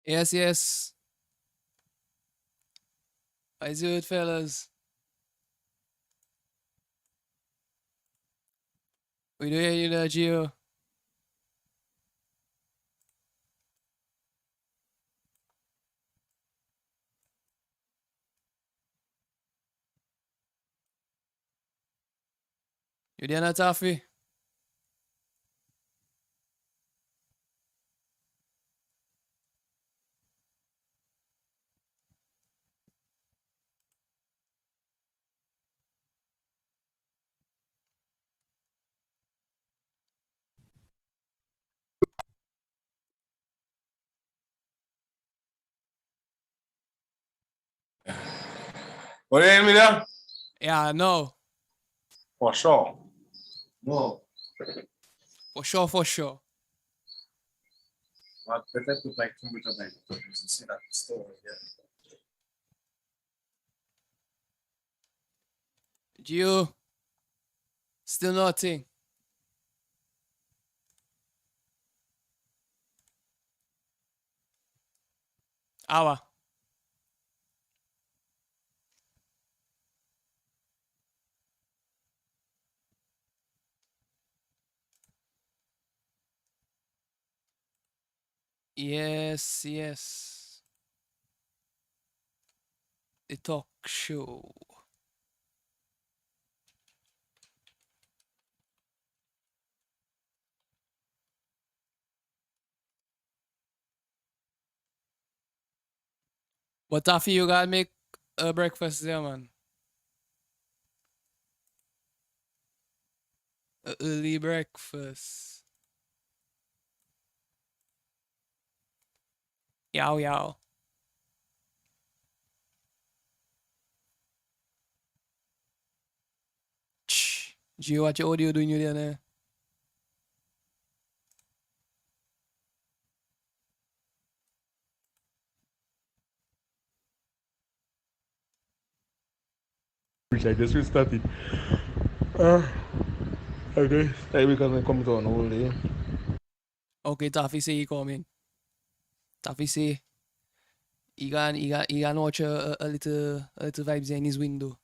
Yes, yes. I do it, fellas. We do hear you there, Gio. You there, not Taffy? What do you hear me there? Yeah, no. For sure. No. For sure, for sure. But better to like computer like you see that story, yeah. Gio. Still nothing. Hour. Yes, yes. The talk show. But Taffy, you gotta make a breakfast there, man. A early breakfast. Yow, yow. Shh. Gio, what your audio doing you there, né? I just restarted. Okay. Like because I come to an whole day. Okay, Taffy say he coming. Taffy say he can watch a little vibes in his window.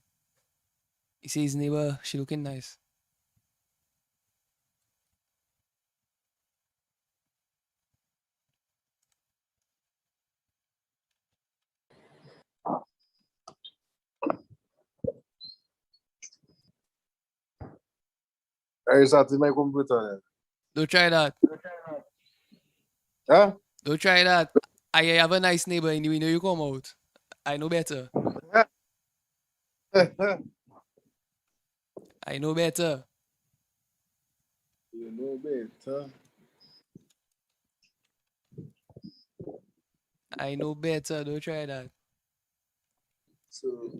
He say his neighbor, she looking nice. I restarted my computer. Don't try that. Huh? Don't try that. I have a nice neighbor in the window you come out. I know better. I know better. You know better. I know better. Don't try that. So,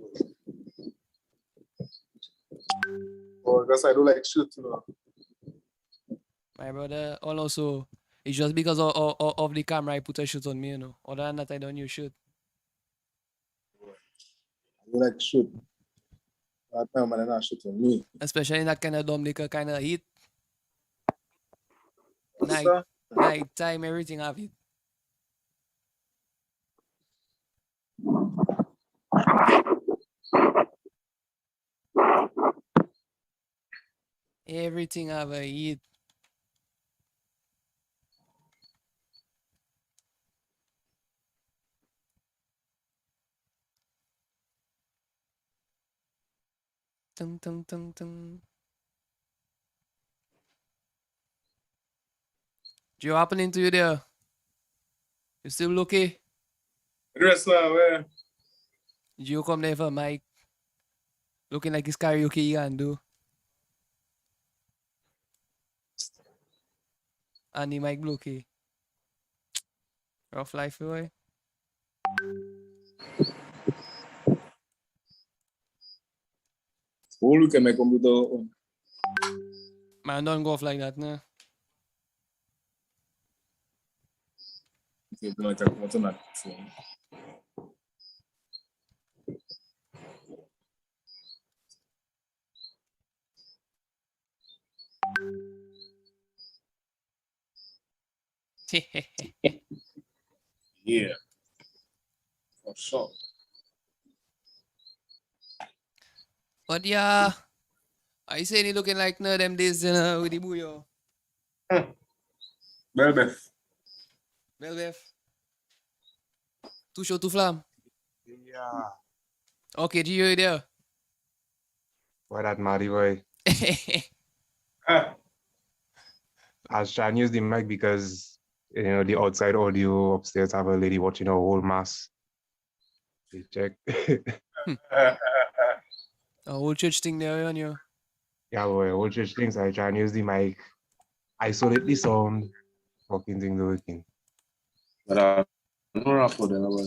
because I do like shoot, you know. My brother, also, it's just because of the camera I put a shoot on me, you know. Other than that, I don't use shoot. I do like shoot. That time man, not shoot on me. Especially in that kind of dumb liquor kind of heat. What's Night time, everything have it. Everything have a heat. Tum, tum, tum, tum. What happening to you there? You still lucky? Dress now, where? You come there for Mike. Looking like it's karaoke you can do. And the Mike Blokey. Rough life, boy. Whole week my computer on. Man, don't go off like that, nah. You know, I talk about on that phone. Yeah. Sure. But yeah, I say he looking like no them days with the Bouyon. Well, Beth. Well, Beth. Too short, too flam. Yeah. Okay, Gio, you there? Why that Marty boy? Ah, I was trying to use the mic because the outside audio upstairs have a lady watching a whole mass. You check. A whole church thing there on you. Yeah, boy, whole church things. I try and use the mic, isolate the sound, fucking thing working. But no rap for them, boy.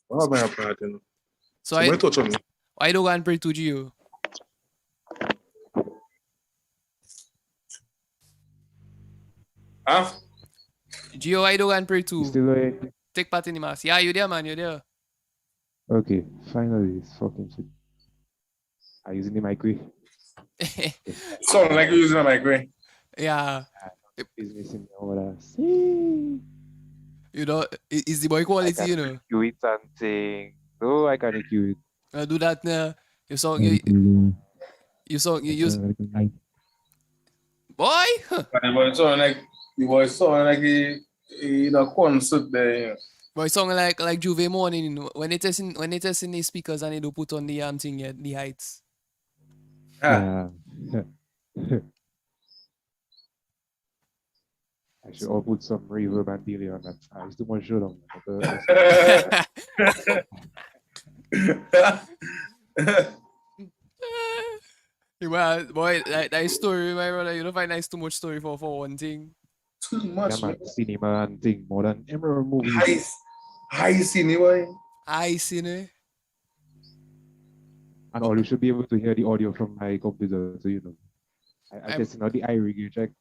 What about my part, you know? So Somebody touch on me. I don't go and pray to Gio. Huh? Gio, I don't go and pray You to. still there? Take part in the mass. Yeah, you there, man, you there. Okay, finally, it's fucking shit. I using the mic. Sound like you're using a mic, right? Yeah. Is missing over there. See? You know, it's the boy I quality, can you know. cue it something. No, I can't cue it. Do that now. You saw you use boy. But the boy sound like he in a concert there, you know. Boy song like Juve morning, you know. When they testing the speakers and they do put on the thing yeah, the heights. Ah. Yeah. I should all put some reverb and delay on that. It's too much shut on. Well, boy, that story, my brother, you don't find that's too much story for one thing. Too much, Yeah, man. man, cinema and thing more than emerald movies. High scene, boy. I seen it. And all you should be able to hear the audio from my computer, so you know. I testing out the rig, you check.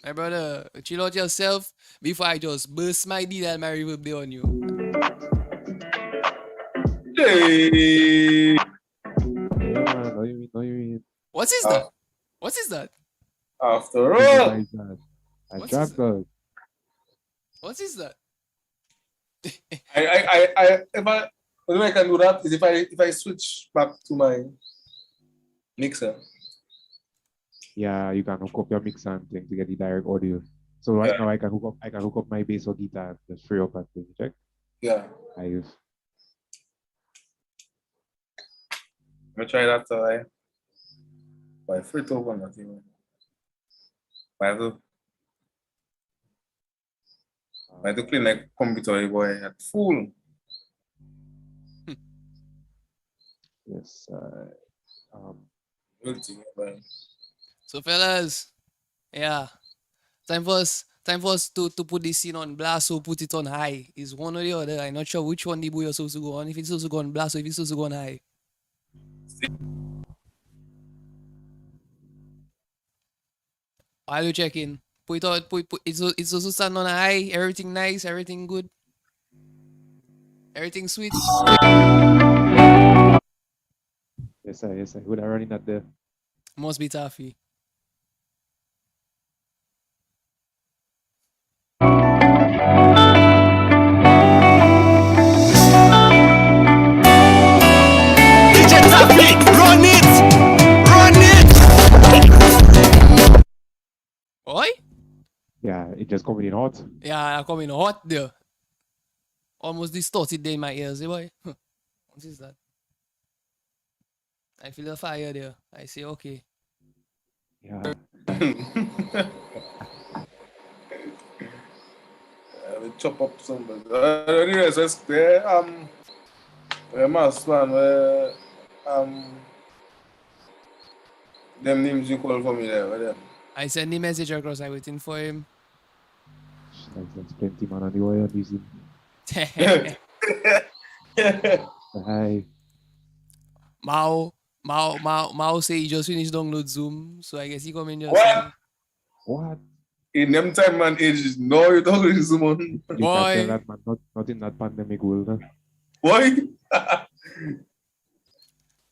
My brother, chill out yourself before I just burst my deal and my reverb there on you. Hey. Yeah, man, no you mean. What is that? What is that? After all. I What dropped is that. What is that? What I can do that is if I switch back to my mixer. Yeah, you can hook up your mixer and thing to get the direct audio. So right Yeah. now I can hook up my bass or guitar and just free up and thing. Check. Yeah. I use. Let me try that. By free to open that thing. I have to clean my computer, boy, at full. Yes. So fellas, yeah. Time for us to put this scene on blast or put it on high. Is one or the other. I'm not sure which one the boy is supposed to go on. If it's supposed to go on blast or if it's supposed to go on high. While you checking, put it out, put it's supposed to stand on high, everything nice, everything good. Everything sweet. Yes, sir. Would I running that there? Must be taffy. DJ Taffy, run it! Run it! Oi? Yeah, it just coming in hot. Yeah, I come in hot there. Almost distorted there in my ears, eh, boy. What is that? I feel the fire there. I say, okay. Yeah. We chop up somebody. Anyways, let's there. Mass man, them names you call for me there, where them? I send the message across. I waiting for him. That's plenty man on the wire using. Hi. Mao say he just finished download Zoom, so I guess he come in just. What? In them time man ages, no, you don't really zoom on. You Boy. can't tell that man, not in that pandemic world. Huh? Boy.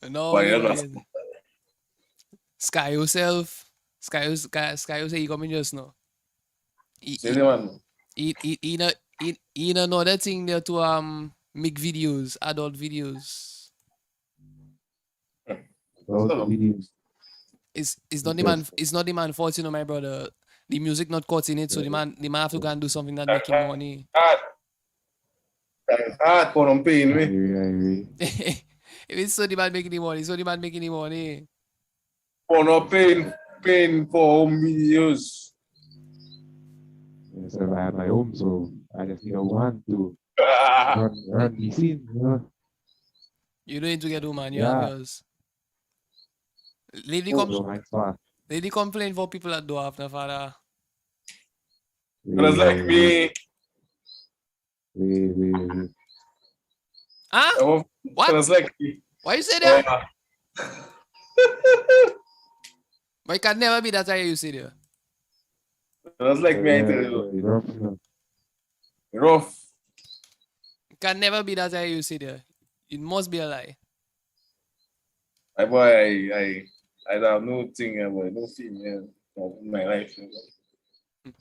No, Why, yeah, yeah, that's- Sky yourself. Sky say he come in just now. See the man. In another thing there to make videos, adult videos. Those videos. It's not the man fault, you know, my brother. The music not caught in it, so the man have to go and do something that make him money. That's hard for them paying I me. agree. If it's so the man making the money, so the man making the money. For not paying for home videos. Yes, I have my home, so I just want to Ah, run the scene, you know. You don't need to get woman, you Yeah. have yours. Lady, So my spot. lady complain for people that don't have no father. Fellas like me. Wait. Huh? What? Fellas like me. Why you say that? Uh, But it can never be that way you say there. fellas like me, I tell you. It's rough, you know. Rough. It can never be that way you say there. It must be a lie. My boy, I have no thing about no female in my life. You know.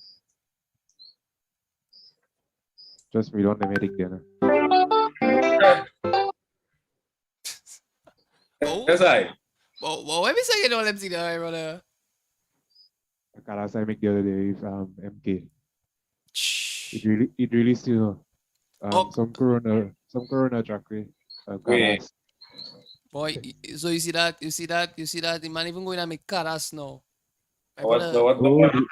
Just me, don't make it there. Oh, That's right. well, when we say you don't let me see there, brother. I can't say make the other day with MK. Shh. It really still Oh. some corona track way. Wait. Boy, so you see that, the man even going to make caras now. My What brother,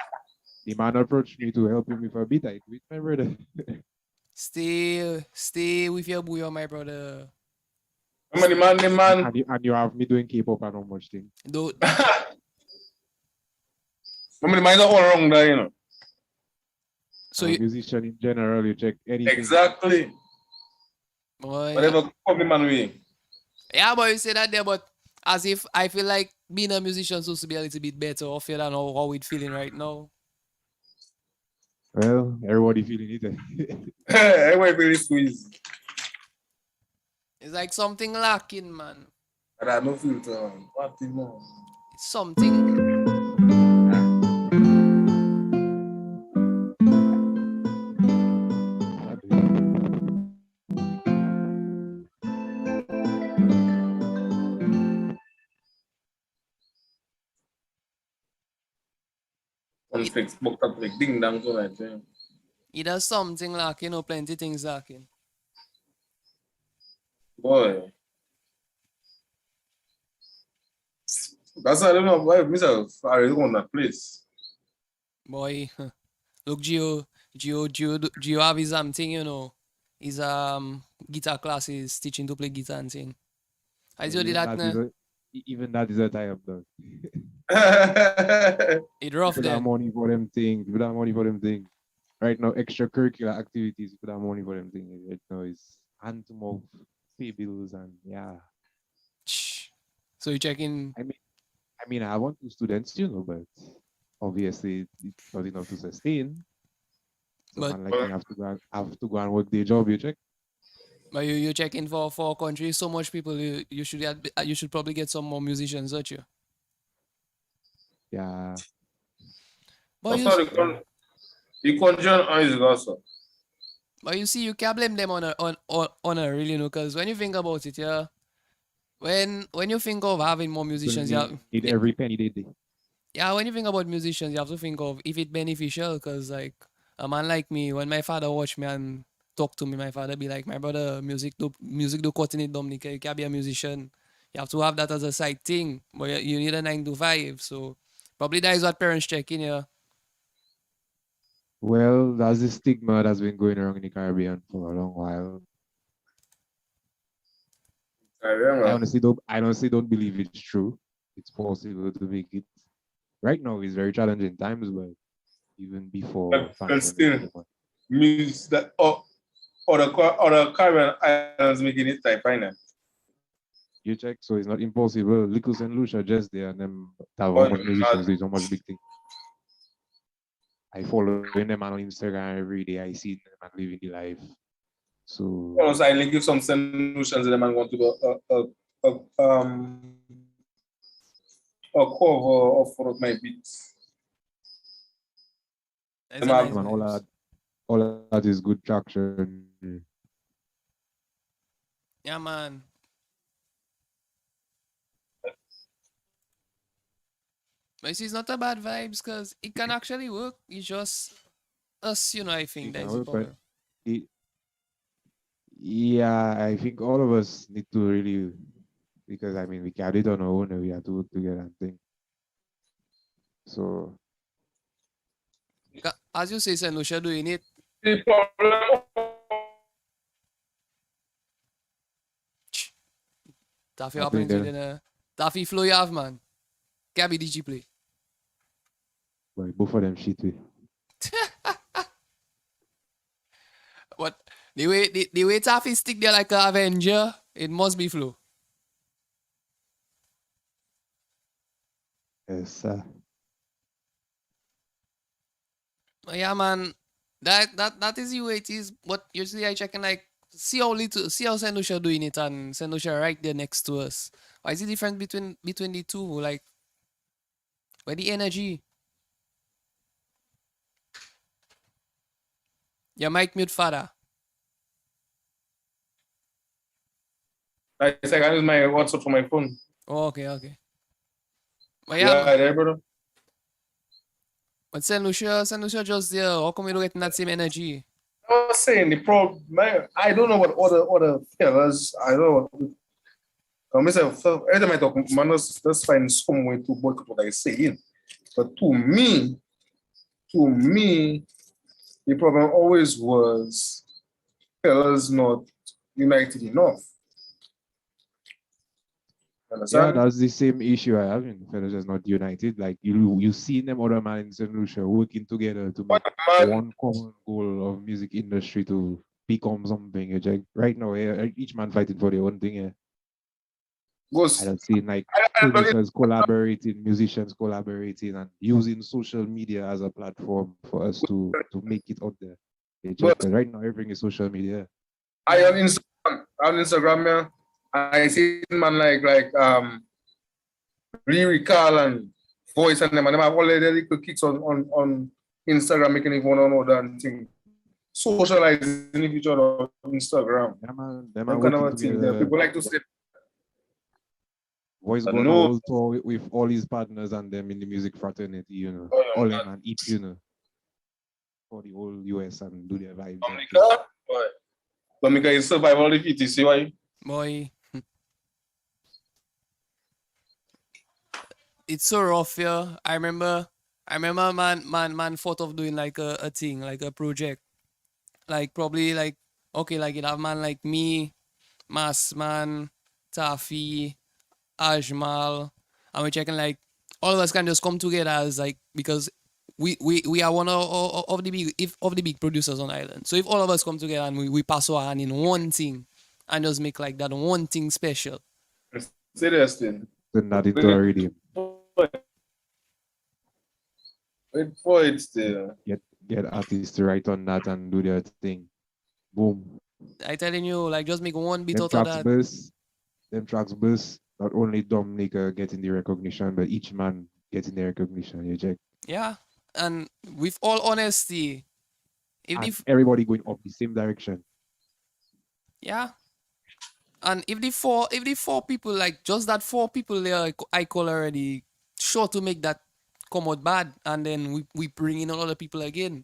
The man approached me to help him with a beat I quit, my brother. stay with your Bouyon, my brother. Remember the man. And you have me doing K-pop and how much thing. Don't, Remember the man is all wrong there, you know. so I'm a you, musician in general, you check anything. Exactly. boy, Whatever come the man way. yeah, boy, you say that there, but as if I feel like being a musician supposed to be a little bit better or feel than how we feeling right now. Well, everybody feeling it. Everybody very squeeze. It's like something lacking, man. And I no filter. What thing more? It's something. Fix book up like ding dong so that thing. Either something lacking or plenty things lacking. Boy. That's why I don't know why myself I really want that place. Boy, look, Gio have his thing, you know. His guitar classes, teaching to play guitar and thing. I told you that, Even that is a tie-up, though. it rough People have then. money for them things. Right now, extracurricular activities, people have money for them things. Right now, it's hand to mouth, pay bills, and yeah. Shh. So you checking? I mean, I want 2 students, you know, but obviously it's not enough to sustain. So But- man like me have to go and work their job, you check. But you checking for a country, so much people, you should probably get some more musicians, don't you? Yeah. But That's how the country on Isaac also. But you see, you can't blame them on a really, you know, because when you think about it, yeah, when you think of having more musicians, Need every penny they do. yeah, when you think about musicians, you have to think of if it's beneficial, because like a man like me, when my father watch me and talk to me, my father be like, my brother, music do cutting it, Dominic, you can't be a musician. You have to have that as a side thing, but you need a 9 to 5. So probably that is what parents check in, yeah. Well, that's the stigma that's been going around in the Caribbean for a long while. I honestly don't believe it's true. It's possible to make it. Right now, it's very challenging times, but even before But still, means that other Caribbean islands making it type finance. you check, so it's not impossible. Likus and Lucia just there, and them have how much musicians do so much big thing. I follow them on Instagram every day. I see them and living the life. So Also, I give some solutions to them and want to go a cover of one of my beats. That's a Them nice man, all vibes. that all that is good traction. Yeah, man. But you see, it's not a bad vibes because it can actually work. It's just us, I think It that can is the work, but problem. it, yeah, I think all of us need to really, because I mean, we can't do it on our own, and we have to work together and think. So, As you say, St. Lucia doing it. The problem. Taffy happening happening to there, the Taffy flow you have, man. Can't be DG play. but both of them shit with. But the way Taffy stick there like an Avenger, it must be flow. Yes, But yeah, man. That is the way it is. But usually I checking like see how St. Lucia doing it and St. Lucia right there next to us. What is the difference between the two? Like where the energy? Your mic mute father. I say I use my WhatsApp for my phone. Oh, okay. But Yeah, man. there, brother. But St. Lucia just there. How come you don't get that same energy? I was saying the problem. I don't know what other fellas. I don't know. Myself, every time I talk, man, just find some way to boycott what I saying. But to me, the problem always was fellas not united enough. yeah, Understand? that's the same issue I have in fellas just not united. Like you see them other man in St. Lucia working together to make one common goal of music industry to become something. You check right now, each man fighting for their own thing. I don't see like producers collaborating, musicians collaborating, and using social media as a platform for us to make it out there. Because right now everything is social media. I on Instagram, yeah, I see man like Lyrical and Voice and them have all the little kicks on Instagram making it one another and thing. Socializing with each other on Instagram. Them Kind working of thing. together. People like to say Voice got a whole tour with all his partners and them in the music fraternity, all them and eat, for the whole US and do their vibes. Dominica is survival of it, you see why? Boy. It's so rough here. I remember man thought of doing like a thing, like a project. Like probably like okay, like it have man like me, Massman, Taffy, Ajmal, and we're checking like all of us can just come together as like because we are one of the big producers on island. So if all of us come together and we pass our hand in one thing and just make like that one thing special. Serious thing. Turn that into a Riddim. Wait for it still. Get artists to write on that and do their thing. Boom. I telling you, like just make one bit Them out of tracks that. burst. Them tracks burst. Not only Dominica getting the recognition, but each man getting the recognition. You check. Yeah, and with all honesty, if everybody going up the same direction. Yeah, and if the four people like just that 4 people there, I call already sure to make that come out bad, and then we bring in other people again.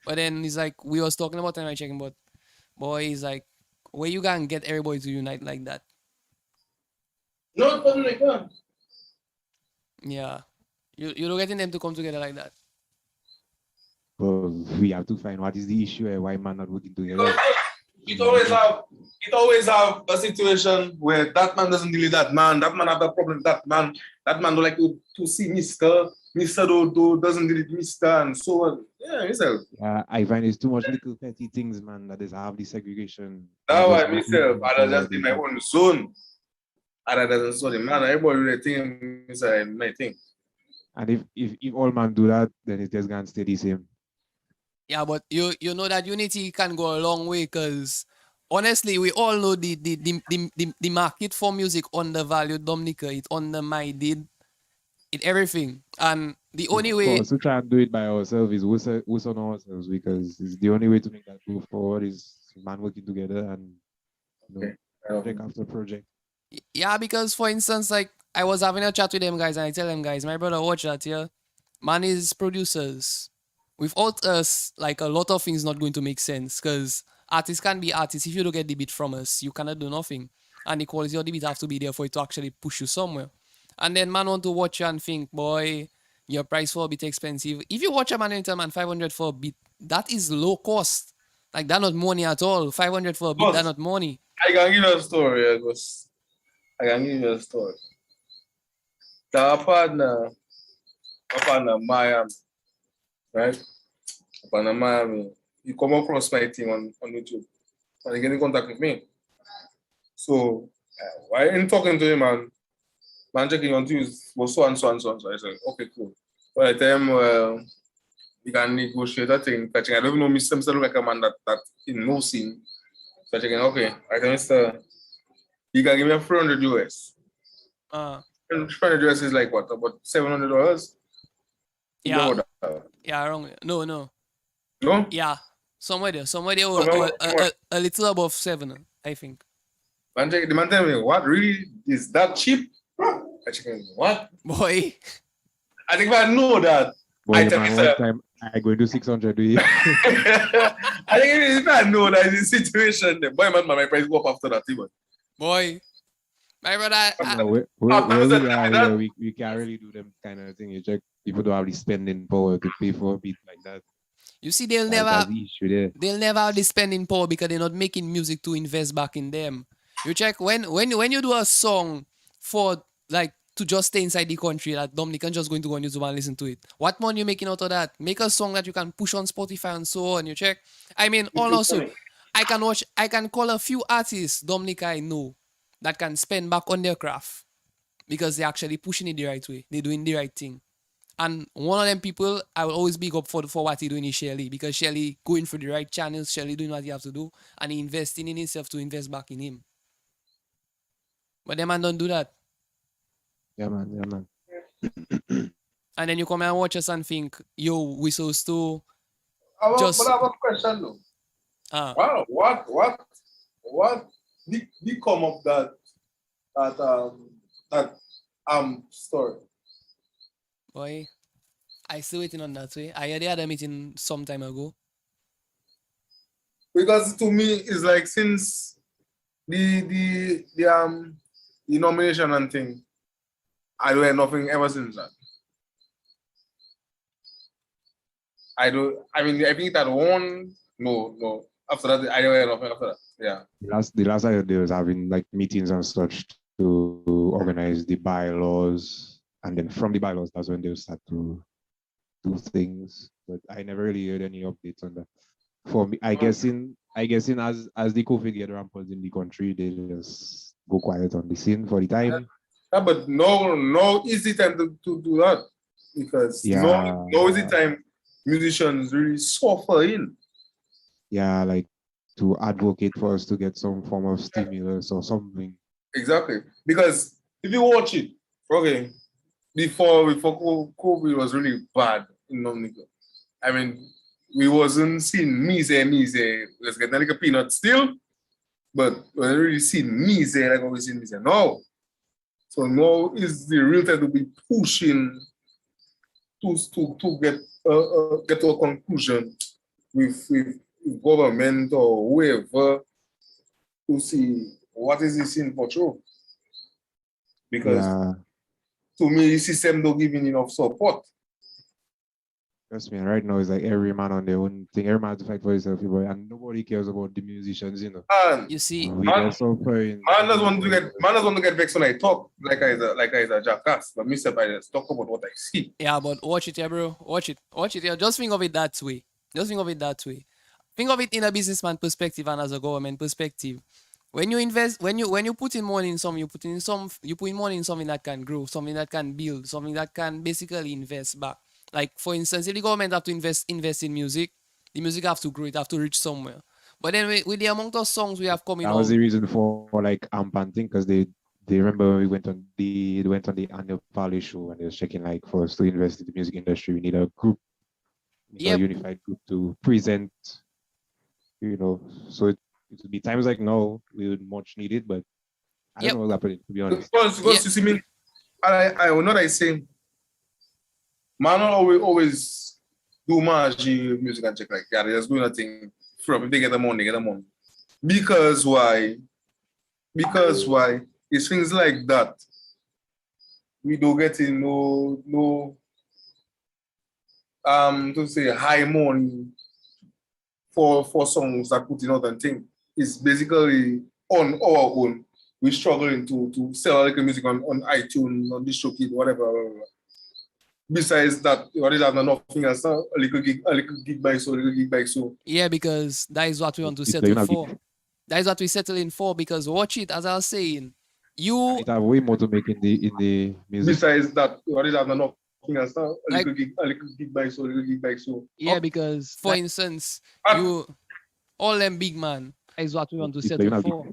But then it's like we was talking about and I checking, but boy, it's like where you gonna get everybody to unite like that? No, Dominica. Yeah, you're not getting them to come together like that. Well, we have to find what is the issue and why man not working together. It always have a situation where that man doesn't deal with that man have a problem with that man don't like to see Mr. Doesn't deal with Mr. and so on. Yeah, myself. I find it's too much little petty things, man, that is have the segregation. That's why myself, I just in my own zone. Other than so the man, everybody really think is my thing. And if all man do that, then it's just gonna stay the same. Yeah, but you know that unity can go a long way because honestly, we all know the market for music undervalued Dominica. It undermined it everything. And The only Of way, course, we try and do it by ourselves is who's on ourselves because it's the only way to make that move forward is man working together and Okay. project after project. yeah, because for instance, like I was having a chat with them guys and I tell them guys, my brother, watch that here. Man is producers. Without us, like a lot of things not going to make sense because artists can be artists. If you don't get the beat from us, you cannot do nothing. And the quality of the beat have to be there for it to actually push you somewhere. And then man want to watch you and think, boy, your price for a bit expensive. If you watch a man and tell man 500 for a beat, that is low cost. Like that not money at all. 500 for a beat, that not money. I can give you a story, I can give you a story. The partner Miami, right? A partner Miami, he come across my thing on YouTube and he get in contact with me. So while in talking to him, man checking on Tuesday was so and so and so and so. I said, okay, cool. By the time we can negotiate that thing, I don't even know Mr. look like a man that in no scene. So I checking, okay, I tell Mr. You can give me a 400 US. 400 US is like what? About $700? Yeah. No, Yeah, wrong. No. no? Yeah. Somewhere there, Somewhere- a little above 7, I think. Man, the man tell me, what really is that cheap? I checking, what? Boy. I think if I know that. Boy, I tell man, you, one sir. time I go do 600 with you. I think if I know that is the situation, then boy, man, my price go up after that. Even. Boy. My brother, Where we are here, we can't really do them kind of thing. You check, people don't have the spending power to pay for a beat like that. you see, they'll That's never the issue there. they'll never have the spending power because they're not making music to invest back in them. You check when you do a song for like to just stay inside the country that Dominican just going to go on YouTube and listen to it. What money you making out of that? Make a song that you can push on Spotify and so on. You check. I mean, also, I can call a few artists Dominica I know that can spend back on their craft because they're actually pushing it the right way. They're doing the right thing. And one of them people I will always big up for what he doing is Shelly because Shelly going for the right channels, Shelly doing what he have to do, and he investing in himself to invest back in him. But them man don't do that. Yeah, man. And then you come and watch us and think, yo, we supposed to But I have a question though. Wow, what become of that story? boy, I still waiting on that way. I had a meeting some time ago. Because to me it's like since the nomination and thing, I do nothing ever since that. I think that one no. After that I don't hear nothing after that. Yeah. The last I heard, they was having like meetings and such to organize the bylaws, and then from the bylaws that's when they'll start to do things. But I never really heard any updates on that. For me, I guessing as the COVID get rampant in the country, they just go quiet on the scene for the time. Yeah, but no easy time to do that because no easy time musicians really suffer in. Yeah, like to advocate for us to get some form of stimulus or something. Exactly. Because if you watch it, okay, before COVID was really bad in Dominica. I mean, we wasn't seeing me say, let's get like a peanut still, but we weren't really seeing me say like we seen me say. No. So now is the real time to be pushing to get to a conclusion with government or whoever to see what is this in for true. Because to me, the system don't give enough support. Trust me, right now it's like every man on their own thing. Every man has to fight for himself, and nobody cares about the musicians, you know. And you see, man does want to get vexed when I talk like I is a jackass. But me I just talk about what I see. Yeah, but watch it, yeah, bro. Watch it. Yeah. Just think of it that way. Think of it in a businessman perspective and as a government perspective. When you invest, when you put in money in something, you put in money in something that can grow, something that can build, something that can basically invest back. Like for instance, if the government have to invest in music, the music have to grow, it have to reach somewhere. But then with the amount of songs we have coming out, that was the reason for like Bantan, because they they remember when they went on the annual Parley show and they was checking like for us to invest in the music industry, we need a group, Yep. a unified group to present, So it would be times like now we would much need it, but I Yep. don't know what's happening, to be honest. Because Yeah. you see me, I know that I say, man, always do margin music and check like that. They just do nothing from if they get the money, they get the money. Because why? It's things like that. We don't get in no to say high money for songs that put in other thing. It's basically on our own. We're struggling to sell like music on iTunes, on DistroKid, whatever. Besides that, you already have nothing else. A little gig by so. Yeah, because that is what we want to It's settle like, for. That is what we settle in for, because watch it, as I was saying, you It have way more to make in the music. Besides that, you already have nothing else. A Like- little gig by so. yeah, because for instance, you all them big man, that is what we want to It's settle like, for.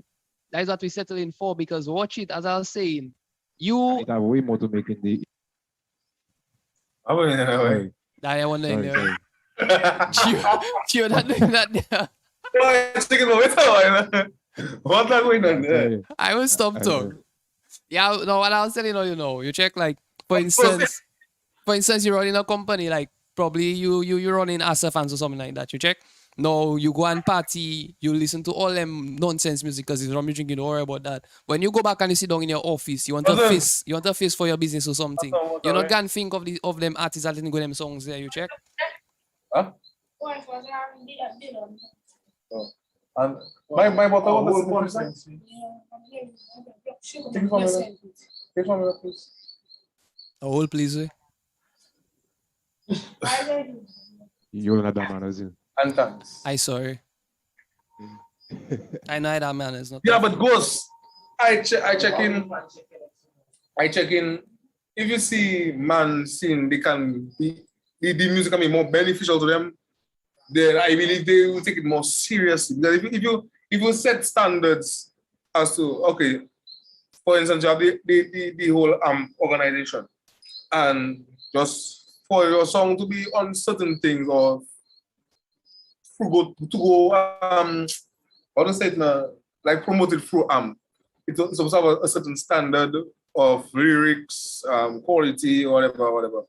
That is what we settle in for, because watch it, as I was saying, you It have way more to make in the. Sorry. that I wonder in Sorry, there. sorry. You're not doing that there. What's going on there? Sorry. I will stop I talk. Yeah, no, what I was telling you, you check like for instance, you're running a company, like probably you running Asafans or something like that. You check. No, you go and party, you listen to all them nonsense music because it's rum you drinking, don't worry about that. When you go back and you sit down in your office, you want a face for your business or something. You're not gonna think of them artists that didn't go them songs there, you check. Huh? And my bottle was the Take from me, please. A whole please. You're not that man, is it? And thanks. I sorry. I know that man is not. Yeah, but Ghost, I check in. If you see man seeing they can be the music can be more beneficial to them, then I believe they will take it more seriously. Because if you set standards as to okay, for instance, you have the whole organization, and just for your song to be on certain things or to go how to say it now, like promoted through it's supposed to have a certain standard of lyrics, quality, whatever.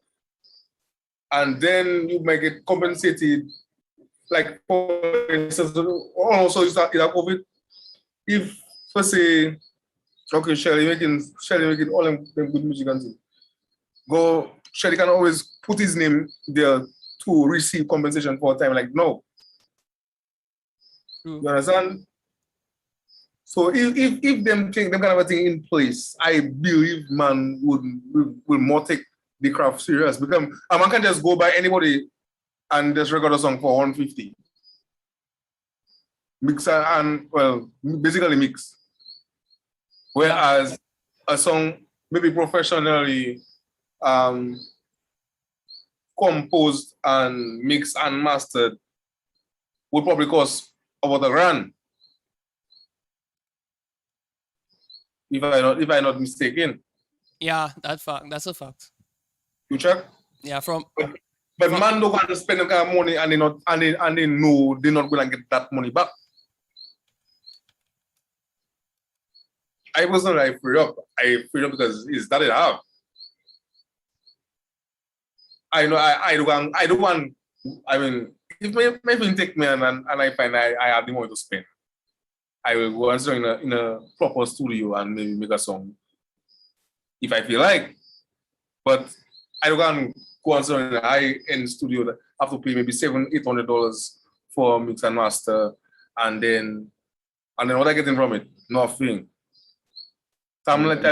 And then you make it compensated, like for instance, also is that COVID. If let's say, okay, Shelly making all them good music and things. Shelly can always put his name there to receive compensation for a time. Like no. True. You understand? So if them kind of a thing in place, I believe man will more take the craft serious. Because a man can just go by anybody and just record a song for 150. Mix and well, basically mix. Whereas a song maybe professionally composed and mixed and mastered would probably cost about $1,000. If I not mistaken. Yeah, that's a fact. You check? Yeah, But man don't want to spend the kind of money and they know they're not gonna get that money back. I wasn't like free up. I free up because it's that it have. I know I don't want I mean if maybe take me and I find I have the money to spend. I will go and sing in a proper studio and maybe make a song if I feel like. But I don't go and sing in a high-end studio that have to pay maybe $700-800 for mix and master, and then what I getting from it? Nothing. In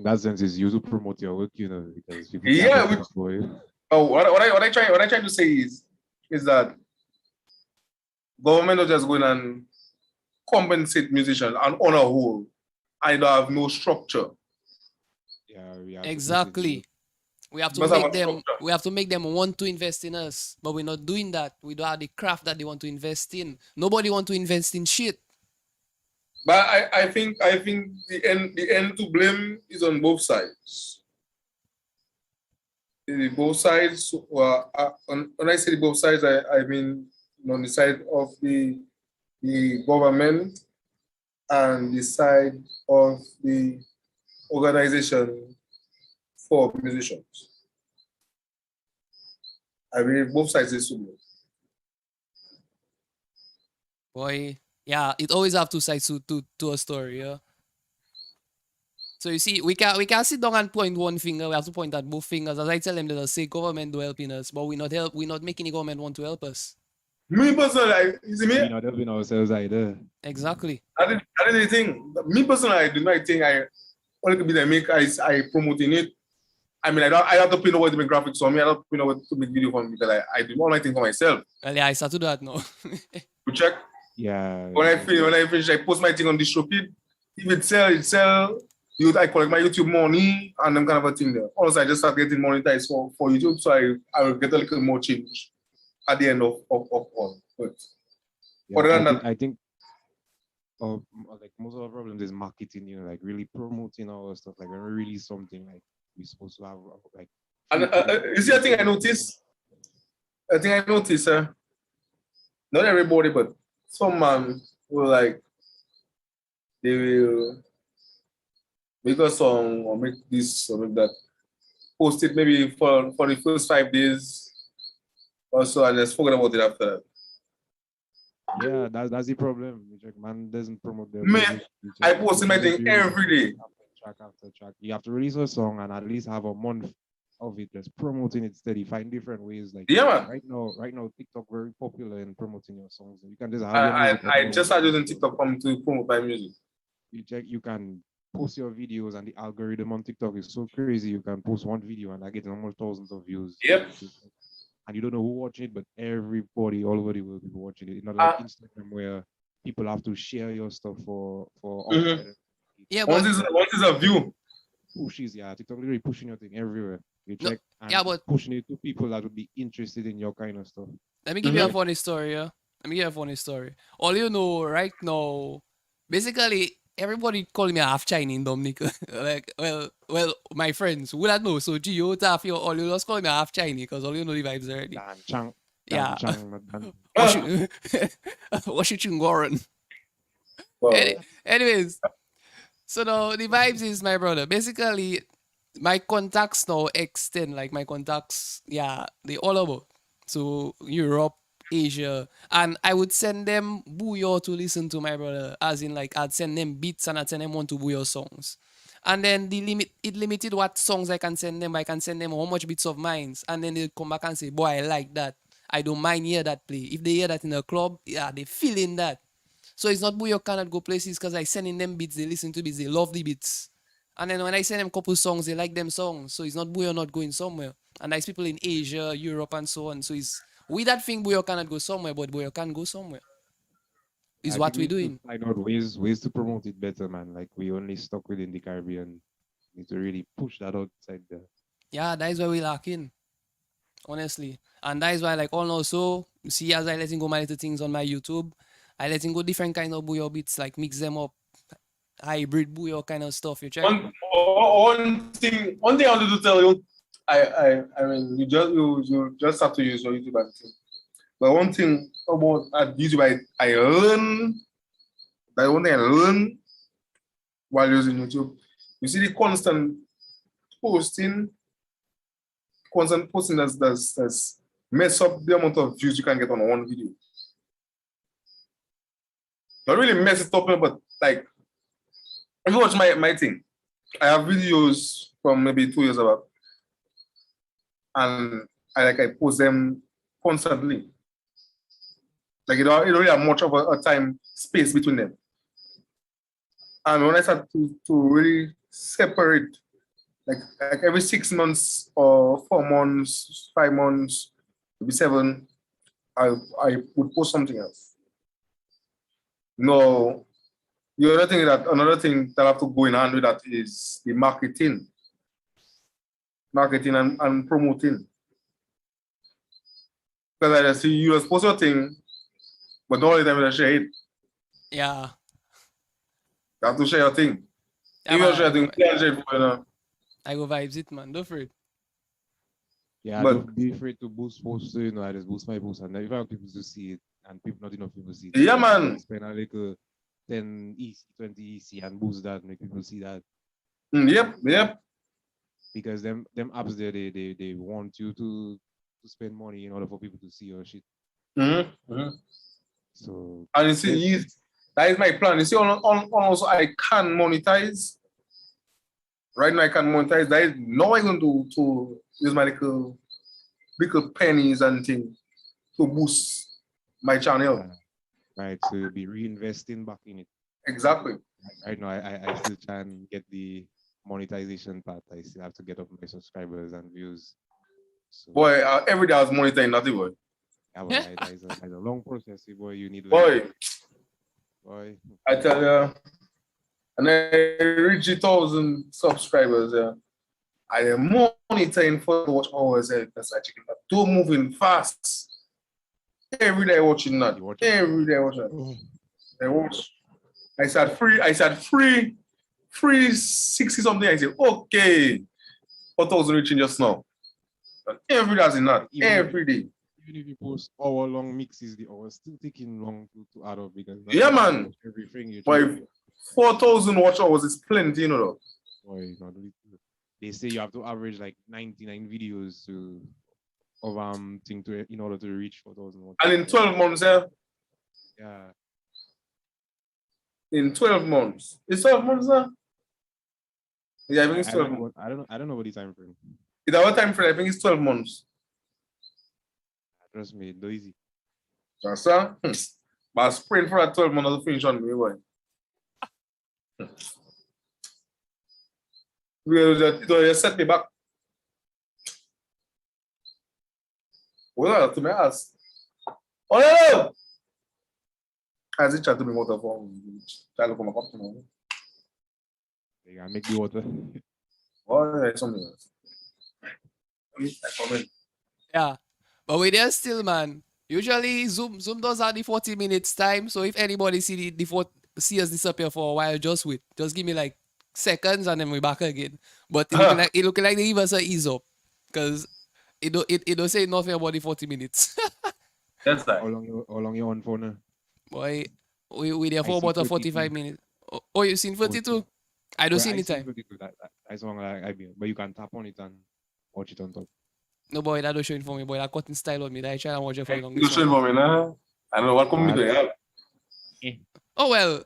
that sense, is you to promote your work, because people Yeah, can't do for you. Oh, what I try to say is that government will just go in and compensate musicians and on a whole, I don't have no structure. Yeah, exactly. We have to Must have make a them. structure. We have to make them want to invest in us, but we're not doing that. We don't have the craft that they want to invest in. Nobody want to invest in shit. But I think the end to blame is on both sides. Both sides. When I say both sides, I mean on the side of the government and the side of the organization for musicians. I believe both sides is to blame. Boy, yeah, it always have two sides to a story, yeah. So you see, we can't sit down and point one finger. We have to point at both fingers. As I tell them, they'll say government do helping us, but we're not making the government want to help us. Me personally, you see me? We're not helping ourselves either. Exactly. I didn't think. Me personally, I do not think I only be the make I promoting it. I mean, I have to pay nobody to make graphics for me. I don't pay nobody to make video for me because I do all my thing for myself. Well, yeah, I start to do that now. You check. Yeah. When I finish, I post my thing on DistroKid. If it sell. I collect my YouTube money and them kind of a thing there. Also, I just start getting monetized for YouTube, so I will get a little more change at the end of all. But yeah, I think like most of the problems is marketing, you know, like really promoting our stuff. Like when we release something, like we're supposed to have like. And you see, a thing I noticed. Not everybody, but some man will like they will make a song or make this or make that, post it maybe for the first 5 days or so, and just forget about it after that. Yeah, that's the problem. Like, man doesn't promote their Man, I post my thing every day. Track after track. You have to release a song and at least have a month of it just promoting it steady. Find different ways. Like yeah, man. Right now, TikTok very popular in promoting your songs. You can just have I just started using TikTok to promote my music. You can post your videos and the algorithm on TikTok is so crazy. You can post one video and I get almost thousands of views. Yep. And you don't know who watching it, but everybody all over the world people watching it. It's not like Instagram where people have to share your stuff for Yeah, once is a view. Pushes, yeah. TikTok literally pushing your thing everywhere. You check but pushing it to people that would be interested in your kind of stuff. Let me give you a funny story, yeah. Let me give you a funny story. All you know right now, basically everybody calling me a half Chinese Dominic. Like, well, my friends, who that know? So Gio, Taffy, all you just call me a half Chinese because all you know the vibes already. Yeah. Washington Warren. Anyways, so now the vibes is my brother. Basically, my contacts now extend, like my contacts, yeah, they all over. So Europe, Asia, and I would send them Bouyon to listen to my brother, as in like I'd send them beats and I'd send them one to Bouyon songs. And then it limited what songs I can send them. I can send them how much beats of mine, and then they'll come back and say, boy, I like that. I don't mind hear that play. If they hear that in a club, yeah, they feel in that. So it's not Bouyon cannot go places because I send in them beats, they listen to beats, they love the beats. And then when I send them couple songs, they like them songs. So it's not Bouyon not going somewhere. And there's people in Asia, Europe, and so on. So it's with that thing, Bouyon cannot go somewhere, but Bouyon can go somewhere. Is what we're doing. Find out ways to promote it better, man. Like we only stuck within the Caribbean. Need to really push that outside there. Yeah, that is why we lacking. Honestly. And that is why, like, also, see, as I letting go my little things on my YouTube, I letting go different kind of Bouyon beats, like mix them up, hybrid Bouyon kind of stuff. You check. One thing I wanted to tell you, I mean, you just have to use your YouTube and thing. But one thing about at YouTube, I learn. That one thing I learn while using YouTube, you see the constant posting that's mess up the amount of views you can get on one video. Not really mess it up, but like, if you watch my thing, I have videos from maybe 2 years ago, and I post them constantly. Like it don't really have much of a time space between them. And when I start to really separate, like every 6 months or 4 months, 5 months, maybe 7, I would post something else. No, another thing that I have to go in hand with that is the marketing and promoting. Because I see you just post your thing, but don't let them share it. Yeah. You have to share your thing. Yeah, If you man, share your thing, 300 for, you know. I go vibes it, man. Don't afraid. Yeah, But- don't be afraid to boost posts. So, you know, I just boost my posts, and if I want people to see it, and people not enough people see it. Yeah, man. Spend a little 10 EC, 20 EC, and boost that, make people see that. Yep. Because them apps there, they want you to spend money in order for people to see your shit. Mm-hmm. So And you see, that is my plan. You see, also I can monetize. Right now I can monetize. That is now I'm going to use my little pennies and things to boost my channel. right, so you'll be reinvesting back in it. Exactly. Right now, I still try and get the monetization part. I still have to get up my subscribers and views. So, Boy, every day I was monetizing that, boy. yeah, but it's a long process, boy. You need Boy, I tell you, and I reach 1,000 subscribers. I am monitoring for watch hours. That's like chicken. Don't moving fast. Every day watching that. Every day watching. I watch. I said free 60 something. I said okay. 4,000 reaching just now. And every day in that. Every day. Even if you post hour-long mixes, the hours still taking long to add up because yeah, man. Everything you 4,000 watch hours is plenty, you know. Boy, they say you have to average like 99 videos in order to reach 4,000. And in 12 months, yeah. In 12 months. It's 12 months, Yeah, I think it's 12 months. I don't know what the time frame. It's our time frame, I think it's 12 months. Trust me, it's not easy. That's But I'm spraying for that 12 months to finish on me, boy. You set me back. Well, to me ask. Oh no! As it chat to me water for try to come up to me. They gotta make the water. Oh, yeah, something else. Yeah. But we there still, man. Usually Zoom does have the 40 minutes time. So if anybody see see us disappear for a while, just wait. Just give me like seconds and then we back again. But it looking like they give us a ease up. Because it don't say nothing about the 40 minutes. That's that. How long you on for now? Boy, we there for about a 45 minutes. Oh, you seen 42? I don't see any time. That's long I mean, but you can tap on it and watch it on top. No, boy, that don't showing for me, boy. That cutting style on me. That I try and watch it for long. You showing for me now? I don't know what come doing. Oh, well,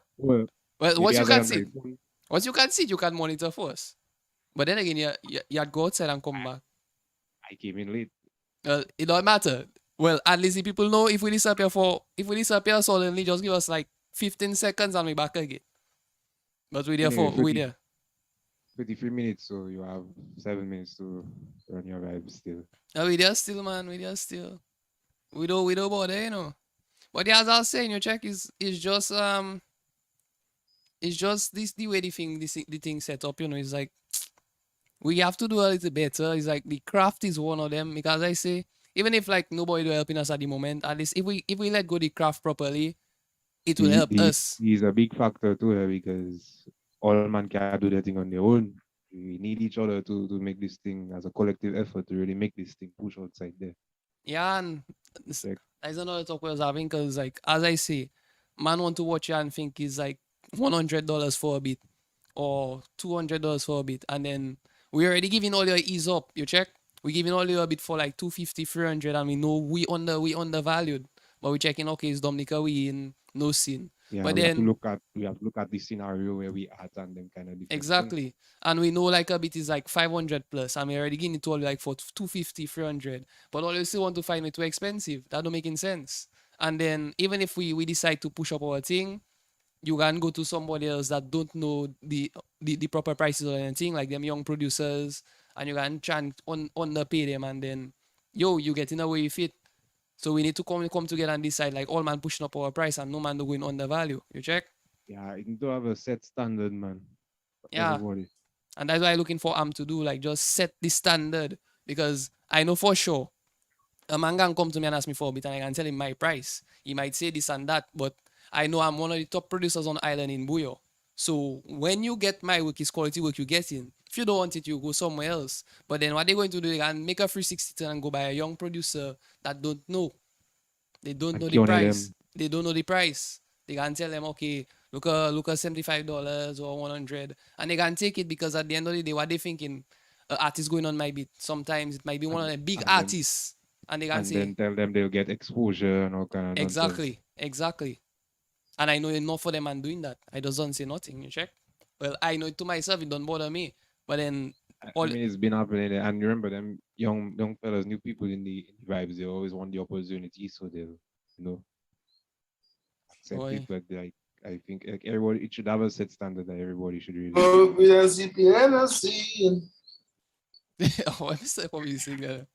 once you can see, phone. once you can see, you can monitor first. But then again, you go outside and come back. I came in late. It don't matter. Well, at least the people know if we disappear suddenly, just give us like 15 seconds and we back again. But we there Anyway, we there. 23 minutes, so you have 7 minutes to run your vibes still. We there still, man. We there still. We don't bother, you know. But yeah, as I was saying, your check is just it's just this the way the thing set up, you know. It's like we have to do a little better. It's like the craft is one of them because I say even if like nobody will helping us at the moment, at least if we let go the craft properly, it will help us. He's a big factor too here because all man can't do that thing on their own. We need each other to make this thing as a collective effort to really make this thing push outside there. Yeah, and that's another talk we was having because like as I say, man want to watch you and think it's like $100 for a bit or $200 for a bit, and then we already giving all your ease up. You check, we giving all your bit for like 250, 300, and we know we undervalued, but we checking okay, it's Dominica we in no sin. Yeah, but we then have to look at the scenario where we at and them kind of different exactly things. and we know like a bit is like 500 plus and we already getting it all like for 250 300 but all you still want to find it too expensive. That don't making sense. And then even if we decide to push up our thing, you can go to somebody else that don't know the proper prices or anything, like them young producers, and you can try and underpay them, and then you get in a way you fit. So we need to come together and decide, like all man pushing up our price and no man going undervalue. You check? Yeah, you need to have a set standard, man. Yeah. Everybody. And that's why I'm looking for to do, like just set the standard, because I know for sure a man can come to me and ask me for a bit and I can tell him my price. He might say this and that, but I know I'm one of the top producers on the island in Bouyon. So when you get my work, is quality work you get in. If you don't want it, you go somewhere else. But then what they're going to do, they can make a 360 turn and go by a young producer that don't know. They don't And know the killing price. them. They don't know the price. They can tell them, okay, look at $75 or 100, and they can take it because at the end of the day, what they thinking, artist going on my beat. Sometimes it might be one of the big And then artists, and they can and say then tell them they'll get exposure and all kind of nonsense. exactly. And I know enough for them and doing that. I just don't say nothing. You check. Well, I know it to myself. It don't bother me. But then I mean, it's been happening, and remember them young fellas, new people in the vibes. They always want the opportunity, so they'll accept it. But like, I think like everybody, it should have a set standard that everybody should really. Oh, we are CPNC. Oh, I'm so probably sing that.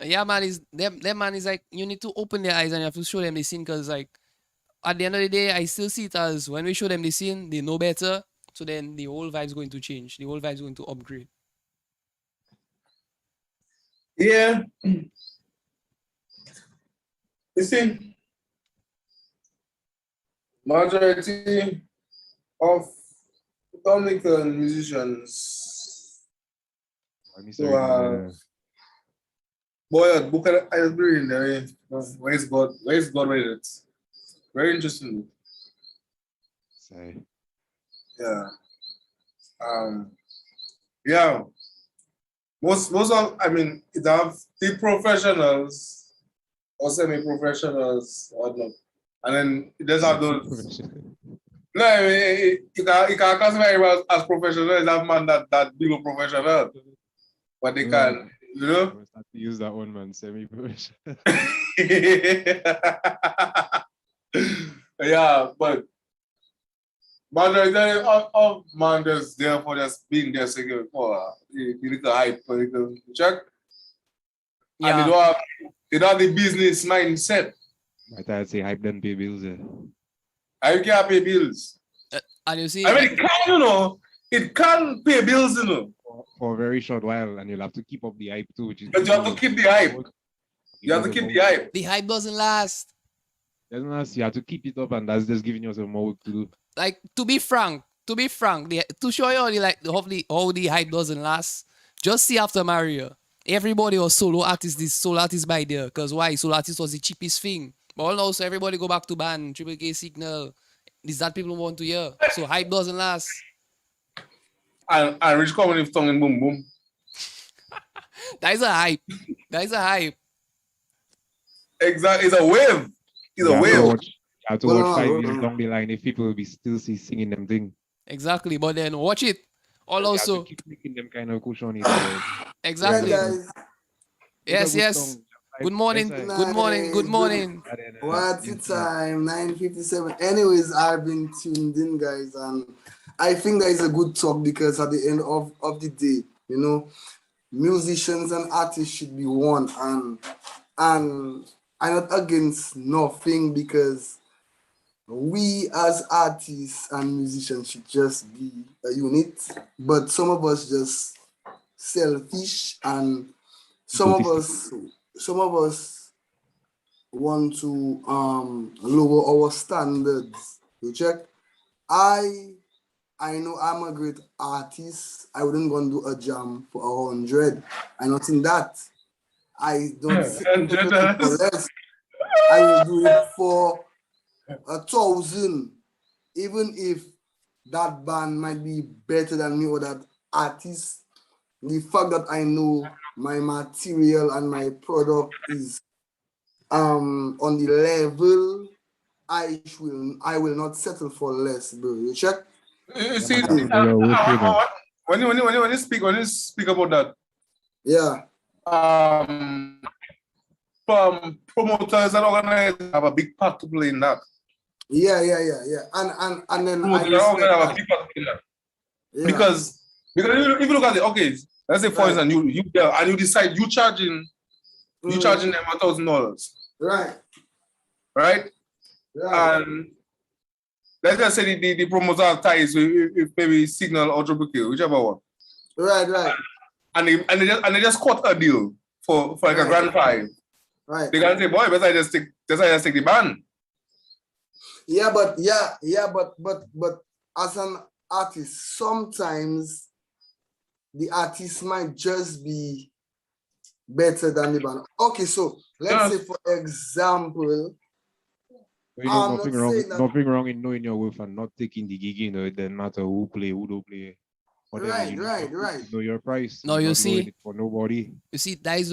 Yeah, man, is them man is like you need to open their eyes and you have to show them the scene because like at the end of the day, I still see it as when we show them the scene, they know better. So then the whole vibe's going to change. The whole vibe's going to upgrade. Yeah. You see, majority of Dominican musicians who are boy, I agree in there. Where's God with it? Very interesting. Say. Yeah. Yeah. Most of it have the professionals or semi-professionals or not. And then it does have those. No, I mean, you can classify it as professional. It's that man that below professional. But they can, you know? I start to use that one, man, semi-professional. Yeah, but majority of man just there for just being there second for the little hype, for little check. Yeah. And they don't have the business mindset. I'd say hype then pay bills. I can't pay bills. And you see, I mean, it can, it can pay bills, For a very short while, and you'll have to keep up the hype too. Which is but you have to keep the hype. You have to keep the hype. The hype doesn't last. Doesn't last. You have to keep it up, and that's just giving yourself more work to do. Like to be frank, to show you how the hype doesn't last. Just see after Mario, everybody was solo artists by there. Because why? Solo artist was the cheapest thing. But also everybody go back to band, Triple K Signal. Is that people want to hear? So hype doesn't last. And Rich coming with tongue and boom boom. That is a hype. That is a hype. Exactly, it's a wave. It's a wave. You have to watch 5 years down the line if people will be still singing them thing. Exactly, but then watch it. All also you have to keep making them kind of cushion. exactly. Yes. Good morning. Good morning. What's the time? 9:57. Anyways, I've been tuned in, guys, and I think that is a good talk because at the end of the day, musicians and artists should be one, and I'm not against nothing because we as artists and musicians should just be a unit, but some of us just selfish and some of us want to lower our standards. You check? I know I'm a great artist. I wouldn't go and do a jam for 100. I'm not in that. I don't think for less. I will do it for 1,000. Even if that band might be better than me or that artist, the fact that I know my material and my product is on the level, I will not settle for less, bro. You check? You see, when you speak about that, yeah. From promoters and organizers have a big part to play in that. Yeah. And then promoters have a big part to play in that. Yeah. Because if you look at it, okay, let's say for instance, you decide you charging them $1,000. Right. Right? And let's just say the promoter have ties with maybe Signal or Triple K, whichever one. Right. And they just cut a deal for like a grand five. Right. They can say, boy, better I just take the band. but as an artist, sometimes the artist might just be better than the band. Okay, so let's say for example, You know, I'm not saying that. nothing wrong in knowing your worth and not taking the gig, you know, it doesn't matter who play, who don't play. Whatever, Right. You know your price. No, You're you not see- doing it for nobody. You see, that is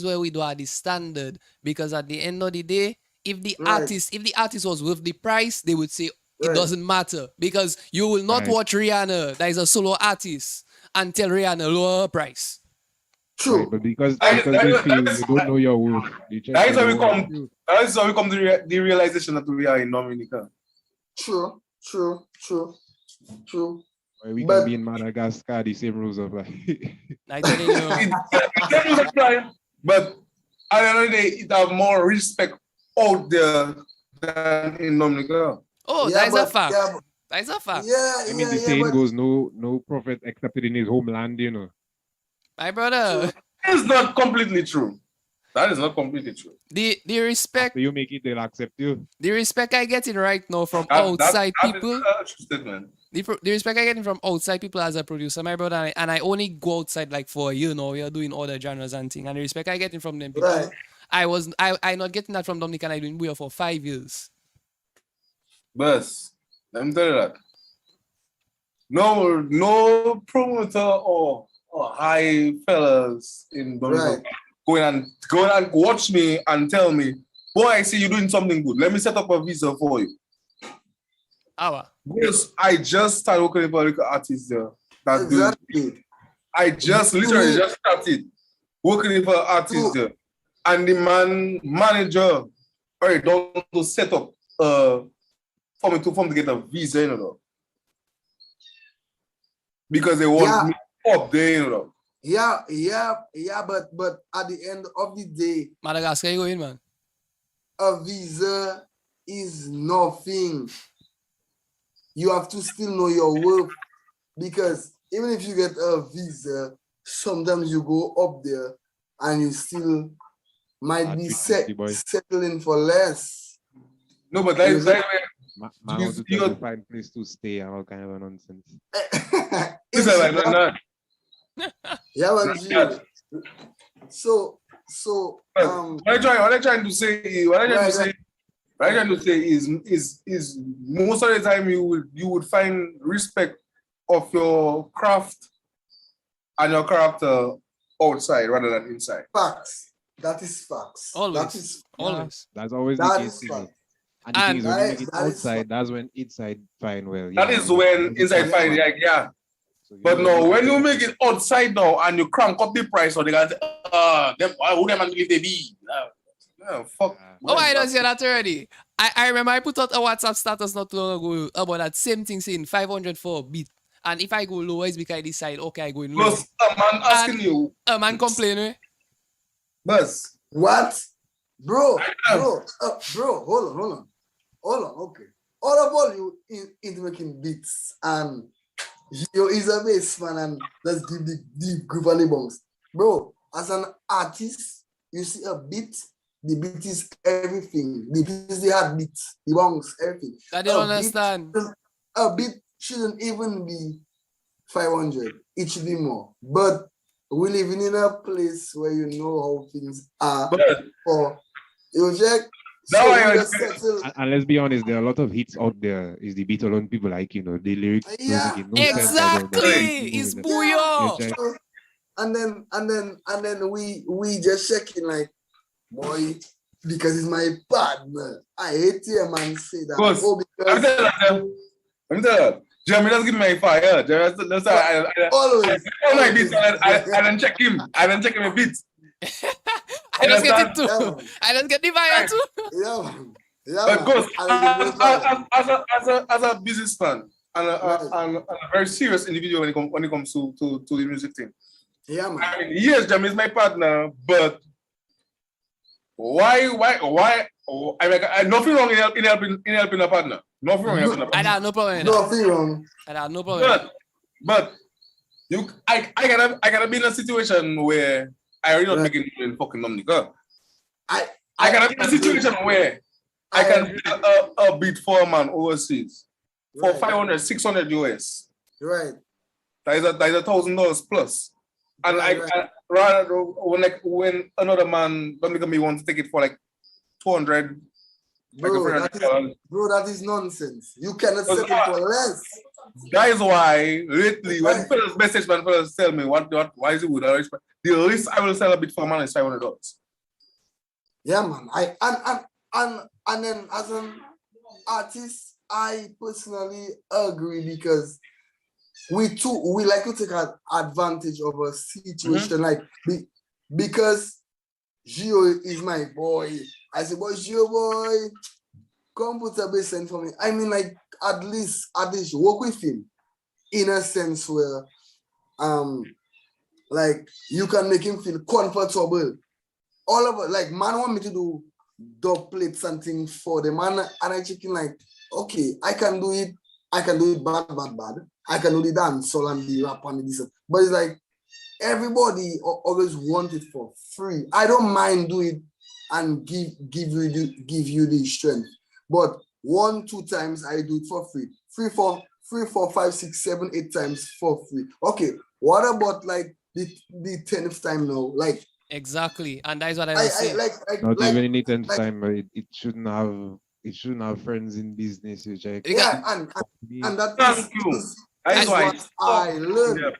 where we do our the standard, because at the end of the day, if the Right. artist was worth the price, they would say it Right. doesn't matter, because you will not Right. watch Rihanna, that is a solo artist, and tell Rihanna lower her price. True. Right, but because I- they feel you don't know your worth. They check That is you how we don't want come. you. That is how we come to the realization that we are in Dominica. True. Or we But- can be in Madagascar, the same rules apply. I tell you, That was a crime, but at the end of the day, it have more respect out there than in Dominica. oh, Yeah, that's a but- fact. yeah, but- That's a fact. I mean, the saying goes, no prophet accepted in his homeland, you know. My brother, That is not completely true. That is not completely true. the respect After you make it, they'll accept you. the respect I getting right now from That outside is people. a true statement. The respect I getting from outside people as a producer, my brother, and I only go outside like for a year now. We are doing all the genres and things, and the respect I getting from them people, Right. I not getting that from Dominican. I been Bouyon for 5 years. But let me tell you that. No promoter or high fellas in Dominica Right. go and watch me and tell me, boy, I see you doing something good. Let me set up a visa for you. Because I just started working with a artist there. Exactly. I just literally just started working for an artist there. And the manager already done to set up for me to get a visa, you know. Because they want me up there, you know. Yeah, but at the end of the day, Madagascar, you go in, man. a visa is nothing. You have to still know your worth, because even if you get a visa, sometimes you go up there and you still might be settling for less. No, but that is where Man, You- how to you- tell you find place to stay and all kind of nonsense. this is like that. Yeah, man. Yeah. So What I'm trying to say is most of the time you would find respect of your craft and your character outside rather than inside. facts. That is facts. Always. That is Always. That's always the that case. is You know. fact. And the thing is, when you that make is- it that is outside, that's when inside fine well. That is when inside fine, like yeah. So you But know, no, when you make it outside now and you crank up the price, or they gonna say, who them and believe they be? Fuck. Oh, I don't see that already. I remember I put out a WhatsApp status not too long ago about that same thing, saying 500 for a beat. And if I go lower, it's because I decide, okay, I go in lower. Plus, a man asking you, A man complain, eh? Buzz. what, bro. Hold on. Okay. All you into making beats and is a bass man and let's give the deep group and the bongs. Bro, as an artist, you see a beat, the beat is everything. The beat is the heartbeat, the bongs, everything. I don't understand. A beat shouldn't even be 500. It should be more. But we're living in a place where you know how things are. But Or you check. Now So I we just settle. and let's be honest, there are a lot of hits out there. Is the beat alone people like, you know, the lyrics don't Yeah, make no sense about Exactly. that. It's You Bouyon. check. And then we just checking like, boy, because it's my partner. I hate you, man. Say that. Boss, Oh, I'm because telling you, Jeremy, just give me a fire. Jeremy, I always. my beats. I don't check him. I don't check him a beat. I just get it too. Yeah, man. I just get the fire too. Yeah, man. Yeah, But man. Ghost, as a businessman and a very serious individual when it comes to the music thing. Yeah, man. I mean, yes, Jeremy is my partner, but why? I mean, nothing wrong in helping a partner. Nothing wrong in helping a I partner. have no problem with that. Nothing wrong. I have no problem with that. But I gotta be in a situation where I really not making money in fucking Dominica. I gotta be in a situation where I can play a beat for a man overseas for 500, 600 US. Right. That is $1,000 plus. And rather when another man wants to take it for like 200. Bro, that is nonsense. You cannot sell it for less. That is why lately when fellas message man fellas tell me why is it would the least I will sell a bit for a man is $500. Yeah, man. And then as an artist, I personally agree because we like to take advantage of a situation like because Gio is my boy. I say, boy, Gio boy, come put a bass in for me. I mean, like at least work with him in a sense where like you can make him feel comfortable. All of it, like man want me to do dub plate something for the man, and I checking like, okay, I can do it bad. I can do the dance soul and the rap and this, but it's like everybody always want it for free. I don't mind do it and give you the strength, but 1-2 times I do it for free. 3, 4, 5, 6, 7, 8 times for free. Okay, what about like the 10th time now? Like exactly, and that is what I was saying. Not even in the 10th time, but it shouldn't have friends in business, you check. Yeah, and that is what I learned.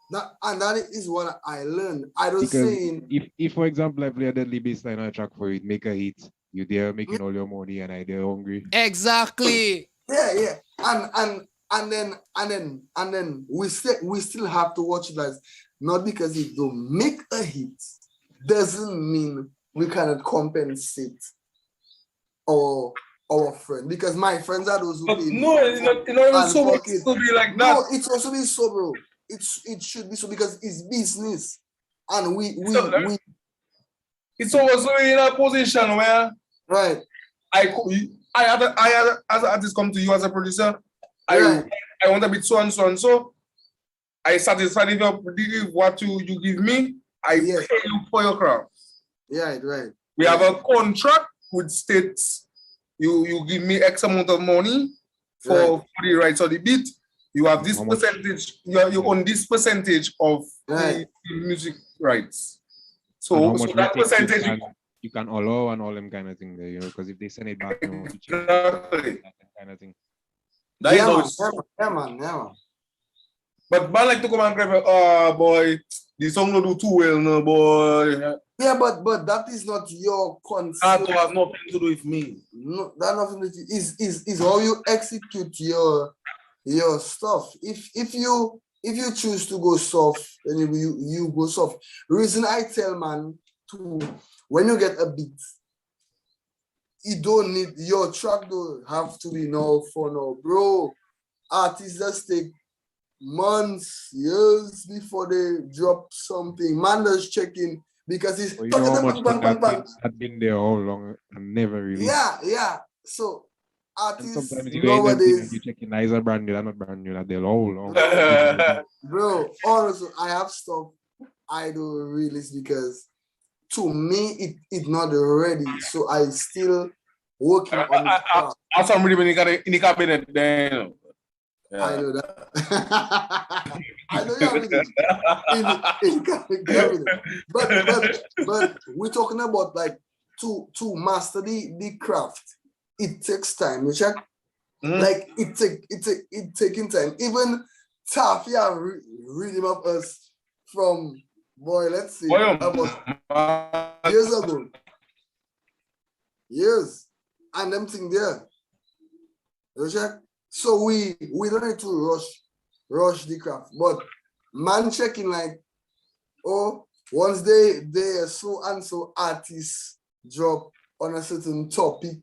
That is what I learned. I don't say if for example I play a Deli bassline on a track for it, make a hit, you there making all your money and I there hungry. Exactly. Yeah. And then we still have to watch it as not because it don't make a hit doesn't mean we cannot compensate our friend, because my friends are those who pay me. No, it's not so to be like that. No, it's also be so, bro. It should be so because it's business, and we it's also in a position where right. I had as an artist come to you as a producer. I want a bit so and so and so. I satisfied with what you give me. I pay you for your craft. Yeah, right. We have a contract which states you give me X amount of money for the rights of the beat. You have this percentage. You own this percentage of the music rights. So that percentage you can allow and all them kind of thing there, you know, because if they send it back, exactly. That kind of thing. That is how it's man. But man like to come and grab, oh boy, the song don't do too well, no boy. Yeah, but that is not your concern. That has nothing to do with me. No, that nothing to do is how you execute your stuff. If you choose to go soft, then you go soft. Reason I tell man to when you get a beat, you don't need your track don't have to be now for now, bro. Artists just take months, years before they drop something. Man just checking because it's well, you know how much that been there all along and never really. Yeah. So artists and sometimes nowadays you checking that is a brand new, they're not brand new, that they're all long. Bro, honestly, I have stuff I do release because to me it not ready. So I still working on it. I some really in the cabinet then. Yeah. I know that. I know you have it in cabinet. But we're talking about like to master the craft. It takes time. You check? Like it taking time. Even Tafia reading up us from let's see about years ago. Years. And them thing there. You check? So we don't need to rush the craft. But man checking like, once they so and so artists drop on a certain topic,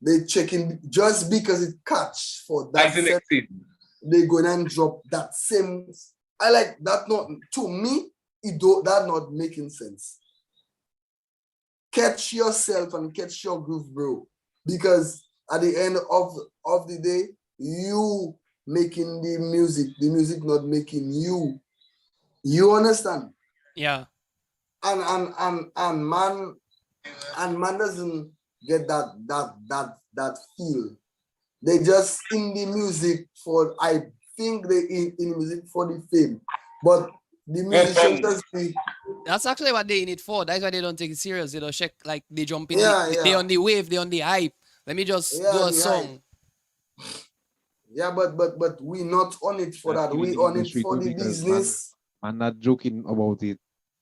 they checking just because it catch for that they go and drop that same. I like that. Not to me, that not making sense. Catch yourself and catch your groove, bro. Because at the end of the day, you making the music not making you. You understand? Yeah. And man get that feel. They just in the music for, I think they in music for the fame, but the musicians just be, That's actually what they in it for. That's why they don't take it serious. They don't check, like they jump in. Yeah, They yeah. on the wave. They on the hype. Let me just Yeah, do a the song. yeah, but we not on it for That's that. We killing the on it industry for too, the because business. man not joking about it.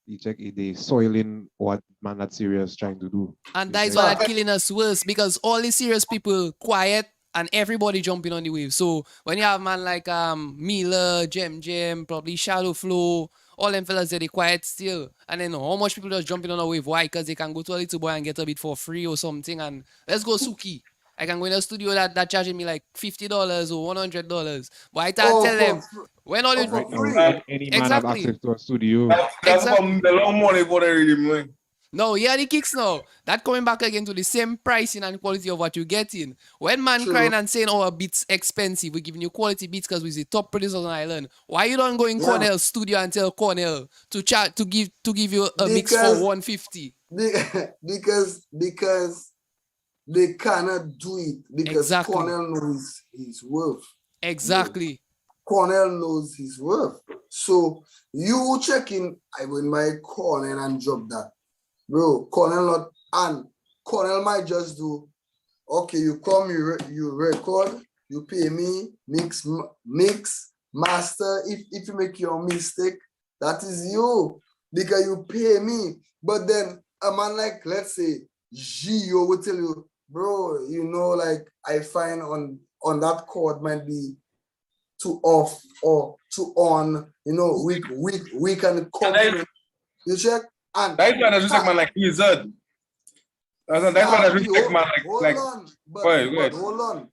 You check it, they soiling what man not serious trying to do. And You that is check. what that killing us worse, because all the serious people quiet and everybody jumping on the wave. So when you have man like Mila, Jem, probably Shadow Flow, all them fellas they quiet still. And then how much people just jumping on a wave? Why? Because they can go to a little boy and get a bit for free or something. And let's go Suki. I can go in a studio that charging me like $50 or $100. But I tell them, when all you for Right now, free. any man have Exactly. access to a studio. That's Exactly. the long money for the Riddim, man. No, yeah, the kicks now. That coming back again to the same pricing and quality of what you're getting. When man True. crying and saying, "Oh, a beats expensive," we're giving you quality beats because we're the top producers on island. Why you don't go in Cornell's studio and tell Cornell to chat to give you a mix for Because- 150? because they cannot do it, because Exactly. Cornell knows his worth. Exactly. Cornell knows his worth. So you check in, I win my Cornell and drop that. Bro, Cornell not, and Cornell might just do, okay, you come, you record, you pay me, mix, master. If you make your mistake, that is you, because you pay me. But then a man like, let's say, Gio will tell you, bro, you know, like I find on that chord might be too off or too on, you know, we can compliment. You check, and That's why there's just man like Wizard. That's why there's just man like. But Wait. hold on.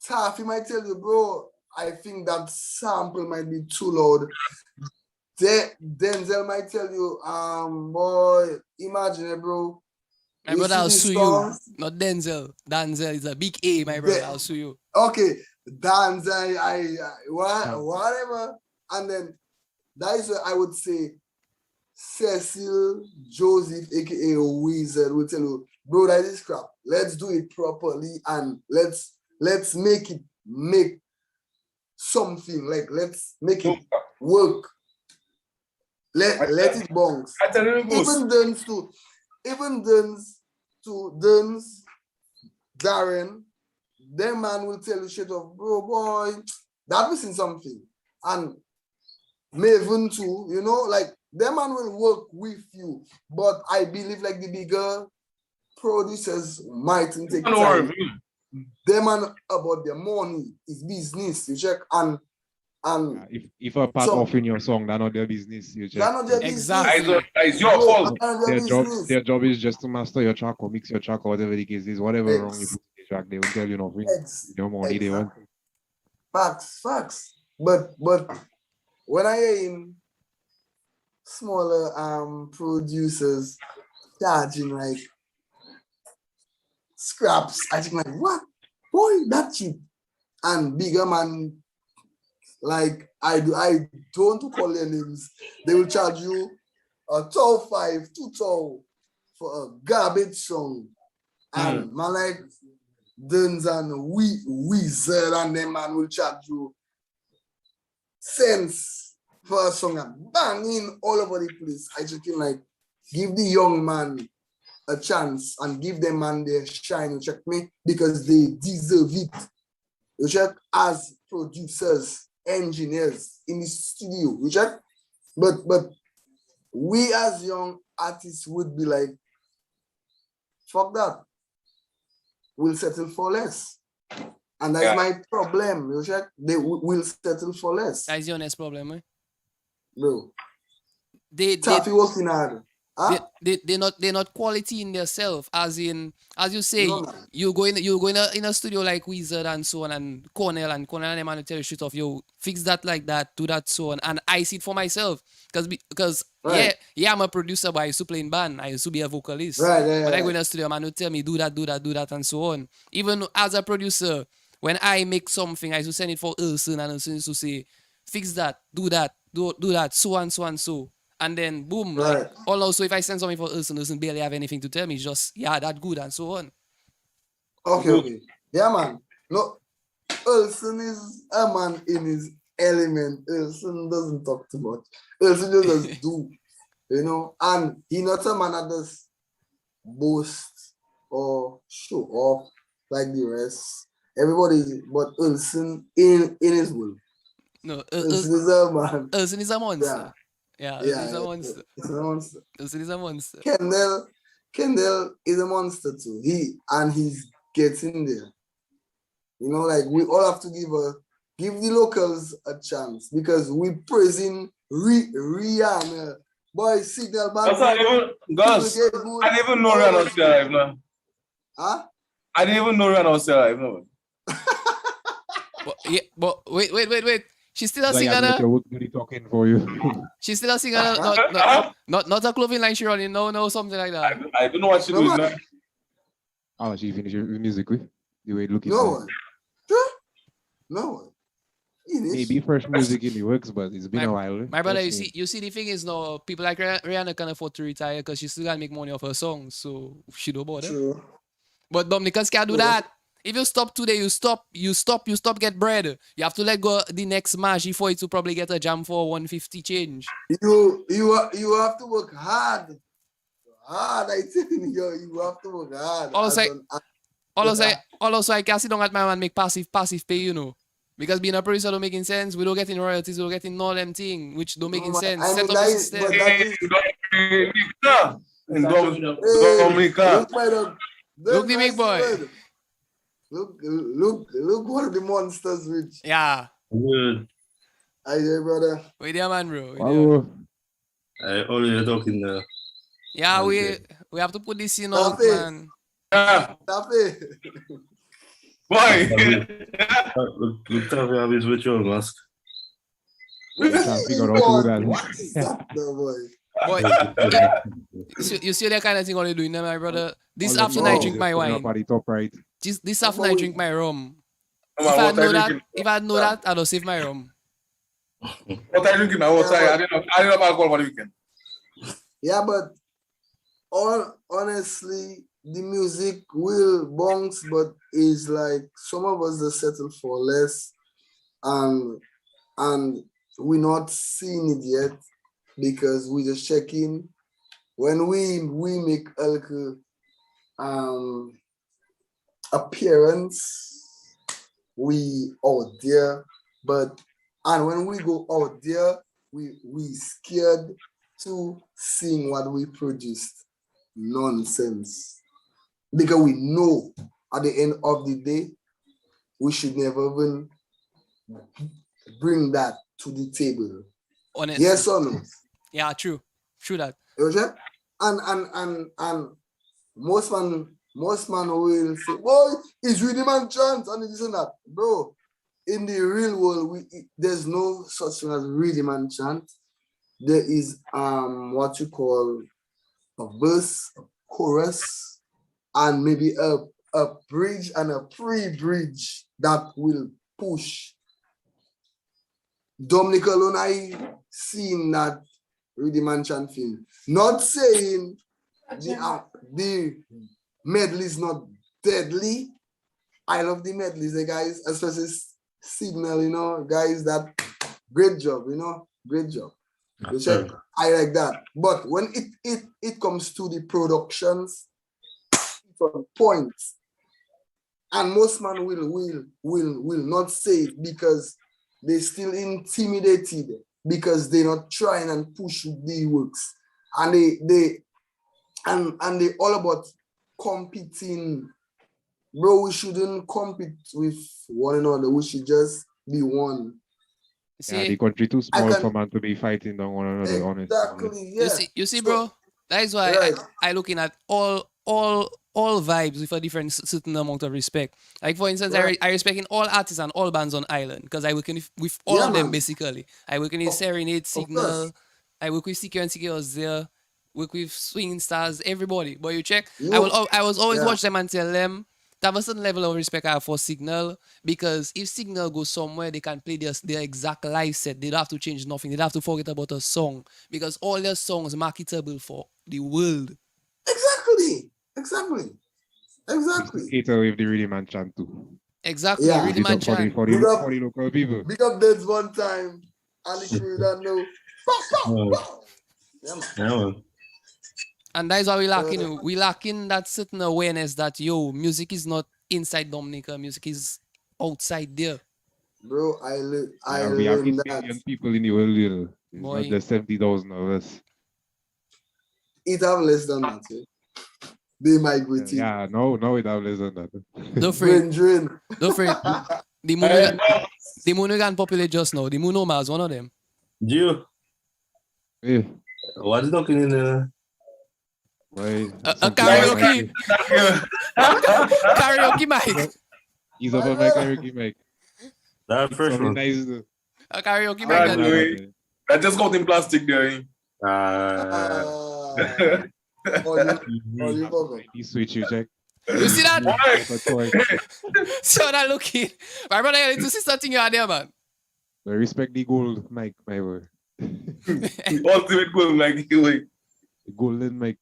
Taffy might tell you, bro, I think that sample might be too loud. Denzel might tell you, boy, imagine it, bro. My You brother, see I'll these sue songs? you. Not Denzel. Denzel is a big A, my brother. I'll sue you. Okay, Danzel, whatever. And then that is what I would say Cecil Joseph, aka Wizard, will tell you, bro, that is crap. Let's do it properly and let's make something, like let's make it work. Let it bounce. I tell you, Even Duns to Darren, their man will tell you shit of, bro, boy, that missing something. And Maven too, you know, like their man will work with you. But I believe like the bigger producers mightn't take time. Their man about their money is business. You check and If a part offering your song, that's not their business. You check. that's not their Exactly. business. It's your fault. Their job is just to master your track or mix your track or whatever the case is. Whatever wrong you put in the track, they will tell you nothing. Your money they want. Facts. But when I hear in smaller producers charging like scraps, I think like, what? Boy, that cheap. And bigger man, like I don't call their names. They will charge you a $2 for a garbage song. And man like Duns and Wizard and them man will charge you cents for a song and banging all over the place. I just can like give the young man a chance and give them man their shine. You check me, because they deserve it. You check, as producers, engineers in the studio. You check, but we as young artists would be like, fuck that. We'll settle for less. And that's my problem. You check, they will settle for less. That's your next problem, eh? Bro. They Taffy working hard. Huh? They're not quality in themselves, as in, as you say, No. you go in a studio like Wizard and so on, and Cornell and them man will tell you shit off, yo, fix that like that, do that so on, and I see it for myself, because Right. yeah, I'm a producer, but I used to play in band, I used to be a vocalist, Right. but I go in a studio, man will tell me do that and so on. Even as a producer, when I make something, I used to send it for Urson, and Urson used to say, fix that, do that, so and so. And then boom, Right. like, also if I send something for Urson barely have anything to tell me, just, yeah, that good and so on. Okay. Yeah, man. Look, Ulson is a man in his element. Ulson doesn't talk too much. Ulson just do, you know, and he not a man that does boast or show off like the rest. Everybody, but Ulson in his will. No, Ulson is a man. Ulson is a monster. Yeah, Ulson is a monster. It's a monster. Ulson is a monster. Kendall is a monster too. He's getting there. You know, like we all have to give the locals a chance because we praising Rihanna. Boy, Signal Bantan. That's not even, Gus, I didn't even know Rihanna was still alive, no. Huh? I didn't even know Rihanna was still alive, no. But wait. She's still a Like, singer. I'm like, what are talking for you? She's still a singer. Not a clothing line she running. No, something like that. I don't know what she doing now. Oh, she finished her music with the way it looking. No one. Maybe fresh music in the works, but it's been a while. My brother, you see, the thing is now people like Rihanna can afford to retire because she still gotta make money off her songs, so she don't bother. True. But Dominicans can't do that. If you stop today, you stop get bread. You have to let go the next match for it to probably get a jam for 150 change. You have to work hard. I tell you have to work hard. Also, I can't sit down at my man make passive pay, you know. Because being a producer don't making sense. We don't get in royalties, we don't get in all them thing, which don't make sense. Set up a system. Look the big boy. Look what the monsters rich. Yeah. Good. Hi there, brother. Wait there, man, bro. Wow. I only talking there. Yeah, Okay. we have to put this in out, Stop it. man. Yeah, Stop it. boy. Look, Taffy have his ritual mask. Can't figure out how to do that. What is that, no, boy? Boy, you see that kind of thing only doing, my brother. This All afternoon the I noise drink is my coming wine. up at the top right. This afternoon I drink my rum. Come on, If I know that, I don't save my rum. What are you drinking now? I didn't have alcohol for the weekend. Yeah, but honestly, the music will bounce, but it's like some of us just settle for less, and we're not seeing it yet because we just check in. When we make appearance, we out there, and when we go out there, we scared to sing what we produced. Nonsense. Because we know at the end of the day, we should never even bring that to the table. Honestly. Yes or no? Yeah, true that. Okay? And most man will say, boy, it's Riddim and chant and this and that. Bro, in the real world, there's no such thing as Riddim and chant. There is what you call a verse, a chorus, and maybe a bridge and a pre-bridge that will push. Dominic alone, I seen that Riddim and chant film. Not saying the medley is not deadly. I love the medleys, the guys, especially Signal, you know, guys, that great job, you know, great job. You check, I like that. But when it comes to the productions, it's on point. And most man will not say it because they're still intimidated because they're not trying and push the works. And they all about competing. Bro, we shouldn't compete with one another. We should just be one. Yeah, the country too small for man to be fighting on one another, honestly. Exactly, yeah. You see, bro, that is why right. I looking at all vibes with a different certain amount of respect. Like for instance, Right. I respect in all artists and all bands on Island because I work with all Yeah, of them man. basically. I work in Serenade, Signal, course. I work with CQ and CQ was there, work with Swinging Stars, everybody. But you check, You- I was always yeah. watch them and tell them to have a certain level of respect I have for Signal because if Signal goes somewhere, they can play their exact live set. They don't have to change nothing. They don't have to forget about a song because all their songs marketable for the world. Exactly. Exactly. Cater with the Riddim and chant too. Exactly. Yeah. Riddim and chant. For the local people. Big up Deads one time. And the crew that know. Yeah, man. Yeah, man. And that is why we lacking. We lacking that certain awareness that music is not inside Dominica. Music is outside there. Bro, I We have 8 learned that. million people in the world, you know. It's Boy. not just 70,000 of us. It have less than that. Eh? They migrated. Yeah, no, it have less than that. Don't fret. Drain. Don't fret. The moon can populate just now. The moon is one of them. Gio, Yeah. what is knocking in there? Why? A karaoke. Karaoke mic. He's up on my karaoke mic. That first Something one. nice though. A karaoke Right, mic. Nayee. I just got in plastic there. Eh? You forgot. He switch you check. You see that? Like a toy. See how that looking? My brother, you need to see something you are there, man. I respect the gold mic, my word. The ultimate goal, like the way. The golden mic.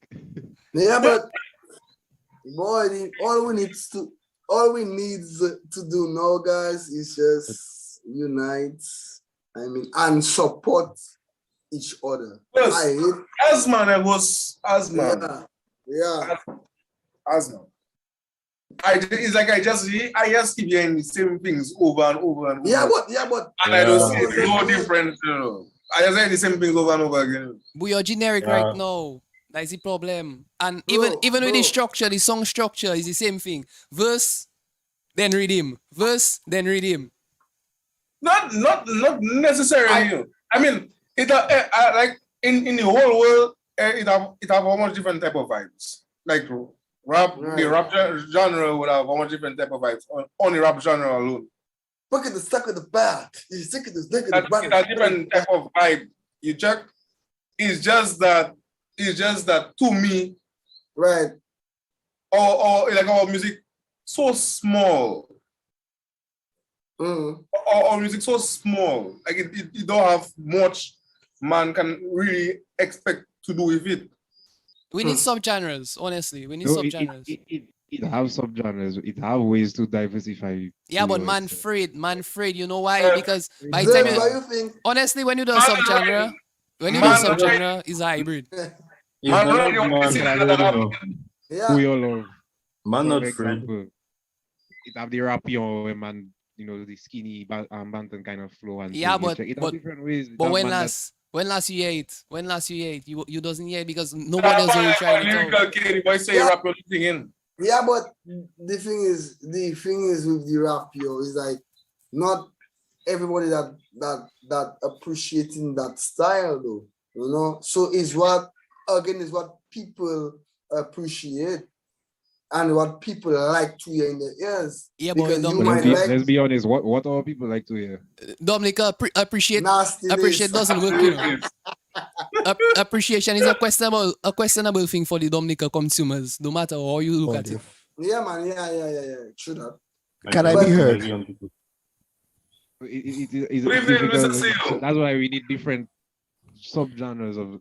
Yeah, but boy, all we need to do now, guys, is just unite. I mean, and support each other. Yes. Asman. Yeah. Asman. It's like I just keep hearing the same things over and over and over. Yeah, but And I don't see no difference. You know. I just hear the same things over and over again. But you're generic right now. That's the problem. And even with the structure, the song structure is the same thing. Verse, then Riddim. Verse, then Riddim. Not necessarily. You know. I mean, it like in the whole world, it have a much different type of vibes. Like rap, the rap genre would have a much different type of vibes on the rap genre alone. look at the stuck of the bat. You sick of this nigga. It's a different type of vibe. You check. It's just that to me, Right. or like our music so small. Our music so small. Like it don't have much man can really expect to do with it. We need subgenres, honestly. We need No, subgenres. it have subgenres. It have ways to diversify. Yeah, but man afraid, you know why? Because by the Then time why you think? honestly, when you do a subgenre, it's a hybrid. Yeah. We all love. Man, For not free. example, it have the rapion man, you know, the skinny Bantan kind of flow and Yeah, thing. but- it have but- different ways. It But have when man that- last you hear it? When last you hear it? You doesn't hear it because nobody else really trying it out. Lyrical kid, the boy say Yeah. rap everything in. Yeah, but the thing is with the rap, is like not everybody that appreciating that style though, you know. So is what people appreciate and what people like to hear in their ears. Yeah, but Because don't you might let's like be honest. What our people like to hear? Dominica appreciate nastiness. doesn't work, you know. Appreciation is a questionable thing for the Dominica consumers, no matter how you look at it. Yeah, man. Yeah. True that. Can I be heard? It's Good evening, Mr. difficult. Seal. That's why we need different subgenres of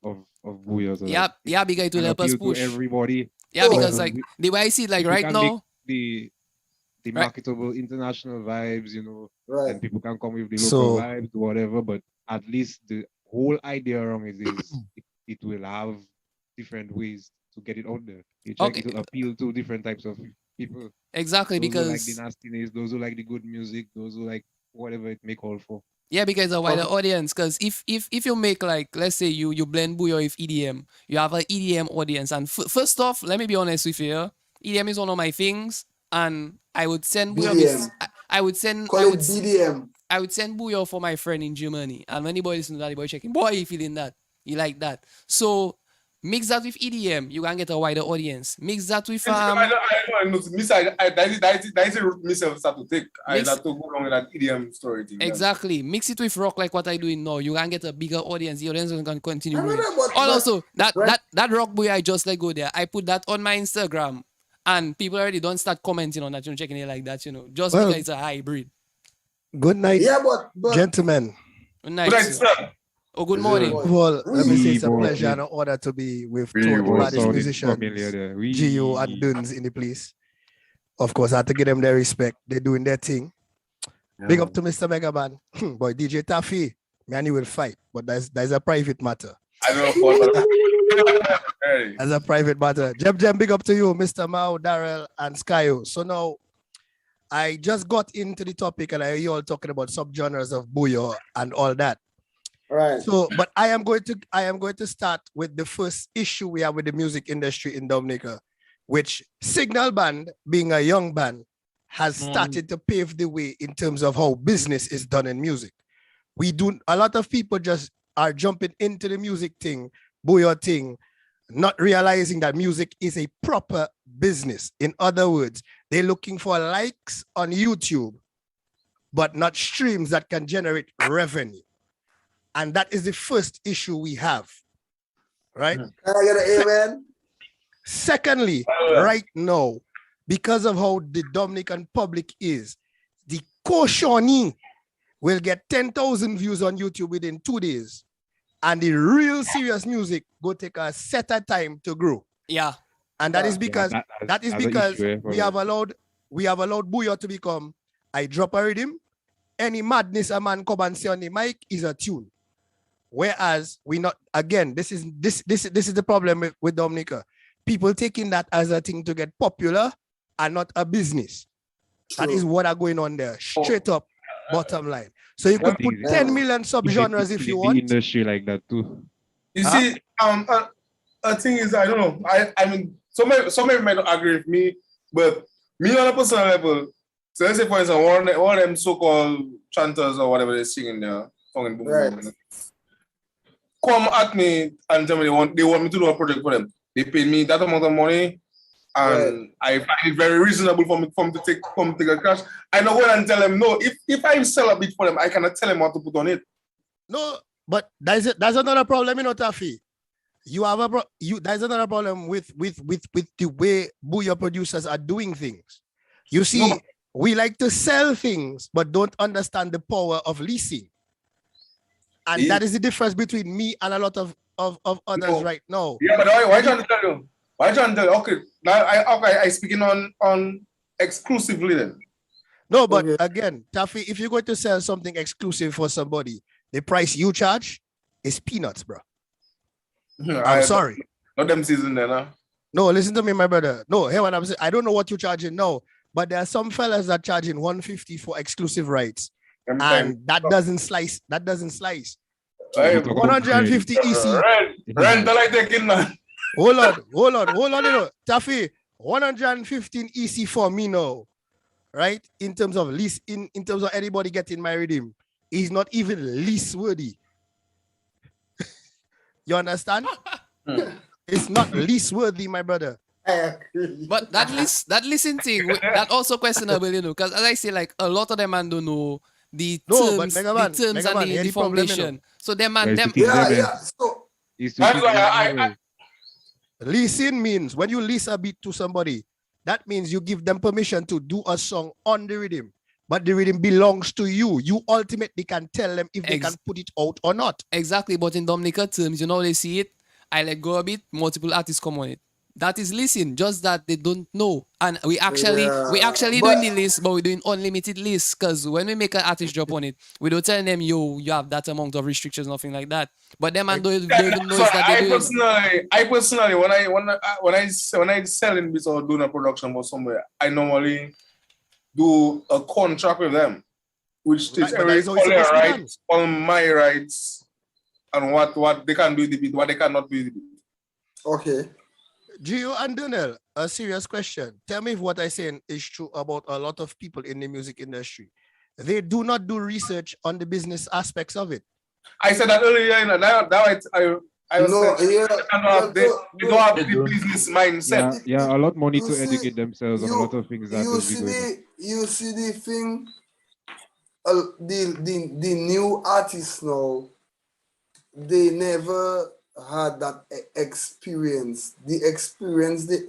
Bouyon. So Yeah, because it will can help us appeal to push. everybody. Yeah, Oh, because like the way I see it, like We right can now, make the Right. marketable international vibes, you know, Right. and people can come with the local So- vibes, whatever. But at least the whole idea around it is it will have different ways to get it out there. You check, Okay. it will appeal to different types of people. exactly Those who like because the nastiness, those who like the good music, those who like whatever it may call for. yeah, because a wider audience. Because if you make like let's say you blend Bouyon with EDM, you have an EDM audience. And first off, let me be honest with you, EDM is one of my things, and I would send Bouyon. BDM. I would send Call it BDM. I would send Bouyon for my friend in Germany. And when the boy listen to that, the boy checking, boy, you feeling that? You like that? So mix that with EDM, you can get a wider audience. Mix that with I know. Miss, that's a route myself start to take. I Mix- have to go along with that EDM story thing. exactly. Mix it with rock like what I doing now. You can get a bigger audience. The audience can continue. I growing. remember, but- Also, that right. that rock boy I just let go there. I put that on my Instagram, and people already don't start commenting on that. You know, checking it like that. You know, just Well- because it's a hybrid. Good night, Yeah, but gentlemen. Nice. Good night, sir. Oh, good morning. Well, let me say it's a Really pleasure good. and an honor to be with Really two of the well baddest sounding musicians, familiar there. Gio and Duns in the place. Of course, I have to give them their respect. They're doing their thing. Big up to Mr. Megaman. Boy, DJ Taffy, me and you will fight, but that's a private matter. I don't know. As a private matter. Jem, big up to you, Mr. Mao, Darrell, and Skyo. So now, I just got into the topic and I hear you all talking about subgenres of Bouyon and all that. Right. So, but I am going to start with the first issue we have with the music industry in Dominica, which Signal Band, being a young band, has started to pave the way in terms of how business is done in music. A lot of people just are jumping into the music thing, Bouyon thing, not realizing that music is a proper business. In other words, they're looking for likes on YouTube, but not streams that can generate revenue. And that is the first issue we have, right? Can I get an amen? Secondly, right now, because of how the Dominican public is, the Koshoni will get 10,000 views on YouTube within 2 days. And the real serious music go take a set of time to grow. Yeah. And that is because we have allowed Bouyon to become, I drop a rhythm, any madness a man come and say on the mic is a tune. Whereas we not, again, this is the problem with Dominica. People taking that as a thing to get popular and not a business. True. That is what are going on there. Straight up, bottom line. So you could put 10 million subgenres if you want. The industry like that too. You see, a thing is, I don't know. I mean, some might not agree with me, but me on a personal level. So let's say, for instance, one of them so-called chanters or whatever they're singing there, Right. come at me and tell me they want me to do a project for them. They pay me that amount of money, and I find it very reasonable for me to take a cash. I know what and tell them no. If I sell a bit for them, I cannot tell them what to put on it. No, but that's another problem, you know, Taffy. There's another problem with the way Bouyon producers are doing things. You see, we like to sell things, but don't understand the power of leasing. And that is the difference between me and a lot of others right now. Yeah, but why trying to tell you? Why trying to tell you? Okay, now I speaking on exclusively then. No, but again, Taffy, if you're going to sell something exclusive for somebody, the price you charge is peanuts, bro. I'm sorry. Not them season then, huh? No, listen to me, my brother. No, hear what I'm saying. I don't know what you're charging now, but there are some fellas that charging 150 for exclusive rights. And that doesn't slice. That doesn't slice. 150 EC. Rent like taking man. Hold on, you know. Taffy, 115 EC for me now. Right? In terms of lease, in terms of anybody getting married him, he's not even lease worthy. You understand? It's not lease worthy, my brother. But that listen thing, that also questionable, you know, because as I say, like a lot of them man don't know the terms and the information. So them man, them. So leasing means when you lease a beat to somebody, that means you give them permission to do a song on the rhythm, but the rhythm belongs to you. You ultimately can tell them if they can put it out or not. Exactly, but in Dominica terms, you know, they see it, I let go a bit, multiple artists come on it. That is listen, just that they don't know. And we actually doing the list, but we're doing unlimited lists, because when we make an artist drop on it, we don't tell them, yo, you have that amount of restrictions, nothing like that. But them and don't even know that they do. I personally, when I selling bits or doing a production or somewhere, I normally do a contract with them, which takes rights on my rights and what they can do with the beat, what they cannot do with the beat. Okay. Gio and Donnell, a serious question. Tell me if what I'm saying is true about a lot of people in the music industry. They do not do research on the business aspects of it. I said that earlier, you know, they don't have the business mindset. Yeah, a lot of money to educate themselves on a lot of things that you see the thing, the new artists now, they never had that experience. The experience they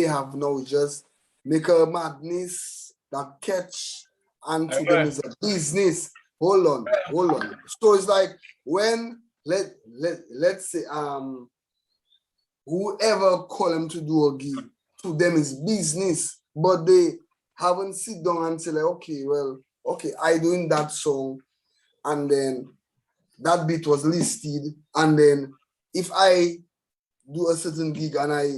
have now just make a madness that catch, and to them is a business. Hold on. So it's like when let's say whoever call them to do a gig, to them is business. but they haven't sit down and say like, okay, I doing that song, and then that beat was listed, and then if I do a certain gig and I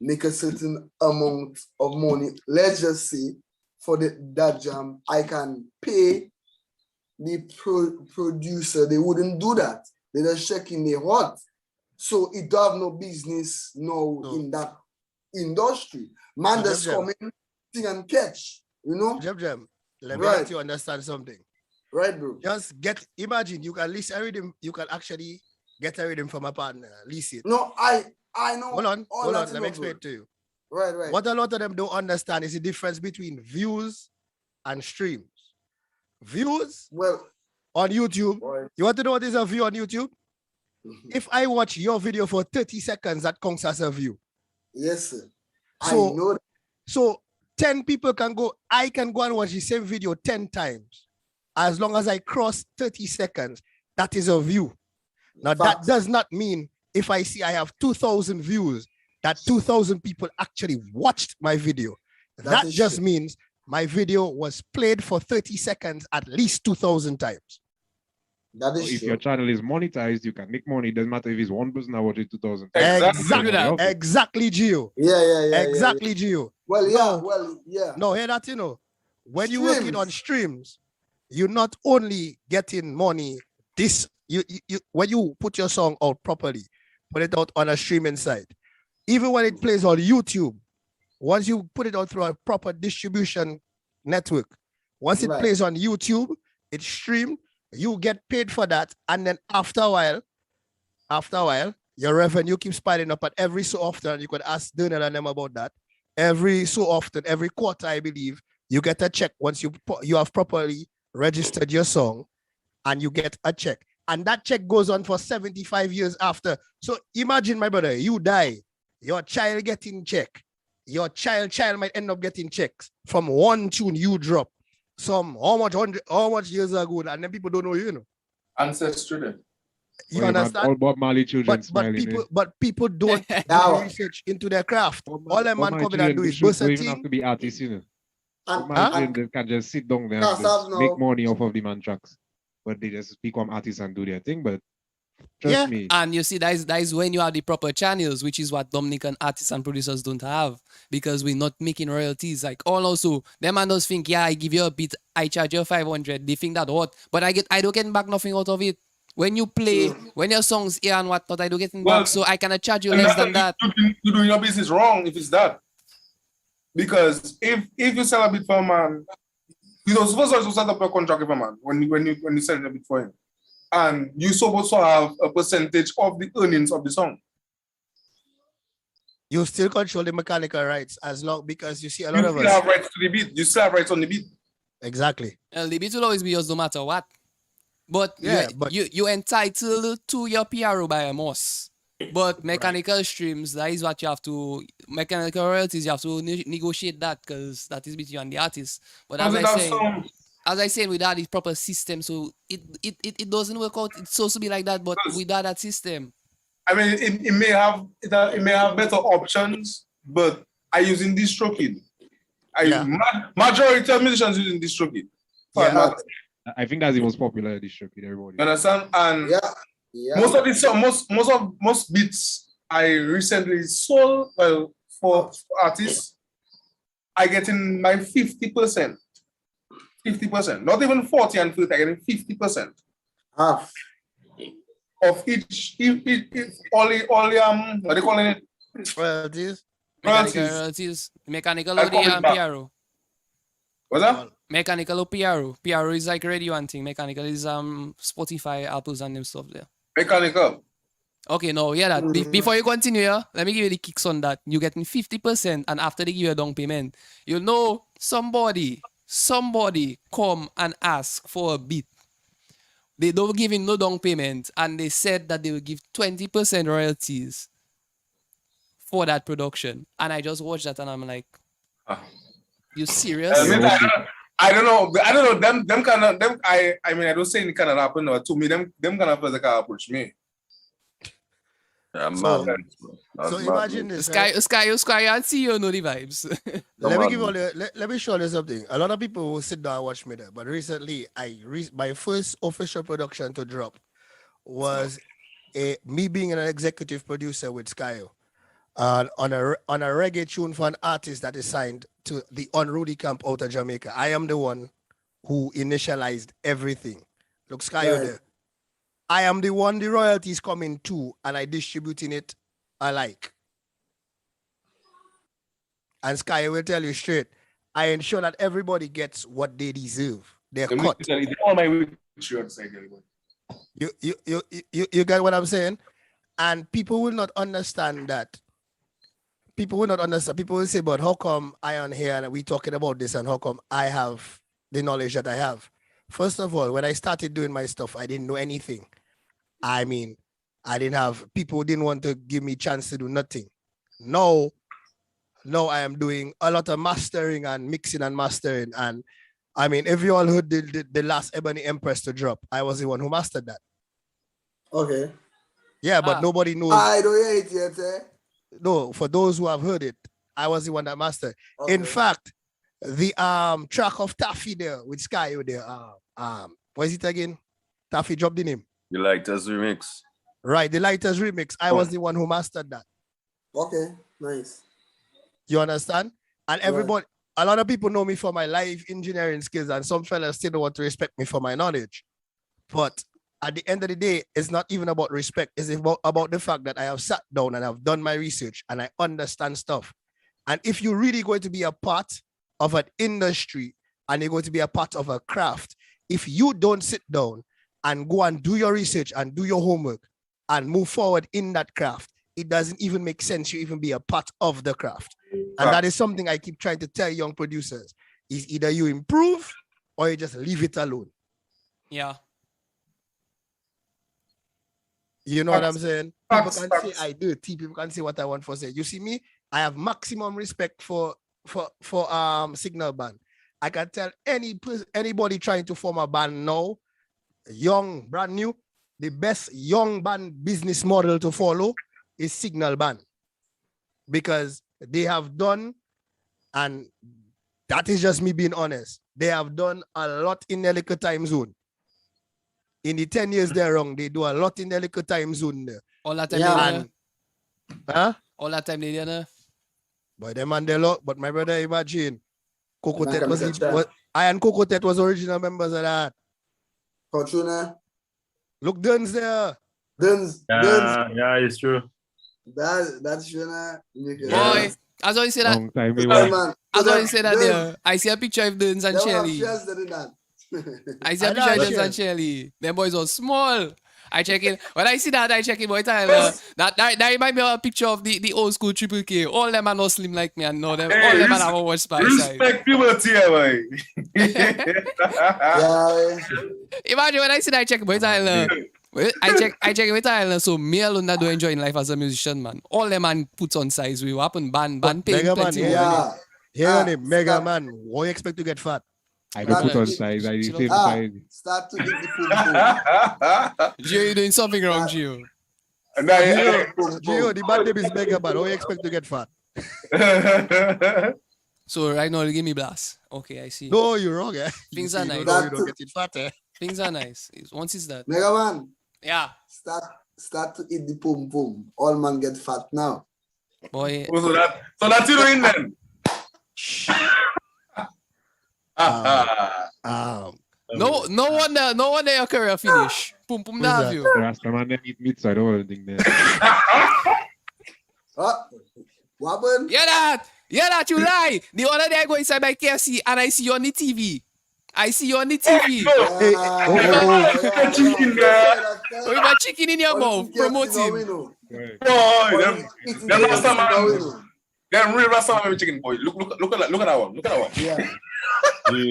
make a certain amount of money, let's just say for that jam, I can pay the producer. They wouldn't do that. They just checking their heart. So it don't have no business in that industry. Man just come in, sing and catch, you know? Jem, let me let you understand something. Right, bro. Just imagine you can lease a rhythm, you can actually get a rhythm from a partner, lease it. No, I know. Hold on, let me explain to you. Right. What a lot of them don't understand is the difference between views and streams. Views on YouTube. Right. You want to know what is a view on YouTube? If I watch your video for 30 seconds, that counts as a view. Yes, sir. So, I know that. So 10 people I can go and watch the same video 10 times. As long as I cross 30 seconds, that is a view. Now, that does not mean if I see I have 2,000 views, that 2,000 people actually watched my video. That just means my video was played for 30 seconds at least 2,000 times. That is if true. your channel is monetized, you can make money. It doesn't matter if it's one person that watches 2,000 times. Exactly, Gio. Yeah. Exactly, Gio. No, hear that, you know. When you're working on streams, you're not only getting money, when you put your song out properly, put it out on a streaming site, even when it plays on YouTube, once you put it out through a proper distribution network, once it plays on YouTube, it's streamed, you get paid for that, and then after a while, your revenue keeps piling up, and every so often, you could ask Daniel and them about that, every so often, every quarter, I believe, you get a check once you have properly registered your song, and you get a check. And that check goes on for 75 years after. So imagine, my brother, you die, your child getting check. Your child might end up getting checks from one tune you drop. How much years ago, and then people don't know you know. Ancestry. You understand? All Bob Marley children but people don't do research into their craft. All a man come in and do is bust a thing. Don't even have to be artists, you know. They can just sit down there and just make money off of the man tracks. But they just become artists and do their thing. But trust me. And you see, that is when you have the proper channels, which is what Dominican artists and producers don't have, because we're not making royalties. Like, also, them man does think, I give you a beat, I charge you 500. They think that what, but I don't get back nothing out of it. When you play, when your songs here and whatnot, I don't get back, so I cannot charge you less than that. You're doing your business wrong if it's that. Because if you sell a bit for a man, you know, supposed to set up a contract with a man when you sell a bit for him. And you're supposed to have a percentage of the earnings of the song. You still control the mechanical rights because you see a lot of us. You still have rights to the beat. You still have rights on the beat. Exactly. The beat will always be yours no matter what. But you're entitled to your PRO by a most. But mechanical streams, that is what you have to, mechanical royalties, you have to negotiate that, because that is between you and the artist. But as I say, without the proper system, so it doesn't work out. It's supposed to be like that, but without that system. I mean, it may have better options, but I using DistroKid. Majority of musicians using DistroKid. I think that's the most popular DistroKid, everybody. You understand? And most of the most beats I recently sold for artists, I get in my 50%. 50%, not even 40 and 50, I get in 50%. Half of each only what are they calling it? Royalties. Mechanical audio and PRO. What's that? Mechanical or PRO. PRO is like radio and thing. Mechanical is Spotify, Apples and them stuff there. Mechanical. Okay, no, that. Before you continue, let me give you the kicks on that. You're getting 50%, and after they give you a down payment, you know somebody come and ask for a beat. They don't give him no down payment, and they said that they will give 20% royalties for that production. And I just watched that, and I'm like, you serious? I don't know. Them kind of them. I mean, I don't say it cannot happen. Or to me, them kind of person can approach me. Yeah, So- man. So imagine this. right? Sky, and see you know the vibes. Let me show you something. A lot of people will sit down and watch me there, but recently my first official production to drop was me being an executive producer with Skyo on a reggae tune for an artist that is signed to the Unruly Camp out of Jamaica. I am the one who initialized everything. Look, Skyo Right. there. I am the one the royalties coming to, and I distributing it alike. And Sky will tell you straight, I ensure that everybody gets what they deserve. They're cut. All my weak shirts, I tell you. You get what I'm saying? And people will not understand that. People will not understand. People will say, but how come I on here and we talking about this and how come I have the knowledge that I have? First of all, when I started doing my stuff, I didn't know anything. I mean, I didn't have, people didn't want to give me chance to do nothing. No, I am doing a lot of mastering and mixing and mastering. And I mean, if you all heard the last Ebony Empress to drop, I was the one who mastered that. Okay. Yeah, but nobody knows. I don't hear it yet, eh? No, for those who have heard it, I was the one that mastered. Okay. In fact, the track of Taffy there with Sky there, what is it again? Taffy dropped the name. You like this remix? Right, the Lighters remix. I was the one who mastered that. Okay, nice. You understand? And everybody, a lot of people know me for my live engineering skills, and some fellas still don't want to respect me for my knowledge. But at the end of the day, it's not even about respect. It's about the fact that I have sat down and I've done my research and I understand stuff. And if you're really going to be a part of an industry and you're going to be a part of a craft, if you don't sit down and go and do your research and do your homework and move forward in that craft, it doesn't even make sense you even be a part of the craft. And that is something I keep trying to tell young producers, is either you improve or you just leave it alone. Yeah. You know what I'm saying? People Facts, can facts. say I do. People can say what I want for say. You see me? I have maximum respect for Signal Band. I can tell anybody trying to form a band now, young, brand new, the best young band business model to follow is Signal Band. Because they have done, and that is just me being honest, they have done a lot in the liquor time zone. In the 10 years they're wrong, they do a lot in the liquor time zone there. All that time Yeah. they there. Huh? All that time they there. But them and they look, but my brother, imagine, ColtonT can was, catch that. I and ColtonT was original members of that. Fortuna, Look, Duns there. Duns, Yeah, it's true. that's Shona. Boy, as I say that, Long time we Hey, were. man. as I say that Duns, there, I see a picture of Duns and they will have Shelly. shares that in that. I see a I picture of know, Duns and share. Shelly. Them boys are small. I check in. When I see that, I check in boy Tyler. That remind me of a picture of the old school Triple K. All them are not slim like me and know them. Hey, All them are have a watch by side. Respect people here, boy. Yeah, Imagine when I see that, I check boy Tyler. I check with Tyler. So me alone that do enjoying life as a musician, man. All them man puts on size. We happen band paying Mega Man, plenty money. yeah. Here on him, Mega stop. Man. What you expect to get fat? I don't put on Start- size. I Chill the same Ah, size. start to get the pum pum. Gio, you doing something wrong, Gio. Gio, the bad name is Mega Man. What you expect to get fat? So right now, give me blast. Okay, I see. No, you're wrong, eh? Things You are see, nice. No, you don't get it fat, eh? Things are nice. Once it's that. Mega Man, Yeah. start to eat the pum pum. All man get fat now. Boy, so that's you doing then. no wonder your career finish. Pum pum Who's da that? you. The Rasta man them eat meat, so I don't want to think that. What happened? Yeah, that you lie. The other day I go inside my KFC and I see you on the TV. I see you on the TV. Chicken there. With a chicken in your mouth, promoting. Right. Boy, them Rasta man. Them real Rasta man with chicken, boy. Look at that one. Look at that one. Yeah. Hey,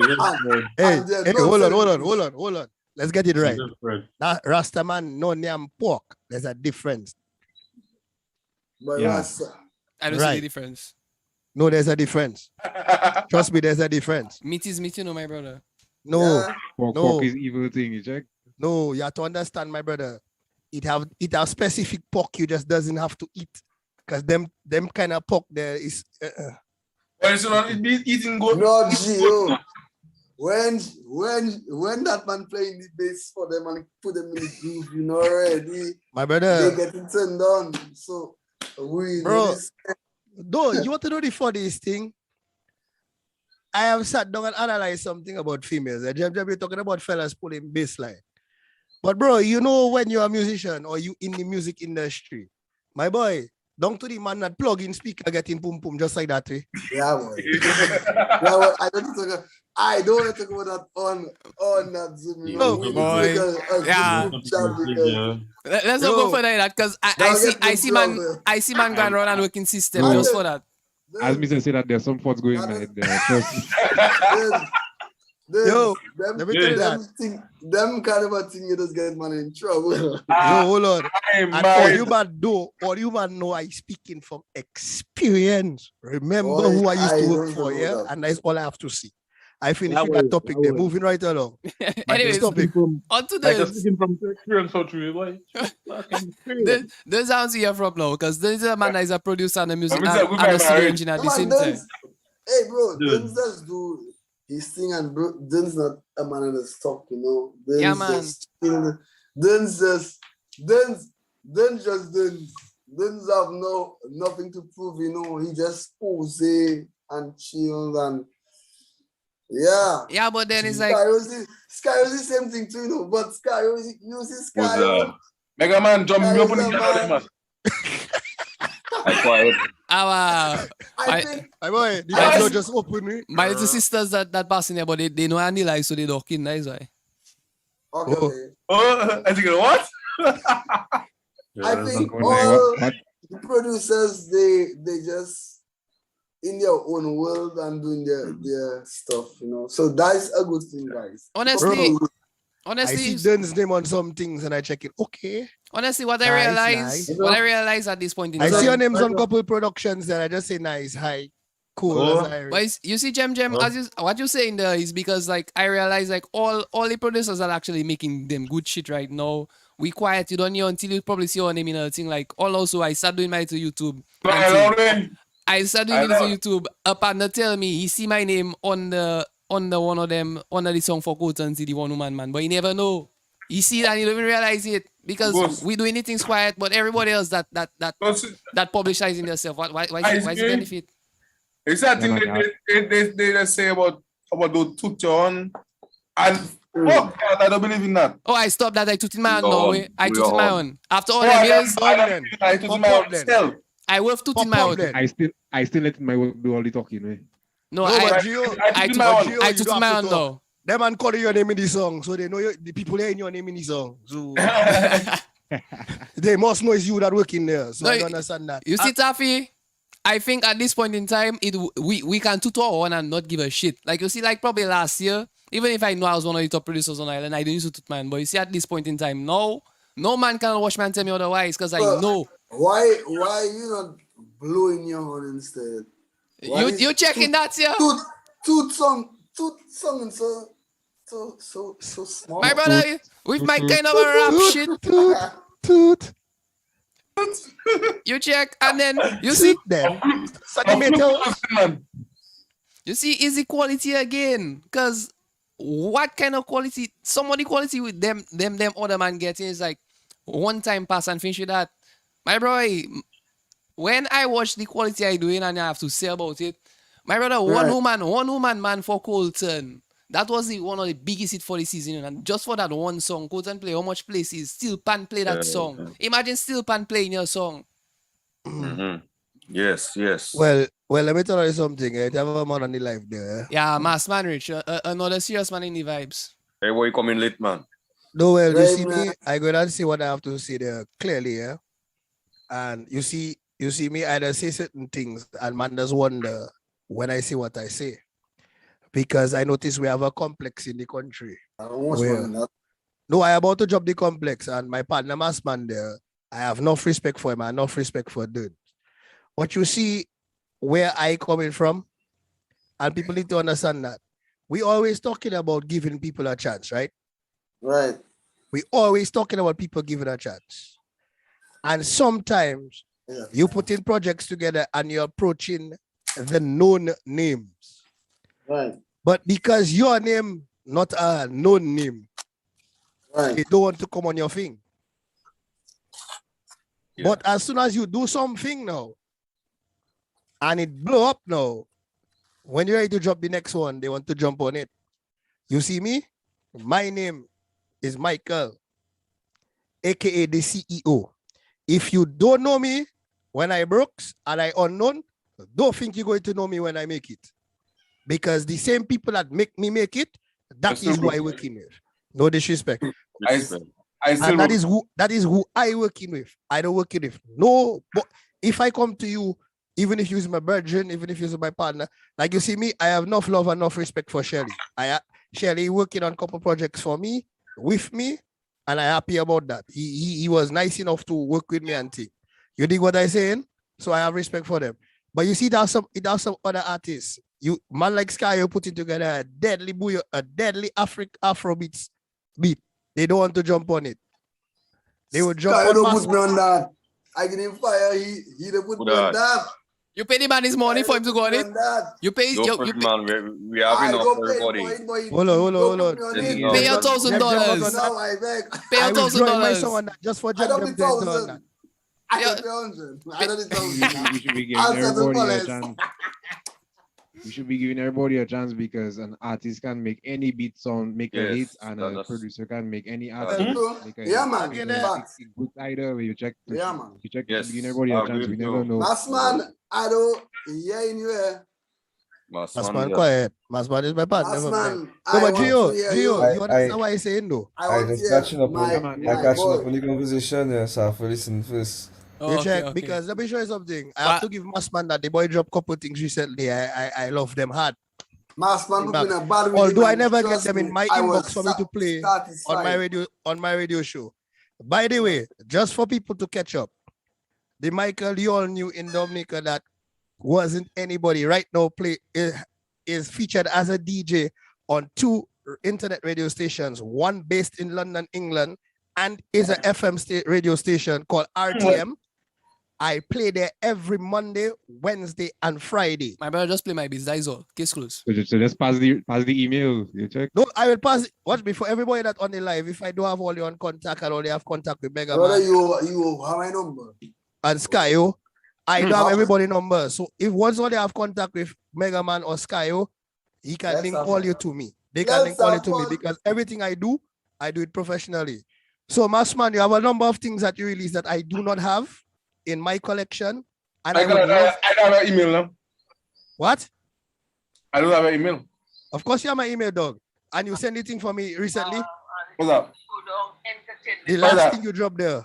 And there's hey, no hold on. Let's get it right. Right. That Rastaman no name pork. There's a difference. But Yeah. Rasta. I don't see Right. the difference. No, there's a difference. Trust me, there's a difference. Meat is meat, you know, my brother. No, Yeah. Pork No. is evil thing, you check. no, you have to understand, my brother. it have specific pork you just doesn't have to eat. Because them kind of pork there is Well, so not eating good. No, Gio. When that man playing the bass for them and put them in the groove, you know already. my brother. They getting turned on. So we Bro, this. though you want to know the funniest thing? I have sat down and analyzed something about females. You're talking about fellas pulling bass line. But bro, you know when you're a musician or you in the music industry, my boy, down to the man that plug in speaker getting pum pum just like that. Yeah, boy. Yeah, well, I don't want to talk about that on that Zoom. You know, No, boy. Yeah. Let's not go further that because I see man going around and working system Bro. just for that. As Mr. say that there's some thoughts going on in there. Trust me. Yo, let me tell you that. Them kind of a thing you just get man in trouble. Yo, hold on. And man. all you man know, I speaking from experience. Remember who I used to work for, yeah? that. And that's all I have to see. I finished with that topic there, moving right along. Anyways, topic. on to Like just this. speaking from experience, so true, boy. This sounds here from now because this is a man that is a producer and a music Let me tell you, and a my studio man. engineer at the Come on, same time. Duns. Hey, bro, Dude. Duns just do his thing, and bro, Duns not a man in the stock, you know. Duns Yeah, man. just chill. Duns just Duns have nothing to prove, you know. He just pose and chill and yeah. Yeah, but then it's like Sky was the same thing too, you know. But Sky was using Sky. Was, Mega Man, jump Guys, me up on the man. camera, man. I quiet. our I think My boy, the I door just- just open me. my little sisters that passing there, but they know Andy like so they don't kill that is why. okay, Oh. okay. Oh, I think what? I think What- all what- the producers they just in their own world and doing their stuff, you know. So that's a good thing, guys. Honestly, Bro, I honestly, see Dunn's name on some things and I check it. Okay. honestly, what I Nice, realize at this point in I time. see your names on couple productions and I just say nice, hi, cool. Oh. as Irish. But you see, Jem, as what you saying there is because like I realize like all the producers are actually making them good shit right now. We quiet, you don't hear until you probably see your name in a thing like all also I start doing my to YouTube. and thing. I started doing it to YouTube. A partner tell me he see my name on the one of them under the song for ColtonT, the one woman man, but he never know. He see that he don't even realize it because we do anything quiet, but everybody else that publicizing themselves. Why is it benefit? It's that thing Yeah, they just say about those tutorial and fuck that, I don't believe in that. Oh, I stopped that. I took it my own Lord, now. I took it my Lord. own. After all Oh, them years, I took my own still. I will have took Fuck it my own. problem. I still let my work do all the talking. Way. No, No, but I Gio, I took took my own. Gio, I you took don't my have own to now. talk. Them man calling your name in the song, so they know the people hearing your name in the song. So they must know it's you that working there. So No, I don't understand that. You see, Taffy, I think at this point in time, we can tutor on and not give a shit. Like you see, like probably last year, even if I know I was one of the top producers on Island, I didn't use to tut man. But you see, at this point in time, no man can watch man tell me otherwise because I know. Why you not blowing your horn instead? Why is You checking that, yeah? Toot song and so small. My brother, with my kind of a rap shit, Toot. you check and then you see. Sit them. Man. You see, is the quality again? Because what kind of quality? Some of the quality with them other man getting is like one time pass and finish with that. My boy, when I watch the quality I doing and I have to say about it, my brother, one woman man for ColtonT. That was one of the biggest hit for the season. And just for that one song, ColtonT play how much places? Still Pan play that song. Imagine Still Pan playing your song. Mm-hmm. Yes. Well, let me tell you something. I have a man on the live there. Yeah, mass man rich. Another serious man in the vibes. Hey, boy, coming late, man. No, well, you Right, see man. me, I go and see what I have to say there clearly, yeah. And you see me either say certain things and man does wonder when I say what I say. Because I notice we have a complex in the country. I don't want Where? that. No, I about to drop the complex and my partner mass man there. I have enough respect for him and enough respect for dude. But you see where I coming from, and people need to understand that. We always talking about giving people a chance, right? Right. we always talking about people giving a chance. And sometimes you put in projects together and you're approaching the known names. Right. But because your name not a known name, Right. they don't want to come on your thing. Yeah. But as soon as you do something now, and it blow up now, when you're ready to drop the next one, they want to jump on it. You see me? My name is Michael, aka the CEO. If you don't know me when I broke and I unknown, don't think you're going to know me when I make it. Because the same people that make me make it, that is who I working with. No disrespect. I still And that is who I working with. I don't work with. No, but if I come to you, even if you use my virgin, even if you use my partner, like you see me, I have enough love and enough respect for Shelly. Shelly working on a couple projects for me, with me, and I'm happy about that. He was nice enough to work with me and think. You dig what I'm saying? So I have respect for them. But you see, there's some other artists. You man like Sky, you putting together a deadly Bouyon, a deadly Afrobeats beat. They don't want to jump on it. They would jump on Don't put me on that. I give him fire. He don't put me on that. You pay the man his money for him to go on it. You pay. Go for it, man. We have enough for everybody. Hold on. Pay your $1,000. No, I beg. Pay your I will join my $1,000. song on that just for I Jen don't them need to enter on 1,000. that. I don't need 100. I don't need 1,000. We should be giving I'll settle everybody a for chance. less. We should be giving everybody a chance because an artist can make any beat song, make a Yes, hit, and a that's- producer can make any That's artist true. make a Yeah, hit. man. Again, Facts. It's good either way you check. Yeah, man. You check. Yes, Giving everybody I a chance. agree We with never you. know. Mass man, I don't hear in you here. Masman, quiet. Masman is my partner. Mass Never mind. man, No, I but want Gio, to hear Gio, you. you understand what I'm saying, though? I I want to just hear catching up on my, the, my my catching boy. up on the conversation, yeah, so I have to listen first. You check, because let me show you something. I have to give Masman that the boy dropped a couple things recently. I love them hard. Mass man put me in a bad rhythm, Although I and never get trust them in me, my I inbox was for me to play satisfied. on my radio show. By the way, just for people to catch up, the Michael you all knew in Dominica that wasn't anybody right now is featured as a DJ on 2 internet radio stations, one based in London, England, and is a FM radio station called RTM. I play there every Monday, Wednesday, and Friday. My brother just play my beats. That is all. Case closed. So just pass the email. You check. No, I will pass it. Watch me for everybody that on the live. If I don't have all you on contact and only have contact with Mega Brother, Man you have my number. and Skyo, I don't have everybody number. So if once only have contact with Mega Man or Skyo, he can Let's link have all fun. you to me. They can Let's link all you have to me fun. because everything I do it professionally. So Massman, you have a number of things that you release that I do not have in my collection. And I would love I don't have an email now. what? I don't have an email. Of course, you have my email, dog. And you send anything for me recently. What's up? The What's last that? thing you dropped there.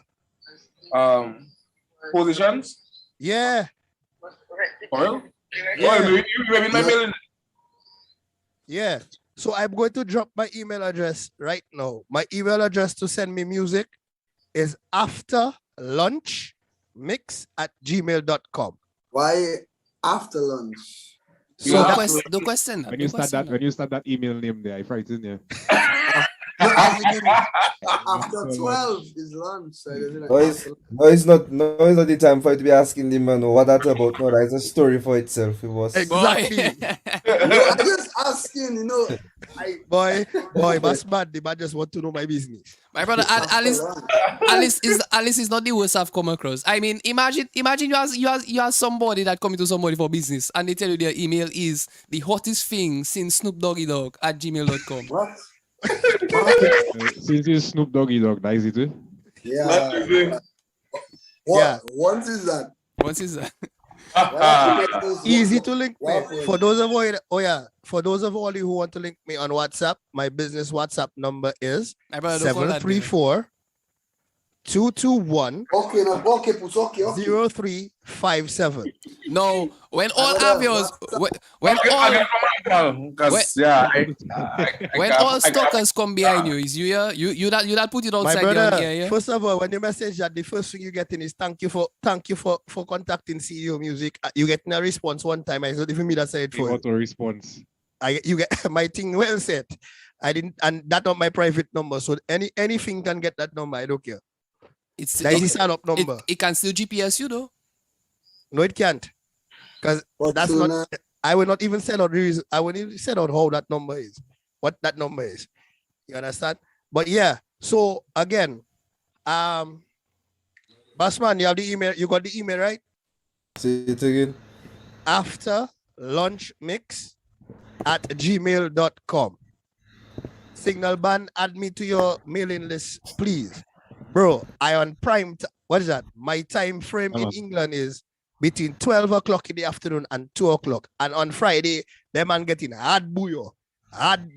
Positions? Yeah. For real? Yeah. Oh, you have in my mail. Yeah. So I'm going to drop my email address right now. My email address to send me music is afterlunchmix@gmail.com. Why after lunch? So Yeah. the question. When you start that email name there, I frighten you. After 12 is lunch. So it doesn't It's not the time for you to be asking the man what that's about. No, that's a story for itself. It was Exactly. No, I just asking, you know. boy, that's bad. The man just want to know my business. My brother, Alice is not the worst I've come across. I mean, imagine you are somebody that coming to somebody for business and they tell you their email is the hottest thing since Snoop Doggy Dog @gmail.com. What? Since you Snoop Doggy Dog, that is it. Eh? Yeah. What? Yeah. Once is that? What is that? Easy to link me. For those of all, for those of all you who want to link me on WhatsApp, my business WhatsApp number is My brother, don't call that name. 734-221-0357. Okay, no, okay, put okay. No, when all Another avios, WhatsApp. when all when all I stalkers come behind you, is you here? You that put it My outside brother, your yeah? first of all, when you message that, the first thing you get in is thank you for contacting CEO Music. You get a response one time. I said, even me that said The for you. auto response. You get my thing well set. I didn't, and that's not my private number. So anything can get that number. I don't care. That is the sign up number. It can still GPS you though. No, it can't. Because that's not. I will not even send out the reason. I will even send out how that number is. What that number is. You understand? But yeah. So again, Bassman, you have the email. You got the email, right? Say it again. After lunch mix at gmail.com. Signal band, add me to your mailing list, please. Bro, I on prime. What is that? My time frame in England is between 12 o'clock in the afternoon and 2 o'clock. And on Friday, them man getting hard bouyon.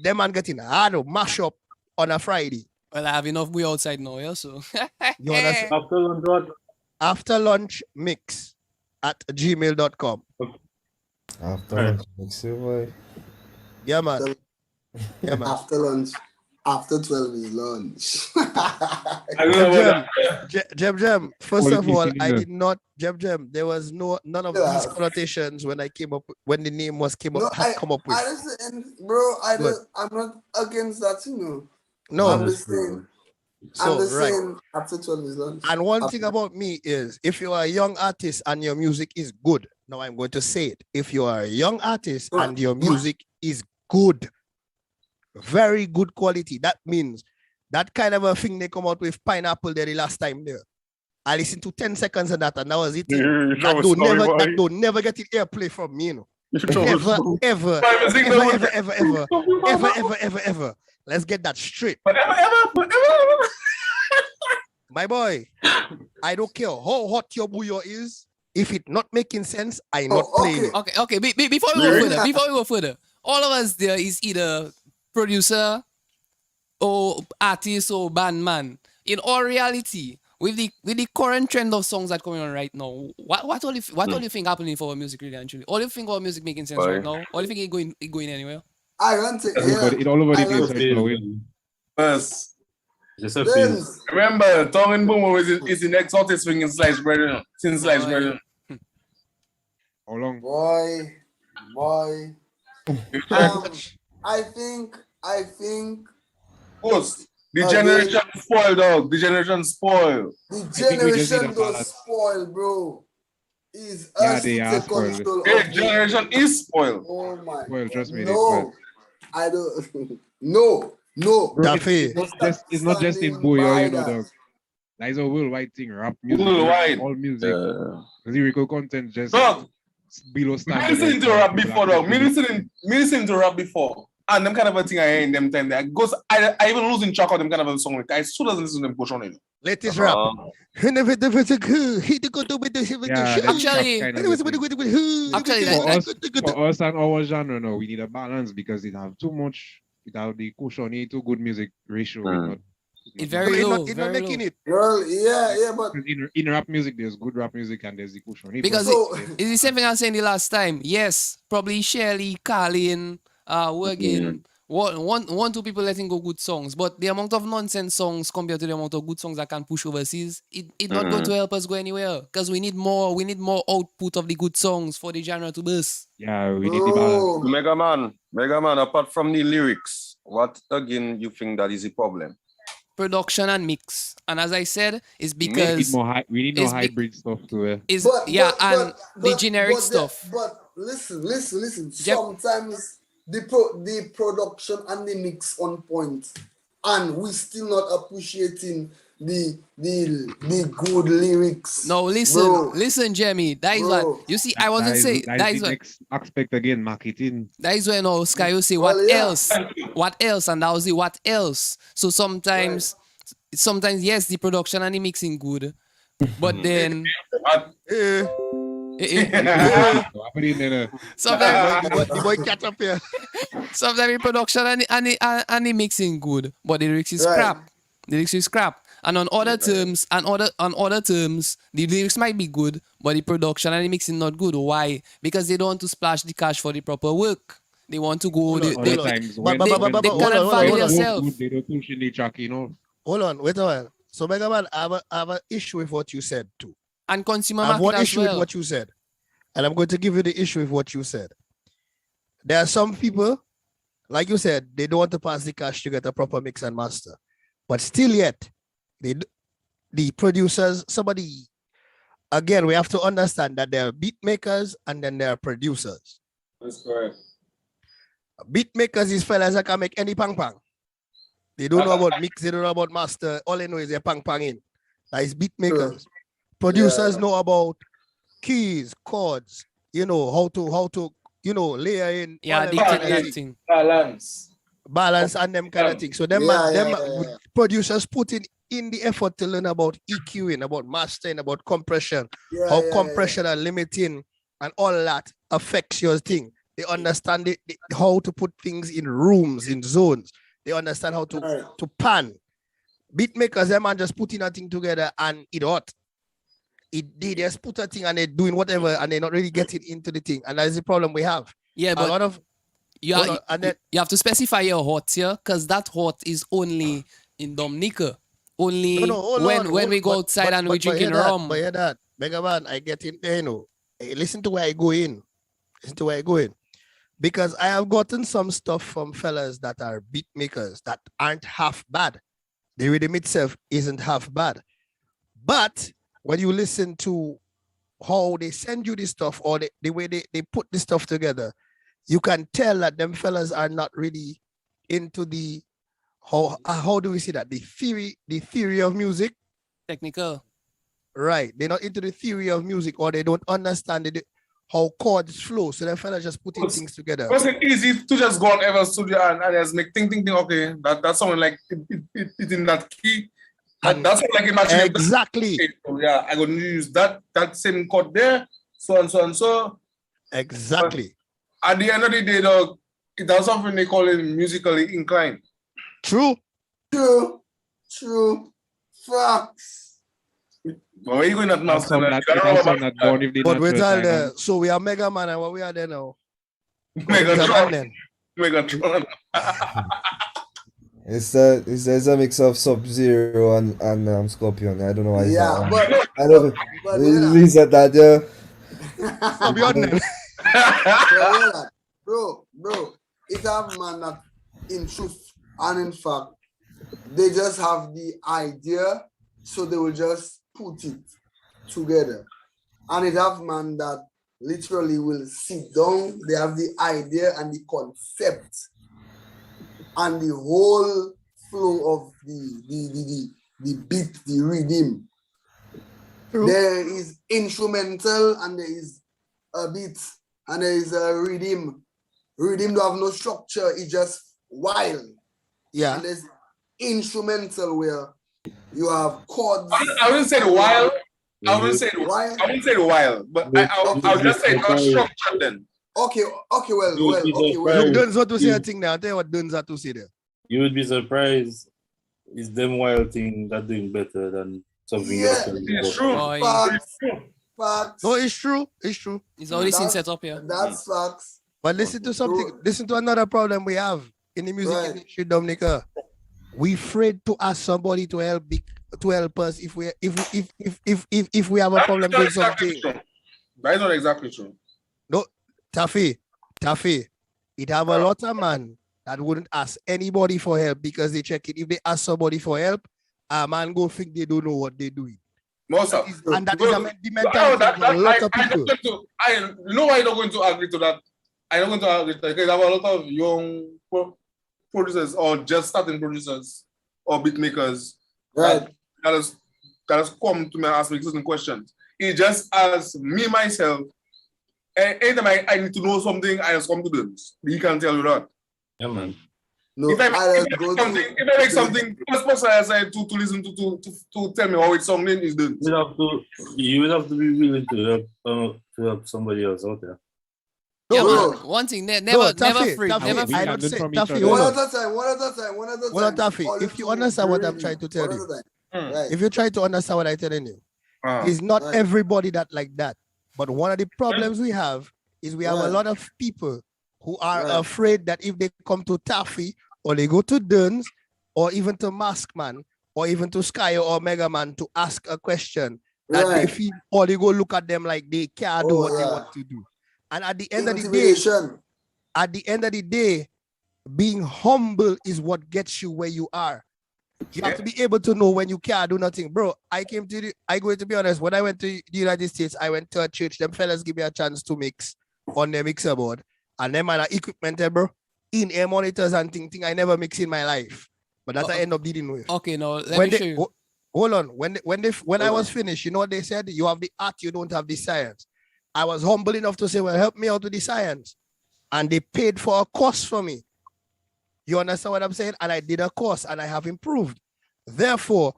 Them man getting hard mash up on a Friday. Well, I have enough boy outside now, yeah, so. You understand? After lunch, what? After lunch mix at gmail.com. After lunch mix, boy. Yeah, man. Yeah, man. After lunch. After 12 is lunch. Jem, first of all, I did not, Jem, there was none of these connotations when I came up, when the name was come up with. Bro, I'm not against that, you know. No. I'm just saying. Saying after 12 is lunch. And one thing about me is, if you are a young artist and your music is good, now I'm going to say it. If you are a young artist and your music is good, very good quality, that means that kind of a thing they come out with Pineapple there the last time there. I listened to 10 seconds of that and that was it. That don't never get it airplay from me, you know. Ever. Let's get that straight. My boy, I don't care how hot your bouyon is. If it's not making sense, I not playing it. Okay. Before we go further, all of us there is either producer or artist or band man. In all reality, with the current trend of songs that coming on right now, what all you think happening for our music really actually? All you think our music making sense right now? All you think it going anywhere? I want to it all over the place. Yes. Remember, Tongue and Boom is the next hottest thing in Slice Bread. Since Slice Bread. How long? Boy. I think. Ghost. The generation spoiled, dog. The generation spoiled. The generation don't spoil, bro. Is us to take control. The generation is spoiled. Oh my. Well, trust me. No, I don't. No. Bro, it's not just in Bouyon, you know, dog. That is a worldwide thing. Rap music, all music, lyrical content, just below standard. Me listening to rap before, dog. Me listening to rap before. And them kind of a thing I hear in them time there. I even losing track of them kind of a song. Like, I still doesn't listen to them push on it. Latest rap. Actually, for us and our genre, no, we need a balance because it have too much. Without the cushion, too good music ratio. It's very low. It's not making it. Well, yeah, but in rap music, there's good rap music and there's the cushion. Because it's the same thing I was saying the last time. Yes, probably Shirley, Carlin, working. One, two people letting go good songs, but the amount of nonsense songs compared to the amount of good songs that can push overseas, it's not going to help us go anywhere. Because we need more output of the good songs for the genre to burst. Yeah, we need the balance. Megaman, apart from the lyrics, what again you think that is the problem? Production and mix. And as I said, it's because we need more hybrid stuff to it. The generic stuff. But listen. Sometimes the production and the mix on point, and we still not appreciating the good lyrics. No, listen, Jamie. That is what you see. I wasn't saying that is what next aspect again, marketing. That is when Sky will say what else, and that was the what else. So sometimes yes, the production and the mixing good, but then. Sometimes the boy catch up here. Sometimes the production and the mixing good, but the lyrics is crap. The lyrics is crap. And on other terms, the lyrics might be good, but the production and the mixing not good. Why? Because they don't want to splash the cash for the proper work. They want to go. They cannot value yourself. They don't push in the track, you know. Hold on, wait a while. So, Megaman, I have an issue with what you said too. And consumer I have market one issue as well. with what you said, and I'm going to give you the issue with what you said. There are some people like you said, they don't want to pass the cash to get a proper mix and master. But still yet, the producers, somebody, again, we have to understand that there are beat makers and then there are producers. That's correct. Beat makers is fellas that can make any pang pang. They don't know about mix, they don't know about master. All they know is they're pang pang in. That is beat makers. Producers know about keys, chords, you know, how to layer in. Yeah, they kind that of thing. balance and them kind of things. So them, producers put in the effort to learn about EQing, about mastering, about compression, how compression and limiting and all that affects your thing. They understand how to put things in rooms, in zones. They understand how to pan. Beat makers, them man just putting a thing together and it hot. They just put a thing and they're doing whatever and they're not really getting into the thing. And that's the problem we have. Yeah, but a lot of you have to specify your hot here, because that hot is only in Dominica. Only when we go outside and we drinking rum. But hear that, MegaBeats, I get in there, you know. Hey, listen to where I go in. Listen to where I go in. Because I have gotten some stuff from fellas that are beat makers that aren't half bad. The rhythm itself isn't half bad. But when you listen to how they send you this stuff or the way they put this stuff together, you can tell that them fellas are not really into the, how do we see that? The theory of music. Technical. Right. They're not into the theory of music, or they don't understand how chords flow. So them fellas just putting things together. It's easy to just go on Ever Studio and just make think, okay, that's something like it in that key. And that's like imagine exactly. So yeah, I'm gonna use that same chord there, so and so and so. Exactly. But at the end of the day, though, it has something they call it musically inclined. True. Facts. Where you going at now? But with all the, so we are Mega Man and what we are there now? Megatron. It's a mix of Sub-Zero and Scorpion. I don't know why. Yeah, I don't know. Lisa that bro, it have man that in truth and in fact they just have the idea, so they will just put it together. And it have man that literally will sit down, they have the idea and the concept and the whole flow of the beat, the rhythm. True. There is instrumental and there is a beat and there is a rhythm. Rhythm don't have no structure, it's just wild. Yeah. And there's instrumental where you have chords. I wouldn't say the wild. I wouldn't say the wild, but I'll just say not structured then. Okay, well. Look, Duns what to say a thing now. I'll tell you what Duns have to say there. You would be surprised. It's them wild thing that doing better than something else. It's true. Facts. No, it's true. It's true. It's already seen set up here. That's facts. But listen to something. Listen to another problem we have in the music industry, Dominica. We afraid to ask somebody to help us if we have a problem with something. That's not exactly true. No, Taffy. It have a lot of man that wouldn't ask anybody for help because they check it. If they ask somebody for help, a man go think they don't know what they're doing. Most of and that is the mentality of a lot of people. I know I'm not going to agree to that. I'm not going to agree to that because I have a lot of young producers or just starting producers or beat makers that has come to me and ask me certain questions. It just as me myself, anytime I need to know something, I just come to them. He can tell you that. Yeah, man. No, if I make something, first person I say to listen to tell me how it's sounding is done. You would have to be willing to help somebody else out there. Yeah, man. One thing, never free. I don't say Taffy. One at a time. If you understand what I'm trying to tell you, if you try to understand what I'm telling you, it's not everybody that like that. But one of the problems we have is we have a lot of people who are afraid that if they come to Taffy or they go to Duns or even to Maskman or even to Sky or Mega Man to ask a question, that they feel or they go look at them like they can't do what they want to do. And at the end of the day, being humble is what gets you where you are. You have to be able to know when you can't do nothing. Bro, I going to be honest, when I went to the United States, I went to a church. Them fellas give me a chance to mix on their mixer board. And them man equipment, bro, in-air monitors and thing I never mix in my life. But that I end up dealing with. Okay, now let me show you. Hold on. When I was finished, you know what they said? You have the art, you don't have the science. I was humble enough to say, well, help me out with the science. And they paid for a course for me. You understand what I'm saying? And I did a course and I have improved. Therefore,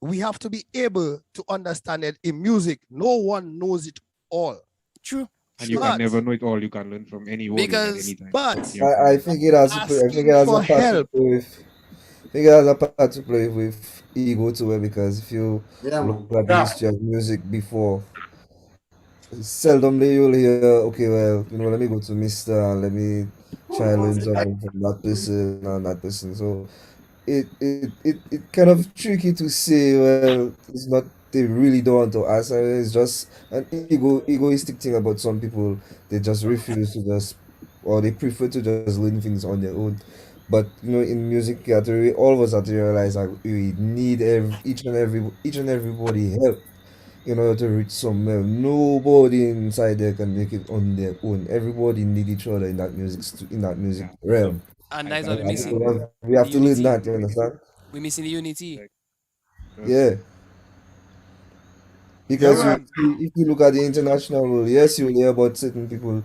we have to be able to understand that in music, no one knows it all. True. And you can never know it all. You can learn from anyone at any time. But I think it has to play. I think it has a part to play with. I think it has a part to play with ego too, because if you look at the history of music before, seldomly you'll hear, okay, well, you know, let me go to Mr. and let me try and learn something from that person and that person. So it kind of tricky to say, well, it's not, they really don't want to ask. It's just an egoistic thing about some people. They just refuse to just, or they prefer to just learn things on their own. But you know, in music category, all of us have to realize that we need each and everybody help in order to reach somewhere. Nobody inside there can make it on their own. Everybody need each other in that music realm. And that's what we're missing. We have to learn that, you understand? We're missing the unity. Yeah. Because if you look at the international world, yes, you'll hear about certain people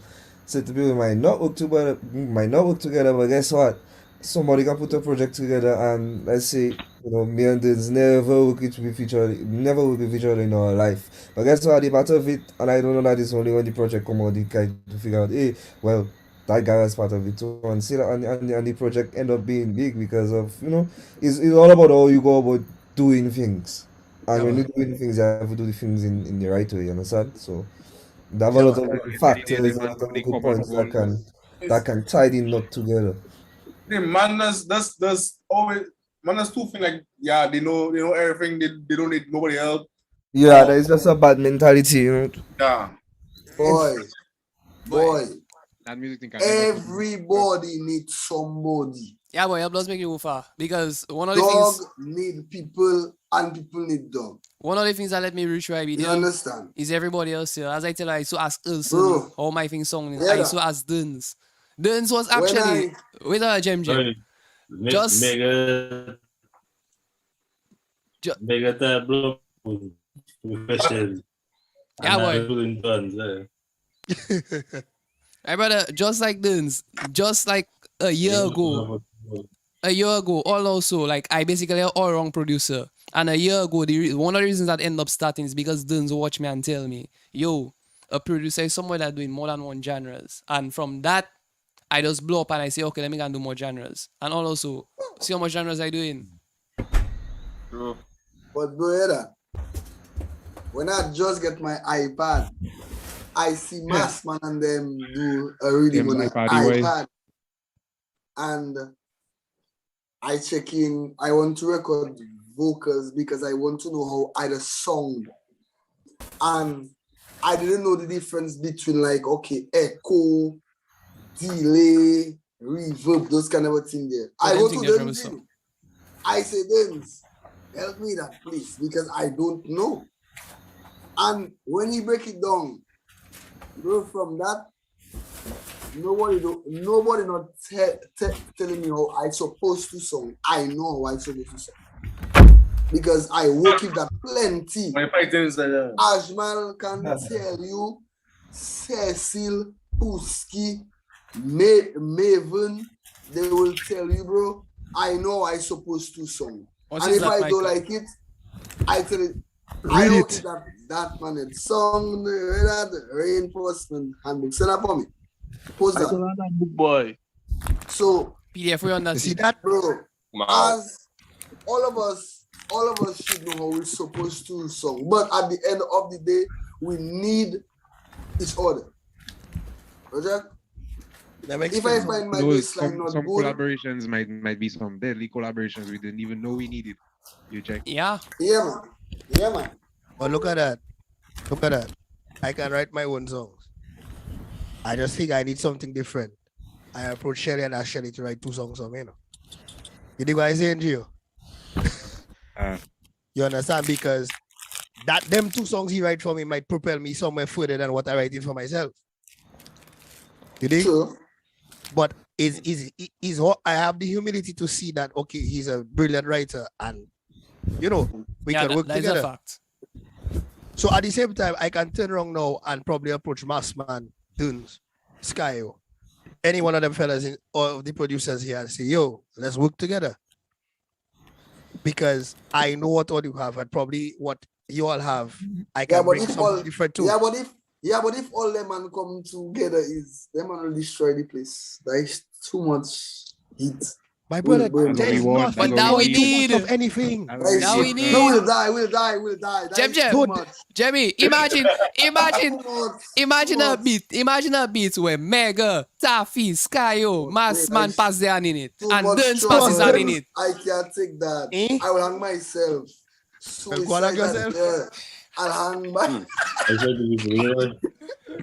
might not work together, but guess what? Somebody can put a project together and let's say, you know, me and Dins never work with each other in our life. But guess what? The part of it, and I don't know that it's only when the project come out, they kind to figure out, hey, well, that guy was part of it too. And see that and the project end up being big because of, you know, it's all about how you go about doing things. And when you're doing things, you have to do the things in the right way, you understand? So there are a lot of factors, a lot of good points that can tie the knot together. The man that's always man that's two things like they know everything, they don't need nobody else. Yeah, that is just a bad mentality, you know. Yeah. Boy. That music thing Everybody needs somebody. Yeah, boy, it does make you move far. Because one of the things dog need people and people need dog. One of the things that let me reach where I be You understand? is everybody else here. As I tell you, I used to ask Bro. how my thing song is. Yeah, I used to ask Duns. Duns was actually with a Gem. Just Mega tableau. Yeah, boy. Hey, brother, just like Duns, just like a year ago, all also, like, I basically an all-wrong producer. And a year ago, one of the reasons that end up starting is because Duns watch me and tell me, yo, a producer is somewhere that's doing more than one genres. And from that, I just blow up and I say, okay, let me go and do more genres. And also, see how much genres I doing. True. But brother, when I just get my iPad, I see Massman and them do a Riddim on an iPad. And I check in, I want to record vocals because I want to know how I sound. And I didn't know the difference between, like, okay, echo, delay, reverb, those kind of things there. I go to them, I say, Dens, help me that, please, because I don't know. And when he break it down, bro, from that, nobody not telling me how I supposed to song. I know how I supposed to song. Because I work with that plenty. Ajmal can tell you, Cecil, Puski, Maven, they will tell you, bro, I know I supposed to song. And if I don't like it, I tell it, I know that man had song, that reinforcement handbook. Send that for me. Post that. Book boy. So PDF we understand. See that, bro? As all of us should know how we're supposed to song. But at the end of the day, we need each other. Roger? If I find my baseline not some good, collaborations might be some deadly collaborations we didn't even know we needed. You check. Yeah. Yeah, man. Yeah, man. But look at that. Look at that. I can write my own songs. I just think I need something different. I approached Shelly and asked Shelly to write 2 songs for me. You know? You dig what I saying, Gio? You understand? Because them 2 songs he write for me might propel me somewhere further than what I write in for myself. You dig? Sure. But I have the humility to see that, okay, he's a brilliant writer and, you know, we can work that's together. a fact. So at the same time, I can turn around now and probably approach Massman, Dunes, Skyo, any one of them fellas or the producers here and say, yo, let's work together. Because I know what all you have and probably what you all have. I can bring something different too. Yeah, but if all them man come together them man will destroy the place. There is too much heat. My brother, there is nothing. But now we need of anything. Now we need. No, we'll die. Jemmy, imagine a beat. Imagine a beat where Mega, Taffy, Skyo, Massman pass their in it, and Duns passes on in it. I can't take that. I will hang myself. I'll hang my.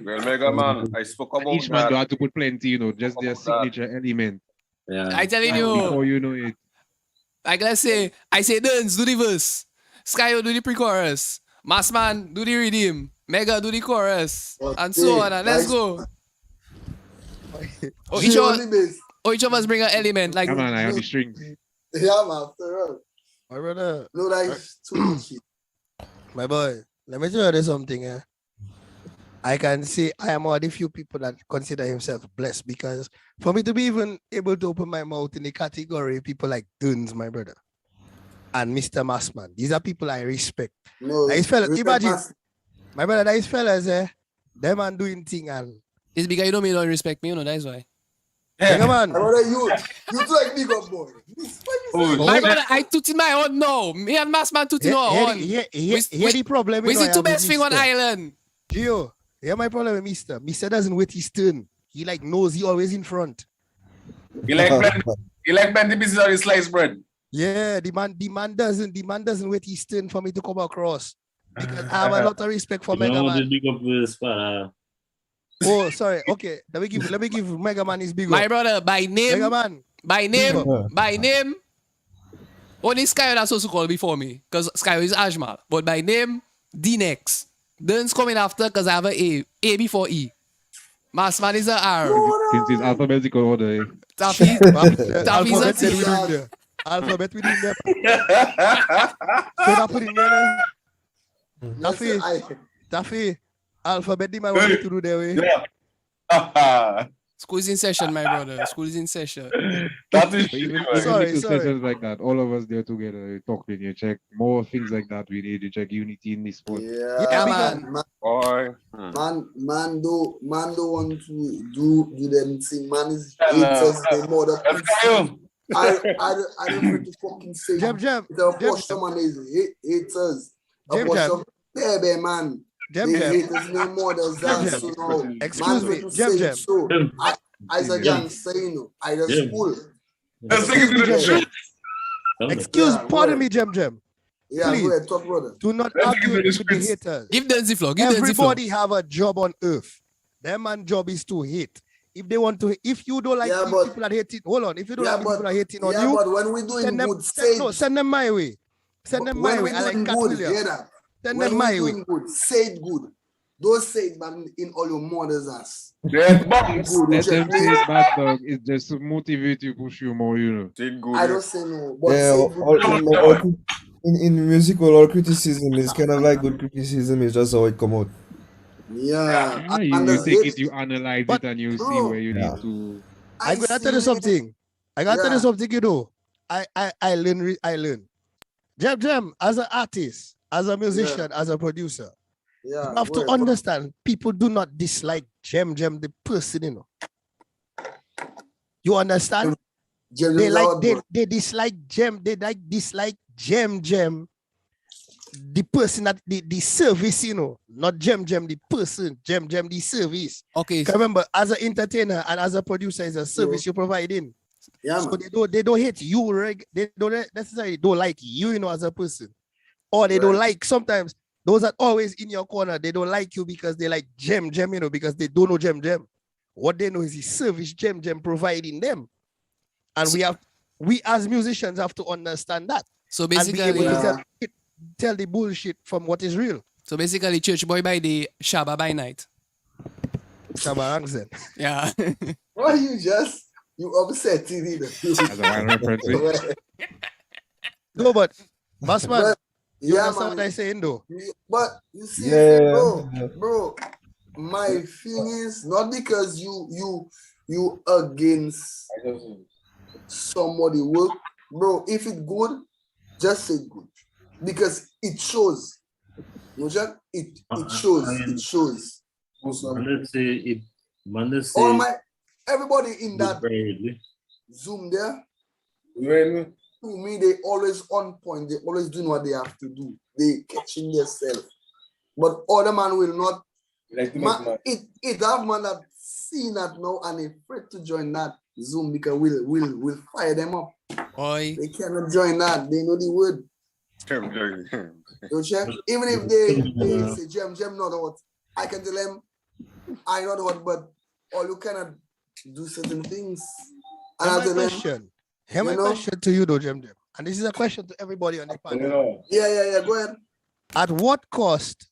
Well, Mega Man, I spoke about each man have to put plenty, you know, just their signature element. Yeah. I telling you. Before you know it. Like let's say, I say Duns do the verse, Skyo do the pre-chorus, Massman do the Riddim, Mega do the chorus, and so on. And let's go. Each of us bring an element. Like, come on, I have the strings. Yeah, man, after all. My brother. No, that is too much. My boy, let me tell you something. I can say I am one of the few people that consider himself blessed because for me to be even able to open my mouth in the category, people like Duns, my brother, and Mr. Massman, these are people I respect. No, these fellas, imagine, my brother, these fellas, them man doing thing and it's because you don't respect me, you know, that's why. Yeah, man. My brother, you like big up boy. My brother, I toot in my own now. Me and Massman toot in our own. Here the problem. We see 2 best thing on island. Gio, yeah, my problem with Mister. Mister doesn't wait his turn. He like knows he always in front. He like bend the business on his sliced bread. Yeah, the man doesn't wait his turn for me to come across. Because I have a lot of respect for Mega Man. Oh, sorry. Okay, let me give Mega Man his big. My brother, by name, Mega Man. by name. Only Skyo that's also called before me, because Skyo is Ajmal. But by name, D-Nex. Duns coming after because I have a before E. Massman is a R. Since it's alphabetical order. Taffy's a T. Alphabet within there. So that put in there. Taffy. Alphabet, the man want to do their way. Yeah. School is in session, my brother. School is in session. That is even sorry. sessions like that. All of us there together, you talking, you check more things like that. We need to check unity in this sport. Yeah, man. Man don't want to do them thing. Man is haters. They more than I don't want to fucking say. Jam. Someone is haters. Baby man. Excuse me, Jam. So, I just saying, I just pull. Pardon me, Jam. Yeah, please, go ahead, talk, brother. Do not argue with the haters. Give them the floor. Everybody have a job on earth. Their man job is to hate. If they want to, if you don't like people that hating, hold on. If you don't like people that hating on you, but when we doing good, send them my way. Send them my way. I like Cat Williams. Send them my way. Good, say it good. Don't say it bad in all your mother's ass. Let them say it bad, dog. It's just to motivate you, push you more, you know. Say good. I don't say no. But yeah, in musical, all criticism is kind of like good criticism. It's just how it come out. Yeah. You take it, you analyze it, and you see where you need to. I'm gonna tell you something. You know. I learn. Jam, as an artist, as a musician, as a producer, you have to understand people do not dislike Jam the person, you know. You understand? They dislike Jam, dislike Jam, the person that the service, you know, not Jam the person, Jam the service. Okay. Remember, as an entertainer and as a producer, is a service you provide in. Yeah, so they don't hate you, they don't necessarily don't like you know, as a person. Or they don't like, sometimes those that always in your corner, they don't like you because they like Jam, you know, because they don't know Jam. What they know is the service Gem providing them. And we as musicians have to understand that. So basically, and be able to tell the bullshit from what is real. So basically, church boy by day, Shabba by night. Shabba Angzen. Yeah. Why you upset it? As a wild reference. No, but Bossman, you yeah, understand what I'm saying though? But you see, bro, my thing is not because you against somebody work, bro. If it good, just say good. Because it shows. It shows. It shows. Let's say everybody in that Zoom there, to me, they always on point. They always doing what they have to do. They catching themselves. But other man will not. It have man that see that now and they afraid to join that Zoom because we'll fire them up. Oi. They cannot join that. They know the word. You check? Even if they say Gem not hot, I can tell them I not hot, but all you cannot do certain things. And I tell them, my question to you though, Gem. And this is a question to everybody on the panel. Yeah, go ahead. At what cost?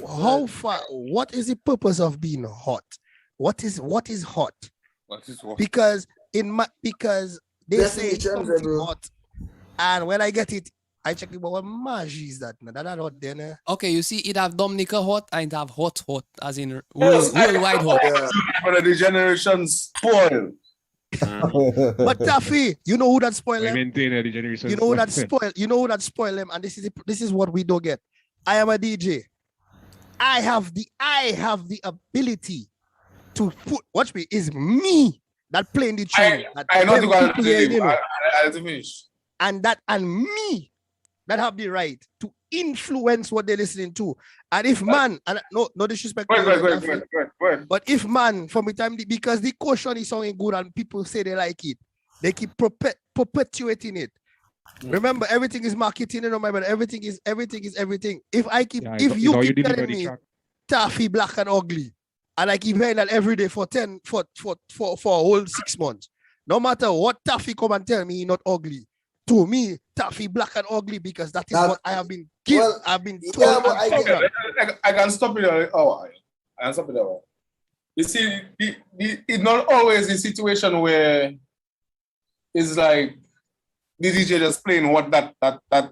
How far? What is the purpose of being hot? What is hot? Because they say something hot, and when I get it, I check it. But what magic is that? That hot then. Okay, you see, it have Dominica hot and it have hot, as in worldwide hot. But the generation spoil. But Taffy, you know who that spoil them? You know who that spoil? You know who that spoil them? And this is what we don't get. I am a DJ. I have the ability to put. Watch me. Is me that playing the tune. I know you got to finish. And me that have the right to influence what they're listening to. And if man, and no disrespect, but if man from the time because the caution is sounding good and people say they like it, they keep perpetuating it. Remember, everything is marketing, but everything is everything. If you keep telling me Taffy black and ugly, and I keep hearing that every day for a whole 6 months, no matter what Taffy come and tell me he's not ugly. To me, Taffy black and ugly because that is what I have been given. Well, I've been told. I can stop it. I can stop it. You see, it's not always a situation where it's like the DJ just playing what that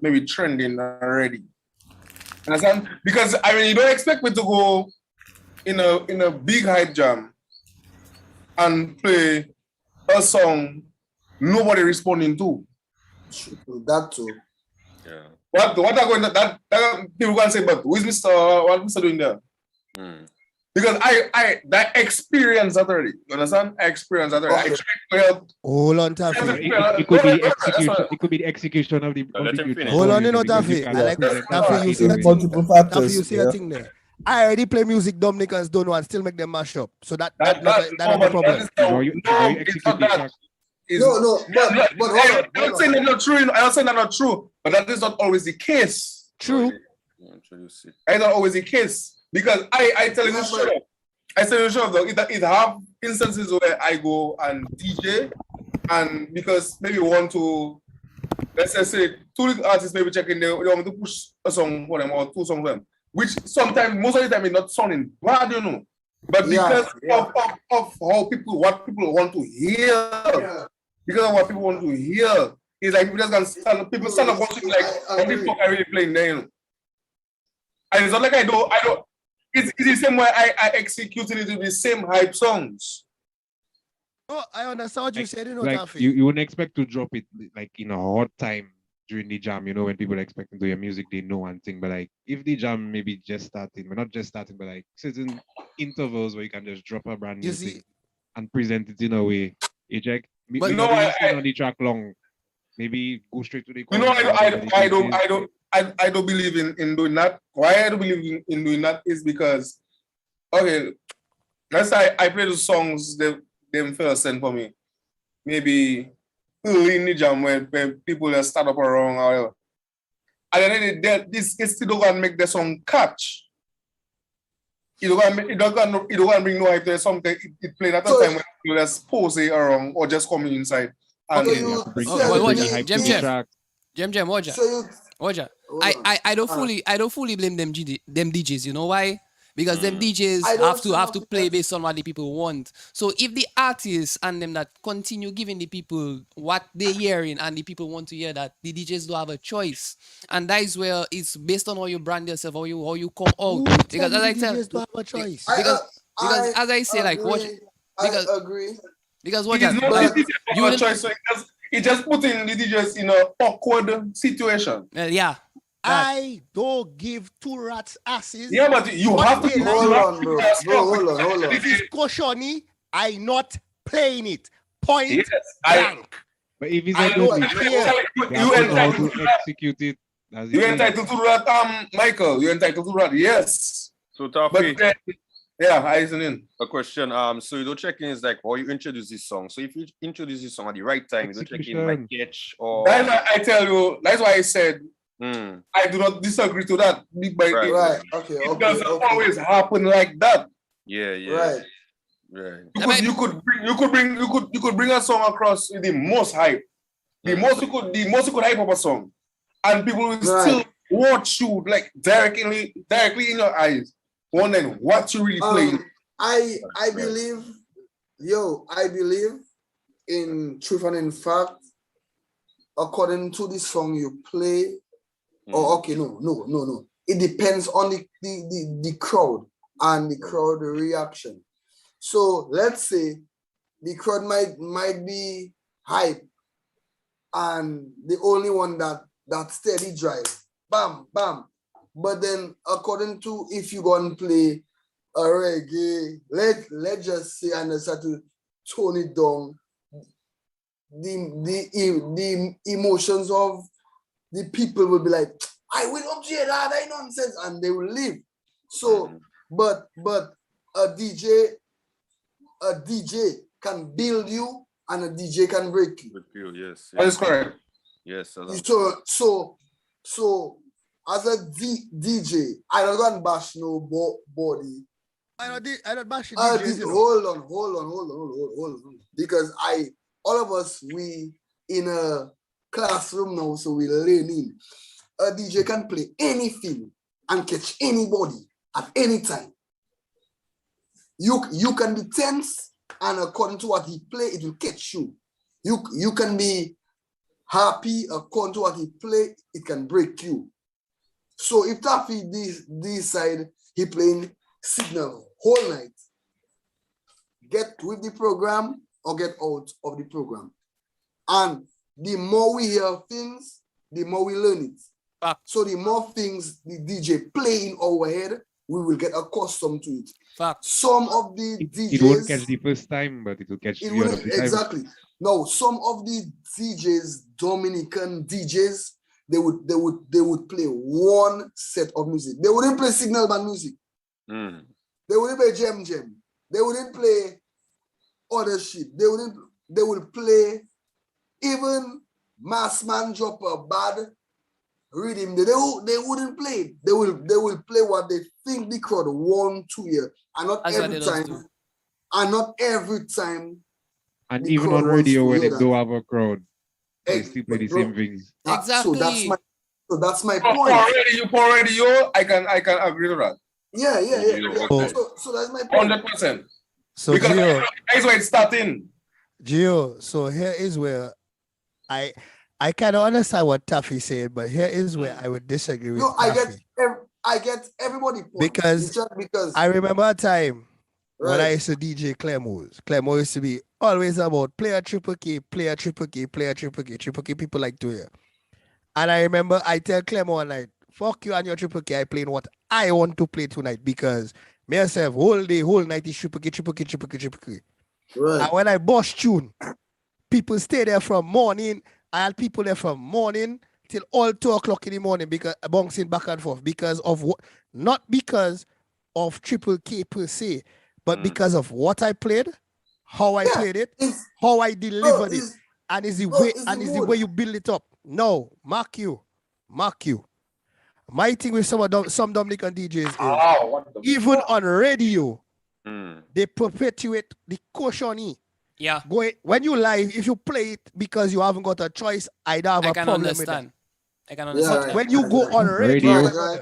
may be trending already. Understand? Because I mean, you don't expect me to go in a big hype jam and play a song nobody responding to. That too. Yeah. What are going that people can say, but who is Mr. What Mr. doing there? Because I that experience that already. You understand? I experience that already. Hold on, Taffy. It could be the execution. It could be the execution of the. Hold on, Taffy. I like Taffy. You see multiple factors. Taffy, you see a thing there. I already play music Dominicans don't know and still make them mash up. So that's not the problem. No, but I'm not saying that's not true. I'm not saying that's not true, but that is not always the case. True. It's not always the case because I tell you the show. I tell you the show though. It have instances where I go and DJ, and because maybe want to, let's just say two artists maybe checking they want to push a song for them or two songs for them, which sometimes most of the time is not sounding bad, you know. But because of how what people want to hear. Because of what people want to hear, it's like people just stand up watching like, what the fuck are you playing there? You know? And it's not like I don't. It's the same way I executed it with the same hype songs. Oh, I understand what you said. You know, like you wouldn't expect to drop it like in a hot time during the jam. You know, when people are expecting to hear music, they know one thing. But like, if the jam maybe just starting, but not just starting, but like certain intervals where you can just drop a brand new thing and present it in a way, you check. But no, I on the track long. Maybe go straight to the. You know, I don't believe in doing that. Why I don't believe in doing that is because, okay, let's say I play the songs them first sent for me. Maybe early in the jam when people just start up around or whatever. And then this still don't make the song catch. it don't bring no hype to something. It played at a time when people just pose around or just coming inside. And Okay, You have to bring hype to Jem, the track. Watcha. So you, Watcha. hold on. I don't fully blame them DJs. You know why? Because them DJs I don't have to know play because- based on what the people want. So if the artists and them that continue giving the people what they're hearing and the people want to hear that, the DJs don't have a choice. And that is where it's based on how you brand yourself, how you come out. Because as I tell, DJs don't have a choice. because as I say, like watch, because I agree. because it watch is out, not like, the DJ you have a didn't- choice. So it just putting the DJs in an awkward situation. yeah. I don't give two rats asses. Yeah, but you What have to they Hold like. on, bro. Hold on. If it's Koshoni, I not playing it. Point Yes, blank. But if it's I a know. good You you entitled entitled to to that. execute it. As You it is. entitled to that, Michael. You entitled to that. Yes. So But Taffy, then, yeah, I listen in. a question. So you don't check in is like how you introduce this song. So if you introduce this song at the right time, you don't check in like Execution. catch or That's why I tell you. That's why I said Hmm. I do not disagree to that. But Right. Right. Okay. it doesn't Okay. always happen like that. Yeah, yeah. Right. Right. You could bring a song across with the most hype. The most you could hype up a song, and people will still watch you like directly in your eyes, wondering what you really playing. I believe in truth and in fact, according to the song you play, or okay, no. It depends on the crowd and the crowd reaction. So let's say the crowd might be hype and the only one that steady drive, bam, bam. But then according to if you go and play a reggae, let's just say and start to tone it down, the emotions of the people will be like, I will up to that, I nonsense, and they will leave. So, but a DJ can build you and a DJ can break you. With you, yes. That is correct. Yes. So as a DJ, I don't go and bash nobody. I don't bash DJs. Hold on. Because all of us, we in a classroom now, so we learning. A DJ can play anything and catch anybody at any time. You can be tense, and according to what he play, it will catch you. You can be happy, according to what he play, it can break you. So if Taffy decide he playing Signal whole night, get with the program or get out of the program. And the more we hear things, the more we learn it. So the more things the DJ play in our head, we will get accustomed to it. Some of the DJs... It won't catch the first time, but it will catch the other time. Exactly. No, some of the DJs, Dominican DJs, they would play one set of music. They wouldn't play signal band music. They wouldn't play jam. They wouldn't play other shit. They would play even Mass Man drop a bad Riddim. They wouldn't play it. They will play what they think the crowd want to hear. And not every time. And not every time. And even on radio when it don't have a crowd, they still play the same things. Exactly. So that's my point. For radio, I can agree to that. Yeah. So that's my point. 100%. So because Gio, that's where it's starting. Gio, so here is where I kind of understand what Taffy said, but here is where I would disagree with Taffy. I get everybody point. Because I remember a time when I used to DJ Clemos. Clemo used to be always about play a triple K, play a triple K, play a triple K. Triple K people like to hear. And I remember I tell Clemo one night, fuck you and your triple K, I playing what I want to play tonight because myself whole day, whole night is triple K. Right. And when I bust tune, people stay there from morning. I had people there from morning till all 2 o'clock in the morning because bouncing back and forth because of what, not because of triple K per se, but because of what I played, how I played it, how I delivered it, and is the way you build it up. No, mark you. My thing with some Dominican DJs is What the even on radio, Mm. they perpetuate the caution. Yeah, When you live, if you play it because you haven't got a choice, I don't have I a can problem understand. I can Yeah, understand. right. When you go on radio, Radio. Right.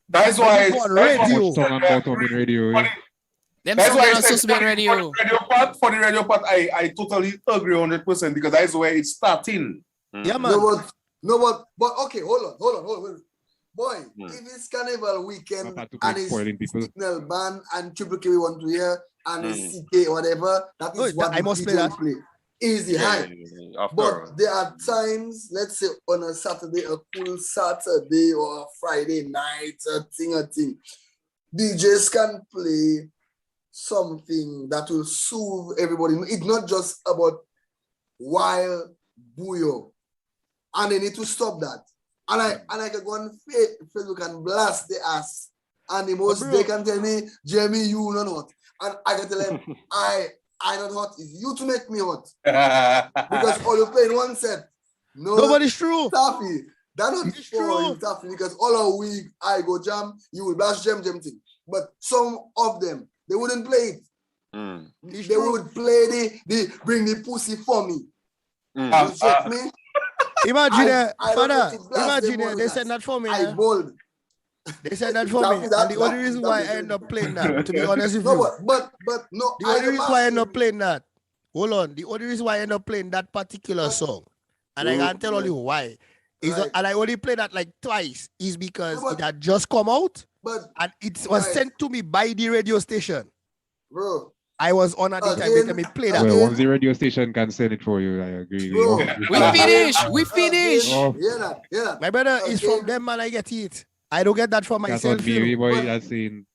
That's when why you go on that's why- radio, Song and bottom in radio. Eh? Them That's songs why are I not said supposed to be on radio. for the radio part, I totally agree 100% because that's where it's starting. yeah, man. But okay, hold on. Boy, if it's Carnival weekend Not to and keep it's spoiling people. Signal Band and Triple K we want to hear and it's CK whatever, that is what I the must DJ play that. play. Easy, high. After. But there are times, let's say on a Saturday, a cool Saturday or a Friday night, a thing. DJs can play something that will soothe everybody. It's not just about wild Bouyon. And they need to stop that. And I can go on Facebook and blast the ass. And the most they can tell me, Jamie, you not hot. And I can tell them, I not hot. It's you to make me hot. Because all you play in one set. Nobody's true. Taffy. That's not It's for true. you, Taffy, because all a week I go jam, you will blast jam thing. But some of them, they wouldn't play it. It's They true. would play the bring the pussy for me. You check me? Imagine, I don't Father, want to blast them imagine all they with said that. that for me. I bold. They said that for me. That- And the only that- reason that why is I very end up playing that, to be honest with No, you, but no. the only reason why I end up master- playing that, hold on, the only reason why I end up playing that particular song, and I can't tell you why, is Right. and I only played that like twice, is because No, but- it had just come out But and it was Right. sent to me by the radio station. bro, I was on at the time, they Again, tell me play that. Well, Again- once the radio station can send it for you, I agree. Bro. We finish. We finish. Oh. Yeah, that. My brother is from Again. them, man. I get it. I don't get that for That's myself. what you Mary know. boy But- that's saying.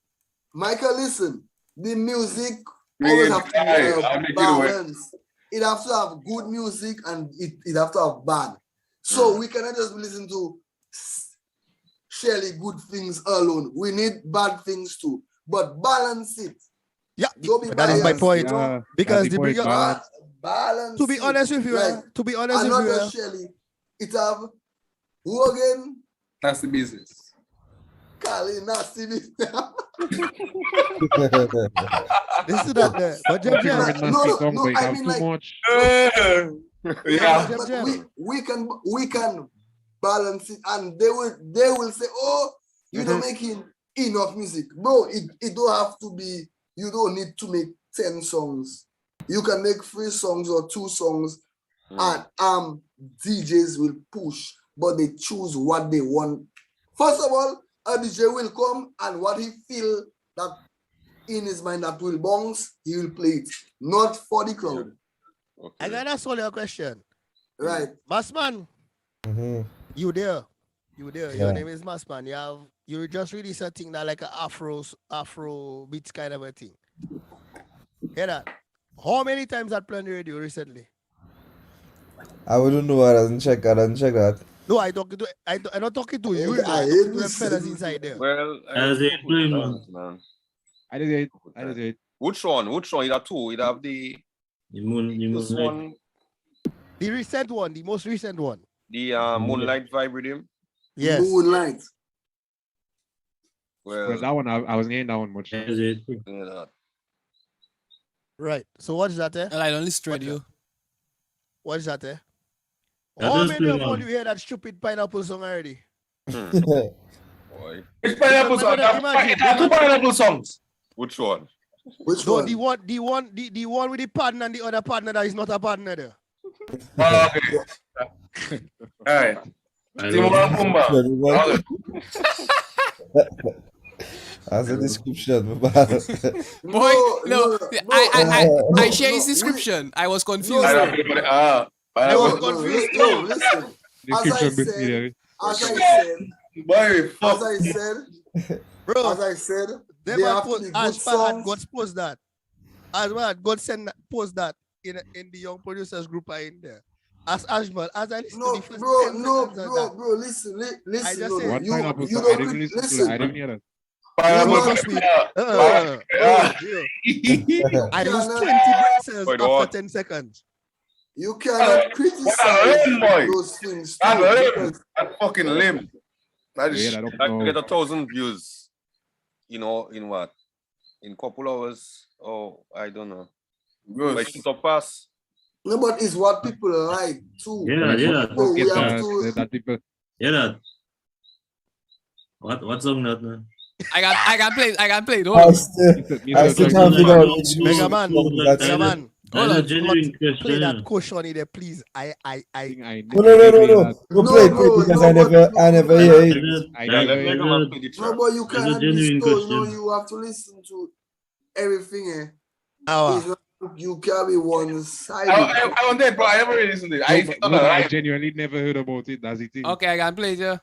Michael, listen. The music Yeah, always have to I'll make it work. balance. It have to have good music and it have to have bad. So we cannot just listen to surely good things alone. We need bad things too. But balance it. Yeah, Don't be that is my biased, point. you know? Yeah, Because that's the point, bigger- man. Balance. To be it. honest with you, Like, to be honest and with not you, just Shelly. It have who again? That's the business. Kali Nasty. this is that there. But Jeb, People Jeb, with no, nasty no, songs, no, they I have mean, too like- much. Yeah. Jeb, But Jeb. we can balance it, and they will say, "Oh, you don't making enough music, bro. It don't have to be. You don't need to make 10 songs. You can make 3 songs or 2 songs, and DJs will push, but they choose what they want. First of all, a DJ will come and what he feel that in his mind that will bounce, he will play it, not for the crowd, I gotta ask you a question. right? Massman, Mhm. you there? You there? Yeah. Your name is Massman. You just released a thing that like an Afro beats kind of a thing. Hear that? How many times that played on the radio recently? I wouldn't know. I didn't check that. No, I'm not talking to you. I I'm hate talking to them this. fellas inside there. Well, As it play, man. man. I did it. Which one? You have two. You have the The moon, this right. one, The recent one, the most recent one. the Moonlight vibe with him. Yes. Moonlight. Well, that one, I wasn't hearing that one much. As it. Yeah, Right. So what's that, eh? Well, I don't listen to radio. What's that, eh? That How is many play, of all man. you hear that stupid pineapple song already? boy. It's pineapple song. Imagine, There are 2 pineapple songs. Which one? Which No, one? the one with the partner and the other partner that is not a partner there. Oh, okay. All right. I Timon love and Pumbaa. Okay. As a description, Boy, no, I share his description. I was confused. I don't feel I was pineapple. confused No, too. listen. Description said- basically. Boy, fuck. Bro, as I said, them they had have to post, be good as far as songs. God post that. As well, God send post that in the young producers group are in there. As Ashman, as I listen No, to the first bro, 10 no, seconds of bro, that, bro, listen, I just no, said- What you, pineapple you song? I don't didn't listen to it. listen. I didn't hear that. Pineapple. You trust me. Yeah. I lose cannot- 20 brain cells Wait, after what? 10 seconds. You cannot criticize lame, boy. those things That too, lame. because That fucking limb. That Yeah, is that up I now. get 1,000 views, you know, in what? In couple hours? Oh, I don't know. good. But it should pass. No, but it's what people like too. Yeah. So we Get have to. that people. Yeah, that. What song that, man? I can play it. Hold I on. still can't figure out which Mega Man, song that's Mega Man. That's a genuine Play question. that question there, please. I No, play bro, because no, I never hear it. Yeah, let me come and play the No, track. but you That's a cannot be genuine slow. You know, question. you have to listen to everything. Hour. It's not, you can't be one sided. I want that, bro. I never really listened to it. I genuinely never heard about it. That's the thing. Okay, I can play it, yeah.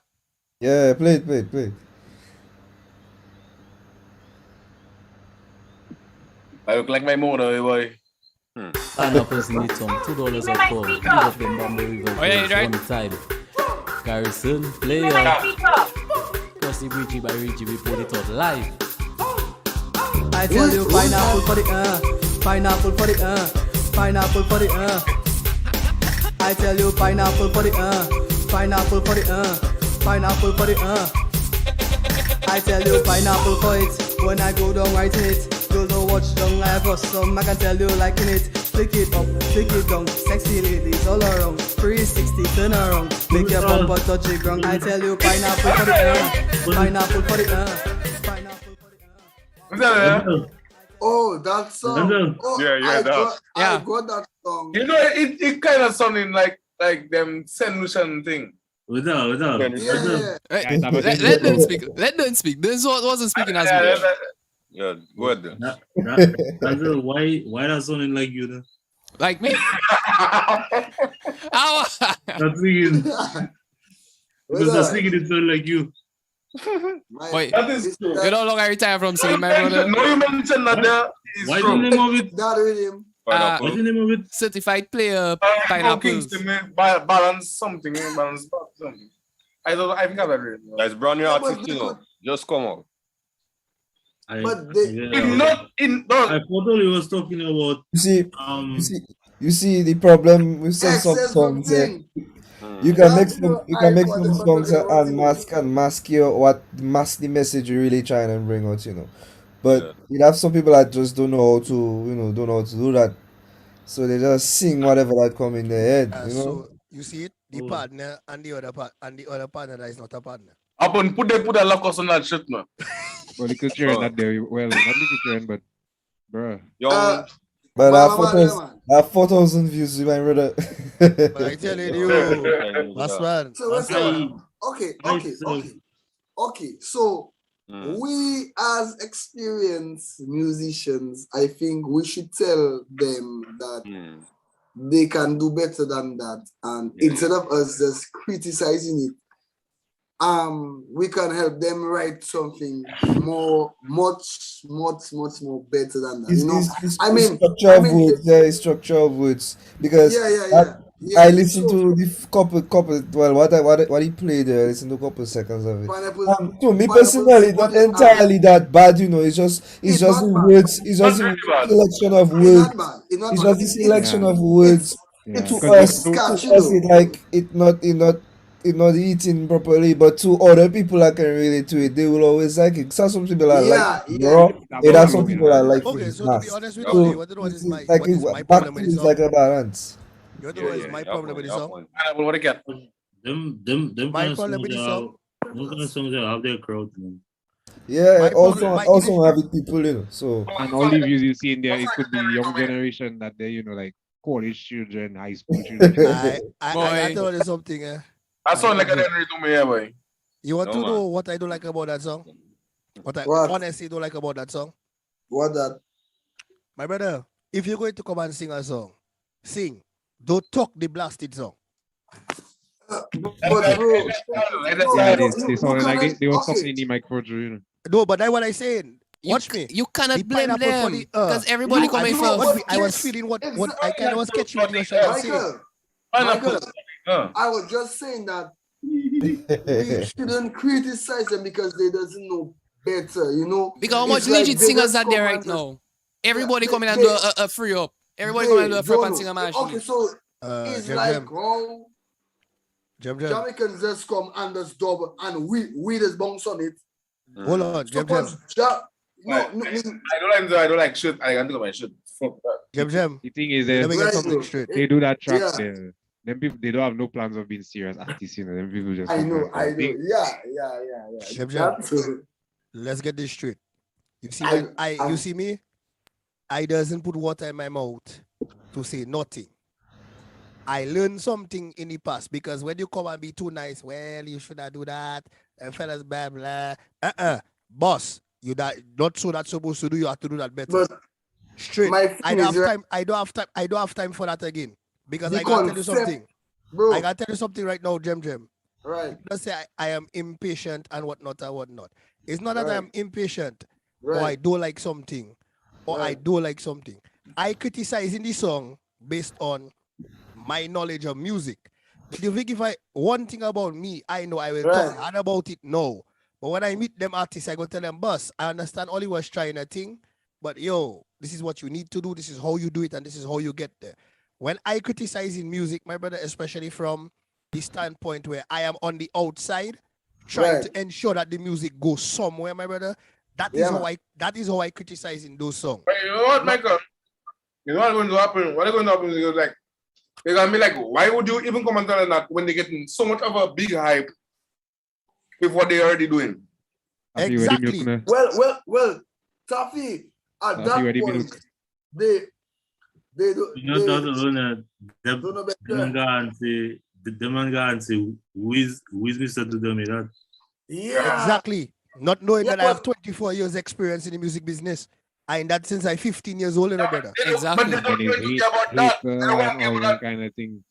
Yeah, play it. I look like my mother, boy. Pineapple sing it song, $2 a pound. Big up them Bamboo River. Oh, yeah, right. One side. Garrison, player. Crossy Bridgie by Reggie, we put it out live. I tell you, pineapple for the pineapple for the pineapple for the I tell you, pineapple for the pineapple for the pineapple for the I tell you, pineapple for it. When I go down writing it, you don't watch down live or some. I can tell you liking it. Flick it up, flick it down. Sexy ladies all around. 360 turn around. Make your bumper touch the ground. I tell you, pineapple for the pineapple for the pineapple for the Oh, that song. Oh, Yeah, that. I got that song. You know, it kind of sounding like them solution thing. Without. Yeah. Let them speak. Let them speak. This wasn't speaking as much. Yeah, go ahead. Danzel, why that sounding like you? Then? Like me? That's singing. Because that's singing it sound like you. Wait, That is true. you don't look I retire from singing, my brother. No, you mentioned that there. Why the name of it? That Riddim. What's the name of it? Certified player Pineapples. pineapples. Balance something, balance back something. I think I've read it. That's brand new Yeah, but artist, you know. Just come out. But they, I thought he was talking about. You see the problem with some songs. You can make some songs and mask the message you're really trying to bring out, you know. But you have some people that just don't know how to, don't know how to do that. So they just sing whatever that come in their head, you know. So you see it, the partner and the other partner that is not a partner. Upon put a lock us on that shit, man. Well, little children not there. Well, not little children, but bruh. But I have 4,000 views, my brother. But I tell you, that's one. So okay. So we as experienced musicians, I think we should tell them that they can do better than that, and instead of us just criticizing it, we can help them write something much more better than that. Structure of words because I listened to the couple. Well, what he played there, I listened to a couple seconds of it. To me personally, not entirely that bad. It's just words. It's just a selection of words. It's just a selection of words. To us, it's like it not eating properly, but to other people that can relate to it, they will always like it. Some people are like, bro, there are some people that like okay, it. so to be honest with you, what is my problem with this song? Like a balance. You know what is my problem with this song? What again? Them My kind of problem with this song. Those kind of songs that have their crowd, man. Yeah, also have it people, so. And all the views you see in there, it could be young generation that they, like college children, high school children. I told you something, That sound like a Henry to me, boy. You want to know what I don't like about that song? What I honestly don't like about that song? What that? My brother, if you're going to come and sing a song, sing. Don't talk the blasted song. They sounded like they were talking in the microphone. No, but that's what I'm saying. Watch me. You cannot blame them because everybody coming first. I was feeling what I kind of was catching what you were trying to say. Michael, I was just saying that we shouldn't criticize them because they doesn't know better, Because how much legit singers are there right now? Everybody coming and do a free up. Everybody coming and do a free up and sing a match. Okay, so it's like, Jamaicans just come and just dub and we just bounce on it. Hold on, Jem. I don't like shit. I can't do my shit. Fuck that. Jem. The thing is, let me get something straight. They do that track there. Them people, they don't have no plans of being serious artists, you know. Them people just. I know. Jem. Let's get this straight. You see, you see me? I doesn't put water in my mouth to say nothing. I learned something in the past because when you come and be too nice, well, you should not do that. And fellas, blah blah. Boss, you that not so that's supposed to do. You have to do that better. But straight. I don't have time. I don't have time for that again because I gotta tell you something, bro. I gotta tell you something right now, Jem. Right. Don't say I am impatient and whatnot and whatnot. It's not that I am impatient or I don't like something or I don't like something. I criticize in the song based on my knowledge of music. But you think if one thing about me, I know I will talk hard about it now. But when I meet them artists, I go tell them, boss, I understand all you was trying a thing, but yo, this is what you need to do, this is how you do it, and this is how you get there. When I criticize in music, my brother, especially from the standpoint where I am on the outside, trying to ensure that the music goes somewhere, my brother, that is how I criticize in those songs. But you know what, Michael? You know what's going to happen? What is going to happen is like, they're going to be like, why would you even come and tell them that when they're getting so much of a big hype with what they're already doing? Exactly. Well, Taffy, at that point, they do. You know, them and go and say, who is Mr. to them that? Yeah. Exactly. Not knowing that I have 24 years experience in the music business. And that since I'm 15 years old, brother. Exactly. But they don't care about that. Kind of thing.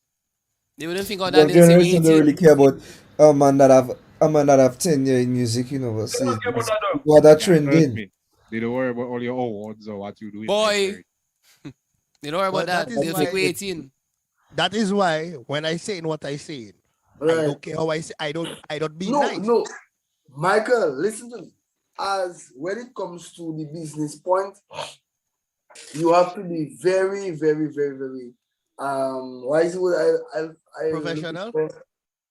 They wouldn't think of that. The generation don't really care about a man that have 10 years in music, you know. See, what that trending. They don't worry about all your awards or what you do. Boy, they don't worry about that. They'll think we're 18. That is why when I say what I say, I don't care how I say. I don't be nice. No, Michael, listen to me. As when it comes to the business point, you have to be very, very, very, very why is it what I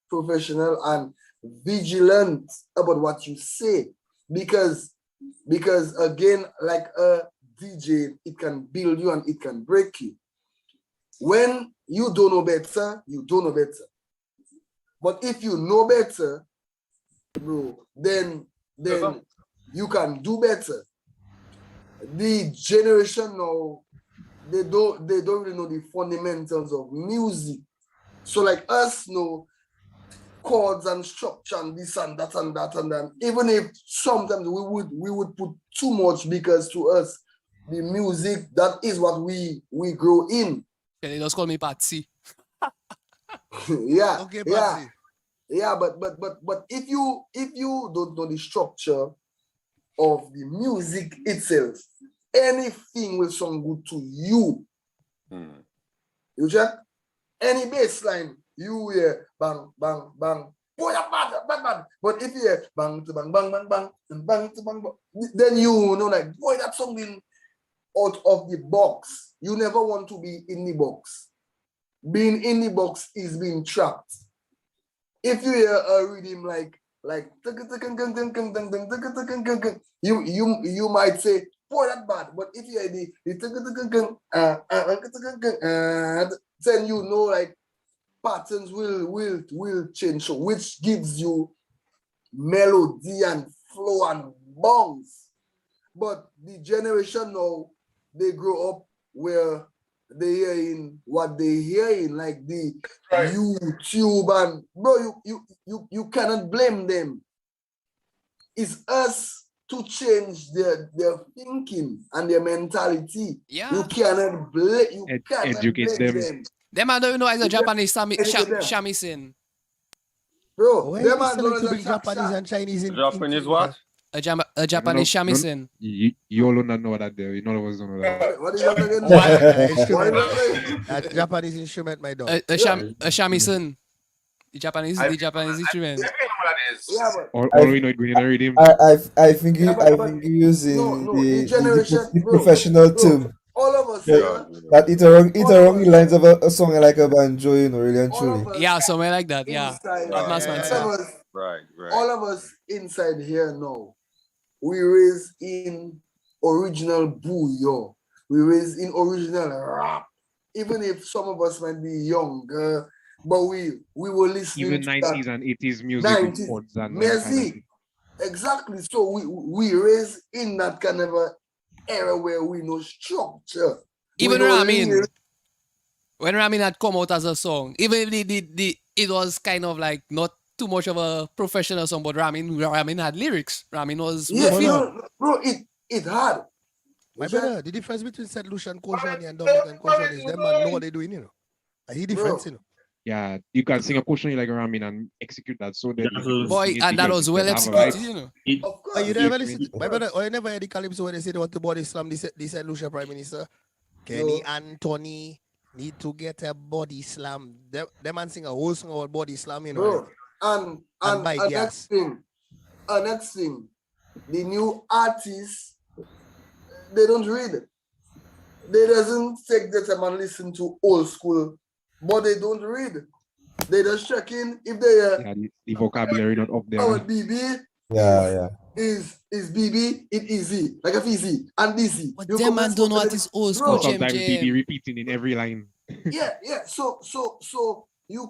professional and vigilant about what you say, because again, like a DJ, it can build you and it can break you. When you don't know better, you don't know better. But if you know better, bro, then you can do better. The generation now, they don't really know the fundamentals of music. So like us know chords and structure and this and that and that and that. Even if sometimes we would put too much, because to us the music, that is what we grow in. They just call me Patsy. Yeah. Okay, Patsy. Yeah, but if you don't know the structure of the music itself, anything will sound good to you. You check any bass line, you hear bang bang bang, boy, bad. But if you hear bang to bang bang bang bang and bang to bang bang, then you know like, boy, that's something out of the box. You never want to be in the box. Being in the box is being trapped. If you hear a rhythm like you might say, boy, that's bad. But if you hear then you know like patterns will change, so which gives you melody and flow and bounce. But the generation now, they grow up where they hearing what they hearing, like the YouTube, and bro, you cannot blame them. It's us to change their thinking and their mentality. Yeah. You cannot blame educate them. Them I don't know as a Japanese shamisen. Bro, Why them are are you not selling Japanese and Chinese in Japanese what? A Japanese shamisen. You all don't know that there. You know what know that. What is that instrument? Japanese instrument, my dog. A shamisen. The Japanese instrument. Yeah, All we know is we need to read him. I think you using the professional term. all of us Yeah, here, that it wrong lines of a song like a banjo, you know, really and all of truly. us Yeah, something like that. Yeah. inside, What Right, Massman all said. of us, right. all of us inside here now, we raised in original bouyon. We raised in original rap. Even if some of us might be younger, but we were listening Even to 90s that and 80s music with 90s. chords and that kind of Merci. thing. Exactly. So we raised in that kind of a era where we know structure. Even we know Ramin, lyrics. when Ramin had come out as a song, even if it was kind of like not too much of a professional song, but Ramin had lyrics. Ramin was Yeah, worthy. bro, it hard. My brother, the difference between St. Lucian, Koshani, and Dominican Koshani is them man know what they're doing, you know. And he difference, you know. Yeah, you can sing a portion like a Ramin and execute that so that Boy, and that was well executed, you know. Of course. Oh, you never listen, my brother, or you never heard the calypso when they say they want to body slam the St. Lucia Prime Minister? Kenny Anthony need to get a body slam. Them man sing a whole song about body slam, you know. Bro, and by gas. next thing, the new artists, they don't read. They doesn't take the time and listen to old school, but they don't read. They just check in if they the vocabulary not up there. our BB Yeah. is BB, it easy, like a easy and easy. But them man don't know what is old school, Sometimes Jam BB Jam. repeating in every line. Yeah. So you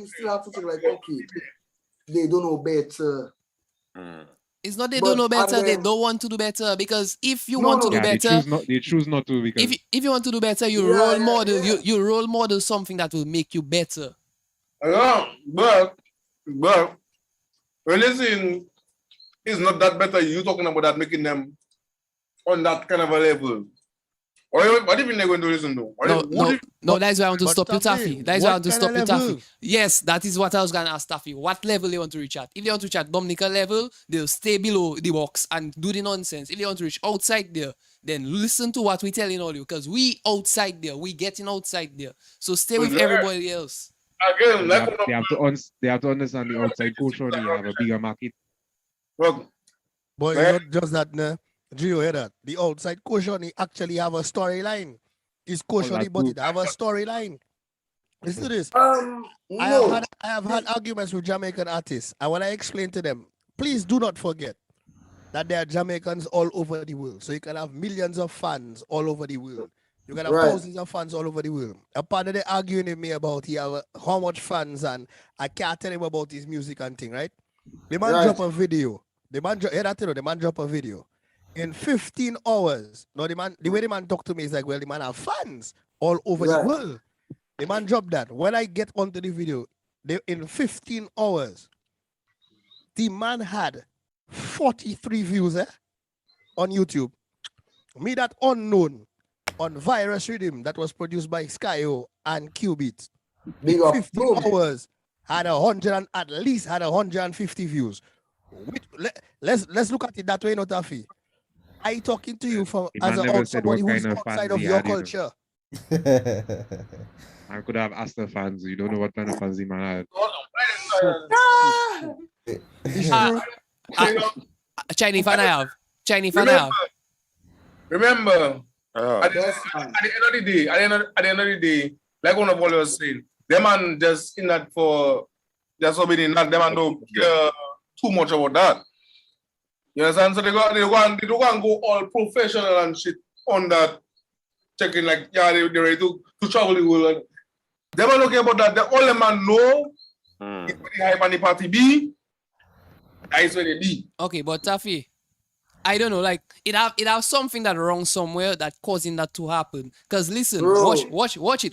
still have to think like, okay, they don't know better. It's not they But- don't know better, and they then- don't want to do better. Because if you No, want to no. do Yeah, better, they choose not to because if you want to do better, you Yeah, role yeah, model. yeah. You role model something that will make you better. But when listen, it's not that better. You talking about that making them on that kind of a level. Or what even they're going to listen to? No, that's why I want to but stop you, Taffy, Taffy. That's why I want to what stop you, kind of Taffy. level? Yes, that is what I was going to ask Taffy. What level they want to reach at? If they want to reach at Dominica level, they'll stay below the box and do the nonsense. If they want to reach outside there, then listen to what we're telling all you. Because we outside there, we getting outside there. So stay with everybody else. Again, they have to understand the outside culture. They have a bigger market. Look, But it's not just that, nah. Do you hear that? The outside Koshani actually have a storyline. It's Koshani, that but too. it have a storyline. Listen to this. No. I have had arguments with Jamaican artists, and when I explain to them, please do not forget that there are Jamaicans all over the world. So you can have millions of fans all over the world. You can have Right. thousands of fans all over the world. A part of the arguing with me about how much fans, and I can't tell him about his music and thing, right? The man Right. drop a video. The man drop a video. In 15 hours, now the way the man talk to me is like, well, the man have fans all over the Right. world. The man dropped that. When I get onto the video, in 15 hours, the man had 43 views on YouTube. Me that unknown on Virus Riddim that was produced by Skyo and Qbeat. Big up. 15 hours had at least 150 views. Let's look at it that way, not Taffy. I talking to you from The as man never a said somebody what who's kind of outside fans of he your had, you know. culture. I could have asked the fans. You don't know what kind of fans the man had. Chinese fan I have. Chinese fan I have. Remember, at the That's end of the day, like one of what was saying, them man just in that for just obeying that. Them man don't care too much about that. You understand? So they go and go all professional and shit on that, checking like they're ready to travel the world. They don't care about that. The only man know if the hype and the party be, that is where they be. Okay, but Taffy, I don't know, like it have something that wrong somewhere that causing that to happen. Cause listen, Bro. watch it,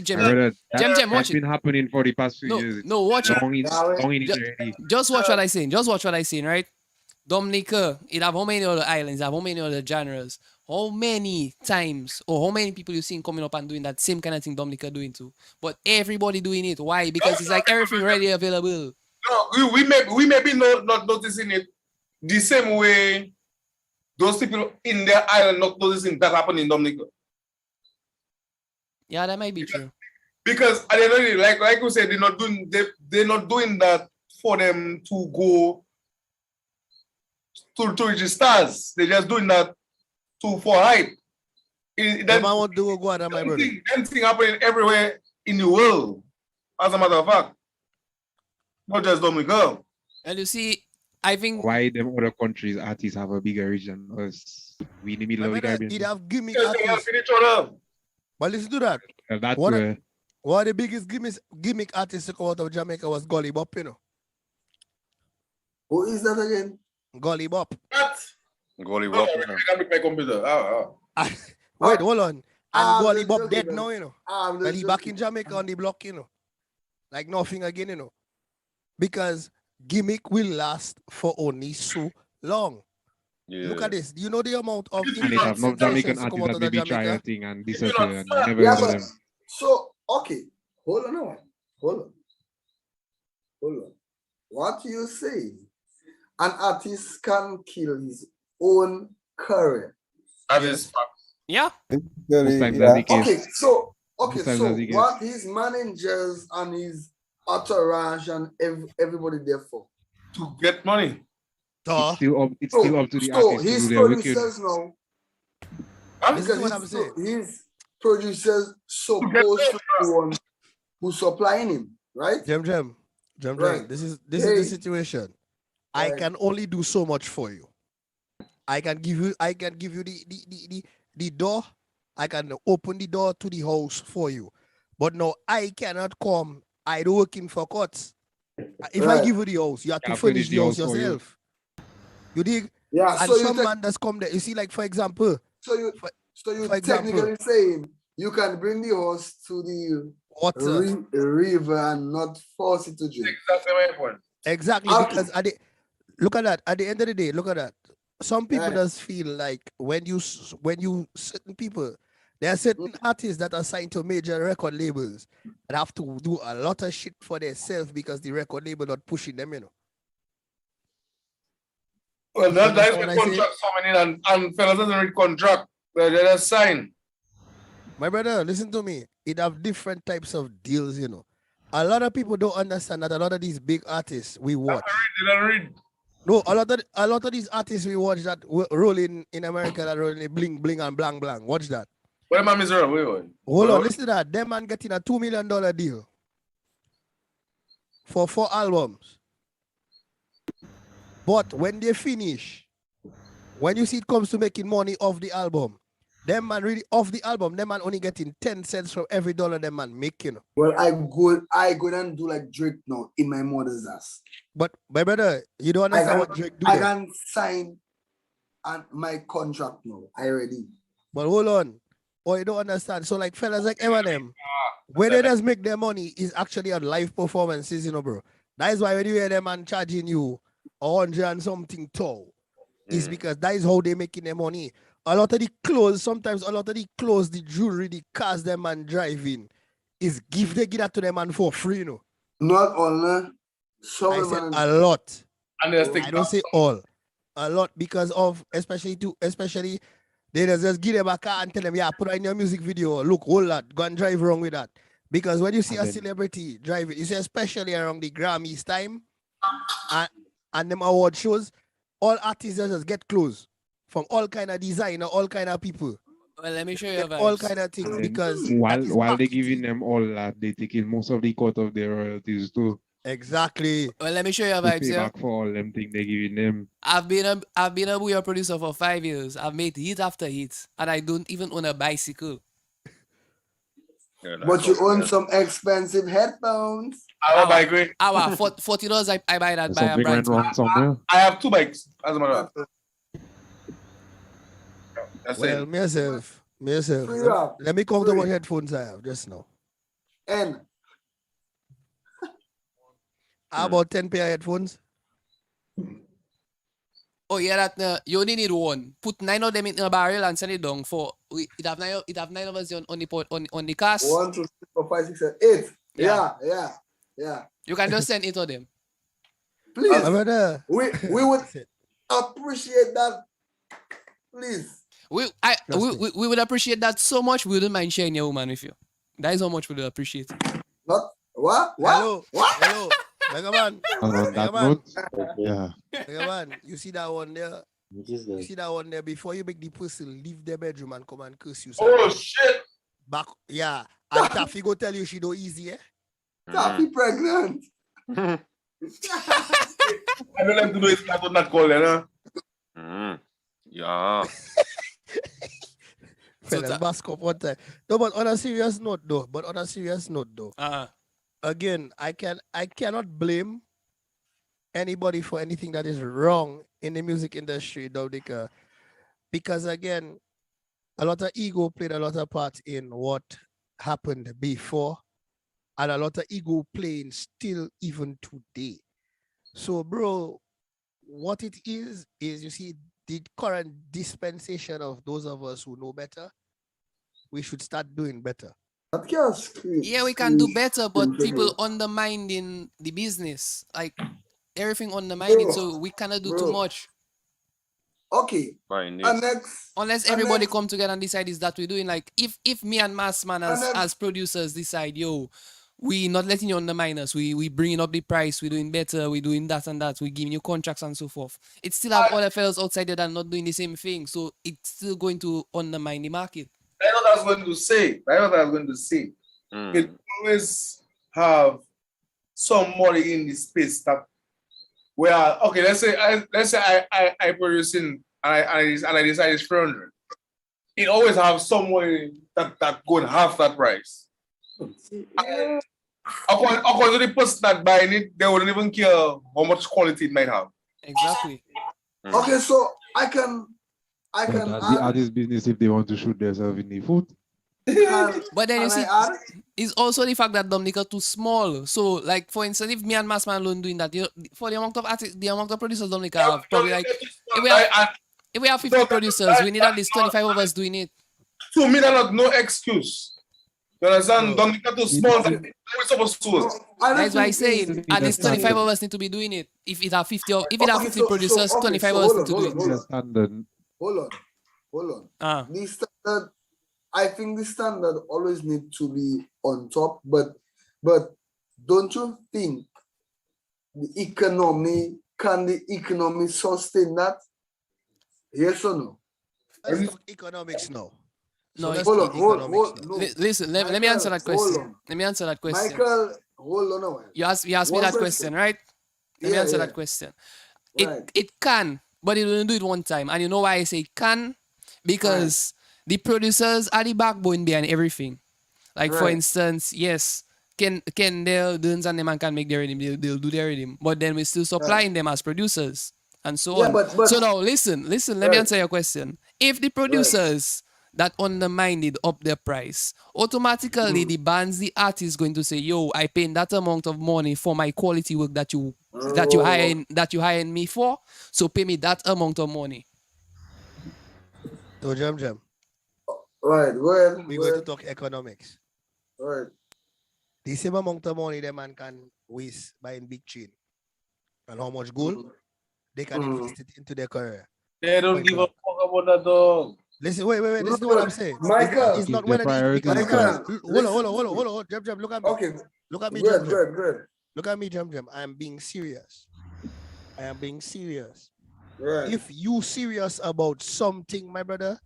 Jem. Brother, Jem, that's watch it. been happening for the past few years. No, watch it. Long in eternity. Just watch what I saying. Just watch what I saying, right? Dominica, it have how many other islands, have how many other genres, how many times or how many people you seen coming up and doing that same kind of thing Dominica doing too. But everybody doing it. Why? Because it's like everything ready available. No, we may be not noticing it the same way those people in their island not noticing that happen in Dominica. Yeah, that might be true. Because at the end of the day, like we said, they're not doing that for them to go to reach the stars. They're just doing that for hype. Them I want to go on, my brother. Them thing happening everywhere in the world. As a matter of fact, not just Dominica. And you see, I think why them other countries artists have a bigger region because we in the middle of the Caribbean. It have gimmick Yes, artists. each other. But listen to that. That's One where of the biggest gimmick artists to come out of Jamaica was Gully Bop, you know. Who is that again? Gully Bop. What? Goalie Oh, Rock. I can make my computer. Wait, hold on. And Gully the Bop dead joking, now, you know. I'm But the he back joking. in Jamaica on the block, you know. Like nothing again, you know. Because gimmick will last for only so long. Yeah. Look at this. Do you know the amount of and they have no Jamaican artists that maybe try a thing and disappear and never Yeah, heard of but them. so okay, hold on a while. Hold on. What you say? An artist can kill his own career. That is fact. yeah. Most times Yeah. that's the case. Okay, so Most times that's the case. what his managers and his entourage and everybody there for? To get money. It's still up to the So artist to his do their wicked. producers now. This is what I'm saying. His producers supposed to be the one who supplying him, right? Jem. Right. This is Hey. the situation. I Right. can only do so much for you. I can give you the door. I can open the door to the house for you. But no, I cannot come. I don't working for cuts. If I Right. give you the house, you have to Yeah, furnish the house for you. yourself. You dig? Yeah. And So you some man that's come there. You see, like for example, so you for example, technically saying you can bring the horse to the water. river and not force it to drink. Exactly my point. Exactly, Okay. because look at that. At the end of the day, look at that. Some people Right. does feel like when you certain people, there are certain artists that are signed to major record labels and have to do a lot of shit for themselves because the record label not pushing them, you know. Well, that's understand where what I say? contracts coming in and fellas doesn't read contract. They just sign. My brother, listen to me. It have different types of deals, you know. A lot of people don't understand that a lot of these big artists we watch. They don't read. No, a lot of these artists we watch that roll in America that roll in bling bling and blang blang. Watch that. What am I miserable? Wait. Hold on, listen to that. Them man getting a $2 million deal for 4 albums. But when they finish, when you see it comes to making money off the album, them man really off the album, them man only getting 10 cents from every dollar them man making. Well, I go and do like Drake now in my mother's ass. But my brother, you don't understand what Drake do. I there. can sign and my contract now. I ready. But hold on. Oh, you don't understand. So like fellas like Eminem, where they just make their money is actually on live performances, you know, bro. That is why when you hear them man charging you 100 and something toll, is because that is how they making their money. A lot of the clothes, sometimes a lot of the clothes, the jewelry, the cars them man driving is give that to them man for free, you know. Not all, I some said man. a lot. And they stick I don't say all. A lot because of especially they just give them a car and tell them, yeah, put it in your music video. Look, hold that. Go and drive wrong with that. Because when you see a celebrity drive it, you see especially around the Grammys time and them award shows, all artists just get clothes from all kind of designer, all kind of people. Well, let me show you all kind of things because while they giving them all that, they taking most of the cut of their royalties too. Exactly. Well, let me show you To vibes pay here. back for all them things they giving them. I've been a Bouyon producer for 5 years. I've made hit after hit, and I don't even own a bicycle. But you own some expensive headphones. I buy great. $40 I buy that by a Something brand. went wrong somewhere. I have 2 bikes, as a matter of fact. That's well, it. myself. Free up. Let me count how much headphones I have just now. And How about 10 pair of headphones? Oh yeah, that you only need one. Put 9 of them in a barrel and send it down for it have 9 of us on the cast. 1, 2, 3, 4, 5, 6, 7, 8. Yeah. You can just send 8 of them. Please. brother. We would appreciate that. Please. We would appreciate that so much. We wouldn't mind sharing your woman with you. That is how much we would appreciate it. Not what? Hello. Mega man. And on that Mega man. note, yeah. Mega man. You see that one there? You see that one there? Before you make the person leave their bedroom and come and curse you. Oh shit! Back, yeah. And Taffy go tell you she do easy, eh? Taffy pregnant. I don't like to do it. I would not call it, huh? Yeah. Fellas, mask up one time. No, but on a serious note, though. Again, I cannot blame anybody for anything that is wrong in the music industry, Dominica, because again, a lot of ego played a lot of part in what happened before, and a lot of ego playing still even today. So, bro, what it is you see the current dispensation of those of us who know better, we should start doing better. Yeah, we can do better, but people undermining the business, like everything undermining, so we cannot do too much. Okay. Unless everybody come together and decide is that we're doing, like if me and Massman as producers decide, yo, we not letting you undermine us, we bringing up the price, we're doing better, we're doing that and that, we're giving you contracts and so forth. It still have other fellas outside there that are not doing the same thing, so it's still going to undermine the market. I know what I was going to say. It always have somebody in the space that where okay, let's say I produce in and I decide it's 300. It always have somebody that go and half that price. And according to the person that buying it, they wouldn't even care how much quality it might have. Exactly. Okay, so I can That's the artist business if they want to shoot themselves in the foot. But then you see, it's also the fact that Dominica too small. So, like for instance, if me and Massman alone doing that, for the amount of artists, the amount of producers Dominica have, probably like if we have 50 producers, we need at least 25 of us doing it. To me, that's no excuse. You understand? Dominica too small. We're supposed to. That's why I say at least 25 of us need to be doing it. If it have 50 producers, 25 of us need to do it. Hold on. The standard, I think the standard always need to be on top, but don't you think can the economy sustain that? Yes or no? Let's talk economics now. No, hold on. Listen, let me answer that question. Michael, hold on a while. You asked me that question, right? Let me answer that question. It can, but it will do it one time. And you know why I say can? Because the producers are the backbone behind everything. Like for instance, yes, Ken Duns and them can make their rhythm, they'll do their rhythm. But then we're still supplying them as producers and so on. But, so now listen, let me answer your question. If the producers that undermined up their price, automatically the bands, the artist going to say, yo, I paying that amount of money for my quality work that you hiring me for, so pay me that amount of money. So Jam. Right, well, we're going to talk economics. Right. The same amount of money the man can waste buying big chain. And how much gold they can invest it into their career. They don't give a fuck about that dog. Listen, wait. This is what I'm saying. Michael, it's not one of these. Hold on. Jam. Look at me. Okay. Look at me, Good. Look at me, Jam. I am being serious. Right. If you serious about something, my brother,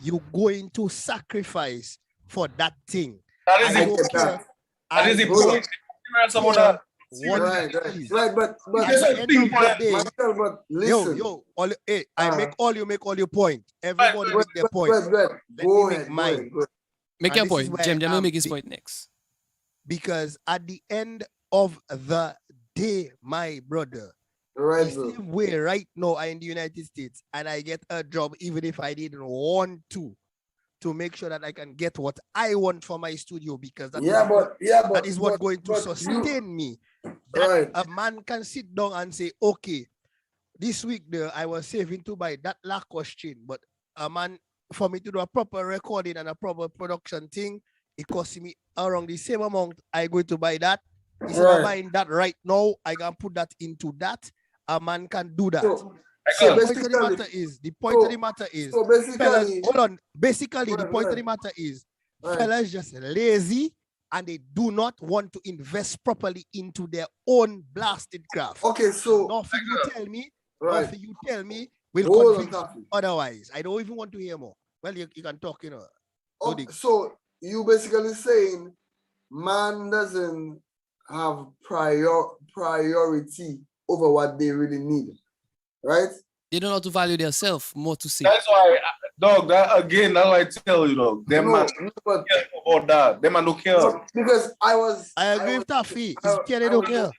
you going to sacrifice for that thing. That is important. That is important. Right, but listen. I make all your point. Everybody make their point. Go ahead. Make your point. Jam will make his point next. Because at the end of the day, my brother, the same way right now I'm in the United States and I get a job even if I didn't want to make sure that I can get what I want for my studio, because that is what going to sustain me. That a man can sit down and say, okay, this week I was saving to buy that Lacoste chain, but a man, for me to do a proper recording and a proper production thing, it costs me around the same amount. I going to buy that. Instead of buying that right now, I can put that into that. A man can do that. So the point of the matter is, fellas, hold on. Basically, the point of the matter is, fellas just lazy and they do not want to invest properly into their own blasted craft. Okay, so now for you tell me, will Hold on, convince Taffy. you otherwise. I don't even want to hear more. Well, you can talk, you know. Oh, so you basically saying man doesn't have priority over what they really need, right? They don't know how to value themselves, more to say. That's why, dog, that's why I tell you, dog. Them man but, don't care about that. Them man don't care. No, because I agree with Taffy. It's care they don't care.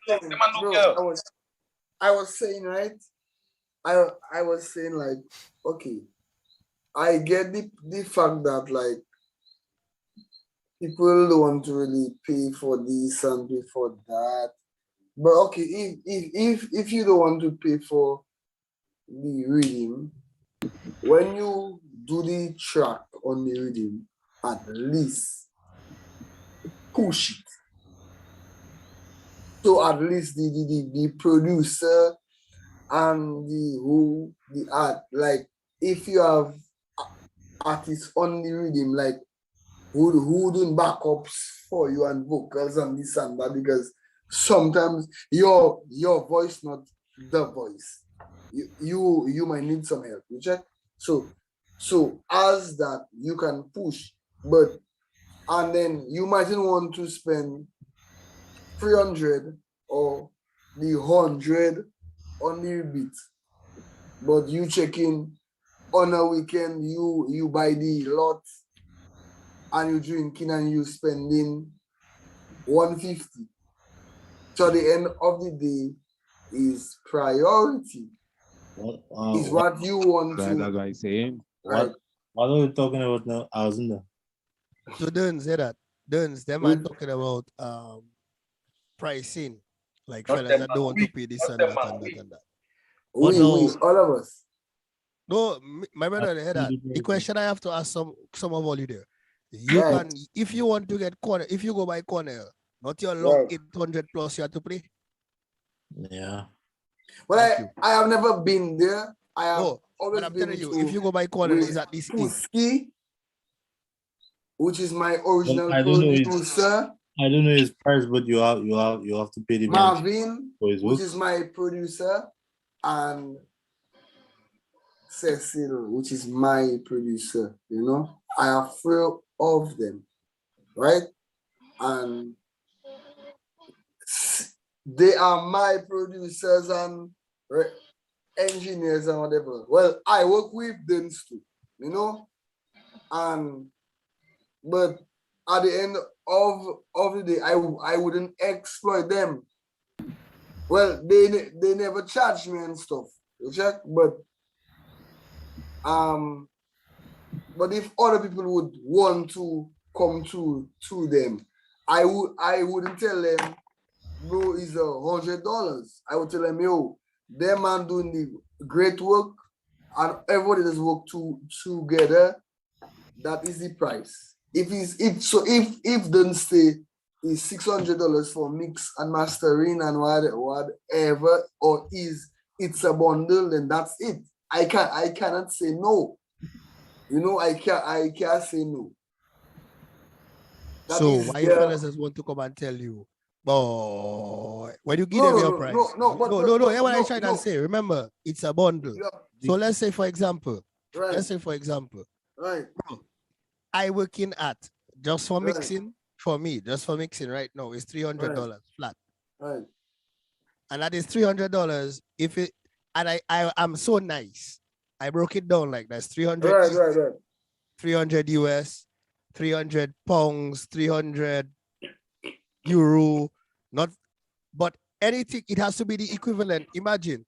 I was saying, right? I was saying, like, okay, I get the fact that, like, people don't want to really pay for this and pay for that. But okay, if you don't want to pay for the Riddim, when you do the track on the Riddim, at least push it. So at least the producer and the art, like if you have artists on the Riddim, like who doing backups for you and vocals and this and that, because sometimes your voice not the voice. You might need some help. You check? So as that you can push, but and then you mightn't want to spend 300 or the 100 on the beat, but you check in on a weekend, you buy the lot and you drinking and you spending 150. So the end of the day is priority. Is what you want to. That's what I'm saying. Right. What are we talking about now? I wasn't there. So don't say that. Don't. Them are talking about pricing. Like fellas that don't want to pay this and that and that and that. We, all of us. No, my brother, hear that. The question I have to ask some of all you there. You can, if you want to get corner, if you go by corner, not your long 800 plus you have to pay. Yeah. Well, I have never been there. I have always I'm been telling you, if you go by corner, it's at least Ski, which is my original I don't producer. I don't know his price, but you have to pay the Marvin, for his which work. is my producer, and Cecil, which is my producer. You know, I have 3 of them, right? And they are my producers and engineers and whatever. Well, I work with them too, you know, but at the end of the day, I wouldn't exploit them. Well, they never charge me and stuff, you check, but if other people would want to come to them, I wouldn't tell them, bro, it's $100. I would tell them, yo, them man doing the great work and everybody does work together. That is the price. If don't say is $600 for mix and mastering and whatever, or it's a bundle, then that's it. I cannot say no. You know, I can't say no. So why fellas just want to come and tell you, boy, when you give them your price? No. Here's what I try to say. Remember, it's a bundle. So let's say for example, right. Bro, I working at just for mixing for me, just for mixing right now is $300 flat. Right. And that is $300 if it, and I'm so nice. I broke it down like that's 300. Right. 300 US, 300 pounds, 300 euro, not, but anything, it has to be the equivalent. Imagine,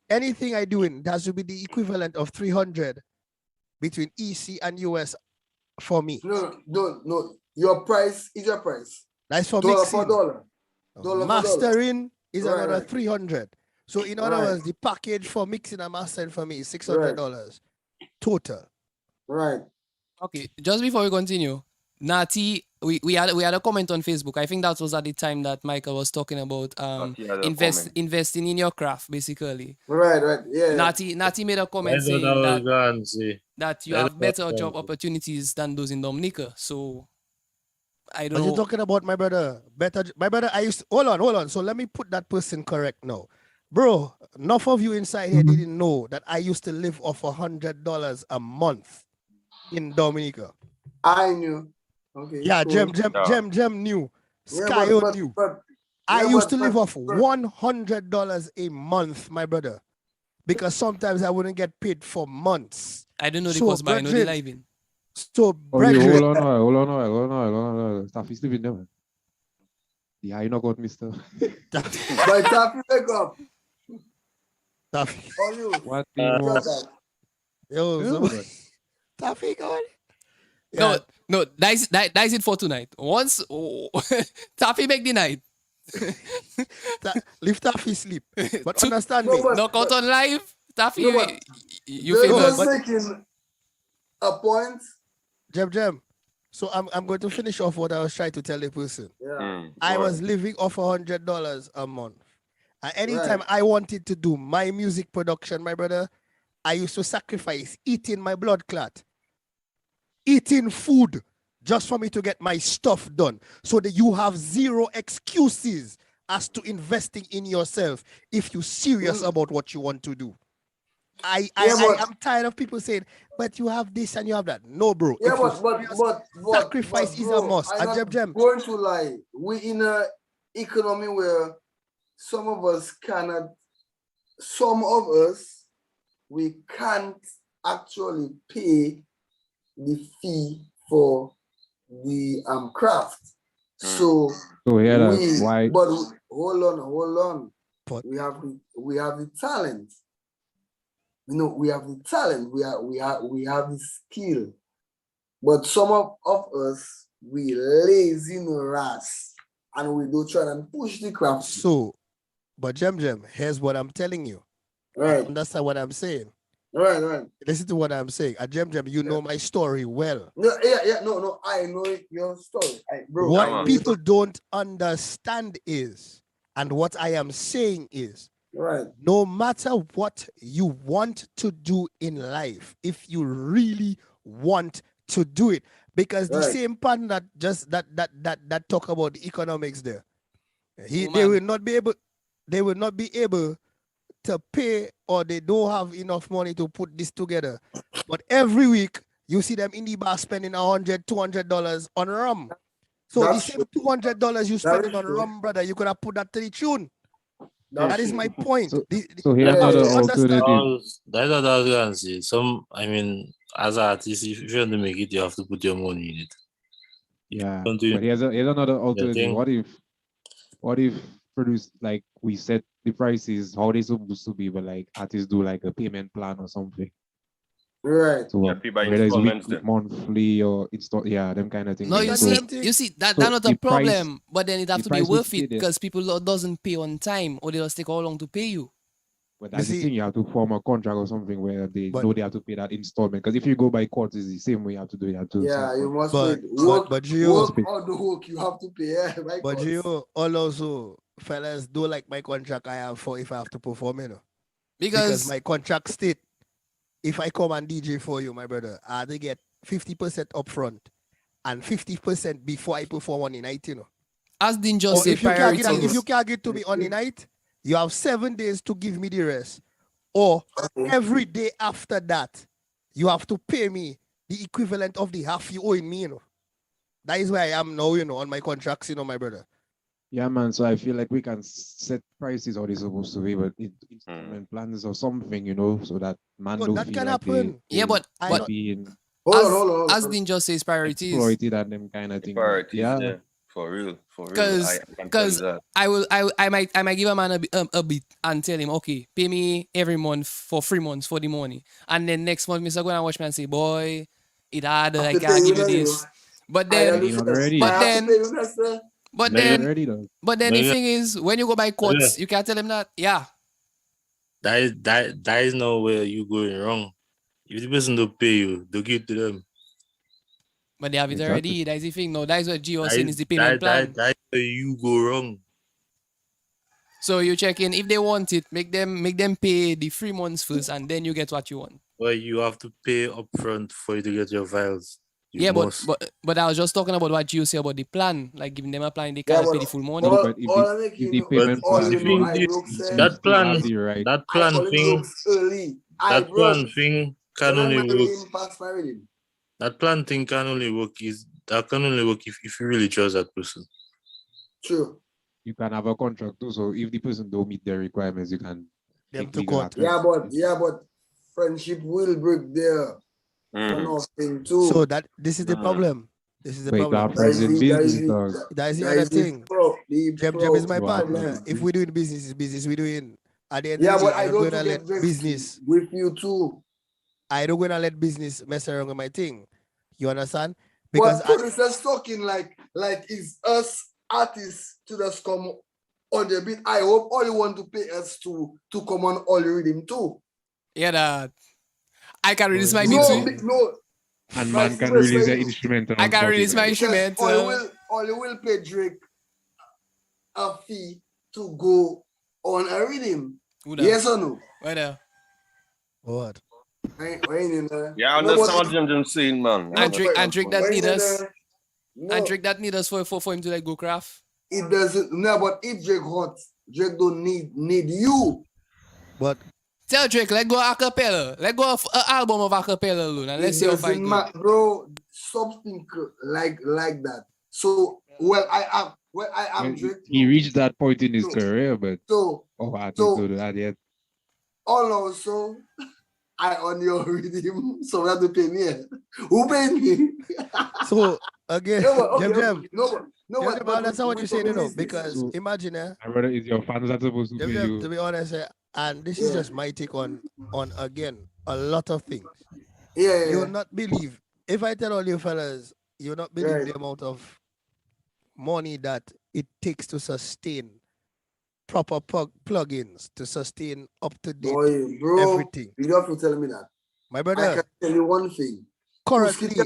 anything I do it has to be the equivalent of 300 between EC and US for me. No. Your price is your price. That's for dollar mixing. For dollar. Mastering is another 300. So in other words, the package for mixing and mastering for me is $600 total. Right. Okay, just before we continue, Nati, we had a comment on Facebook. I think that was at the time that Michael was talking about investing in your craft, basically. Right. Yeah. Nati made a comment saying that you have better job opportunities than those in Dominica. So I don't know. Are you talking about my brother? My brother, I used to, hold on. So let me put that person correct now. Bro, enough of you inside here didn't know that I used to live off $100 a month in Dominica. I knew. Okay. Yeah, cool. Jem knew. Yeah, Skyo knew. I used to live but- off $100 a month, my brother, because sometimes I wouldn't get paid for months. I don't know the So, cost, but I know the brethren, living. So, Oh, brethren, hold on. Stuff is living there. Yeah, you know got Mister. But Taffy, wake up. Taffy. All you. What? Yo, Yeah. Taffy, go on. No, that's it for tonight. Once Taffy make the night. Leave Taffy sleep. But To- understand me. Knock out on live. Taffy, No, but- you They're famous. just making a point. Jem. So I'm going to finish off what I was trying to tell the person. Yeah. I was living off $100 a month. And anytime Right. I wanted to do my music production, my brother, I used to sacrifice eating my blood clot, eating food just for me to get my stuff done, so that you have zero excuses as to investing in yourself if you're serious about what you want to do. I am tired of people saying, but you have this and you have that. No, bro. Yeah, If you're but serious, sacrifice is a must. I'm And not Jem. going to lie. We in a economy where some of us cannot. Some of us we can't actually pay the fee for the craft. So yeah, that's why. But hold on. We have the talent. You know, we have the talent. We have the skill. But some of us we lazy in the rats and we don't try and push the craft. So, but Jem, here's what I'm telling you. Right. Understand what I'm saying? Right. Listen to what I'm saying. Jem, you know my story well. No, yeah. No. I know your story, bro. What people don't understand is, and what I am saying is, right. No matter what you want to do in life, if you really want to do it, because the same partner that just that talk about the economics there, they will not be able to pay, or they don't have enough money to put this together. But every week you see them in the bar spending $100-$200 on rum. So the same $200 you spending on rum, brother, you could have put that to the tune. That is my point. So here's another alternative. That's what I was gonna say. As an artist, if you want to make it, you have to put your money in it. Yeah. But here's another alternative. What if produce, like we set the prices how they supposed to be, but like artists do like a payment plan or something. Right. So whether it's weekly, monthly, or them kind of things. No, you see that's not a problem, but then it have to be worth it, because people doesn't pay on time, or they just take how long to pay you. But that's the thing, you have to form a contract or something where they know they have to pay that installment. Because if you go by court, it's the same way you have to do it too. Yeah, you must but work on the hook, you have to pay. Yeah, but also, fellas, do like my contract I have for if I have to perform, you know. Because my contract state, if I come and DJ for you, my brother, they get 50% upfront and 50% before I perform on the night, you know. As Dean just said, if you can't get to me on the night, you have 7 days to give me the rest. Or every day after that, you have to pay me the equivalent of the half you owe me, you know. That is where I am now, you know, on my contracts, you know, my brother. Yeah, man. So I feel like we can set prices how they're supposed to be, but installment plans or something, you know, so that man don't that feel can like happen. As Dean just says, priorities. Exploited and them kind of thing. Yeah. For real. Because I might give a man a bit and tell him, okay, pay me every month for 3 months for the money, and then next month Mr. go and watch me and say, boy, it hard, I can't give you this. But then the thing is, when you go by courts, you can't tell him that. Yeah. That is not where you going wrong. If the person don't pay you, don't give it to them. But they have it already. That's the thing. No, that is what G was saying is the payment plan. That's where you go wrong. So you check in. If they want it, make them pay the 3 months first, and then you get what you want. Well, you have to pay upfront for you to get your files. Yeah, boss. but I was just talking about what you say about the plan, like giving them a plan, they Yeah, can't pay but the full money. all, But if all the, I make if you the know, But payment all the plan you know, thing I is, broke you said, that still have plan, the right. that I plan only thing, broke early. I that broke. plan thing can When only I'm work. reading past my reading. That plan thing can only work if you really trust that person. True. You can have a contract too. So if the person don't meet their requirements, you can Them take to legal court. action. Yeah, but friendship will break there. For nothing too. So this is the problem. This is the But you problem. got friends in business, dog. That is the other thing. Jem is my What partner. happens? If we're doing business, it's business we're doing. At the end Yeah, of the but day, I I'm not don't going to get let vexed business. with you too. I don't going to let business mess around with my thing. You understand? Because Because producers talking like it's us artists to just come on the beat. I hope all you want to pay us to come on all Riddim too. Yeah, that I can release my beat No, too. no. And My man can serious release their friend, instrumental I on can release my Spotify. instrument. all you will pay Drake a fee to go on a Riddim. Who that? Yes or no? Where there? what? I ain't in there. Yeah, I understand what Jim saying, man. And Drake that need us. No, And Drake that need us for him to like go craft. it doesn't. No, but if Drake hot, Drake don't need you. But Tell Drake, let go acapella. Let go of an album of acapella alone, and let's see how far it goes. Bro. Something like that. So I am Drake. He reached that point in his career, but So artists don't do that yet. also I on your Riddim, so we have to pay me. Who paid me? So again, Jem, but that's not what you say, you know, business. because So, imagine, I rather it's your fans that supposed to pay you. to be honest, and this is just my take on again a lot of things. You'll not believe if I tell all you fellas, you'll not believe the amount of money that it takes to sustain proper plugins, to sustain up to date everything. You don't have to tell me that. My brother, I can tell you one thing. currently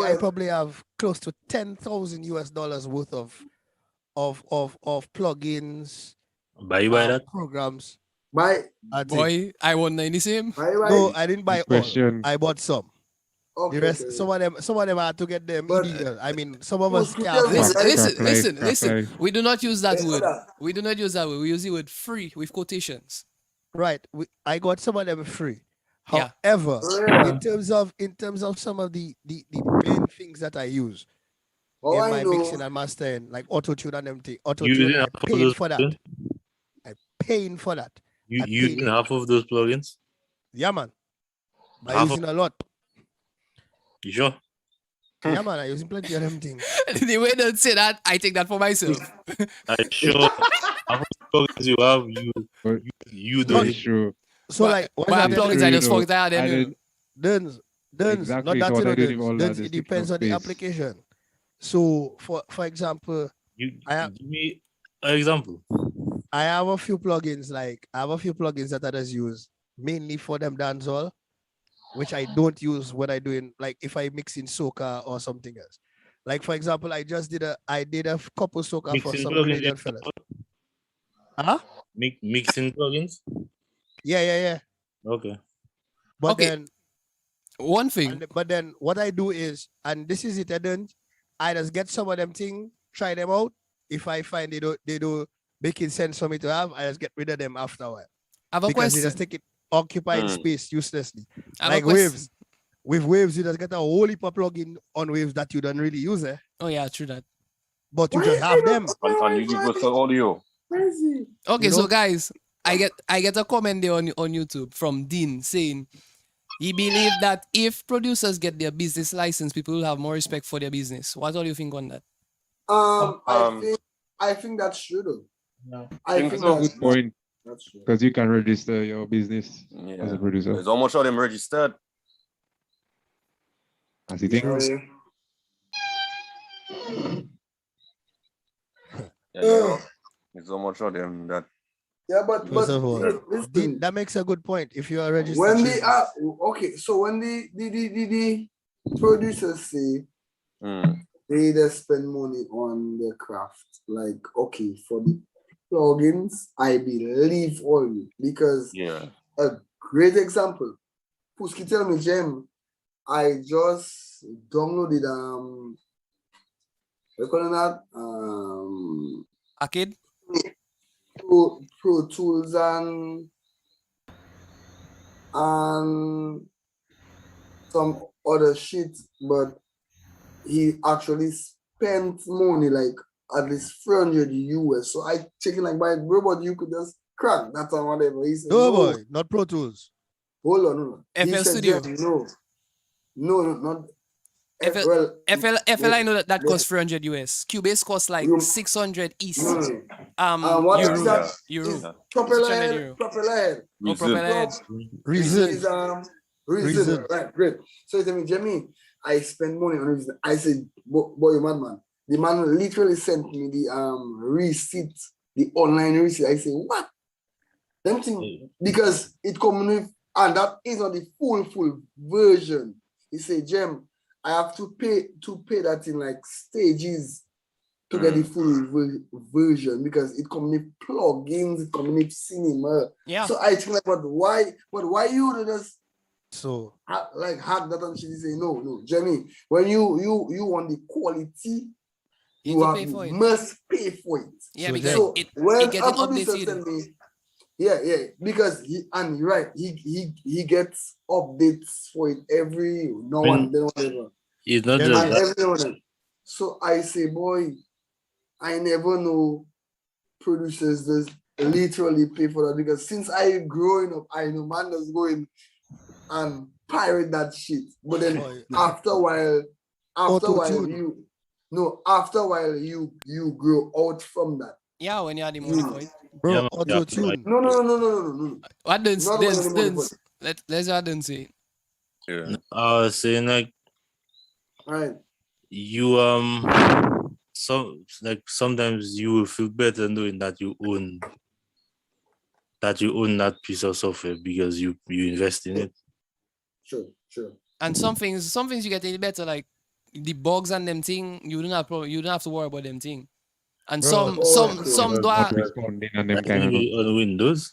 I probably have close to $10,000 worth of plugins, Buy that programs. Boy, I won the same. No, I didn't buy all. Question. I bought some. Okay, the rest, some of them had to get them illegal. I mean, some of us can't. Listen. We do not use that word. We do not use that word. We use the word free with quotations. Right. I got some of them free. However, in terms of some of the main things that I use in my mixing and mastering, like auto-tune and everything, auto-tune, I'm paying for that. I'm paying for that. You using half of those plugins? Yeah, man. I'm using a lot. You sure? Yeah, man, I'm using plenty of them things. The way they say that, I take that for myself. I'm sure half of the plugins you have, you don't. Sure. So like, my plugins, I just forget them. Dens, exactly. not that So it depends on the application. So for example, give me an example. I have a few plugins that I just use mainly for them dancehall, which I don't use when I doing like if I mix in soca or something else. Like for example, I did a couple soca Mixing for some plugins, Canadian fellas. Mixing plugins? Yeah. Okay. But then one thing. But then what I do is, and this is it, I just get some of them things, try them out. If I find they do making sense for me to have, I just get rid of them after a while. I have a because question. They just take it occupying space uselessly. Like waves. With waves, you just get a whole heap of plugin on waves that you don't really use. Oh yeah, true that. But you just have them. And you give us the audio. Okay, so guys, I get a comment there on YouTube from Dean saying he believes that if producers get their business license, people will have more respect for their business. What do you think on that? I think that's true though. No. I think that's a good point. Because you can register your business as a producer. There's almost all them registered. As you think? There's almost all them that. Yeah, but first of all, that makes a good point. If you are registered, when they are okay, so when the producers say they just spend money on their craft, like okay, for the plugins, I believe all you because a great example. Puski tell me, Jem, I just downloaded what call that Arcade? Pro Tools and some other shit, but he actually spent money like at least 300 US. So I checking like my robot, you could just crack that or whatever. He said, No, boy, not Pro Tools. Hold on. He FL said, Studio. No, not FL I know that costs 300 US. Cubase costs like 600 East. What Euro. is that? Euro. Propeller 600 head. euro. Propeller head. Oh, propeller head. Reason. Right, great. So he tell me, Jimmy, I spend money on reason. I said, boy, you madman. The man literally sent me the receipt, the online receipt. I say, what? Them thing, because it comes with, and that is not the full version. He said, Jem, I have to pay that in like stages to get the full version because it comes with plugins, it comes with cinema. Yeah. So I think like, but why you do this? So like hack that and she say no, Jemmy. When you want the quality, you must pay for it. Yeah, so because so it when gets a producer send me, because he gets updates for it every now and then whatever. It's not just that. Every now and then. So I say, boy, I never know producers just literally pay for that because since I growing up, I know man is going and pirate that shit. But then after a while you grow out from that. Yeah, when you had the money for it. Bro, auto-tune. No. What dance? Let's what dance say. Yeah. I was saying like right. You sometimes you will feel better knowing that you own that piece of software because you invest in it. Sure. And some things you get any better, like the bugs and them thing, you don't have to worry about them thing. And some do on Windows.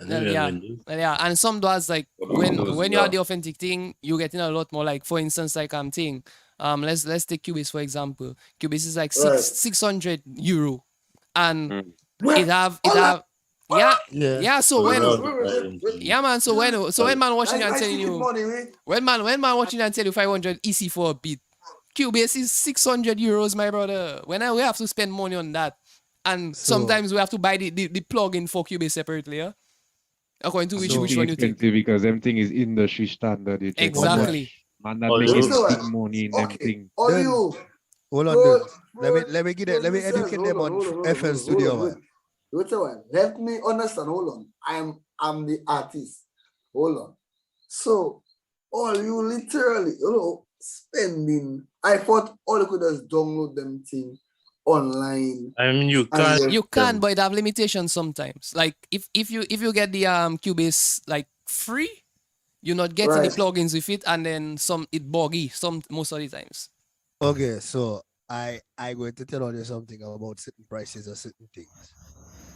Yeah, and some does like when you have the authentic thing, you getting a lot more. Like for instance, like thing. Let's take Cubase for example. Cubase is like 600 euro, and it have. Yeah. So when man watching and telling you, when man watching and tell you 500 EC for a beat, Cubase is 600 euros, my brother. We have to spend money on that, and sometimes we have to buy the plugin for Cubase separately. Yeah? According to which one you think? Because everything is industry standard. Exactly. Man, that making big money in them thing. Hold on, dude. Let me educate them on FL Studio, man. Let me understand. Hold on. I'm the artist. Hold on. So all you literally, spending. I thought all you could just download them thing online. I mean, you can, but it have limitations sometimes. Like if you get the Cubase like free, you're not getting the plugins with it, and then it buggy most of the times. Okay, so I going to tell you something about certain prices or certain things.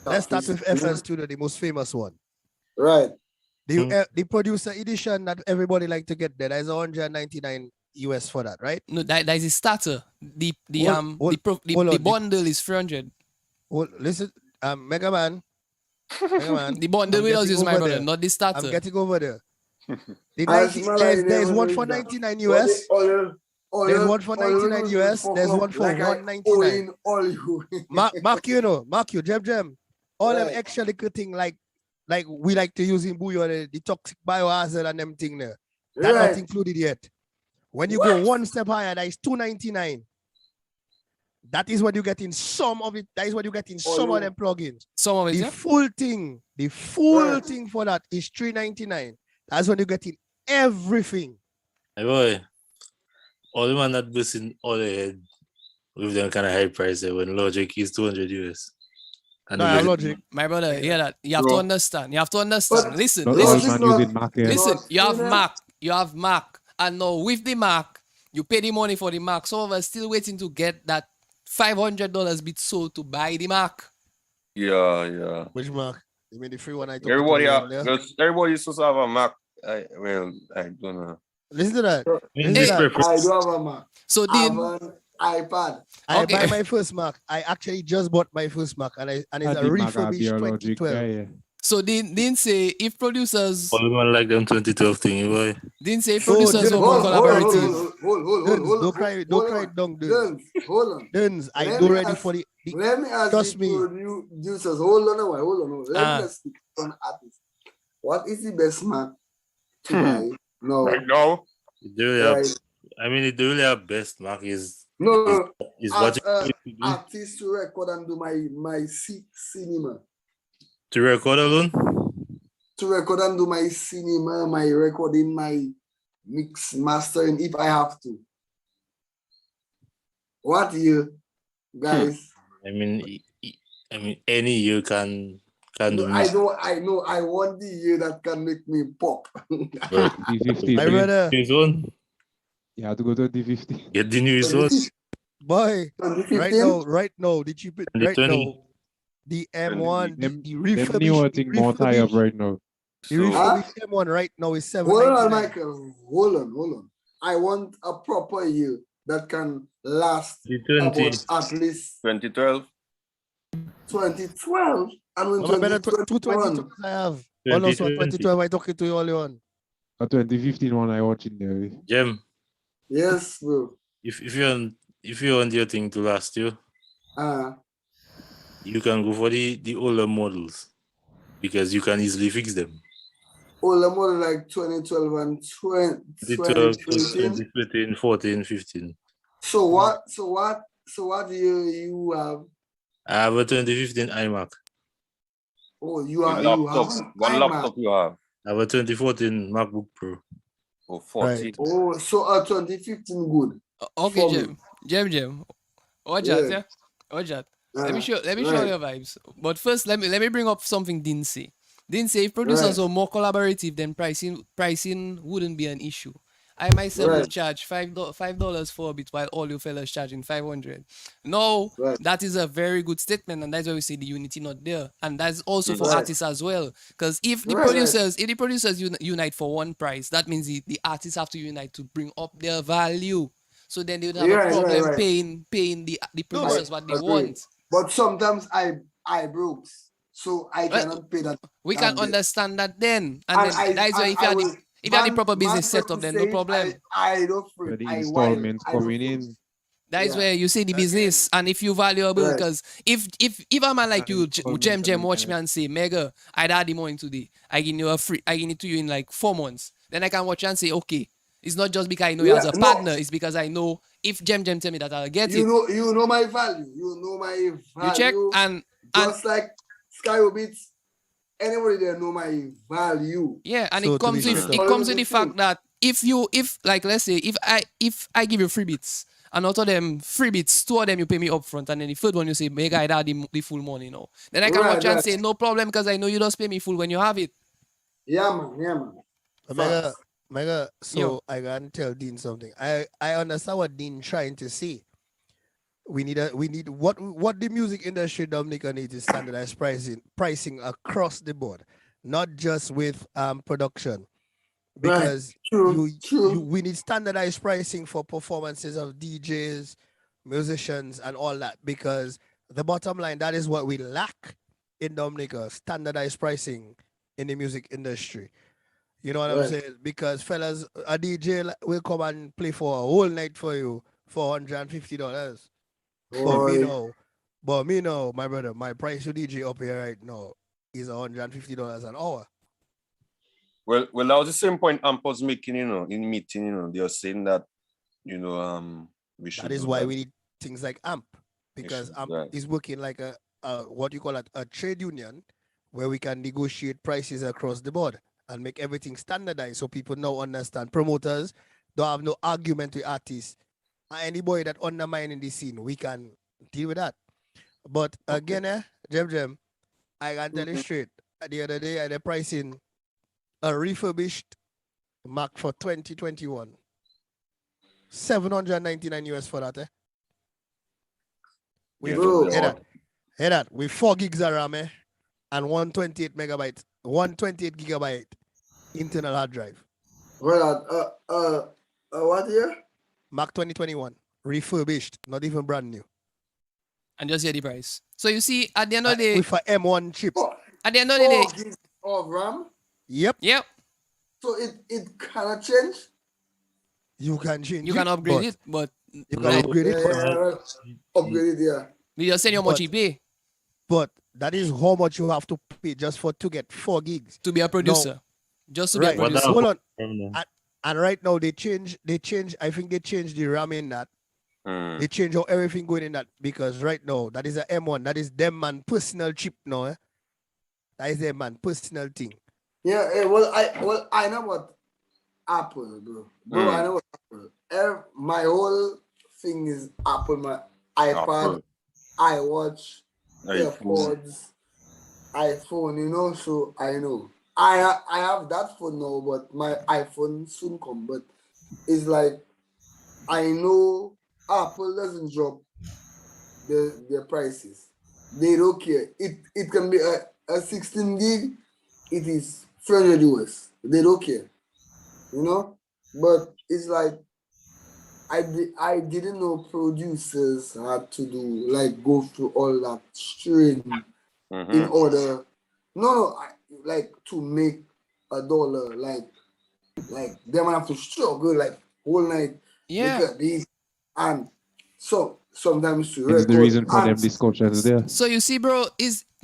Let's start with FL Studio, the most famous one. Right. The producer edition that everybody like to get there is 199 US for that, right? No, that is a starter. The bundle is 300. Well, listen, Megaman. The bundle with us is my brother, not the starter. I'm getting over there. There's one for 99 US. There's one for 99 US. There's one for 199. Mark, Jem. All them extra little thing like we like to use in Bouyon, the toxic biohazard and them thing there. That's not included yet. When you go one step higher, that is 299. That is what you get in some of it. That is what you get in some of them plugins. Some of it. The full thing for that is 399. That's when you get in everything. Hey boy, all the man that goes in all the head with them kind of high price when Logic is 200 US. Logic. My brother, hear that. You have to understand. Listen. You have Mac. And now with the Mac, you pay the money for the Mac. Some of us still waiting to get that $500 bit sold to buy the Mac. Yeah. Which Mac? You mean the free one I took? Everybody is supposed to have a Mac. I don't know. Listen to that. In Listen this to that. purpose. I do have a Mac. So I have then, an iPad. I Okay. buy my first Mac. I actually just bought my first Mac, and it's I a did refurbished biologic 2012. guy. so didn't say if producers All man like them 2012 thing, boy. didn't say if No, producers were more collaborative. Duns, don't cry down, Duns. Hold on. Duns, I Let do me ready ask- for the Let me ask Trust the me. producers. Hold on a while. Hold on. Let Ah. me just speak on artists. What is the best Mac to buy? No. Right now, It do really have, Right. I mean, it do really have best mark is No. is As what you an need to do artist to record and do my cinema. to record alone. To record and do my cinema, my recording, my mix, mastering, if I have to. What year, guys? I mean, any year can do I music. know. I want the year that can make me pop. But 2015. my brother. newest one, You have to go to 2015. get the newest one. Boy, 2015? right now, the cheapest, And the right 20. now, the M1, Them, the them refurbished, newer thing more tie up right now. the So- refurbished M1 right now is Hold on, $799. Michael. Hold on. I want a proper year that can last The 20. about at least 2012. 2012 and when No, my brother, 2021. 222 I have. Oh no, so 2012 I talking to you only one. A 2015 one I watch in there. Gem, Yes, bro. if you want your thing to last you, you can go for the older models because you can easily fix them. Older model like 2012 and 2012, 2013. 2013, 14, 15. So what year you have? I have a 2015 iMac. Oh, you One have an laptop iMac. you have. I have a 2014 MacBook Pro. Oh, 14. Right. Oh, so a 2015 good. Okay, For me. Jem. Watch that, Yeah. yeah. Watch that. Let me show right. your vibes. But first, let me bring up something Dean say. Dean say if producers Right. were more collaborative, then pricing wouldn't be an issue. I myself Right. would charge $5 for a bit while all you fellas charging 500. No, Right. that is a very good statement, and that's why we say the unity not there, and that's also for Right. artists as well. Because if the Right, producers unite for one price, that means the artists have to unite to bring up their value. So then they would have a Right, problem right. paying the producers what they Agree. want. But sometimes I broke, so I Right. cannot pay that. We can bit. understand that then, and then that is why if you have the proper business set up, then no problem. I don't Where free. the I installments I don't coming free. in. That is Yeah. where you see the business, and if you valuable, Right. because if a man like you, Installments Jem, and watch me and say, Mega, I'd add the money today. I give you I give it to you in like 4 months. Then I can watch and say, okay, it's not just because I know you as a no. partner, it's because I know if Jem tell me that I'll get it. You know my value. You know my value. You check and just like Skybeats, anybody there know my value. yeah, and So it to comes be with straight it up. comes with the fact that if like let's say if I give you free bits and out of them free bits, 2 of them you pay me upfront, and then the third one you say Mega I add the full money now. Then I can Right, watch and right. say no problem because I know you just pay me full when you have it. Yeah, man. Mega, so Yo. I can tell Dean something. I understand what Dean trying to say. We need what the music industry Dominica needs is standardized pricing across the board, not just with production. Because True. we need standardized pricing for performances of DJs, musicians, and all that. Because the bottom line, that is what we lack in Dominica, standardized pricing in the music industry. You know what I'm Right. saying? Because fellas, a DJ will come and play for a whole night for you for $150. But me know, my brother, my price to DJ up here right now is $150 an hour. Well, that was the same point Amp was making, in the meeting, they are saying that, we should. That is do why that. we need things like AMP, because should, AMP right. is working like a what you call a trade union, where we can negotiate prices across the board and make everything standardized so people now understand. Promoters don't have no argument with artists. And anybody that undermining the scene, we can deal with that. But again, Jem, I can tell you straight. The other day, I had a pricing a refurbished Mac for 2021. $799 for that, Hear that. With 4 gigs of RAM, and 128 gigabyte internal hard drive. Well, what year? Mark 2021, refurbished, not even brand new. And just hear the price. So you see, at the end of the day, with a M1 chip. At the end of the day, gigs of RAM. Yep. So it cannot change. You can change. You can upgrade it, but you can upgrade it. Upgrade it, yeah. We just send you how much you pay. But that is how much you have to pay just to get 4 gigs. To be a producer. Just to right. be a producer. Hold on. And right now they change, I think they changed the RAM in that. They change how everything going in that because right now that is a M1. That is them man personal chip now. Eh? That is them man personal thing. Yeah, well I know what Apple, bro. I know what Apple. My whole thing is Apple. My iPad, iWatch, AirPods, iPhone. You know, so I know. I have that phone now, but my iPhone soon come. But it's like I know Apple doesn't drop their prices. They don't care. It can be a 16 gig. It is 300 US. They don't care. You know? But it's like I didn't know producers had to do like go through all that string in order. Like to make $1. Like they might have to struggle like whole night. Yeah. Look at these. And so sometimes to It's the reason for them discussions there. So you see, bro,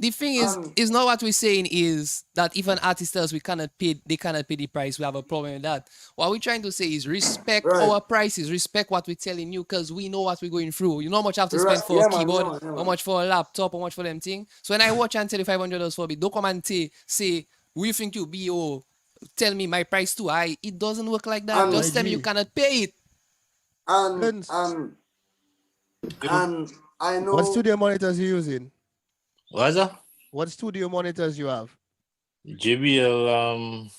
the thing is not what we're saying is that if an artist tells they cannot pay the price, we have a problem with that. What we're trying to say is respect our prices, respect what we're telling you, because we know what we're going through. You know how much I have to spend for a keyboard, how much for a laptop, how much for them thing. So when I watch and tell you $500 for a bit, don't come and say, we think you be tell me my price too high. It doesn't work like that. Just tell me you cannot pay it. And I know what studio monitors you using? What's that? What studio monitors you have? JBL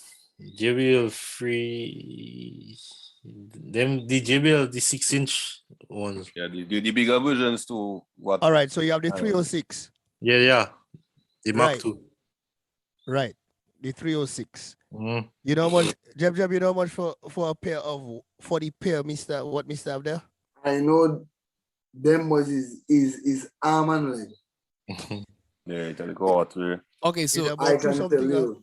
free. Them the JBL the 6-inch ones. Yeah, the bigger versions too. What? All right, so you have the 306. Yeah. The Mark II. Right, the 306. Mm-hmm. You know how much, Jeb, you know how much for a pair of 40 pair, Mr. have there? I know them was is arm and leg. Yeah, tell go out there. Okay, so I can tell you.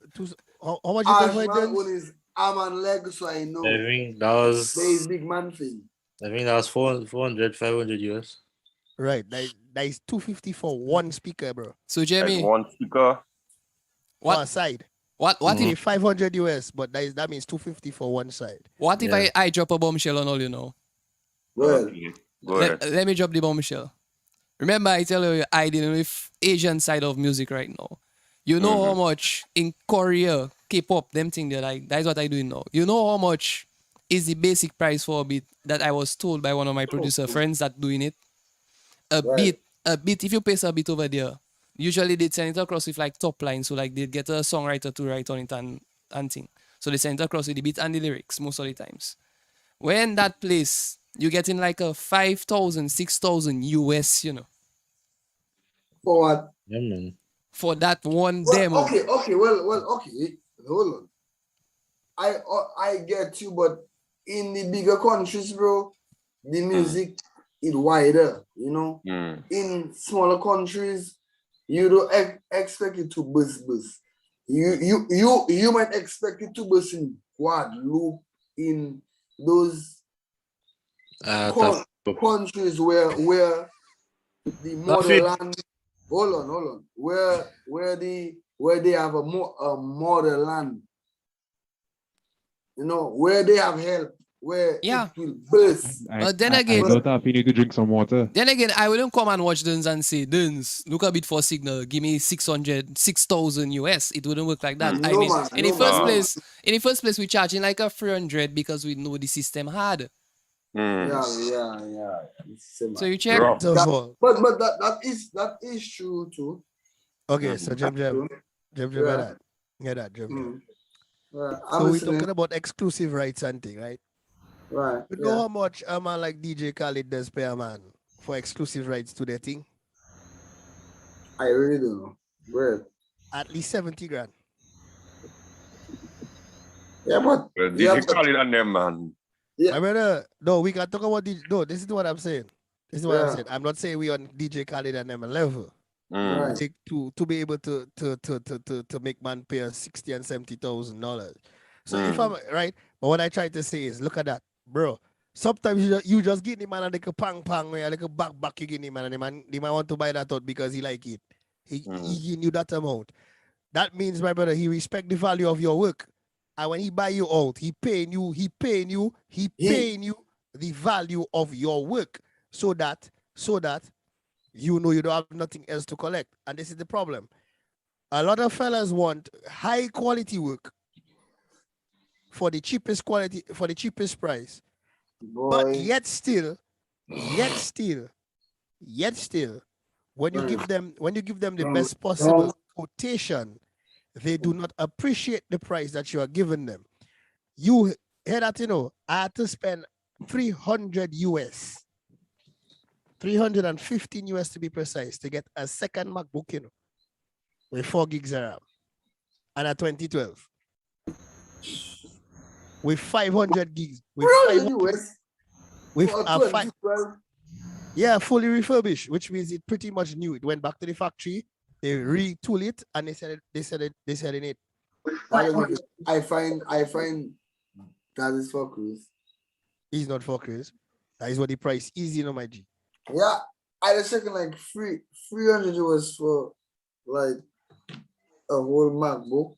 How much you pay for it then? One is arm and leg, so I know. I think that was there is big man thing. I think that was 400, 500 US. Right, that is 250 for one speaker, bro. So Jamie, like one speaker. What side? What if 500 US, but that means 250 for one side. What if I drop a bombshell on all you know? Well, let me drop the bombshell. Remember, I tell you, I dealing with Asian side of music right now. You know how much in Korea, K-pop, them thing they like. That is what I do now. You know how much is the basic price for a beat that I was told by one of my producer friends that doing it. A beat. If you paste a beat over there, usually they send it across with like top line, so like they get a songwriter to write on it and thing. So they send it across with the beat and the lyrics most of the times. When that place, you get in like a 5,000, 6,000 US, you know. For what? Yeah, man. For that one demo. Okay. Well, okay. Hold on. I get you, but in the bigger countries, bro, the music is wider, you know. In smaller countries, you don't expect it to buzz. You might expect it to buzz in Guadeloupe, in those countries where the motherland. Hold on. Where they have a motherland. You know, where they have help, where it will burst. But then again, I thought you need to drink some water. Then again, I wouldn't come and watch Duns and say, Duns, look a bit for signal, give me 6,000 US. It wouldn't work like that. In the first place, we charging like a 300 because we know the system hard. Yeah. So you check. But that is true too. Okay, so Jeb, get that. So we're talking about exclusive rights and thing, right? Right. You know how much a man like DJ Khaled does pay a man for exclusive rights to their thing? I really don't know. Where? At least 70 grand. Yeah, but Well, yeah, DJ Khaled and them, man. Yeah. My brother, no, we can talk about DJ. No, this is what I'm saying. This is what I'm Yeah. saying. I'm not saying we on DJ Khaled and them level. Right. To be able to make man pay us $60,000 and $70,000. So if I'm right, but what I try to say is, look at that, bro. Sometimes you just give the man a little pang pang, a little back you give him, and the man want to buy that out because he like it. He give you that amount. That means, my brother, he respect the value of your work. And when he buy you out, he paying you the value of your work so that you know you don't have nothing else to collect. And this is the problem. A lot of fellas want high quality work for the cheapest quality, for the cheapest price. Boy. But yet still, when you give them the best possible quotation, they do not appreciate the price that you are giving them. You hear that, you know, I had to spend 300 US, 315 US to be precise, to get a second MacBook, you know, with 4 gigs of RAM and a 2012. With 500 gigs. With 500, yeah, fully refurbished, which means it pretty much new. It went back to the factory, they retool it, and they said in it. I find that is for Chris. He's not for Chris. That is what the price is, you know, my G. Yeah, I was checking like 300 US for like a whole MacBook.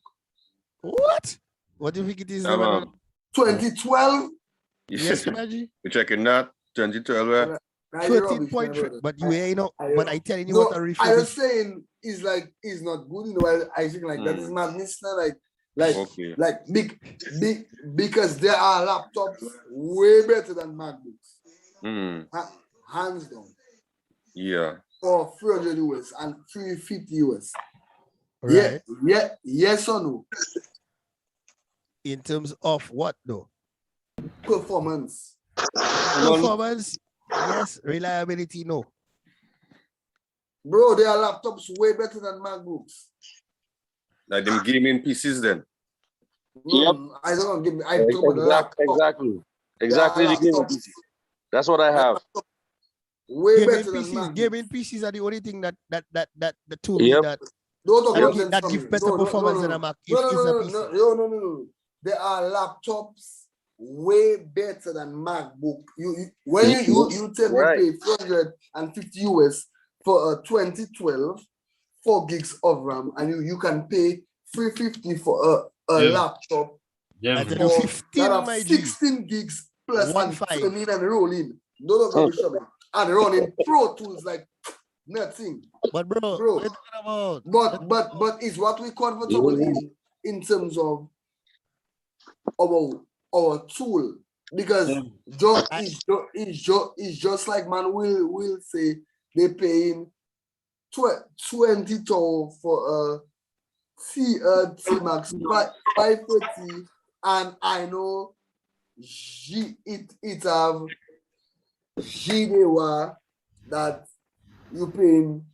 What? What do you think it is? 2012? Yes, Maggie. You're checking that? 2012, 13.3, but you ain't know, but I telling you what a refurbish. I was saying is like is not good, you know. I think like that is madness now, like big because there are laptops way better than MacBooks. Hands down. Yeah. For 300 US and 350 US. Right. Yeah, yes or no? In terms of what though? Performance. Performance, yes. Reliability, no. Bro, there are laptops way better than MacBooks. Like them gaming PCs then. Yep. I don't give me. Exactly. The gaming PC. That's what I have. Way gaming better PCs, than gaming PCs are the only thing that the tool that give better performance than a Mac. No. There are laptops way better than MacBook. When you tell me pay 450 US for a 2012 4 gigs of RAM, and you can pay 350 for a laptop. That have 16 gigs plus and turning and rolling. And running Pro Tools like nothing. But bro, but is what we comfortable in terms of our tool, because it's just like man will say they paying 20 for a T-Max 530, and I know it have GDWA that you paying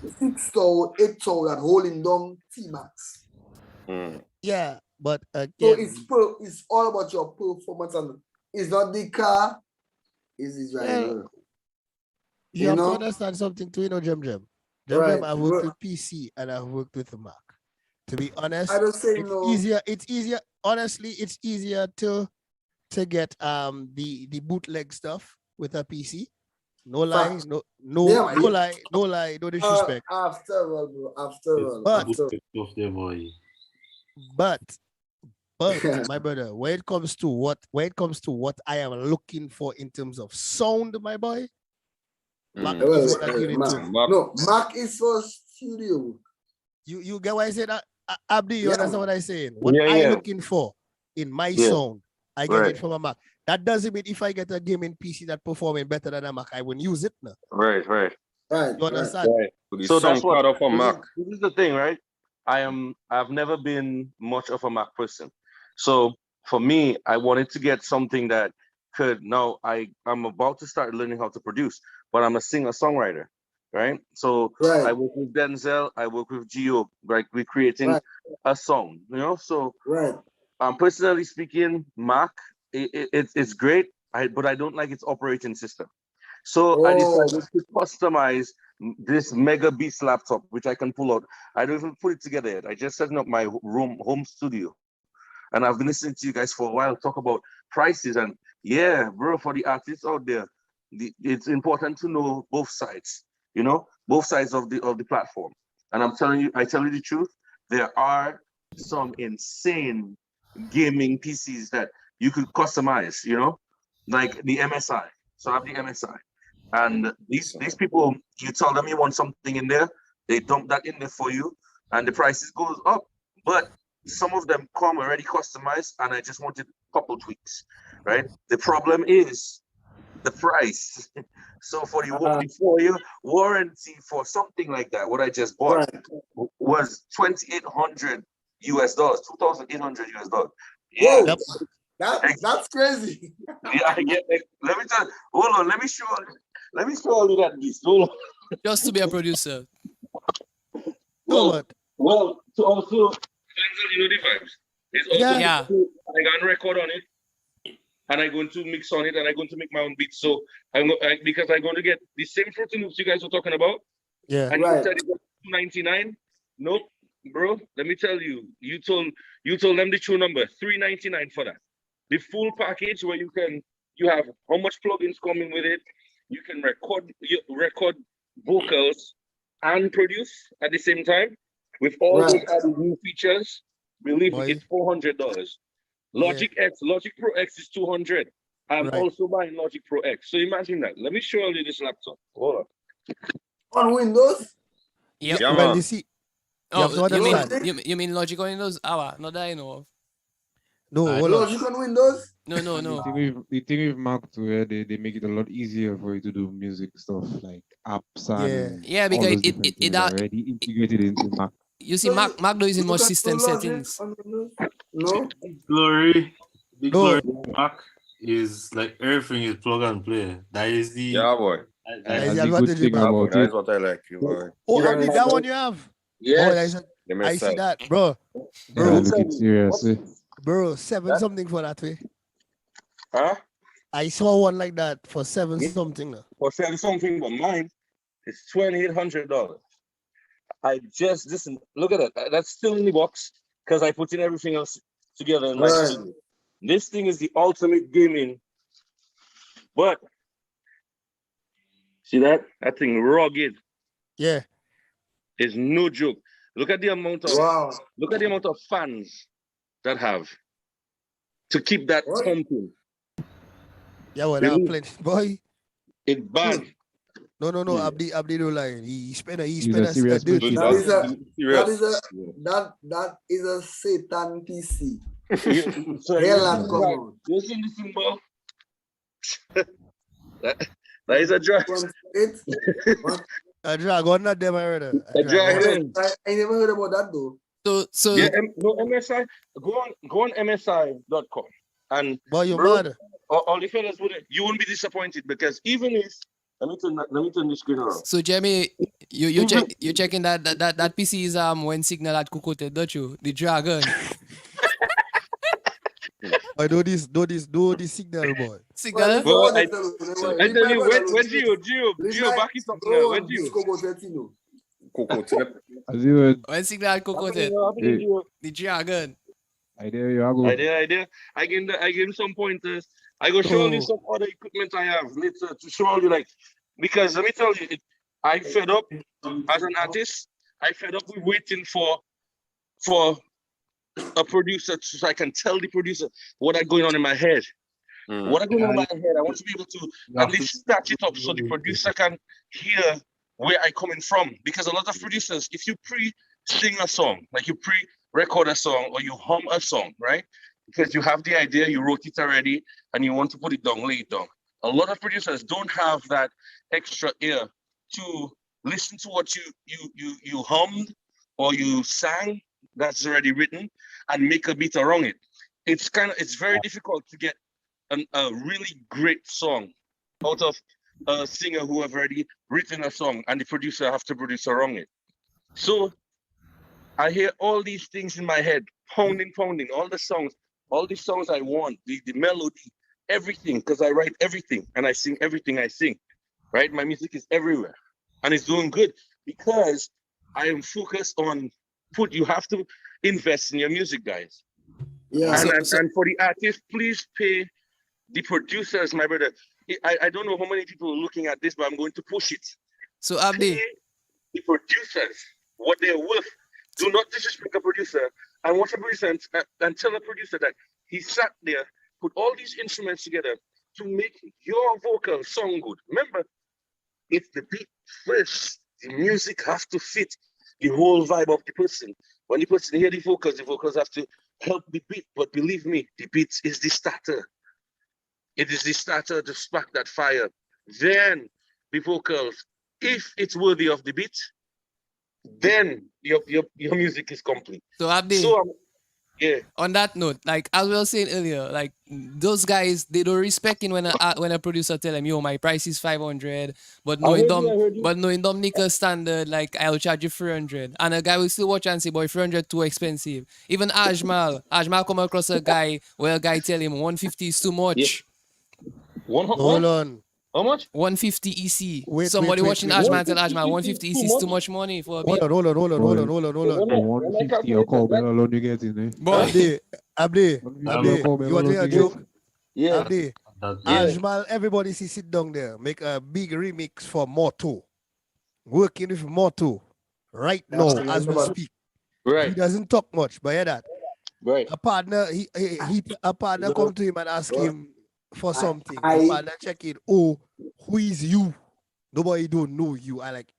6,000, 8,000 that holding down T-Max. Yeah, but so it's all about your performance, and it's not the car, it's the driver. You have to understand something too, you know, Jem. Right. I've worked with PC and I've worked with a Mac. To be honest, I don't say it's easier. Honestly, it's easier to get the bootleg stuff with a PC. No lie, no disrespect. After all. But my brother, when it comes to what I am looking for in terms of sound, my boy, Mac is what I'm giving to. No, Mac is for studio. You get what I said, Abdi? You understand what I'm saying? What I'm looking for in my sound, I get it from a Mac. That doesn't mean if I get a gaming PC that performing better than a Mac, I wouldn't use it now. Right. You understand? Right. So that's what of a Mac. This is the thing, right? I've never been much of a Mac person. So for me, I wanted to get something that could, now I'm about to start learning how to produce, but I'm a singer-songwriter, right? So I work with Denzel, I work with Gio, like we're creating a song, you know. So right. Personally speaking, Mac, it's great, but I don't like its operating system. So I decided to customize this MegaBeats laptop, which I can pull out. I don't even put it together yet. I just setting up my home studio. And I've been listening to you guys for a while talk about prices. And yeah, bro, for the artists out there, it's important to know both sides, you know, both sides of the platform. And I tell you the truth, there are some insane gaming PCs that you could customize, you know, like the MSI. So I have the MSI. And these people, you tell them you want something in there, they dump that in there for you, and the prices goes up. But some of them come already customized, and I just wanted a couple tweaks, right? The problem is the price. So for the 4-year warranty for something like that, what I just bought was $2,800 US, $2,800 US. Yeah, that's crazy. Yeah, let me tell you. Hold on, let me show you that beast. Hold on. Just to be a producer. Well, to also you know the vibes. It's also yeah. I got a record on it, and I'm going to mix on it, and I'm going to make my own beats. So because I'm going to get the same Fruity Loops you guys were talking about. Yeah, and you said it was $299. Nope, bro. Let me tell you. You told them the true number. $399 for that. The full package where you have how much plugins coming with it. You can record vocals and produce at the same time with all those added new features. Believe me, it's $400. Logic Pro X is $200. I'm also buying Logic Pro X. So imagine that. Let me show you this laptop. Hold on. On Windows? Yep. Yeah, well, man. you see, you mean Logic on Windows? Not that I know of. No, hold on. Logic on Windows? No. The thing with Mac too, they make it a lot easier for you to do music stuff like apps and because all those different things already integrated into Mac. You see, Mac don't use much system settings. No. Glory Mac is like everything is plug and play. That is the boy. That's the good thing about it. That's what I like. Boy. Oh, Andy, that one you have? Yes. I see that, bro. Looking serious. Bro, 7 something for that way. Huh? I saw one like that for 7 something. Now. For 7 something, but mine is $2,800. I just listen. Look at that. That's still in the box because I put in everything else together in my studio. This thing is the ultimate gaming. But see that thing rugged. Yeah, it's no joke. Look at the amount of fans that have to keep that pumping. Yeah, well, I'm playing, boy. It's bad. No. Abdi don't lie. He spent a serious dude. That is a Satan PC. You see the symbol? that is a dragon. A dragon, not them already. A dragon. I never heard about that though. So yeah, no MSI. Go on MSI.com and boy, you mad. All the fellas you won't be disappointed because even if let me turn the screen around. So Jamie, you checking that PC is when Signal at Kukote, don't you? The dragon. I do this signal, boy. Signal? Well, I tell you, when Gio back it up now. When Gio. When Signal at Kukote, the dragon. Idea. I give him some pointers. I go show you some other equipment I have later to show you, like, because let me tell you, I fed up as an artist. I fed up with waiting for a producer so I can tell the producer what I'm going on in my head. What I'm going on in my head, I want to be able to at least start it up so the producer can hear where I'm coming from. Because a lot of producers, if you pre-sing a song, like you pre-record a song or you hum a song, right? Because you have the idea, you wrote it already, and you want to put it down, lay it down. A lot of producers don't have that extra ear to listen to what you hummed or you sang that's already written and make a beat around it. It's very difficult to get a really great song out of a singer who have already written a song and the producer have to produce around it. So I hear all these things in my head, pounding, all these songs I want, the melody, everything, because I write everything and I sing everything I sing, right? My music is everywhere and it's doing good because I am focused on you have to invest in your music, guys. Yeah. And for the artists, please pay the producers, my brother. I don't know how many people are looking at this, but I'm going to push it. So Abdi, Pay the producers what they're worth. Do not disrespect a producer. And watch a producer and tell a producer that he sat there, put all these instruments together to make your vocal sound good. Remember, it's the beat first. The music has to fit the whole vibe of the person. When the person hear the vocals have to help the beat. But believe me, the beat is the starter. It is the starter to spark that fire. Then the vocals, if it's worthy of the beat, then your music is complete. so Abdi, Yeah. on that note, like as we were saying earlier, like those guys, they don't respect it when a producer tell them, yo, my price is 500, but knowing Dominica standard, like I'll charge you 300, and a guy will still watch and say, boy, 300 too expensive. Even Ajmal come across a guy where a guy tell him 150 is too much. Hold on. How much? 150 EC. Wait, Somebody wait, watching wait. Ajmal tell Ajmal 150 EC is too much money for a beat. Hold on. 150 a cowbell alone you get in there. Boy. Abdi, you want to hear a joke? Yeah. Abdi, Ajmal, everybody sit down there, make a big remix for Moto. Working with Moto right now as we speak. Right. He doesn't talk much, but hear that. Right. A partner, a partner come to him and ask him for something. The partner check it. Oh, who is you? Nobody don't know you. I like,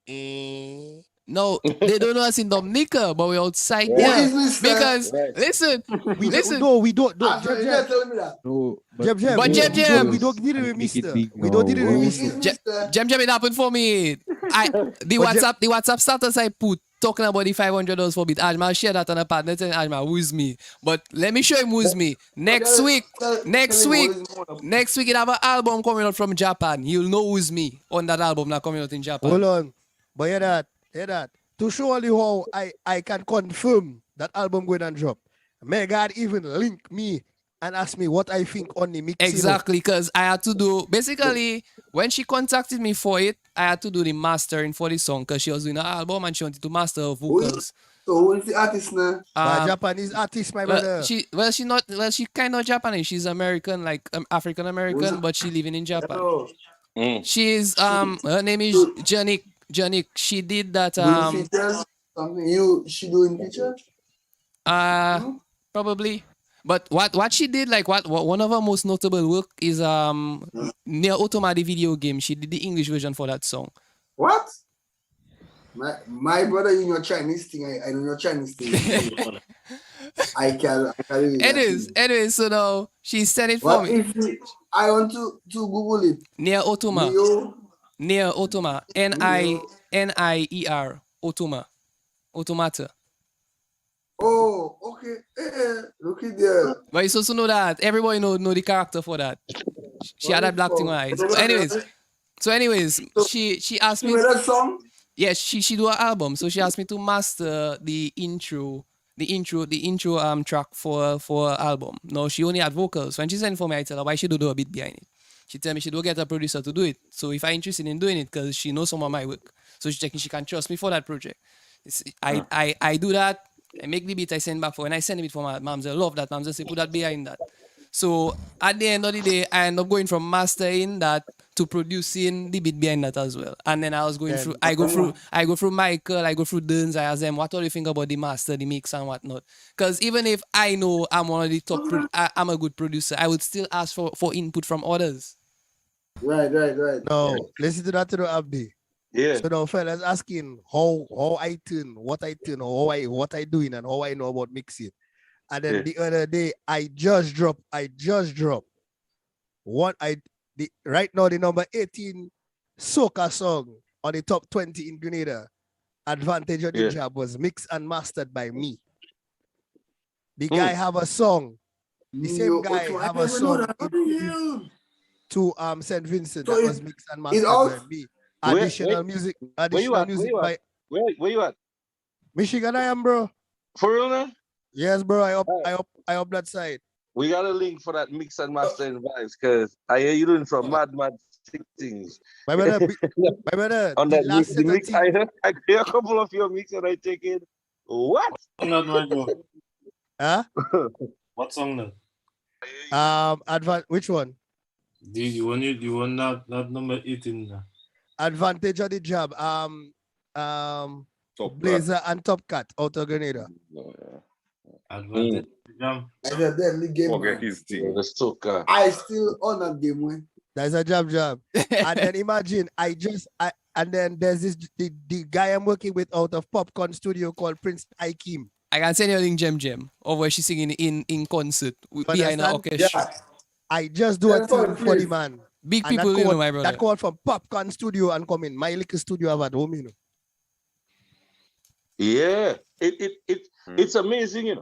No, they don't know us in Dominica, but we're outside there. Because listen, we listen. we don't. You're telling me that. No, But Jem, we don't deal with Mister. We don't deal with Mister. Jem, it happened for me. The WhatsApp status I put talking about the $500 for beat. Ajmal share that on a partner telling Ajmal who's me. But let me show him who's me. Next week, it have an album coming out from Japan. You'll know who's me on that album now coming out in Japan. Hold on, but hear that. To show you how I can confirm that album going and drop. Megan even link me and ask me what I think on the mix. Exactly, because I had to do, basically, when she contacted me for it, I had to do the mastering for the song because she was doing an album and she wanted to master her vocals. So who is the artist now? Japanese artist, my brother. She kind of Japanese. She's American, like African American, but she living in Japan. She's her name is Janik. She did that she doing features? Probably. But what she did, like what one of her most notable work is Near Automata video game. She did the English version for that song. What? My brother, you know Chinese thing. I know your Chinese thing. I can Anyway, so now she sent it for me. I want to Google it. Near Automata. Near Automata. Nier. Automata. Oh, okay. Look at there. But you also know that everybody know the character for that. She had that black thing on eyes. So anyways, she asked me. You made that song? Yes, she do an album. So she asked me to master the intro track for her album. No, she only had vocals. When she sent for me, I tell her why she do a bit behind it. She tell me she don't get a producer to do it. So if I'm interested in doing it, because she knows some of my work, so she checking she can trust me for that project. I do that. I make the beat, I send back for. When I send the beat for my mom, I love that. Mom just say put that behind that. So at the end of the day, I end up going from mastering that to producing the beat behind that as well. And then I was going through. I go through Michael. I go through Duns. I ask them, what do you think about the master, the mix, and whatnot? Because even if I know I'm one of the top, I'm a good producer, I would still ask for input from others. Right. No, listen to that to the Abdi. Yeah. So now fellas asking how I tune, what I tune, what I doing, and how I know about mixing. And then the other day I just dropped right now the number 18 soca song on the top 20 in Grenada. Advantage of the job was mixed and mastered by me. The guy have a song. The same guy have a song to St. Vincent that was mixed and mastered by me. Additional music by where you at? Michigan, I am, bro. For real now? Yes, bro. I up that side. We got a link for that mix and mastering vibes, because I hear you doing some mad things. My brother, my brother, On the that last set of mix, I hear a couple of your mix and I take it. What? Not my bro. Huh? What song now? Which one? The one not number 18 now. Advantage of the job. Blazer and Top Cat out of Grenada. Advantage. That's a deadly game. Forget his team. I still on that game, man. That's a job. And then imagine, and then there's this the guy I'm working with out of Popcorn Studio called Prince Ikim. I can send you a link, Gem, of where she's singing in concert behind the orchestra. Yeah. I just do a thing for the man. Big And people, that call, my brother. That call from Popcorn Studio and come in. My little studio have at home, Yeah, it's amazing,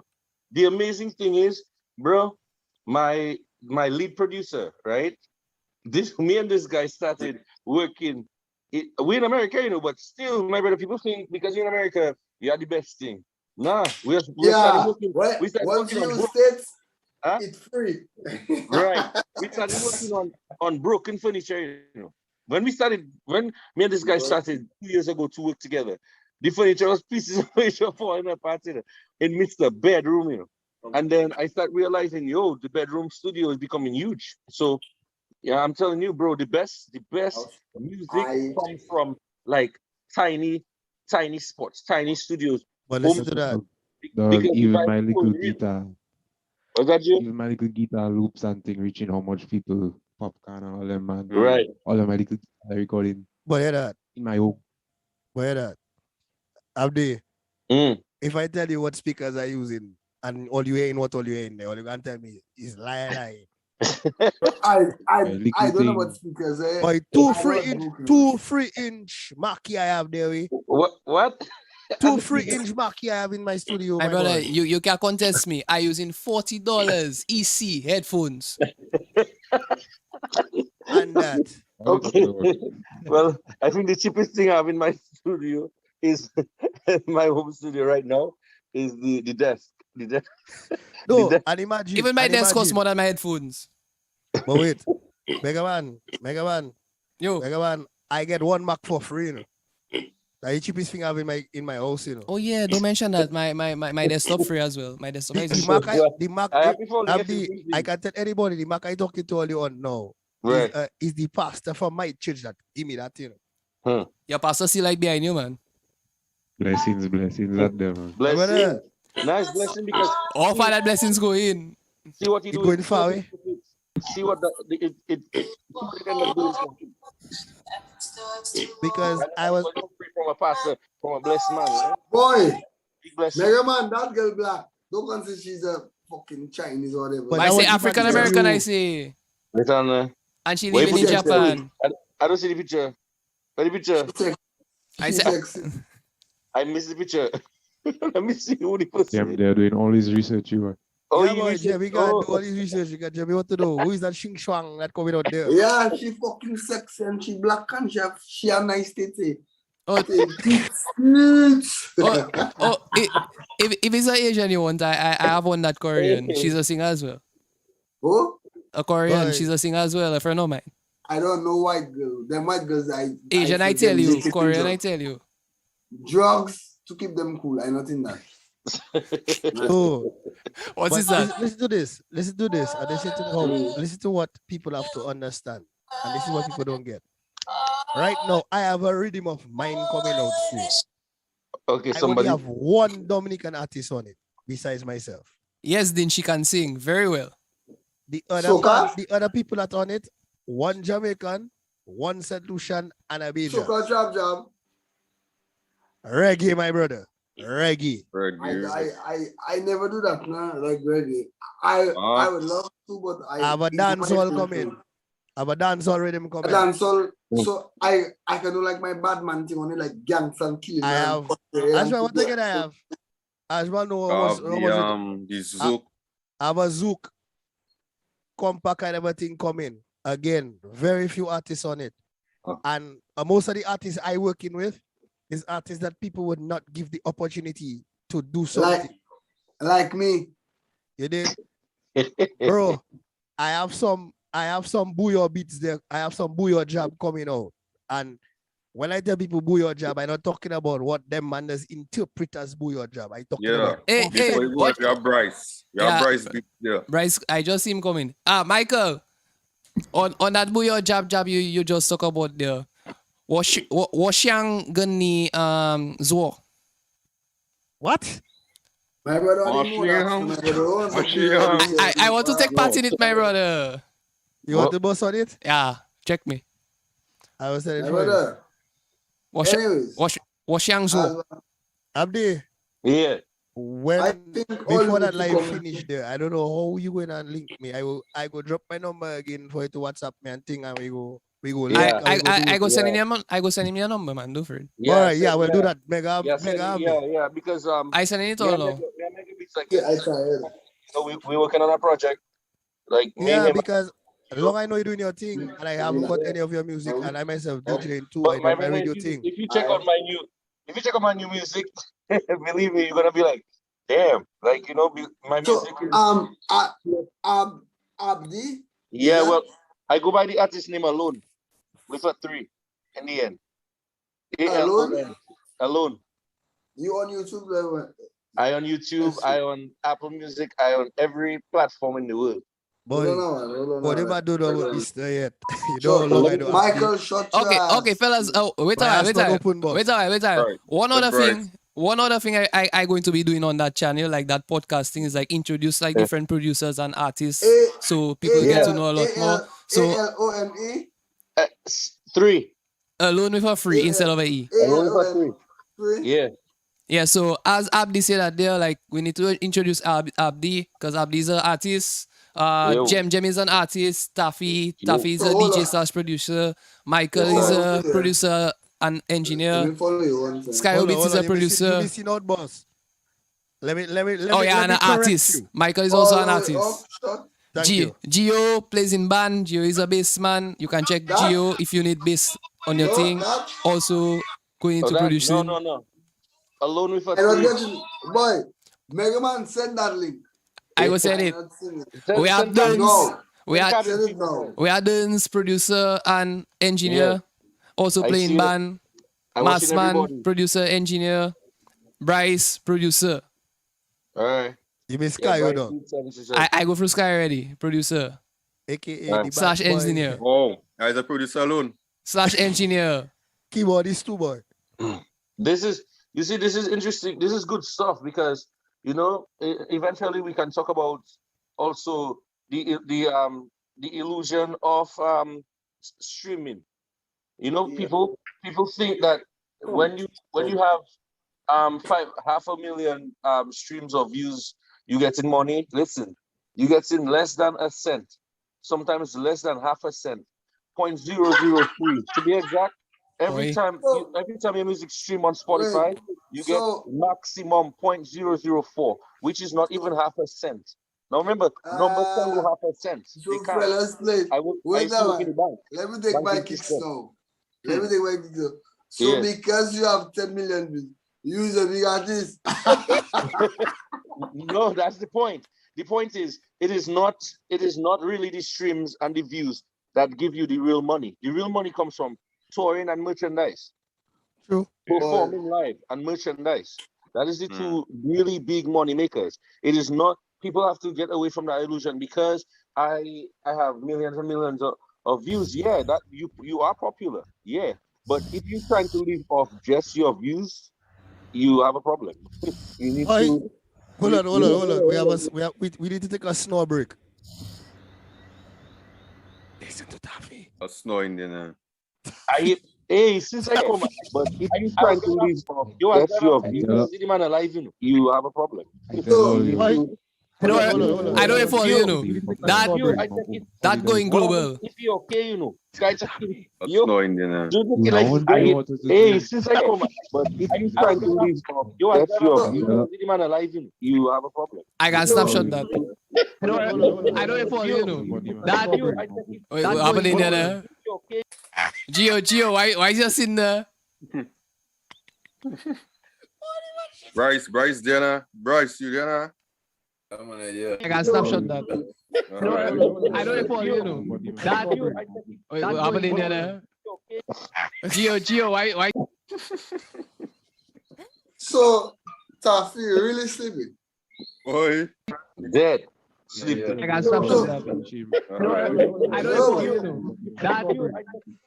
The amazing thing is, bro, my lead producer, right? Me and this guy started working. We in America, but still, my brother, people think because you're in America, you are the best thing. Nah, we started working. We started once working you States, huh? it's free. Right. We started working on broken furniture, When me and this guy started 2 years ago to work together, the furniture was pieces of furniture falling apart in Mr. Bedroom, And then I start realizing, the bedroom studio is becoming huge. So yeah, I'm telling you, bro, the best music comes from like tiny spots, tiny studios. But listen to that. Even my little guitar. Was that you? Even my little guitar loops and thing reaching how much people popcorn and all them, man. Right. All of my little guitar recording. But hear that. In my home. But hear that. Abdi, if I tell you what speakers I'm using and all you hearing, all you can tell me is lie. I don't know what speakers. By 2 3-inch Mackie I have there. What? 2 3-inch Mackie I have in my studio. My brother, you can contest me. I using $40 EC headphones. And that. Okay. Well, I think the cheapest thing I have in my studio is my home studio right now is the desk. No, and imagine. Even my desk costs more than my headphones. But wait, Megaman. Yo. Megaman, I get 1 Mac for free, That's the cheapest thing I have in my house, Oh yeah, don't mention that. My desktop free as well. My desktop is the Mac I can tell anybody the Mac I talking to all you on now. Right. Is the pastor from my church that give me that, Your pastor still like behind you, man. Blessings at them. Blessings. Nice blessing because all for that blessings go in. See what he do. Going far away. See what because I was from a pastor, from a blessed man. Right? Boy, blessing. Megaman, that girl black. Don't consider she's a fucking Chinese or whatever. But I say African American, I say. And she living in Japan. I don't see the picture. Where the picture? I miss the picture. Let me see who the person is. They're doing all this research, you are. Oh, yeah, we got do all this research. We got Jimmy what to do. Who is that Xing Shuang that coming out there? Yeah, she fucking sexy and she black and she a nice titty. If it's an Asian you want, I have one that Korean. She's a singer as well. Who? A Korean. She's a singer as well. A friend of mine. I don't know white girl. Them white girls Asian, I tell you. Korean, I tell you. Drugs to keep them cool. I'm not in that. Oh, what is that? Listen to this. And listen to what people have to understand. And this is what people don't get. Right now, I have a rhythm of mine coming out soon. Okay, I only have one Dominican artist on it besides myself. Yes, then she can sing very well. The other people that on it, one Jamaican, one St. Lucian, and a Bajan. Soca job. Reggae, my brother. Reggae. I never do that, nah, like reggae. I would love to, but I have a dancehall coming. I have a dancehall rhythm coming. Dancehall, so I can do like my bad man thing only like gangs and killing. I have. Ashman, what again I have? Ashman, the Zouk. I have a Zouk compa kind of a thing coming. Again, very few artists on it. And most of the artists I working with is artists that people would not give the opportunity to do something. Like me. You did? Bro, I have some Bouyon beats there. I have some Bouyon job coming out. And when I tell people Bouyon job, I'm not talking about what them man does interpret as Bouyon job. I talking about Before you go, you have Bryce. You have Bryce beat there. Bryce, I just see him coming. Michael, on that Bouyon job you just talk about there. Was yang gani zo? What? My brother, I want to take part in it, my brother. You want to boss on it? Yeah, check me. I was saying, brother. Was yang zo? Abdi. Yeah. Before that live finish there, I don't know how you going to link me. I go drop my number again for you to WhatsApp me and thing, and we go. I go send him your number, man. Do for it. Yeah, all right, yeah, we'll do that. Mega. Yeah, because I send it all now. So we working on a project. Like because long I know you're doing your thing, and I haven't got any of your music, and I myself DJing too. But I know my radio thing. If you check out my new music, believe me, you're gonna be like, damn, like my music. Abdi. Yeah, well, I go by the artist name Alone, with a 3 in the end. Alone. Alone. You on YouTube? I on YouTube. I on Apple Music. I on every platform in the world. Boy, whatever do not with this yet. You know how long I do. Michael, shut your ass. Okay, fellas. Wait a while. One other thing I going to be doing on that channel, like that podcasting, is like introduce like different producers and artists, so people get to know a lot more. So Alone. 3. Alone with a 3 instead of a E. Alone with a 3. Yeah. Yeah, so as Abdi said that there, like we need to introduce Abdi because Abdi is an artist. Jem is an artist. Taffy is a DJ / producer. Michael is a producer and engineer. Skyobits is a producer. Missing out, boss. Let me and an artist. You. Michael is also an artist. Thank Gio plays in band. Gio is a bass man. You can check Gio if you need bass on your thing. Also going into producing. No. Alone with a 3. Boy, Mega Man, send that link. I will send it. We have Duns. We are Duns, producer and engineer. Also playing band. Massman, producer, engineer. Bryce, producer. Alright. You mean Sky, you know? I go through Sky already. Producer. AKA / engineer. Oh, as a producer alone. / engineer. Keyboardist too, boy. This is interesting. This is good stuff because eventually we can talk about also the illusion of streaming. People think that when you have 500,000 streams of views, you getting money. Listen, you getting less than a cent, sometimes less than half a cent, 0.003 to be exact. Every time your music stream on Spotify, you get maximum 0.004, which is not even half a cent. Now remember, numbers can go half a cent. So let's play. Let me take my kicks now. So because you have 10 million views, you is a big artist. No, that's the point. The point is, it is not really the streams and the views that give you the real money. The real money comes from touring and merchandise. True. Performing live and merchandise. That is the two really big money makers. It is not. People have to get away from that illusion because I have millions and millions of views. Yeah, that you are popular. Yeah, but if you're trying to live off just your views, you have a problem. You need to. Hold on. We need to take a snow break. Listen to Taffy. A snoring dinner. Since I come, but if you're trying to live off just your views, man alive, you have a problem. I don't even follow that going global. If you're okay, guys, since I come, but if you're trying to live off just your views, man alive, you have a problem. I can snapshot that. I don't even follow Wait, what happened in there? Gio, why is you sitting there? Bryce, you there? Yeah. I got snapshot that. I know they follow you know. That what happened in there? Gio, why? So, Taffy, you really sleeping? Boy. Dead. Sleeping. I got snapshot that. I know they follow you know. That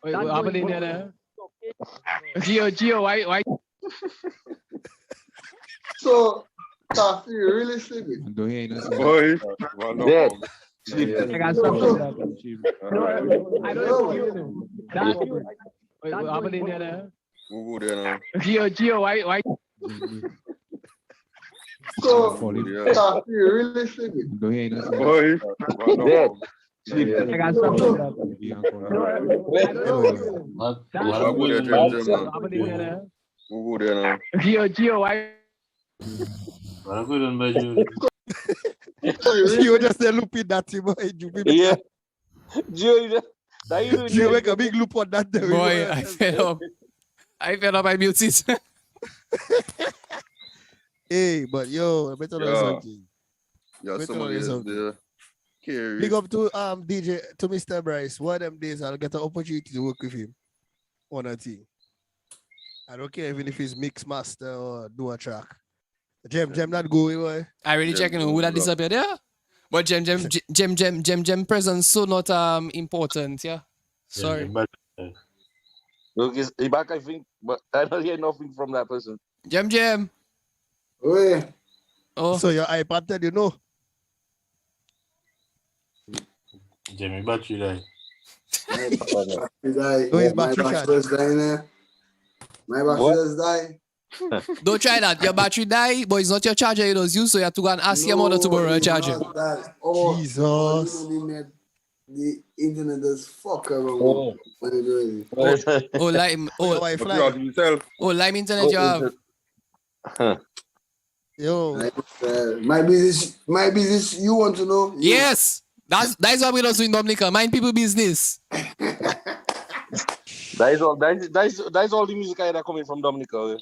what happened in there? Gio, why? So, Taffy, you really sleeping? Boy. Dead. Sleeping. I got snapshot that. I know they follow you know. That what happened in there? Who go there now? Gio, why? So, Taffy, you really sleeping? Boy. Dead. Sleeping. I got snapshot that. Who go there, Jim, man? Who go there now? Gio, why? You just say loop in that boy. Yeah. Gio, you make a big loop on that. Boy, I fell up. I my muties. Hey, but yo, I better know something. Yeah, somebody is there. Big up to DJ to Mr. Bryce. One of them days I'll get an opportunity to work with him on a team. I don't care even if he's mix master or do a track. Jem not go away. I really checking who that disappeared, yeah? But Jem presence so not important, yeah. Sorry. Look, he's back, I think, but I don't hear nothing from that person. Jem. Wait. Oh. So your iPad tell you no. Jimmy battery die. My battery just die. My battery just die. Don't try that. Your battery die, but it's not your charger it was you, so you have to go and ask your mother to borrow a charger. Oh, Jesus. The internet does fuck around. Lime. Lime internet you have. Yo. My business, you want to know? Yes. That's what we don't do in Dominica. Mind people business. That is all the music I had coming from Dominica.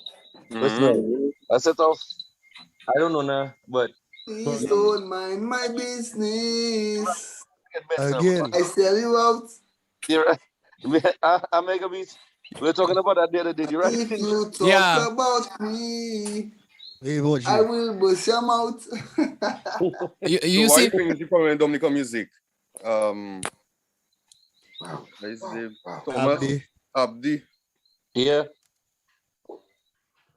I set off. I don't know now, but please don't mind my business. Again. I sell you out. You're right. MegaBeats. We were talking about that the other day, right? If you talk about me, I will bust your mouth. you so see? why you from in Dominica music? Abdi. Yeah.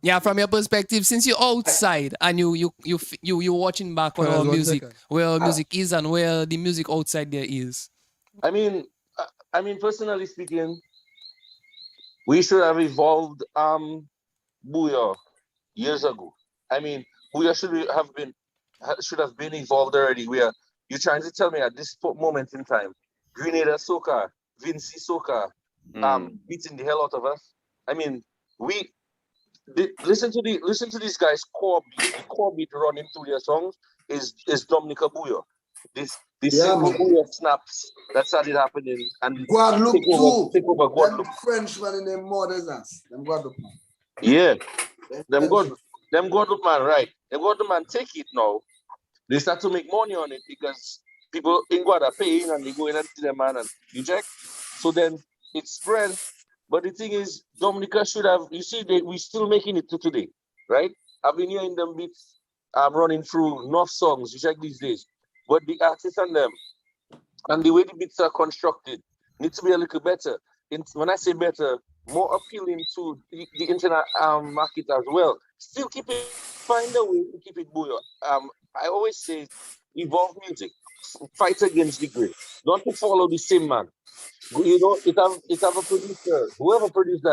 Yeah, from your perspective, since you're outside and you watching back on our music, where our music is and where the music outside there is. I mean, personally speaking, we should have evolved Bouyon years ago. I mean, Bouyon should have been evolved already. Where you're trying to tell me at this moment in time, Grenada Soca, Vinci Soca, beating the hell out of us. I mean, listen to these guys' core beat. The core beat running through their songs is Dominica Bouyon. This simple Bouyon snaps that started happening and Guadeloupe take over Guadeloupe. Them Frenchman in them mother's ass. Them Guadeloupe man. Yeah. Them Guadeloupe man, right. Them Guadeloupe man take it now. They start to make money on it because people in Guadeloupe are paying and they go in and see them man and you check. So then it spread. But the thing is, Dominica should have, you see, we're still making it to today, right? I've been hearing them beats running through North songs, you check these days. But the artists and them, and the way the beats are constructed, need to be a little better. When I say better, more appealing to the internet market as well. Still find a way to keep it Bouyon. I always say, evolve music, fight against the grain. Don't follow the same man. You know, it have a producer. Whoever produced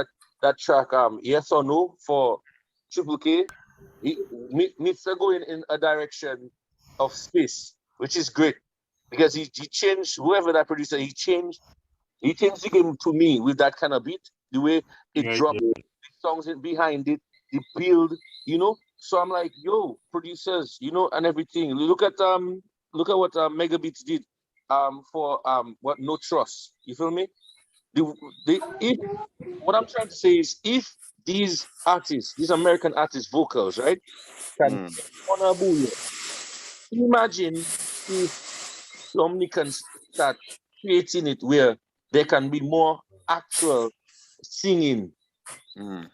that track, Yes or No for Triple K, he needs to go in a direction of space, which is great because he changed. Whoever that producer, he changed the game to me with that kind of beat, the way it dropped, the songs behind it, the build, you know. So I'm like, yo, producers, you know, and everything. Look at what MegaBeats did. For what No Trust, you feel me? What I'm trying to say is, if these artists, these American artists, vocals, right, can honor Bouyon, Imagine if Dominicans start creating it where there can be more actual singing. And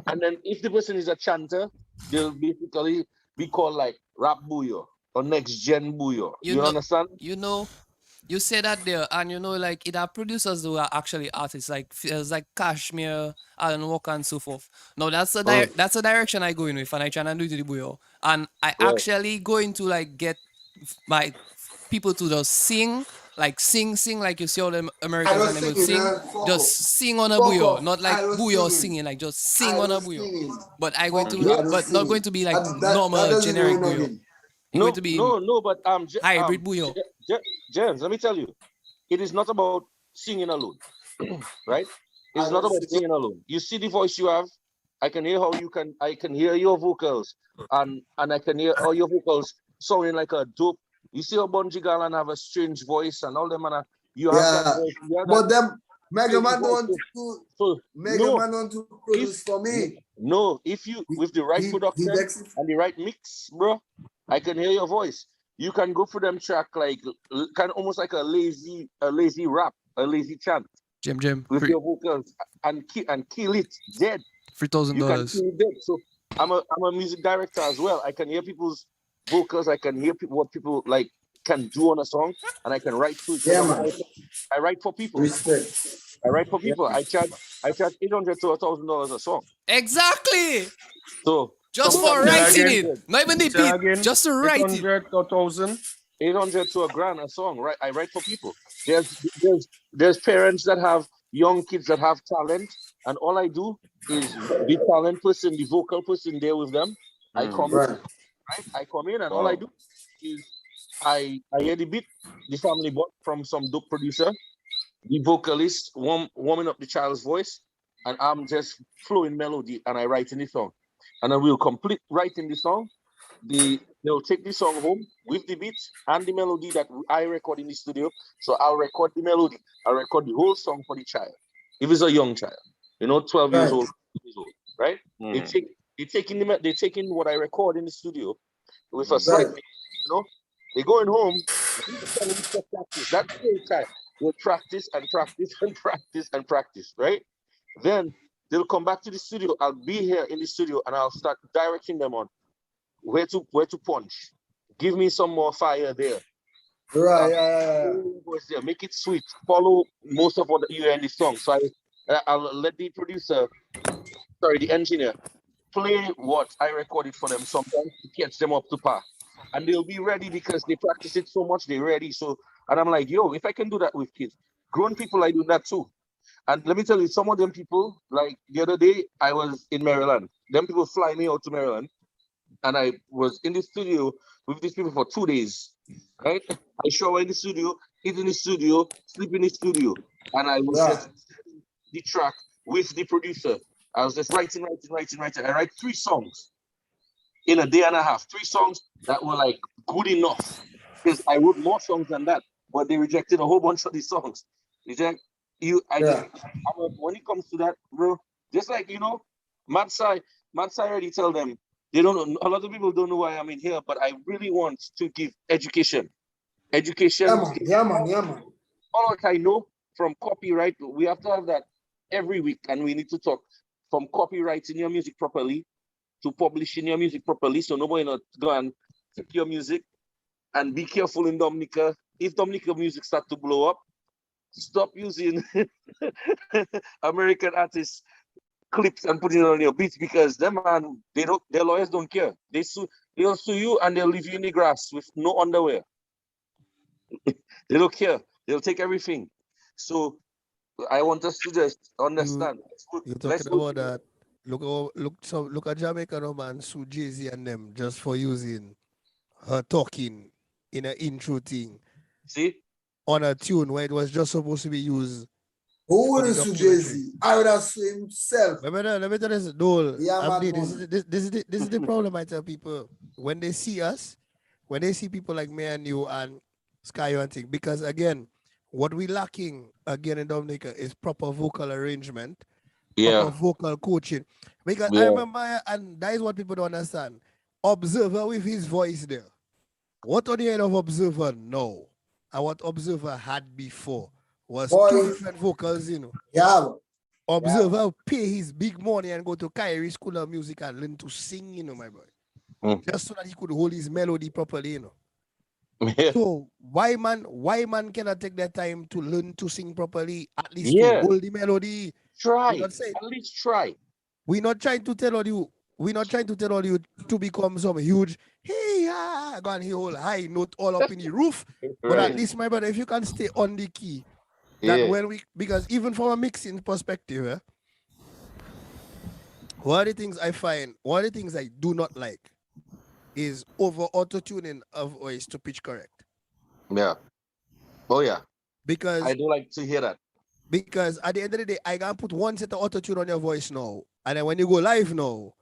then if the person is a chanter, they'll basically be called like rap Bouyon or next gen Bouyon. You understand? You say that there, and like it are producers who are actually artists, like feels like Kashmir, Alan Walker, and so forth. No, that's the direction I go in with, and I try to do it to the Bouyon. And I actually going to like get my people to just sing, like sing like you see all the Americans and they will sing, just sing on a Bouyon, not like Bouyon singing, like just sing on a Bouyon. But but not going to be like normal generic Bouyon. No, but hybrid Bouyon. James, let me tell you, it is not about singing alone, right? It's not about singing alone. You see the voice you have. I can hear I can hear your vocals, and I can hear all your vocals sounding like a dope. You see how Bunji Garland have a strange voice and all them, and you have that voice. But them Mega Man don't want to produce for me. No, if you with the right production and the right mix, bro, I can hear your voice. You can go for them track like almost like a lazy rap, a lazy chant. Jim. With your vocals and kill it dead. $3,000. So I'm a music director as well. I can hear people's vocals. I can hear what people like can do on a song, and I can write to it. Yeah, man. I write for people. Respect. I write for people. I charge $800 to $1,000 a song. Exactly. So just for writing it, not even the beat, just to write it. 800 to 1,000, 800 to $1,000 a song. Right? I write for people. There's parents that have young kids that have talent, and all I do is the talent person, the vocal person there with them. I come in, right? I come in, and all I do is I hear the beat, the family bought from some dope producer, the vocalist warming up the child's voice, and I'm just flowing melody, and I write in the song. And I will complete writing the song. They'll take the song home with the beats and the melody that I record in the studio. So I'll record the melody. I'll record the whole song for the child. If it's a young child, 12 years old, right? They're taking what I record in the studio with a side mix, They're going home. That whole time will practice and practice and practice and practice, right? Then they'll come back to the studio. I'll be here in the studio and I'll start directing them on where to punch. Give me some more fire there. Right. Make it sweet. Follow most of what you hear in the song. So I'll let the the engineer, play what I recorded for them sometimes to catch them up to par. And they'll be ready because they practice it so much, they're ready. And I'm like, yo, if I can do that with kids, grown people, I do that too. And let me tell you, some of them people, like the other day, I was in Maryland. Them people fly me out to Maryland. And I was in the studio with these people for 2 days, right? I shower in the studio, eat in the studio, sleep in the studio. And I was just the track with the producer. I was just writing. I write 3 songs in a day and a half. 3 songs that were like good enough. Because I wrote more songs than that, but they rejected a whole bunch of these songs. When it comes to that, bro, just like Mad Sai already tell them they don't know. A lot of people don't know why I'm in here, but I really want to give education. Yeah, man. All that I know from copyright, we have to have that every week, and we need to talk from copywriting your music properly to publishing your music properly, so nobody not go and take your music. And be careful in Dominica. If Dominica music start to blow up, stop using American artists clips and putting it on your beats, because their lawyers don't care. They'll sue you and they'll leave you in the grass with no underwear. They don't care. They'll take everything. So I want us to just understand. You're talking about that. Look at Jamaica, no man, sue Jay-Z and them just for using her talking in an intro thing. See? On a tune where it was just supposed to be used. Who would have sued Jay-Z? I would have sued himself. Let me tell you this, Dole. Yeah, this is the problem I tell people. When they see us, when they see people like me and you and Sky and thing, because again, what we lacking again in Dominica is proper vocal arrangement, proper vocal coaching. Because I remember, and that is what people don't understand. Observer with his voice there. What on the end of Observer now, and what Observer had before was Boy. two different vocals, you know. Yeah. Observer pay his big money and go to Kyrie School of Music and learn to sing, you know, my boy. Just so that he could hold his melody properly, you know. So why man cannot take that time to learn to sing properly, at least to hold the melody? Try. At least try. We're not trying to tell you to become some huge, go and hold high note all up in the roof. But at least, my brother, if you can stay on the key, that because even from a mixing perspective, one of the things I do not like is over auto-tuning of voice to pitch correct. Yeah. Oh yeah. Because I do like to hear that. Because at the end of the day, I can put one set of auto-tune on your voice now. And then when you go live now,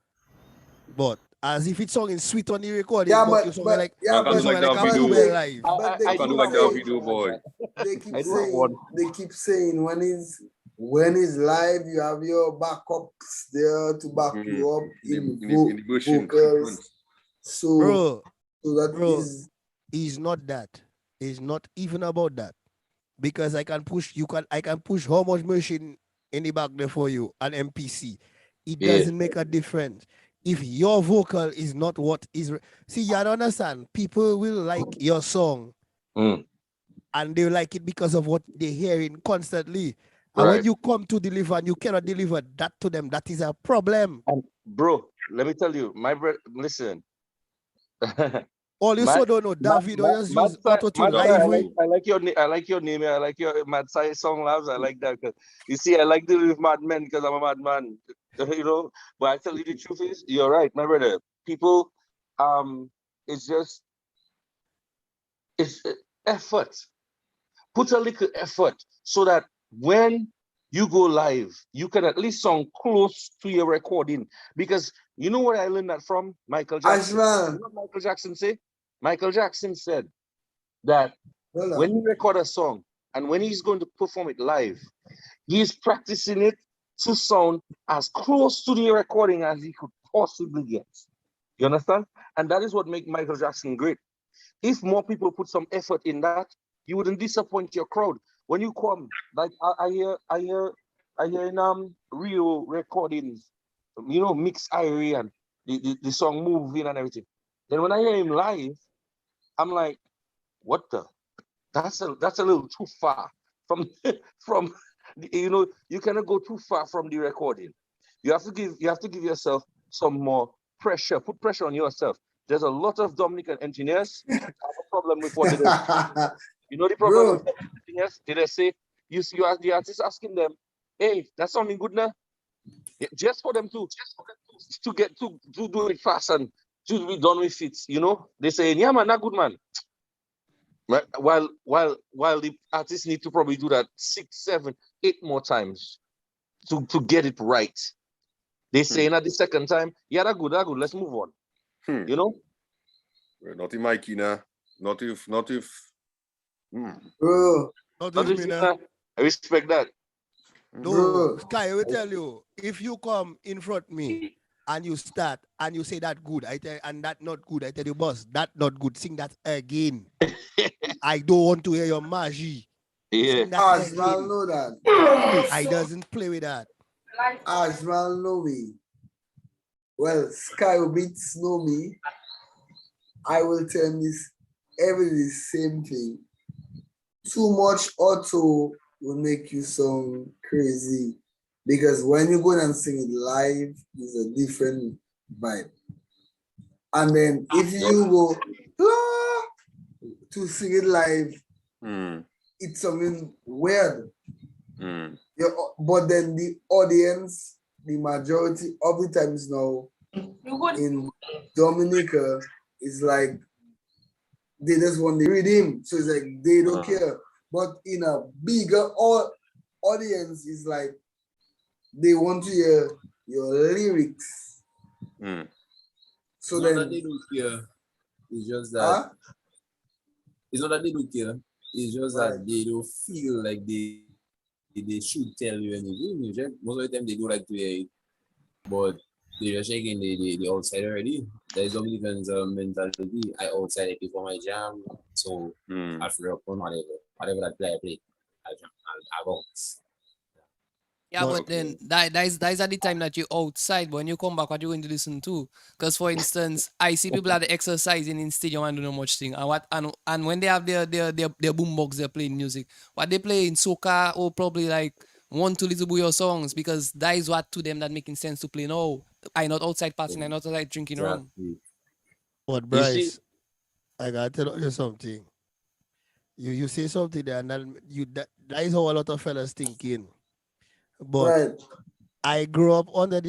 but as if it's singing sweet on the recording, but you song like a Uber live. But they keep saying when it's live, you have your backups there to back you up in vocals. So that is not that. It's not even about that. Because I can push how much machine in the back there for you, an MPC. It doesn't make a difference. If your vocal is not what is see, you don't understand. People will like your song and they like it because of what they're hearing constantly. And when you come to deliver and you cannot deliver that to them, that is a problem. And bro, let me tell you, my brother, listen. All you so don't know, David, or just use auto-tune live. I like your name. I like your Mad Sai song labs. I like that. You see, I like dealing with madmen because I'm a madman. You know, but I tell you the truth is, you're right, my brother. People, it's effort. Put a little effort so that when you go live, you can at least sound close to your recording. Because you know where I learned that from? Michael Jackson. You know what Michael Jackson say? Michael Jackson said that when he record a song and when he's going to perform it live, he's practicing it to sound as close to the recording as he could possibly get. You understand? And that is what makes Michael Jackson great. If more people put some effort in that, you wouldn't disappoint your crowd. When you come, like I hear in real recordings, you know, mix Irie and the song moving and everything. Then when I hear him live, I'm like, what the? That's a little too far from you know, you cannot go too far from the recording. You have to give yourself some more pressure. Put pressure on yourself. There's a lot of Dominican engineers have a problem with what they do. You know the problem with engineers? Did they say you ask the artist asking them, hey, that's something good now? Yeah, just for them to get to do it fast and to be done with it, you know? They say, yeah man, not good man. While the artists need to probably do that 6, 7, 8 more times to get it right. They say at the second time, yeah, that good, let's move on. You know? Not in my key now. Not if. Not with me now. I respect that. No, Sky, I will tell you, if you come in front of me and you start and you say that good, I tell and that not good, I tell you, boss, that not good. Sing that again. I don't want to hear your magie. Yeah. Asmal know that. I doesn't play with that. Asmal know me. Well, Sky Beats know me. I will tell him this the same thing. Too much auto will make you sound crazy. Because when you go and sing it live, it's a different vibe. And then if you go to sing it live, it's something weird. But then the audience, the majority of the times now in Dominica is like they just want the rhythm. So it's like they don't care. But in a bigger audience, is like they want to hear your lyrics. So then that they don't care. It's just that it's not that they don't care. It's just that they don't feel like they should tell you anything. Most of the time they do like to hear it. But You're shaking the outside already. There's Dominican's mentality. I outside it before my jam, so I feel up on whatever that player play. I bounce. Yeah, but then that is at the time that you're outside. But when you come back, what you going to listen to? Because for instance, I see people that exercising in stadium and do no much thing. And when they have their boombox, they're playing music. What they play in soca or probably like 1-2 little Bouyon songs because that is what to them that making sense to play. No, I not outside partying, I not outside drinking rum. But Bryce, I gotta tell you something. You say something there, and that is how a lot of fellas thinking. But I grew up under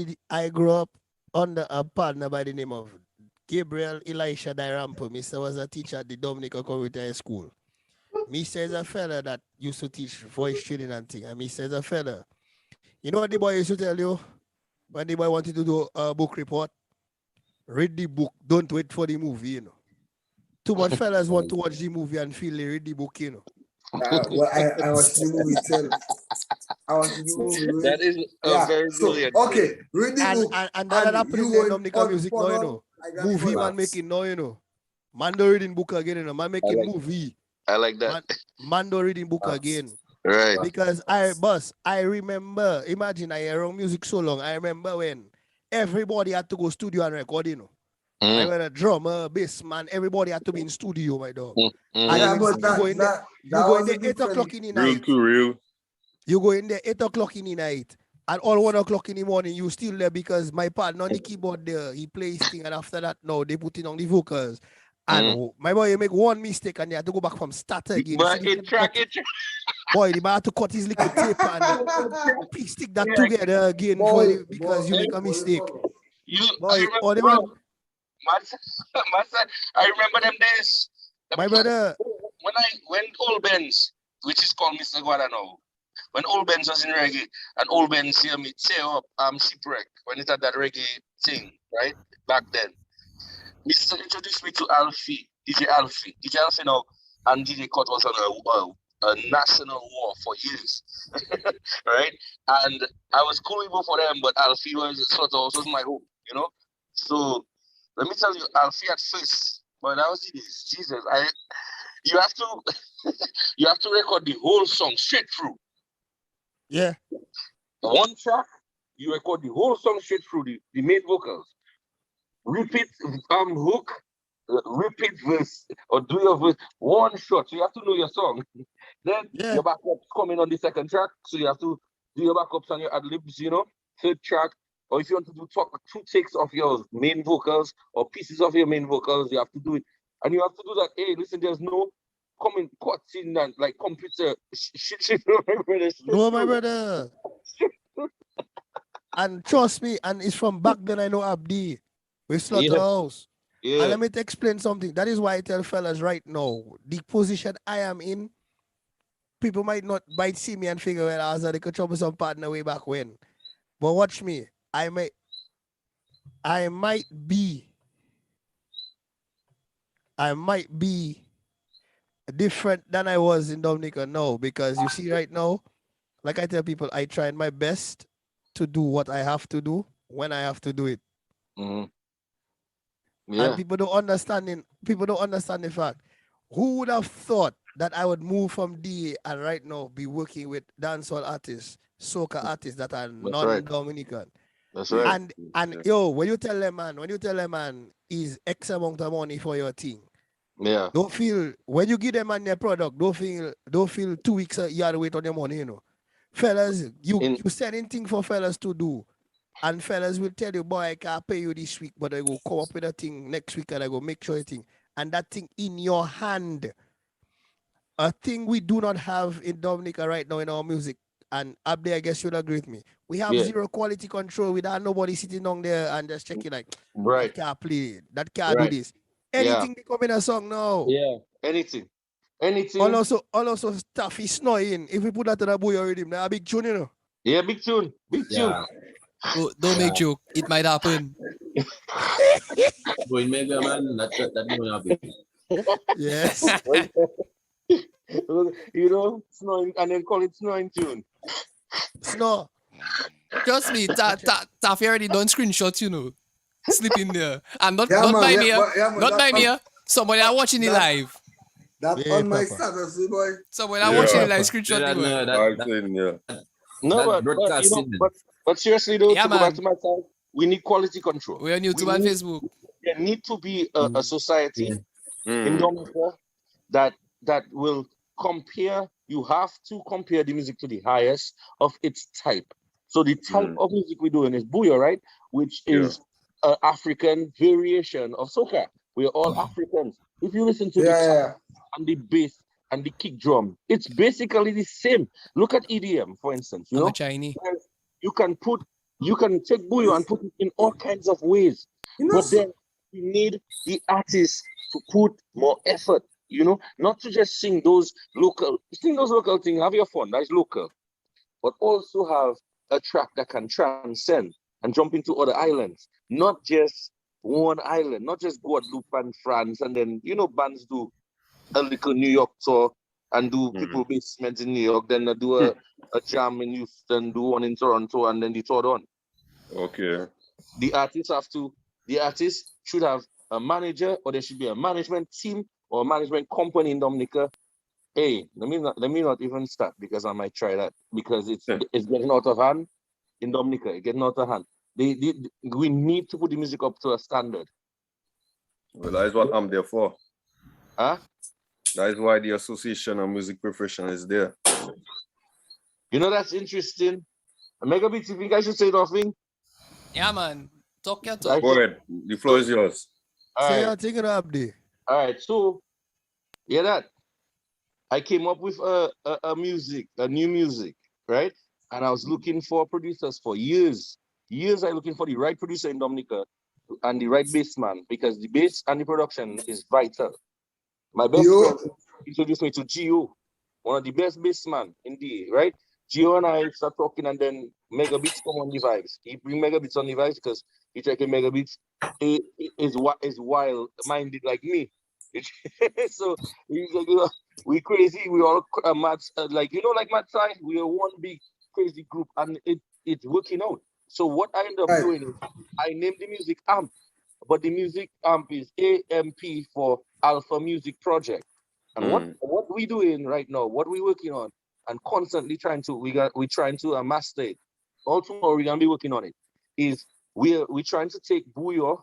a partner by the name of Gabriel Elisha Dairampo. Mr. was a teacher at the Dominican Community High School. Mr. is a fella that used to teach voice training and thing. And Mr. is a fella. You know what the boy used to tell you when the boy wanted to do a book report? Read the book. Don't wait for the movie, you know. Too much fellas want to watch the movie and feel they read the book, you know. Well, I watched the movie itself. I watched the movie. That is very brilliant. Okay, read the book. And that happening in Dominican music now, you know. Movie man making now, you know. Mando reading book again, you know. Man making movie. I like that. Mando reading book again. Right. Because I remember, imagine I around music so long. I remember when everybody had to go studio and record, you know. I was a drummer, bass man, everybody had to be in studio, my dog. Yeah, but you go in there 8 o'clock in the night. You go in there 8 o'clock in the night. And all 1 o'clock in the morning, you still there because my partner on the keyboard there, he plays thing, and after that, no, they put it on the vocals. And my boy, you make one mistake and you have to go back from start again. But Boy, the man had to cut his little tape and stick that together again because you make a mistake. I remember them days. My brother. When Old Benz, which is called Mr. Guada now, when Old Benz was in reggae, and Old Benz hear me tear up Shipwreck, when it had that reggae thing, right? Back then. Mr. introduced me to Alfie, DJ Alfie. DJ Alfie now and DJ Cut was on a national war for years, right? And I was cool with both of them, but Alfie was sort of was my hope, you know? So let me tell you, Alfie at first, but that was it. Jesus, you have to record the whole song straight through. Yeah. One track, you record the whole song straight through the main vocals. Repeat hook, repeat verse, or do your verse one shot. So you have to know your song. Then your backups coming on the second track, so you have to do your backups and your ad libs. You know, third track, or if you want to do two takes of your main vocals or pieces of your main vocals, you have to do it, and you have to do that. Hey, listen, there's no coming cuts in and like computer shit. No, my brother. And trust me, and it's from back then. I know Abdi. We Slaughterhouse. Yeah. And let me explain something. That is why I tell fellas right now, the position I am in, people might see me and figure, well, I was a little troublesome partner way back when. But watch me. I might be different than I was in Dominica now, because you see right now, like I tell people, I tried my best to do what I have to do when I have to do it. Yeah. And people don't understand the fact. Who would have thought that I would move from DA and right now be working with dancehall artists, soca artists that are non-Dominican? That's right. And yo, when you tell them, man, is X amount of money for your thing. Yeah. Don't feel when you give them man their product, don't feel 2 weeks you have to wait on your money, you know. Fellas, you send anything for fellas to do. And fellas will tell you, boy, I can't pay you this week, but I go come up with a thing next week and I go make sure a thing. And that thing in your hand. A thing we do not have in Dominica right now in our music. And Abdi, I guess you'll agree with me. We have zero quality control without nobody sitting down there and just checking like, that can't play, that can't do this. Anything become in a song now. Yeah, anything. Also stuff is snoring. If we put that in a Bouyon Riddim, that's a big tune, you know. Yeah, big tune. Don't make joke. It might happen. Going mega man, that don't happen. Yes. You know, snoring, and then call it snoring tune. Snow. Trust me, Taffy already done screenshots, you know. Slip in there. And not Yeah, man, by yeah, me. but- yeah, man, Not by that- me. Somebody are watching it live. That Yeah, on my Papa. status, boy. Somebody are watching it live. Screenshot Yeah, the no, word. No, that but you know, broadcasting. but seriously though, Yeah, to go back man. to my side, we need quality control. We're on YouTube and Facebook. There need to be a society in Dominica that will compare. You have to compare the music to the highest of its type. So the type of music we're doing is Bouyon, right? Which is an African variation of soca. We're all Africans. If you listen to the tap and the bass and the kick drum, it's basically the same. Look at EDM, for instance. You know, Chinese. you can take Bouyon and put it in all kinds of ways. But then you need the artists to put more effort, you know, not to just sing those local things, have your fun, that's local, but also have a track that can transcend and jump into other islands, not just one island, not just Guadeloupe and France, and then, you know, bands do a little New York tour and do people basement in New York, then they do a jam in Houston, do one in Toronto, and then the third one. Okay. The artists should have a manager, or there should be a management team or a management company in Dominica. Hey, let me not even start, because I might try that, because it's getting out of hand in Dominica. It's getting out of hand. We need to put the music up to a standard. Well, that is what I'm there for. Huh? That is why the Association of Music Professionals is there. You know, that's interesting. MegaBeats, you think I should say nothing? Yeah, man. Talk your talk. Go ahead. The floor is yours. Say your thing, Abdi. All right, so yeah, that I came up with a new music, right? And I was looking for producers for years. I looking for the right producer in Dominica and the right bass man, because the bass and the production is vital. My best friend introduced me to Gio, one of the best bass man in DA, right? Gio and I start talking, and then MegaBeats come on the vibes. He bring MegaBeats on the vibes because he taking MegaBeats is wild-minded like me. So he's like, you know, we crazy, we all mad, like, you know, like Mad Side, we are one big crazy group, and it's working out. So what I end up doing is I named the music AMP, but the music AMP is AMP for Alpha Music Project. And what we doing right now, what we working on, and constantly trying to master it. All tomorrow we're gonna be working on it. Is we're trying to take Bouyon,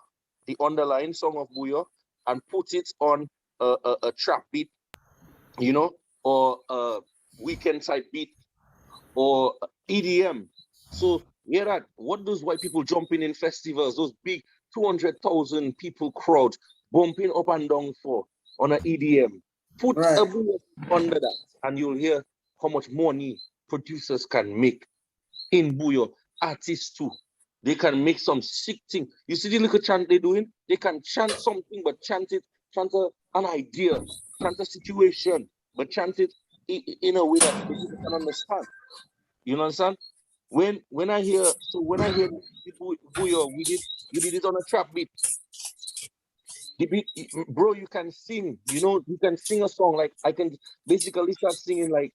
the underlying song of Bouyon, and put it on a trap beat, you know, or a weekend type beat, or EDM. So yeah, that what those white people jumping in festivals, those big 200,000 people crowd bumping up and down for on an EDM. Put a Bouyon under that, and you'll hear how much money producers can make in Bouyon. Artists too. They can make some sick thing. You see the little chant they're doing? They can chant something, but chant an idea, chant a situation, but chant it in a way that people can understand. You understand? When I hear Bouyon, you did it on a trap beat. The beat, bro, you can sing. You know, you can sing a song. Like I can basically start singing like,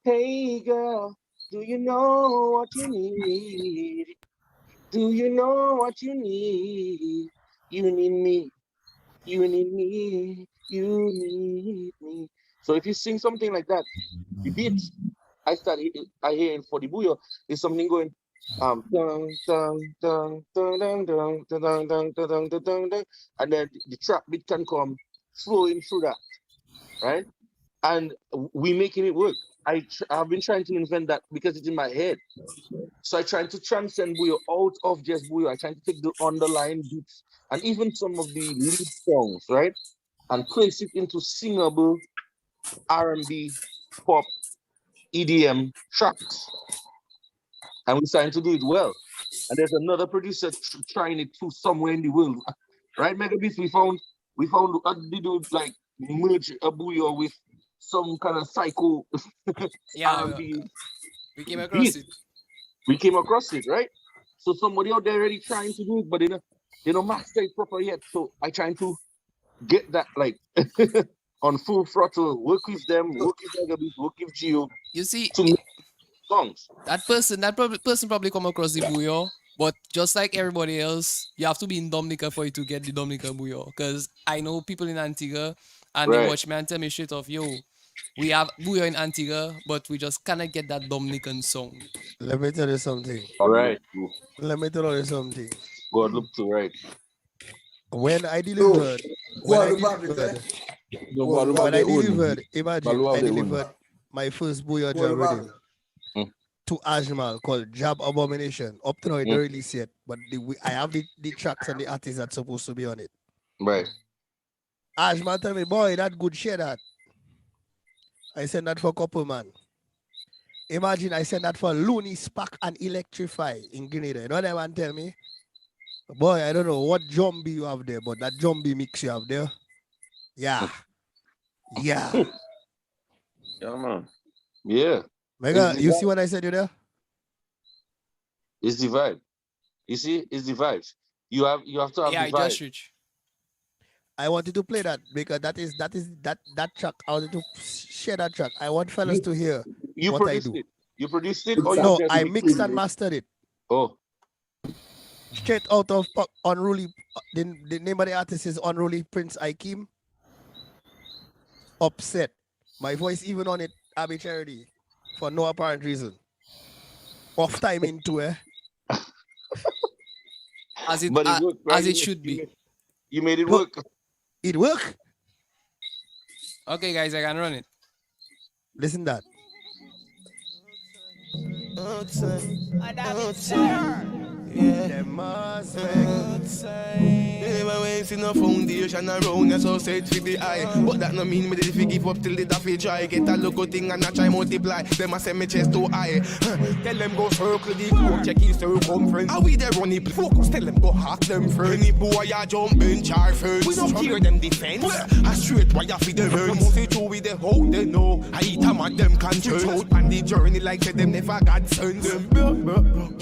hey girl, do you know what you need? Do you know what you need? You need me. You need me. You need me. So if you sing something like that, the beats I hear for the Bouyon is something going dun, dun, dun, dun, dun, dun, dun, dun, dun, dun, dun, dun, dun, and then the trap beat can come flowing through that, right? And we making it work. I've been trying to invent that because it's in my head. So I try to transcend Bouyon out of just Bouyon. I try to take the underlying beats and even some of the lead songs, right? And place it into singable R&B, pop, EDM tracks. And we're starting to do it well. And there's another producer trying it too somewhere in the world. Right, MegaBeats, we found they do like merge a Bouyon with some kind of psycho R&B. We came across it. We came across it, right? So somebody out there already trying to do it, but they don't master it proper yet. So I trying to get that like on full throttle, work with them, work with MegaBeats, work with Gio. You see, songs. That person probably come across the Bouyon, but just like everybody else, you have to be in Dominica for you to get the Dominica Bouyon. Because I know people in Antigua and they watch me and tell me straight off, yo, we have Bouyon in Antigua, but we just cannot get that Dominican song. Let me tell you something. Right. Let me tell you something. God look to right. When I delivered, imagine I delivered my first Bouyon Riddim to Ajmal called Jab Abomination. Up to now, I don't release yet, but I have the tracks and the artists that's supposed to be on it. Right. Ajmal tell me, boy, that good share that. I sent that for couple, man. Imagine I sent that for Looney, Spark, and Electrify in Grenada. You know what that man tell me? Boy, I don't know what zombie you have there, but that zombie mix you have there. Yeah. Yeah. Yeah, man. Yeah. Mega, you see what I said you there? It's the vibe. You see, it's the vibes. You have to have the vibe. I wanted to play that because that track. I wanted to share that track. I want fellas to hear what I do. You produced it? Or no, I mixed and mastered it. Oh. Straight out of Unruly. The name of the artist is Unruly Prince Ikim. Upset. My voice even on it arbitrarily for no apparent reason. Off time into it. As it should be. You made it work. It work. Okay, guys, I can run it. Listen that. Yeah. Them must never waste enough foundation around us, so set for the eye. But that no mean me did fi give up till the daffy dry. Get a look good thing and I try multiply. Them a send me chest too high. Tell them go circle the globe, check his circumference. How we there run it focus? Tell them go hack them first. Any boy a jump in char first. We don't hear them defense. I straight wire fi the burn. Move it through with the hoe they know. I eat them at them concerns. Out on the journey like say them never got sense.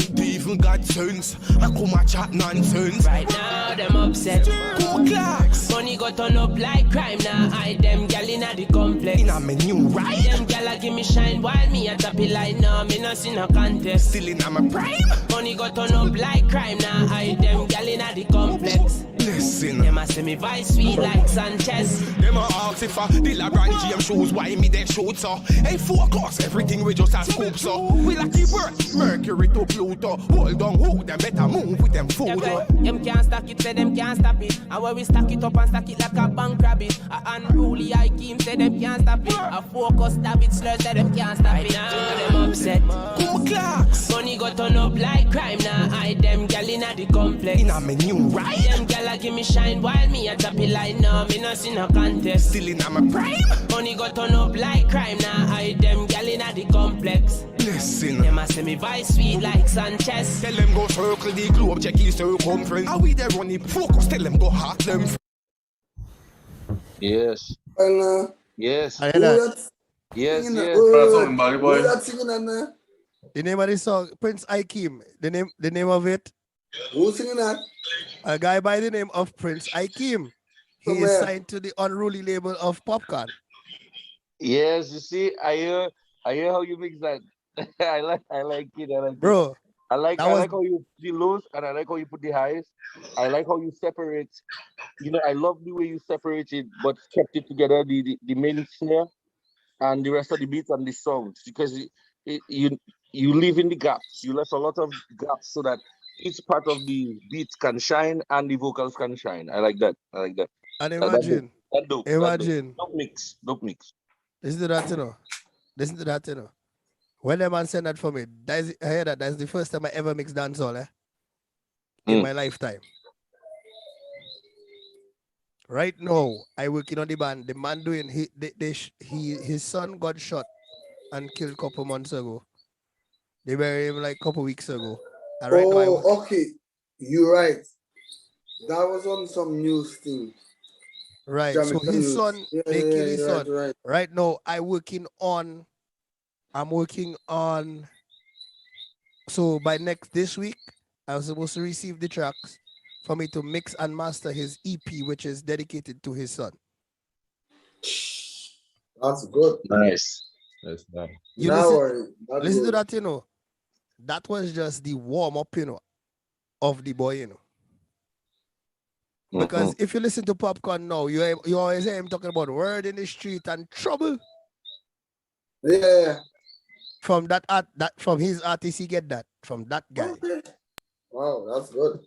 They even got sense. I come a chat nonsense. Right now them upset. Come clocks. Money got turn up like crime now. I them gal inna the complex. In a menu right. Them gal a give me shine while me a tap it like now. Me not see no contest. Still in my prime. Money got turn up like crime now. I them gal inna the complex. Listen. Them a say me vice sweet like Sanchez. Them a ask if the LeBron James shows why me they shoot so. Hey, focus, everything we just a scoop so. We like the work, Mercury to Pluto. Hold on, who them better move with them food. Them can't stack it, say them can't stop it. And when we stack it up and stack it like a bank rabbit. A unruly Ikim say them can't stop it. A focus David slur say them can't stop it. Now them upset. Come clocks. Money got turn up like crime now. I them gal inna the complex. In a menu right. Them gal a give me shine while me a tap it like now. Me not see no contest. Still in my prime. Money got turn up like crime now. I them gal inna the complex. Listen. Them a say me vice sweet like Sanchez. Tell them go circle the globe, check his circumference. How we there run it focus? Tell them go hack them. Yes. And yes. I hear that. Yes. Singing Yes. Who that singing on there? The name of the song, Prince Ikim. The name of it. Who's singing that? A guy by the name of Prince Ikim. He is signed to the Unruly label of Popcorn. Yes, you see, I hear how you mix that. I like it. Bro. I like how you put the lows and I like how you put the highs. I like how you separate. You know, I love the way you separated but kept it together, the main snare and the rest of the beats and the songs, because you leave in the gaps. You left a lot of gaps so that each part of the beat can shine and the vocals can shine. I like that. And imagine. Imagine. Don't mix. Listen to that, you know. When the man sent that for me, I hear that that's the first time I ever mixed dancehall in my lifetime. Right now, I working on the band. The man doing his son got shot and killed a couple months ago. They buried him like a couple weeks ago. And right now okay. You're right. That was on some news thing. Right. So his son, they killed his son. Right. Right now, I'm working on. So by this week, I was supposed to receive the tracks for me to mix and master his EP, which is dedicated to his son. That's good. Nice. That's not. You listen to that, you know. That was just the warm up, you know, of the boy, you know. Because if you listen to Popcorn now, you always hear him talking about word in the street and trouble. Yeah. From from his artist, he get that from that guy. Okay. Wow, that's good.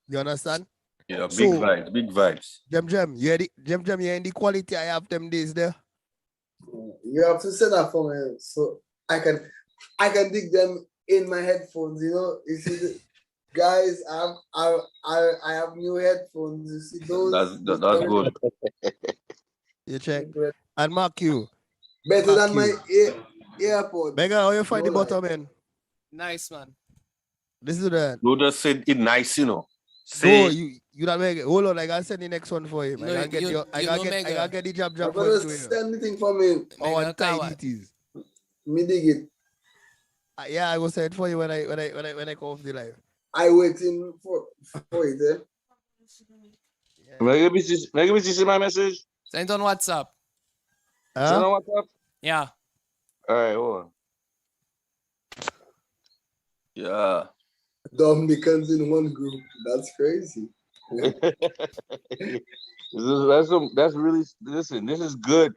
You understand? Yeah, big vibes, big vibes. Jem, you hear the quality I have them days there. You have to say that for me, so I can dig them in my headphones. You know, you see, guys, I have new headphones. You see those? That's good. You check and mark you better than my AirPods. Mega, how you find the bottom, man? Nice, man. This is that. You just said it nice, you know. So you not make it. Hold on, I gotta send the next one for him. I gotta get the job for you. Send the thing for me. Oh, tight it is. Me dig it. Yeah, I will send it for you when I come off the live. I waiting for it. Maybe see my message. Send it on WhatsApp. Huh? Send on WhatsApp. Yeah. All right, hold on. Yeah. Dominicans in one group. That's crazy. That's really, listen, this is good.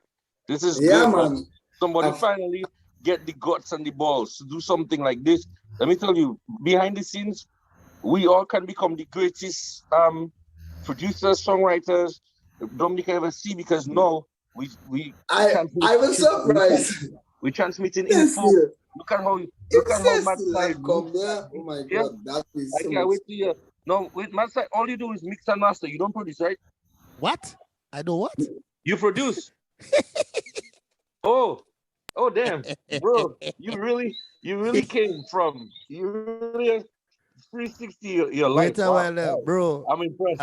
This is yeah, good, man. Somebody finally get the guts and the balls to do something like this. Let me tell you, behind the scenes, we all can become the greatest producers, songwriters Dominica ever see, because now I was surprised. We transmitting info. Look at how Mad Side come there. Oh my God, that is I can't wait to hear. No, with Mad Side, all you do is mix and master. You don't produce, right? What? I do what? You produce. Oh, damn, bro! You really came from. You really 360 your life. Wait a while, bro. I'm impressed.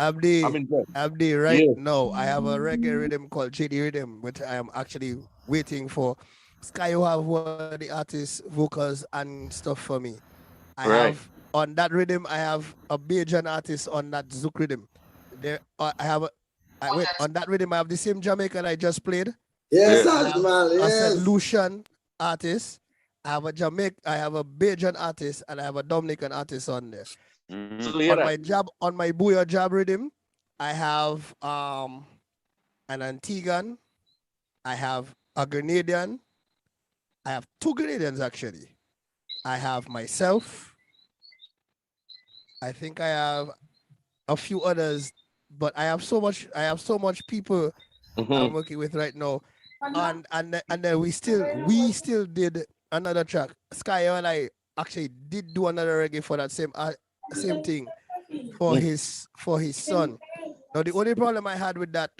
Abdi, right now, I have a reggae rhythm called JD Riddim, which I am actually waiting for. Sky, you have one of the artists, vocals and stuff for me. I have on that rhythm. I have a Bajan artist on that Zouk rhythm. There, I have on that rhythm. I have the same Jamaican I just played. Yes, man. Yes. I said Lucian artist. I have a Bajan artist, and I have a Dominican artist on there. On my Bouyon job rhythm, I have an Antiguan, I have a Grenadian, I have two Grenadians actually. I have myself. I think I have a few others, but I have so much people I'm working with right now. And then we still did another track. Sky and I actually did do another reggae for that same thing for his son. Now the only problem I had with that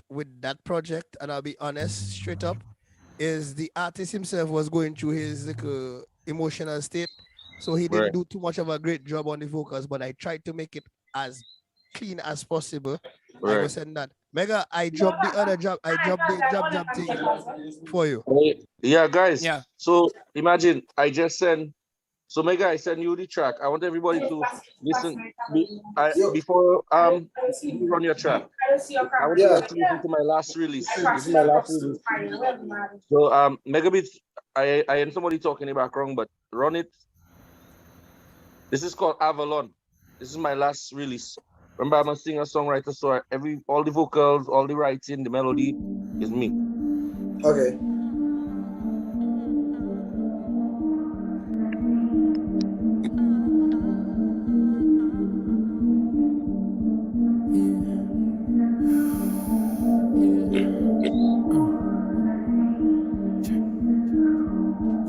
project, and I'll be honest, straight up, is the artist himself was going through his emotional state, so he didn't do too much of a great job on the vocals. But I tried to make it as clean as possible. I was saying that. Mega, I dropped the other job. I dropped the job thing for you. Yeah, guys. Yeah. So imagine I just send. So Mega, I send you the track. I want everybody to listen before you run your track. I want you to listen to my last release. This is my last release. So MegaBeats, I am somebody talking in the background, but run it. This is called Avalon. This is my last release. Remember, I'm a singer-songwriter, so all the vocals, all the writing, the melody is me. Okay.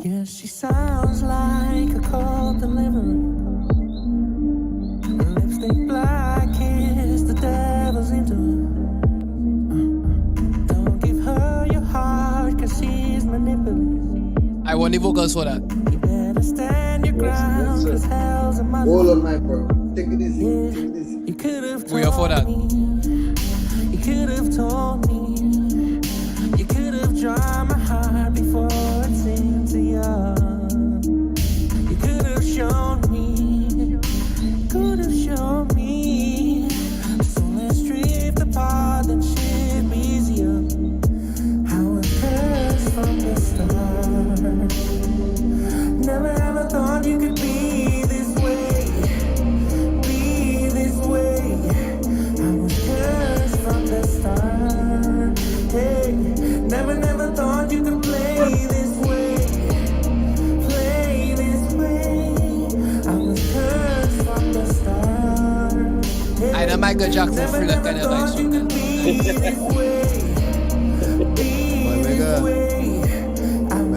Yeah, she sounds like a cold delivery. Lipstick black is the devil's into Don't give her your heart, cause she's manipulative. I want the vocals for that. You better stand your ground, cause hell's a mother. Hold on, my bro. Take it easy. You could have we are for that. You could have told me. You could have drawn my heart before it's into young. You could have shown me. Could have shown me. So let's drift apart and shit be easier. How it hurts from the start. Michael Jackson thriller kind of vibe song. Mega,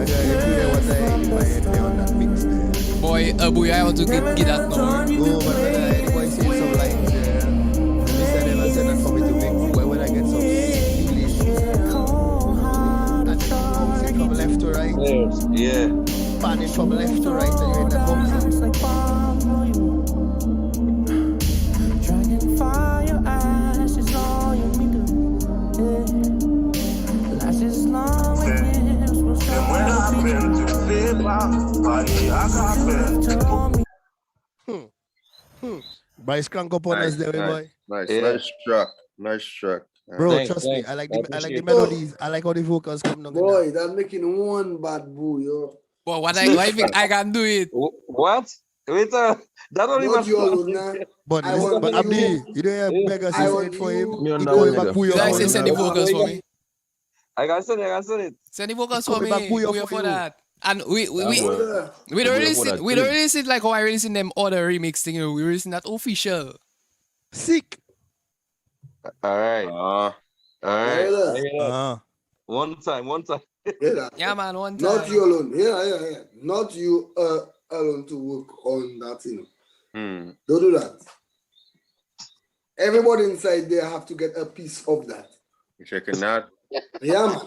if you there, what I on that mix there. Boy, boy, I want to get that now. Oh, but when the boy say some lines there, the mister never said that for me to mix. But when I get some English, and bouncing from left to right, panning from left to right, and you're in that bouncing. Fire ash is all you need to last as long as and when I've been to Bryce crank up on us there, boy. Nice track. Bro, trust me, I like the melodies. I like how the vocals come down. Boy, they're making one bad boo, yo. But what I think I can do it. What? Wait, that only Not you alone, nah. But Abdi, you don't have Mega say it for him. You guys send the vocals for me. I can send it. Send the vocals for me. Bouyon for that. And we don't release it like how I releasing them other remix thing. You know, we releasing that official. Sick. All right. One time. Yeah, man, one time. Not you alone. Yeah. Not you alone to work on that, you know. Don't do that. Everybody inside there have to get a piece of that. You checking that? Yeah, man.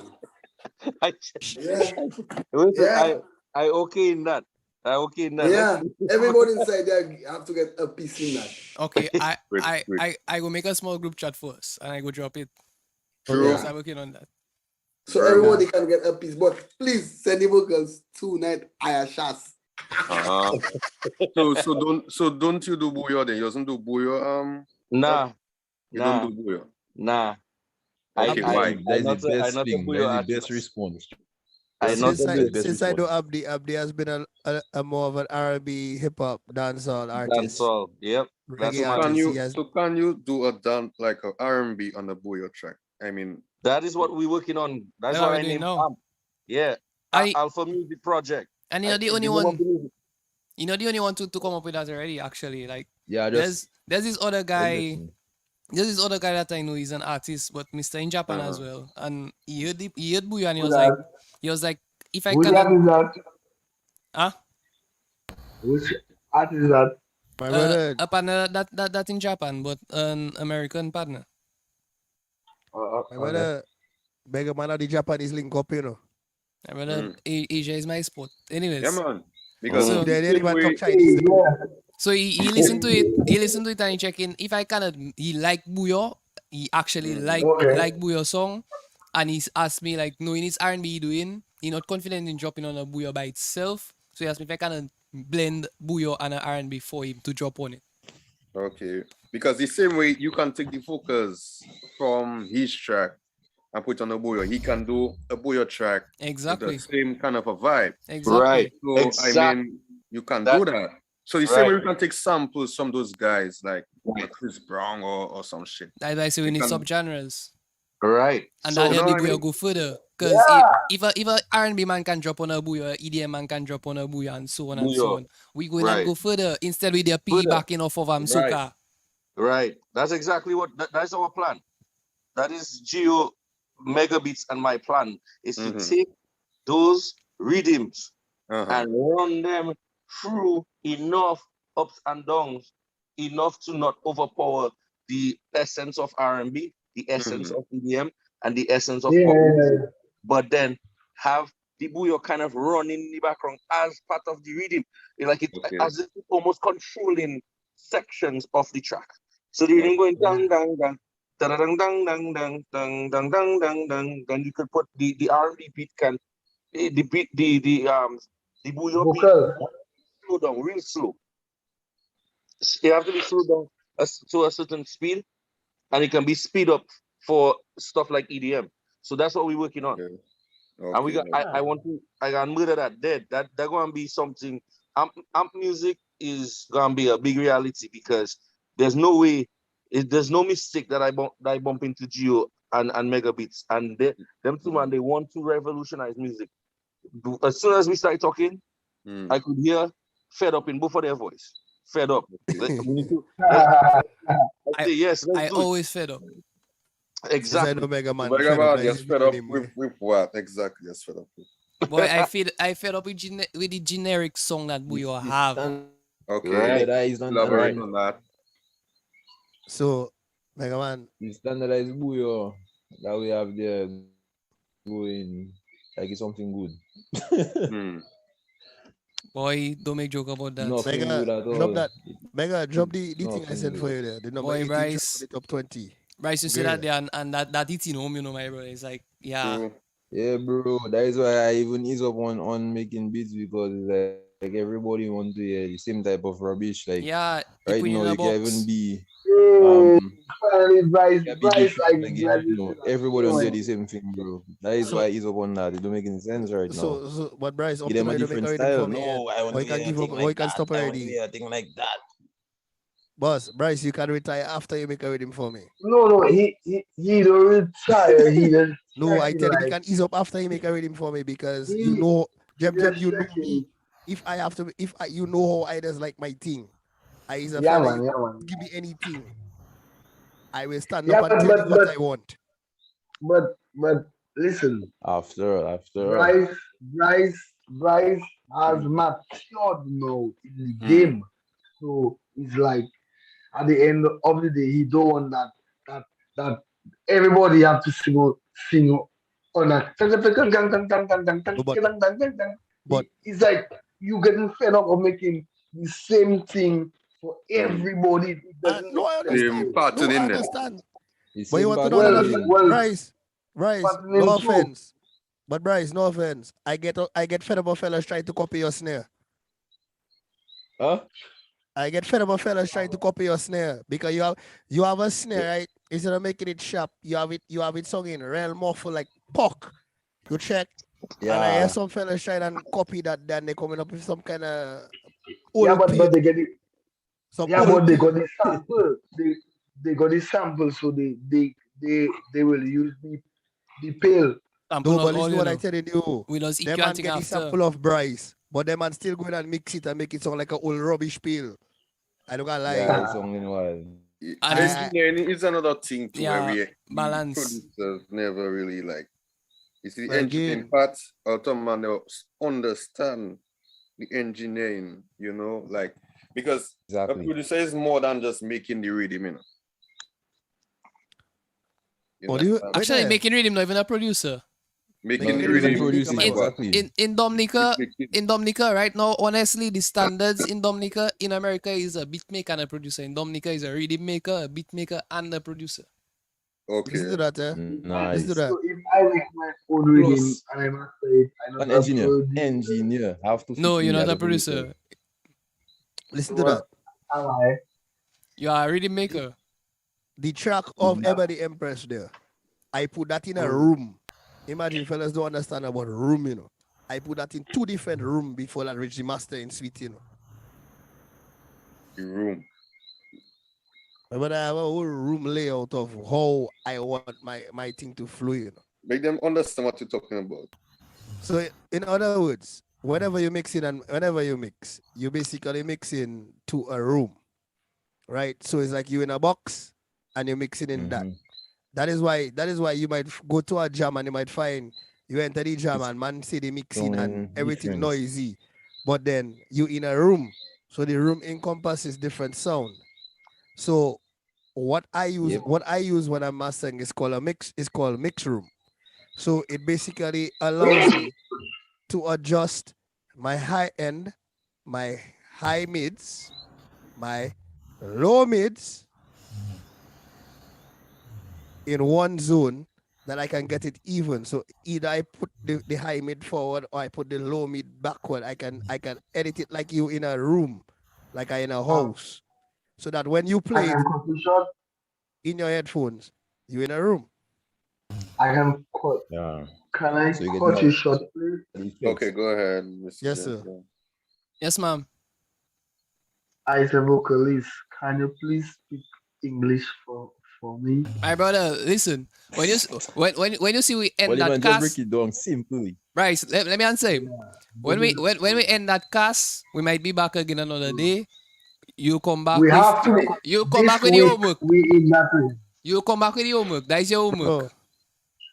I okay in that. Yeah, everybody inside there have to get a piece in that. Okay, I will make a small group chat first and I go drop it. True. Yes, I'm working on that. So everybody can get a piece, but please send the vocals tonight. I shas. So don't you do Bouyon then? You doesn't do Bouyon? Nah. You don't do Bouyon? Nah. Okay, why? That's the best thing. That's the best response. Since I do Abdi has been a more of an R&B hip hop dancehall artist. Dancehall, yep. Can you do a dance like a R&B on the Bouyon track? I mean, that is what we're working on. That's what I named it. Yeah, Alpha Music Project. And you're the only one. You know the only one to come up with that already. Actually, like there's this other guy. There's this other guy that I know. He's an artist, but Mr. in Japan as well. And he heard Bouyon and he was like, if I can. Which artist is that? Huh? Which artist is that? A partner that in Japan, but an American partner. My brother, Mega Man of the Japanese link up, you know. My brother, Asia is my sport. Anyways. Yeah, man. Because so he listened to it. He listened to it and he check in. If I cannot, he like Bouyon. He actually like Bouyon song, and he's asked me like, knowing it's R&B doing, he not confident in dropping on a Bouyon by itself. So he asked me if I can blend Bouyon and an R&B for him to drop on it. Okay, because the same way you can take the focus from his track and put on a Bouyon, he can do a Bouyon track. Exactly. With the same kind of a vibe. Exactly. Right. So exactly. I mean, you can do that. So the same way you can take samples from those guys like Chris Brown or some shit. That's why I say we need subgenres. Right. And so that help go further. Because if a R&B man can drop on a Bouyon, EDM man can drop on a Bouyon, and so on and so on. We going to go further. Instead with their piggybacking off of Soca. Right. That's exactly that's our plan. That is Geo, MegaBeats, and my plan is to take those rhythms and run them through enough ups and downs, enough to not overpower the essence of R&B, the essence of EDM, and the essence of pop music, but then have the Bouyon kind of run in the background as part of the rhythm, as if it's almost controlling sections of the track. So the rhythm going dang dang dang, dang dang dang dang dang dang dang dang dang dang. Then you could put the R&B beat the Bouyon beat slow down, real slow. You have to be slowed down to a certain speed, and it can be speed up for stuff like EDM. So that's what we're working on. And we got I got murder that dead. That's gonna be something. Amp music is gonna be a big reality because there's no way, there's no mistake that I bump into Geo and MegaBeats. And them two man, they want to revolutionize music. As soon as we start talking, I could hear fed up in both of their voice. Fed up. I always fed up. Exactly. Omega man. Omega gets fed up with what? Exactly, gets fed up with. Boy, I fed up with the generic song that Bouyon have. Okay, That is not elaborate on that. So, Mega Man. The standardized Bouyon that we have there going like it's something good. Boy, don't make joke about that. Nothing good at all. Drop that. Mega, drop the thing I sent for you there. The number Boy, 18 Bryce. for the top 20. Bryce, you see that there and that eating home, you know, my brother. It's like, yeah. Yeah, bro. That is why I even ease up on making beats because it's like everybody wants to hear the same type of rubbish. Like yeah, right now, you can even be finally, Bryce, everybody wants to hear the same thing, bro. That is why I ease up on that. It don't make any sense right now. So, but Bryce, give them a different style. No, I want to can give up. like You can stop I want already. to hear a thing like that. Boss, Bryce, you can retire after you make a rhythm for me. No, he don't retire. He just no, I tell you, he can ease up after you make a rhythm for me because you know, Jeb, you know me. If you know how I just like my thing, I is a fella, man. Give me anything. I will stand up and tell you what I want. But listen. After Bryce has matured now in the game. So it's like at the end of the day, he don't want that everybody have to sing on that. But it's like you getting fed up of making the same thing for everybody. No, I understand. I understand. But you want to know another thing? Bryce, no offense. But Bryce, no offense. I get fed up of fellas trying to copy your snare. Huh? I get fed up of fellas trying to copy your snare because you have a snare, right? Instead of making it sharp, you have it sung in real muffle like puck. You check. Yeah. And I hear some fellas trying and copy that, then they coming up with some kind of but they get it. But they got the sample. They got the sample, so they will use the pail. No, but listen what I telling you. We don't them man get the sample of Bryce, but them man still going and mix it and make it sound like a old rubbish peel. I don't gonna lie. Yeah, it's something wild. It's another thing too, where we balance. Producers never really like. You see the engineering part, man they understand the engineering, you know, like because a producer is more than just making the rhythm, Actually, making rhythm not even a producer. Making the rhythm in Dominica right now, honestly, the standards in Dominica, in America, is a beat maker and a producer. In Dominica, is a rhythm maker, a beat maker, and a producer. Okay. Listen to that, Nice. Listen to that. So if I make my own rhythm and I must say it, engineer. Have to. No, you're not a producer. Listen to that. Am I? You are a rhythm maker. The track of Ever the Empress there, I put that in a room. Imagine fellas don't understand about room, you know. I put that in 2 different rooms before I reach the master in suite, you know. The room. But I have a whole room layout of how I want my thing to flow, you know. Make them understand what you're talking about. So in other words, whenever you mix in and whenever you mix, you basically mix in to a room. Right? So it's like you in a box and you're mixing in that. That is why you might go to a jam and you might find you enter the jam and man see the mixing and everything noisy. But then you in a room. So the room encompasses different sound. So what I use when I'm mastering is called mix room. So it basically allows me to adjust my high end, my high mids, my low mids in one zone that I can get it even. So either I put the high mid forward or I put the low mid backward. I can edit it like you in a room, like I in a house. So that when you play it in your headphones, you in a room. I can cut. Yeah. Can I cut you short, please? Okay, go ahead. Mr. Yes, sir. Yes, ma'am. As a vocalist, can you please speak English for me? My brother, listen. When you see we end that just cast, break it down simply. Bryce, let me answer him. When we end that cast, we might be back again another day. You come back We with have to. you come This back with the week homework. we in that room. You come back with the homework. That is your homework.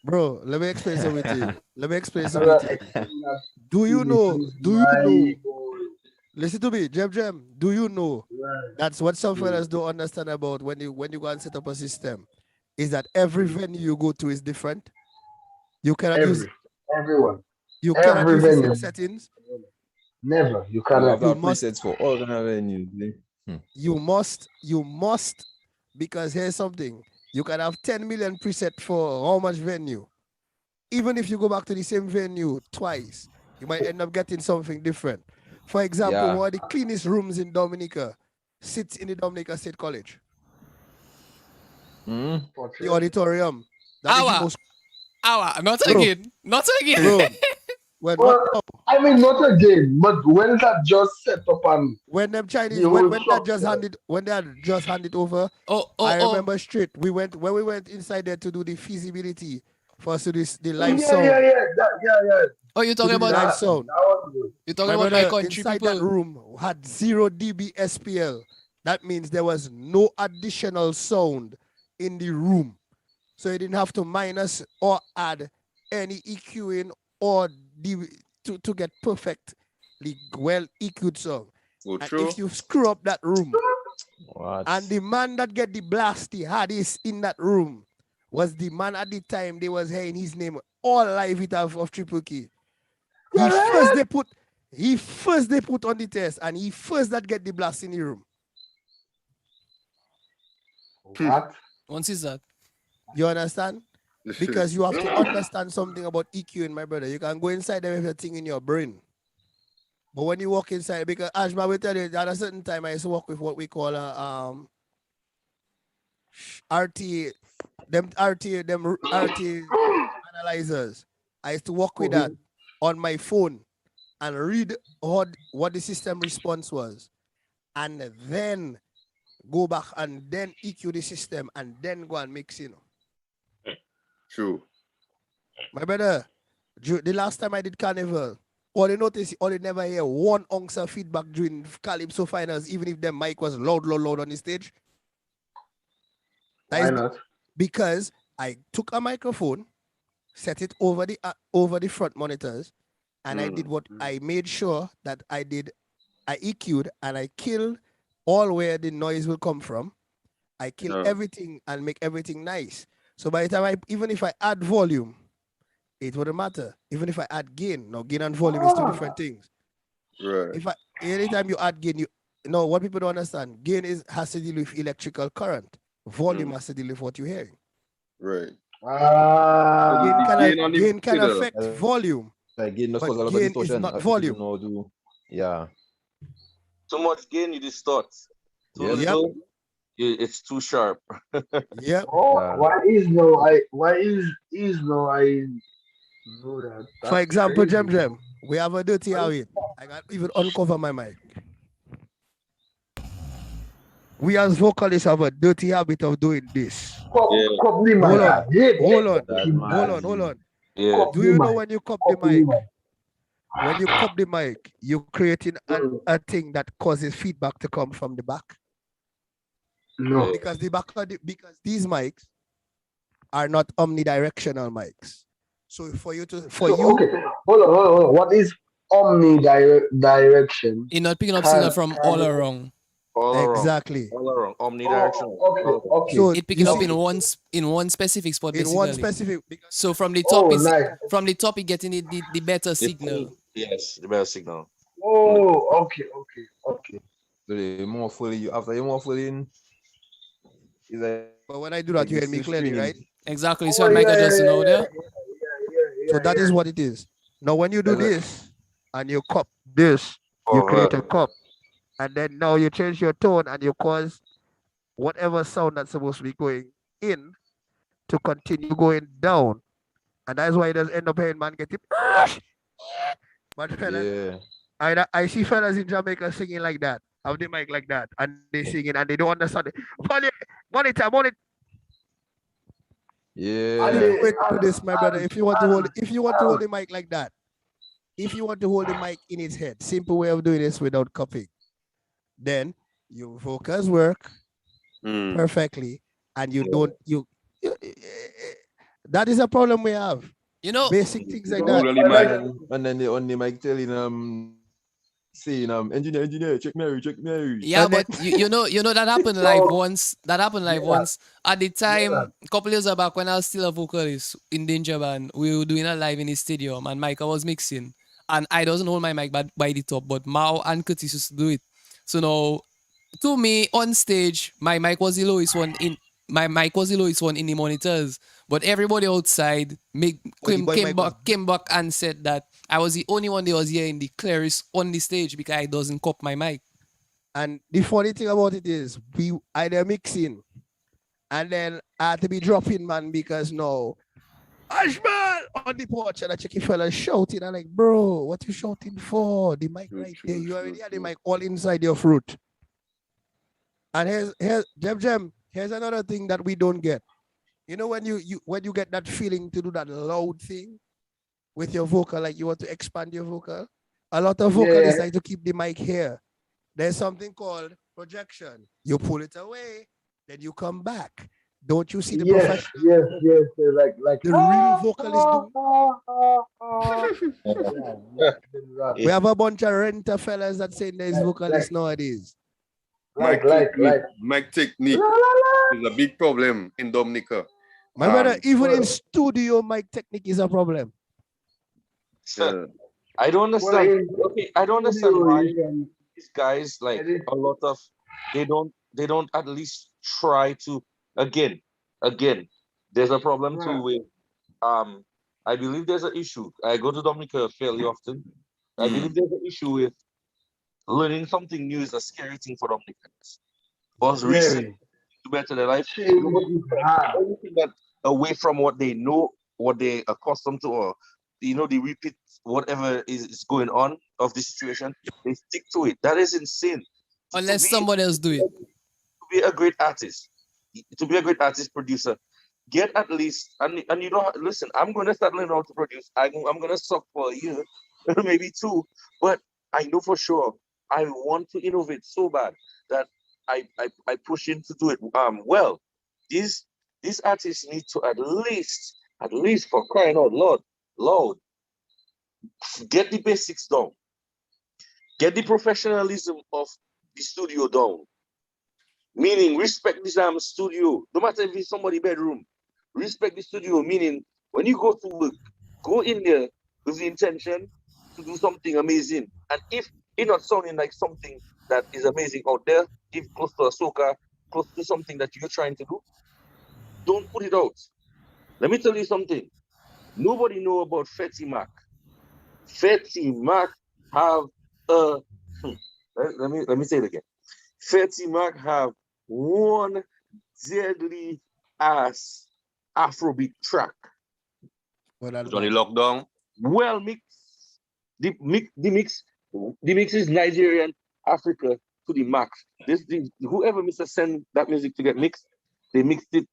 Bro, let me explain something to you. Let me explain I'm something gonna to you. explain that Do you to know? Miss Do you know? Nayee. Listen to me, Jem. Do you know? Right. That's what some fellas don't understand about when you go and set up a system, is that every venue you go to is different. You cannot use Everyone. you cannot Every use the venue. same settings. Never. You You cannot. have to have presets for all kind of venues. You must, because here's something. You can have 10 million preset for how much venue. Even if you go back to the same venue twice, you might end up getting something different. For example, Yeah. one of the cleanest rooms in Dominica sits in the Dominica State College. The auditorium. That is the most. Not Bro. again. Not again. Bro. Well, I mean, not again, but when that just set up and when them Chinese the when whole that shop, just handed when they had just handed over, I remember straight. When we went inside there to do the feasibility for us to this the live sound. Yeah. Oh, you're talking To do the about live sound. You're talking My about my brother, country inside people. that room had 0 dB SPL. That means there was no additional sound in the room. So you didn't have to minus or add any EQing or to get perfectly well EQ'd song. Go And true. if you screw up that room, What? and the man that get the blast the hardest in that room was the man at the time they was hearing his name all live it of Triple K. He first they put on the test, and he first that get the blast in the room. What? Once is that? You understand? Because you have to understand something about EQ, my brother. You can go inside there with everything in your brain. But when you walk inside, because Ashma will tell you at a certain time I used to work with what we call a RT, them RT analyzers. I used to work with that on my phone and read what the system response was, and then go back and then EQ the system and then go and mix, True. My brother, the last time I did Carnival, all you notice, all you never hear 1 ounce of feedback during Calypso finals, even if the mic was loud on the stage. Why not? Because I took a microphone, set it over the front monitors, and I did what I made sure that I EQ'd and I killed all where the noise will come from. I kill everything and make everything nice. So by the time even if I add volume, it wouldn't matter. Even if I add gain, now gain and volume is 2 different things. Right. Anytime you add gain, what people don't understand, gain has to deal with electrical current. Volume has to deal with what you're hearing. Right. Gain can affect volume. Like gain, but gain is not volume. Yeah. Too much gain, you distort. Too little, it's too sharp. Yeah. Why is no I know that? For example, Jem, we have a dirty habit. I can even uncover my mic. We as vocalists have a dirty habit of doing this. Hold on. Yeah. Do you know when you cup the mic? When you cup the mic, you're creating a thing that causes feedback to come from the back. No. Because because these mics are not omnidirectional mics. So Okay, hold on. What is omnidirection? You're not picking up signal from all around. Exactly. All around. Omnidirectional. Okay. So it picking up in one specific spot. In basically. one specific. So from the top from the top, you getting the better signal. Yes, the better signal. Oh, okay. So the more fully you after you more fully in. But when I do that, you hear me clearly, right? Exactly. So Mike just know there. So that is what it is. Now, when you do this and you cup this, you create a cup. And then now you change your tone and you cause whatever sound that's supposed to be going in to continue going down. And that's why it does end up hearing man getting. But fellas, I see fellas in Jamaica singing like that, have the mic like that, and they singing and they don't understand it. Monitor. Yeah. Wait to this, my brother. If you want to hold the mic like that, if you want to hold the mic in its head, simple way of doing this without cupping, then your vocals work perfectly, and you don't that is a problem we have. You know, basic things like that. And then they on the mic telling saying engineer, check Mary. Yeah, but you know that happened live once. That happened live once. At the time, a couple years back when I was still a vocalist in Danger Band, we were doing a live in the stadium and Micah was mixing. And I doesn't hold my mic by the top, but Mao and Curtis used to do it. So now, to me, on stage, my mic was the lowest one in the monitors. But everybody outside came back and said that I was the only one that was hearing the clearest on the stage because I doesn't cop my mic. And the funny thing about it is, we either mixing, and then I had to be dropping, man, because no, Ashman on the porch, and I check if fella shouting. I'm like, bro, what you shouting for? The mic right there. You already had the mic all inside your fruit. And here's Jem, here's another thing that we don't get. You know when you get that feeling to do that loud thing with your vocal, like you want to expand your vocal. A lot of vocalists like to keep the mic here. There's something called projection. You pull it away, then you come back. Don't you see the professional? Yes. Like the real vocalist do. We have a bunch of renter fellas that say there's vocalists nowadays. Mic technique is a big problem in Dominica. My brother, even in studio, mic technique is a problem. I don't understand. Okay, I don't understand why these guys, like a lot of, they don't at least try to again. There's a problem too with I believe there's an issue. I go to Dominica fairly often. I believe there's an issue with learning something new is a scary thing for Dominicans. Was recently to better their life. Anything that away from what they know, what they accustomed to, or they repeat whatever is going on of the situation, they stick to it. That is insane. Unless somebody else do it. To be a great artist, producer, get at least, and you don't listen. I'm gonna start learning how to produce. I'm gonna suck for a year, maybe two, but I know for sure I want to innovate so bad that I push in to do it well. These artists need to at least for crying out loud, get the basics down, get the professionalism of the studio down. Meaning respect this studio, no matter if it's somebody's bedroom. Respect the studio, meaning when you go to work, go in there with the intention to do something amazing. And if it's not sounding like something that is amazing out there, if close to a soca, close to something that you're trying to do, don't put it out. Let me tell you something. Nobody know about Fetty Mac. Fetty Mac have let me say it again. Fetty Mac have one deadly ass Afrobeat track. Johnny Lockdown. Well mixed. The mix is Nigerian Africa to the max. Whoever Mr. send that music to get mixed, they mixed it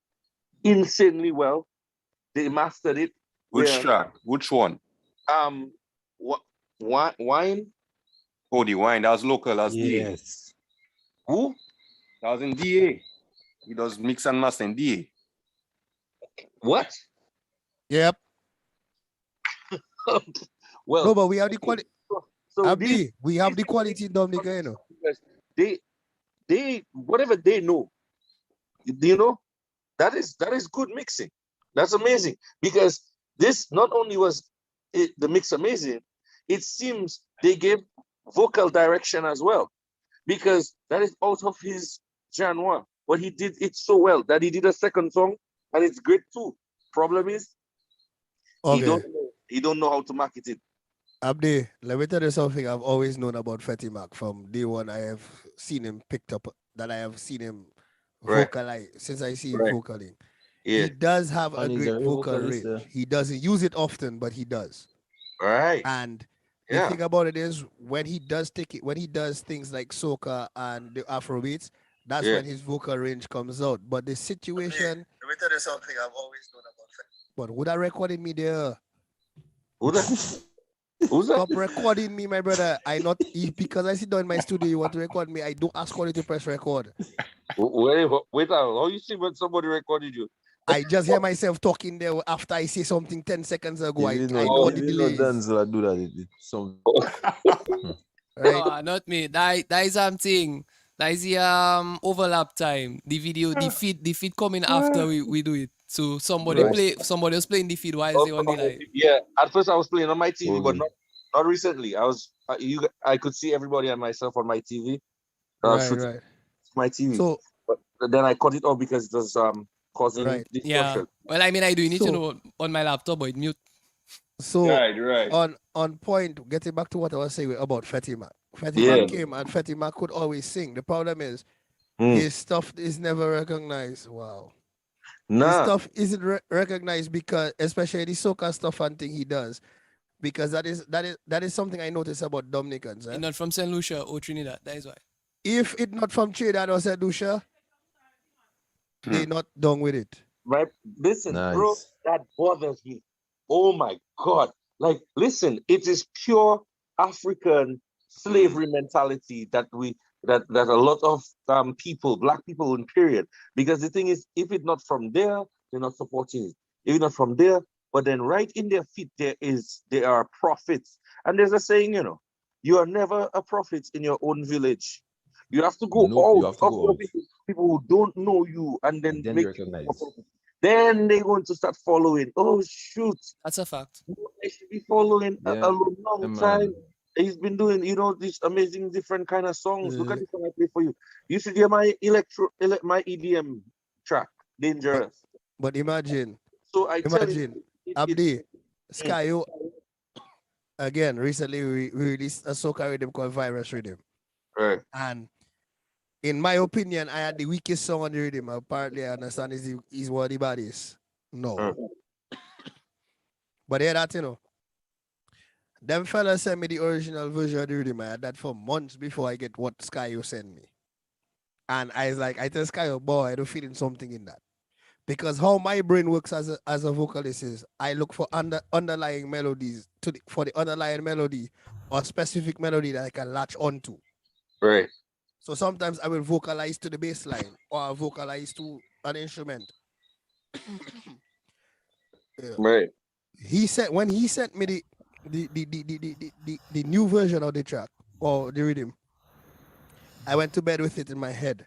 insanely well. They mastered it. Which track? Which one? Wine. Oh, the wine. That was local. That was DA. Who? That was in DA. He does mix and master in DA. What? Yep. Well, no, but we have the quality. So we have the quality in Dominica, you know. They whatever they know, that is good mixing. That's amazing, because this not only was the mix amazing, it seems they gave vocal direction as well, because that is out of his genre. But he did it so well that he did a second song and it's great too. Problem is, he don't know how to market it. Abdi, let me tell you something I've always known about Fetty Mac from day one. I have seen him picked up, that I have seen him vocalize, since I see him vocaling. Yeah. He does have a great vocal range. He doesn't use it often, but he does. Right. And the thing about it is, when he does things like soca and the Afrobeats, that's when his vocal range comes out. But the situation, let me tell you something I've always known about Fetty. But would I recorded me there? Would I? Who's that? Stop recording me, my brother. Because I sit down in my studio, you want to record me. I don't ask you to press record. Wait, how you see when somebody recorded you? I just hear myself talking there after I say something 10 seconds ago. I know know the delays. Danzel do that. Right? Not me. That is something. That is the overlap time. The video, the feed coming after we do it. So somebody was playing the feed while they on the live. Yeah, at first I was playing on my TV, but not recently. I could see everybody and myself on my TV. Right. My TV. So, but then I cut it off because it was causing discussion. Yeah. Well, I mean, I do need to know on my laptop, but it mute. So right. On point, getting back to what I was saying about Fatima. Fatima came and Fatima could always sing. The problem is his stuff is never recognized. Wow. Nah. His stuff isn't recognized because, especially the soca stuff and thing he does, because that is something I noticed about Dominicans. It's not from St. Lucia or Trinidad. That is why. If it not from Trinidad or St. Lucia, they not done with it. Right? Listen, bro, that bothers me. Oh my God. Like, listen, it is pure African slavery mentality that a lot of people, black people in period, because the thing is, if it's not from there, they're not supporting it. If it's not from there, but then right in their feet, there are prophets. And there's a saying, you are never a prophet in your own village. You have to go out. People who don't know you and then make recognize. Then they're going to start following. Oh shoot. That's a fact. They should be following a long time. He's been doing, these amazing different kind of songs. Look at the song I play for you. You should hear my my EDM track, Dangerous. But imagine. So Abdi, Skyo, again, recently we released a soca rhythm called Virus Rhythm. Right. And in my opinion, I had the weakest song on the rhythm. Apparently, I understand is one of the baddest. No. But yeah, that, them fellas sent me the original version of the rhythm. I had that for months before I get what Skyo sent me. And I was like, I tell Skyo, boy, I don't feeling something in that. Because how my brain works as a vocalist is I look for underlying melodies for the underlying melody or specific melody that I can latch onto. Right. So sometimes I will vocalize to the bass line or I'll vocalize to an instrument. Right. When he sent me the new version of the track or the rhythm, I went to bed with it in my head,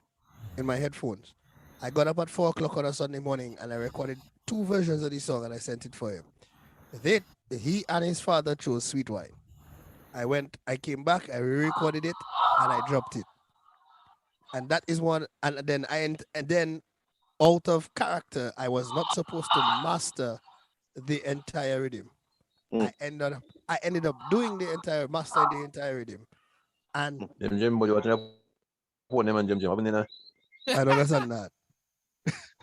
in my headphones. I got up at 4 o'clock on a Sunday morning and I recorded 2 versions of the song and I sent it for him. He and his father chose Sweet Wine. I came back, I re-recorded it, and I dropped it. And that is one. And then out of character, I was not supposed to master the entire rhythm. I ended up doing mastering the entire rhythm. And I don't understand that.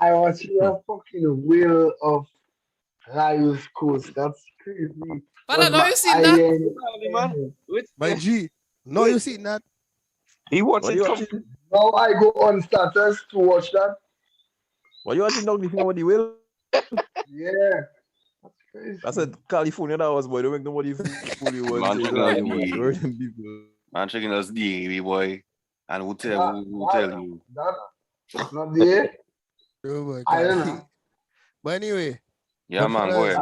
I was here fucking Wheel of Lions Coast. That's crazy. But I know you seen that. My G, no, you seen that? He watching. Now I go on status to watch that. What you watching now? The thing about the whale? Yeah. That's crazy. I said California that was, boy. Don't make nobody fool you. Man checking us DAV, boy. And who tell you? That's not there. Oh I don't know. But anyway. Yeah, man, go ahead.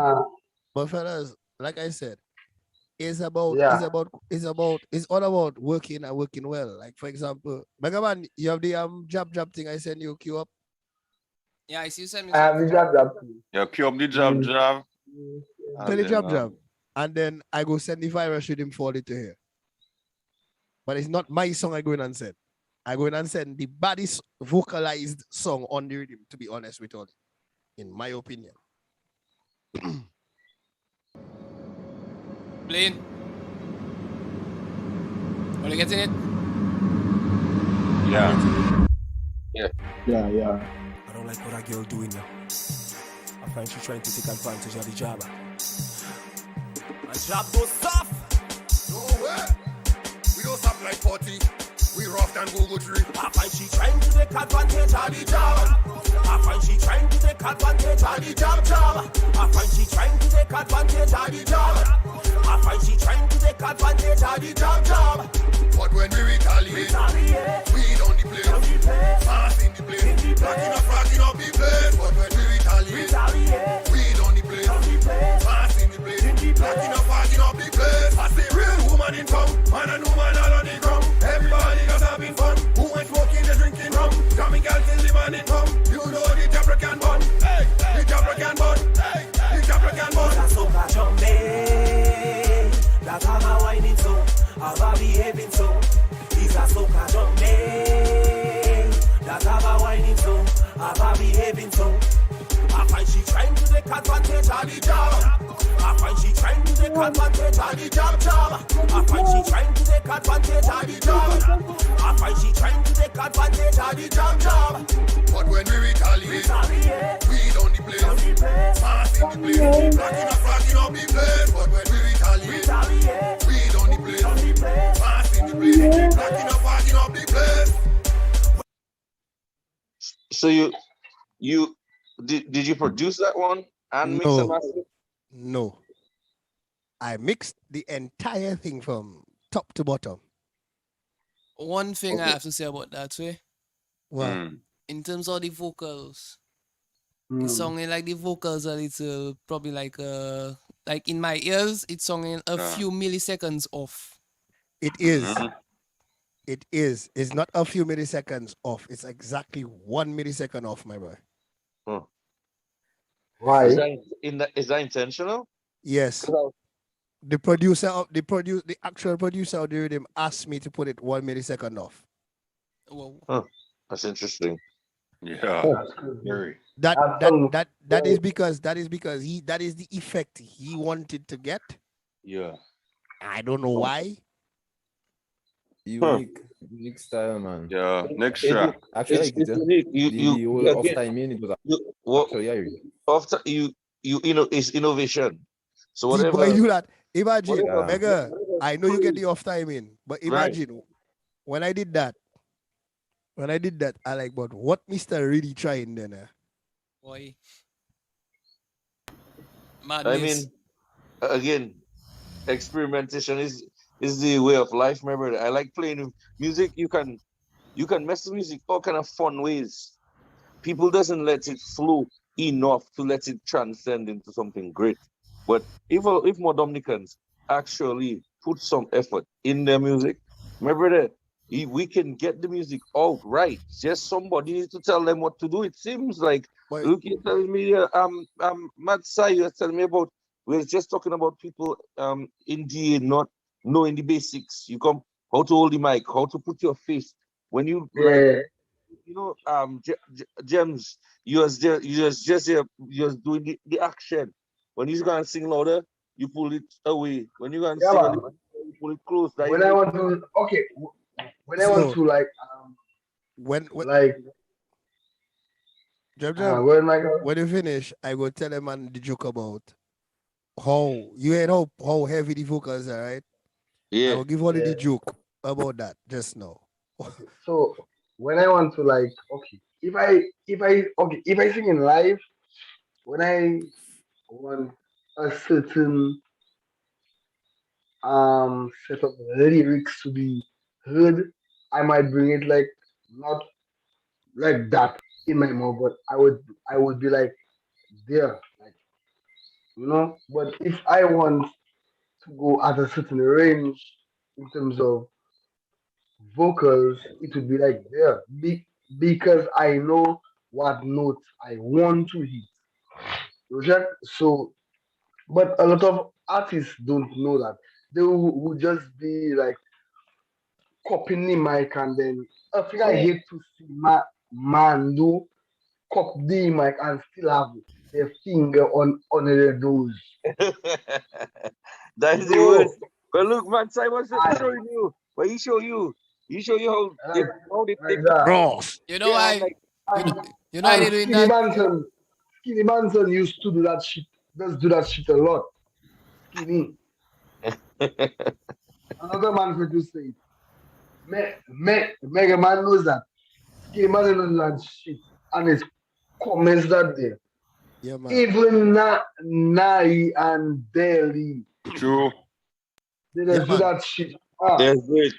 But fellas, like I said, it's all about working and working well. Like for example, Megaman, you have the job thing I send you queue up. Yeah, I see you send me. I have the job. Yeah, queue up the job. Tell the job. And then I go send the virus rhythm for it to hear. But it's not my song I go in and send. I go in and send the baddest vocalized song on the rhythm, to be honest with you, in my opinion. Playing. Are you getting it? Yeah. I don't like what that girl doing now. I find she trying to take advantage of the job. My job goes soft. No way. We don't stop like 40. We rough and go tree. I find she trying to take advantage of the job. I find she trying to take advantage of the job. I find she trying to take advantage of the job. I find she trying to advantage of the job. But when we retaliate, we don't the place. Fast in the place, rocking up the place. But when we retaliate, we don't the place. Fast in the place, rocking up the place. I say real woman in town, man and woman all on the ground. Everybody got having fun. Who ain't smoking, they drinking rum. Coming girls till the man in come. You know the Jabra can bun. Hey, the Jabra can bun. Hey, the Jabra can bun. That's so much on me. That's how I wine it so. How I behaving so. He's a soca jump me. That's how I wine it so. How I behaving so. I find she trying to take advantage of the job. I find she trying to take advantage of the job. I find she trying to take advantage of the job. I find she trying to take advantage of the job. But when we retaliate, we don't the place. Fast in the place, rocking up the place. But when we retaliate, we don't the place. Fast in the place, rocking up the place. So you did you produce that one and mix and master? No. I mixed the entire thing from top to bottom. One thing I have to say about that, way. What? In terms of the vocals, it's sounding like the vocals are little, probably like in my ears, it's sounding a few milliseconds off. It is. It is. It's not a few milliseconds off. It's exactly 1 millisecond off, my boy. Why? Is that intentional? Yes. The actual producer of the rhythm asked me to put it 1 millisecond off. Huh. That's interesting. Yeah. Very. That is because that is the effect he wanted to get. Yeah. I don't know why. Unique style, man. Yeah. Next track. Actually, the whole off timing it was actually it's innovation. So See, whatever. boy, you that imagine, Whatever. Mega. I know you get the off timing, but imagine when I did that. I like, but what Mr. really trying then? Boy. I Madness. mean, again, experimentation is the way of life, my brother. I like playing with music. You can mess with music all kind of fun ways. People doesn't let it flow enough to let it transcend into something great. But if more Dominicans actually put some effort in their music, my brother, we can get the music out right. Just somebody needs to tell them what to do. It seems like, look, you're telling me, Mad Sai, you're telling me about, we're just talking about people in DA not knowing the basics. You come, how to hold the mic, how to put your face. When you, Gems, you're doing the action. When you're going to sing louder, you pull it away. When you're going to sing, you pull it close. When I want to, when I want to like, when you finish, I go tell them man the joke about how you ain't how heavy the vocals are, right? Yeah. I will give only the joke about that just now. So when I want to like, if I sing in live, when I want a certain set of lyrics to be heard, I might bring it like not like that in my mouth, but I would be like there, like But if I want to go at a certain range in terms of vocals, it would be like there because I know what notes I want to hit. So, but a lot of artists don't know that. They would just be like copying the mic and then I think I hate to see my man do copy the mic and still have their finger on their nose. That is the worst. But look, man, I was showing you. But he show you how they cross. You know why? You know why they doing that? Skinny Manson used to do that shit. Does do that shit a lot. Skinny. Another man could just say, Mega Man knows that. Skinny Manson knows that shit. And his comments that there. Yeah, man. Even Nayee and Deli. True. They just do that shit. That's great.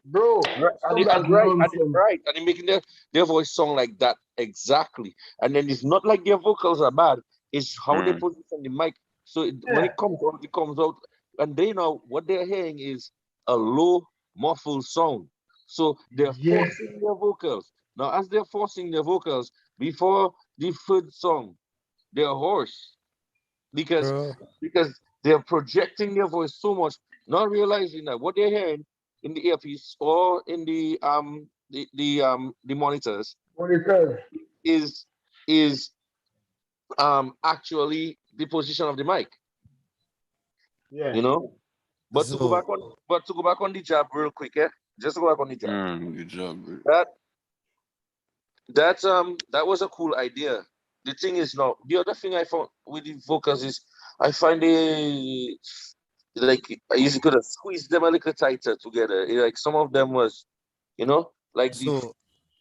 Bro, Right, stop that and nonsense. they're making their voice sound like that exactly. And then it's not like their vocals are bad; it's how they position the mic. So when it comes out, and they know what they're hearing is a low muffled sound. So they're forcing their vocals. Now, as they're forcing their vocals before the third song, they're hoarse because they're projecting their voice so much, not realizing that what they're hearing in the earpiece or in the monitors is actually the position of the mic. Yeah. You know? But to go back on the job real quick, just to go back on the job. Good job, bro. That was a cool idea. The thing is now, the other thing I found with the vocals is I find they like you could have squeezed them a little tighter together. Like some of them was, like the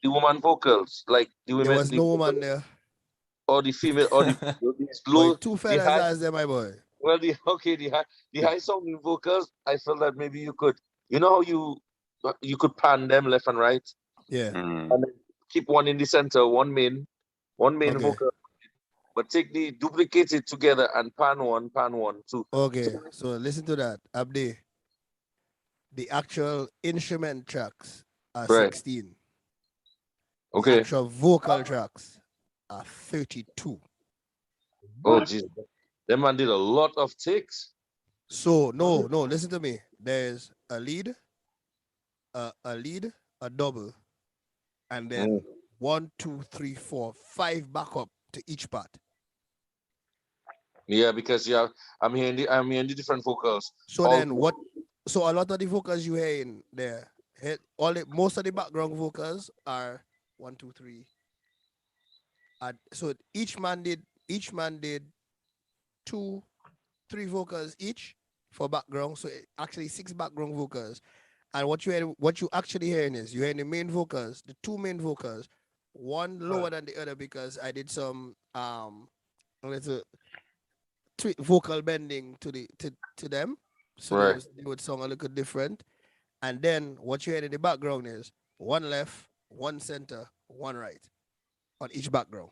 woman vocals, like the women. There was no woman there. Or the female, or the low. Two fellas as them, my boy. Well, the high sounding vocals, I felt that maybe you could, how you could pan them left and right. Yeah. And then keep one in the center, one main vocal. But duplicate it together and pan one too. Okay, so listen to that. Abdi, the actual instrument tracks are 16. Okay. The actual vocal tracks are 32. Oh, jeez. That man did a lot of takes. So, no, listen to me. There's a lead, a double, and then 1, 2, 3, 4, 5 backup to each part. Yeah, because I'm hearing the different vocals. So then what? So a lot of the vocals you hear in there, most of the background vocals are 1, 2, 3. So each man did 2, 3 vocals each for background. So actually 6 background vocals. And what you actually hearing is you hear the main vocals, the 2 main vocals, one lower than the other because I did some little vocal bending to them, so they would sound a little different. And then what you hear in the background is 1 left, 1 center, 1 right on each background.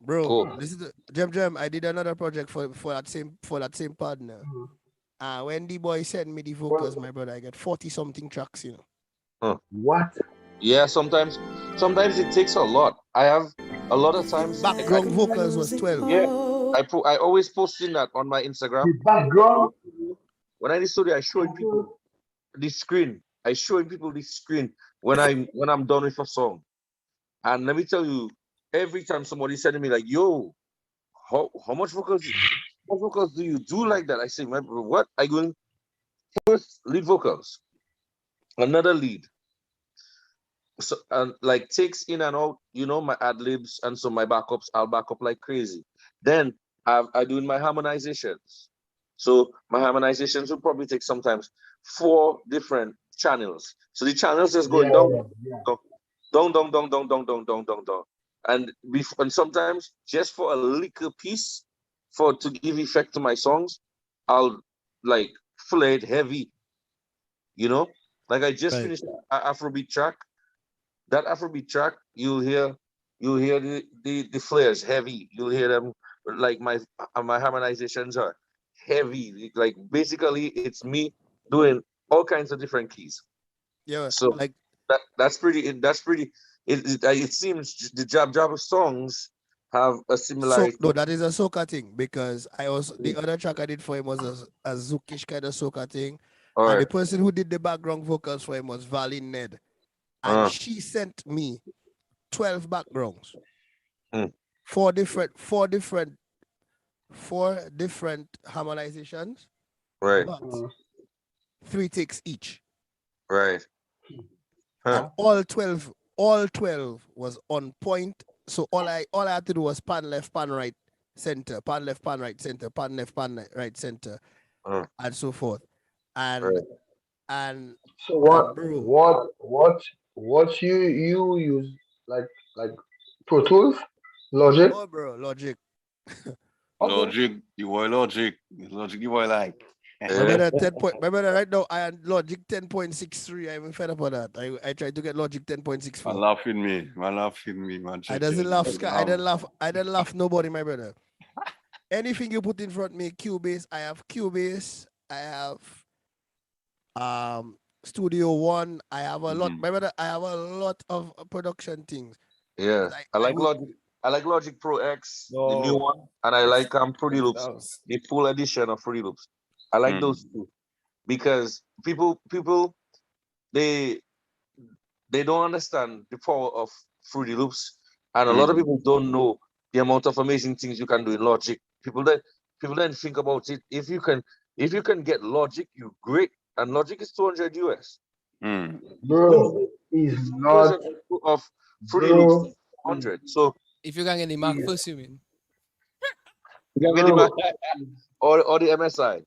Bro, cool. This is Jem. I did another project for that same partner. When the boy sent me the vocals, my brother, I get 40 something tracks. What? Yeah, sometimes it takes a lot. I have a lot of times background vocals was 12. Yeah, I always posting that on my Instagram. The background. When I did studio, I showing people the screen. When I'm done with a song. And let me tell you, every time somebody said to me like, "Yo, how much vocals do you do like that?" I say, "What? I go first lead vocals, another lead." So like takes in and out, my ad libs and so my backups, I'll back up like crazy. Then I do my harmonizations. So my harmonizations will probably take sometimes 4 different channels. So the channels just going down. And sometimes just for a little piece to give effect to my songs, I'll like flare it heavy. Like I just finished an Afrobeat track. That Afrobeat track, you'll hear the flares heavy. You'll hear them like my harmonizations are heavy. Like basically it's me doing all kinds of different keys. Yeah. So like that's pretty. It seems the job of songs have a similarity. No, that is a soca thing because the other track I did for him was a Zookish kind of soca thing. And the person who did the background vocals for him was Valley Ned. And she sent me 12 backgrounds. 4 different harmonizations. Right. 3 takes each. Right. And all 12 was on point. So all I had to do was pan left, pan right, center, pan left, pan right, center, pan left, pan right, center, and so forth. And so what you use like Pro Tools, Logic? Oh, bro, Logic. Logic, you boy logic. Logic, you boy like. My brother, 10 point. My brother, right now, I had Logic 10.63. I'm fed up on that. I tried to get Logic 10.64. Man laughing me. Man. I doesn't laugh, Sky. I didn't laugh nobody, my brother. Anything you put in front of me, Cubase, I have Cubase. I have Studio One. I have a lot, my brother. I have a lot of production things. Yeah, I like Logic. I like Logic Pro X, the new one, and I like Fruity Loops, the full edition of Fruity Loops. I like those two because people they don't understand the power of Fruity Loops, and a lot of people don't know the amount of amazing things you can do in Logic. People then think about it. If you can get Logic, you're great, and Logic is $200 US. Bro, is not of Fruity Loops 100. So if you can get the Mac first, you mean? You can get the Mac or the MSI.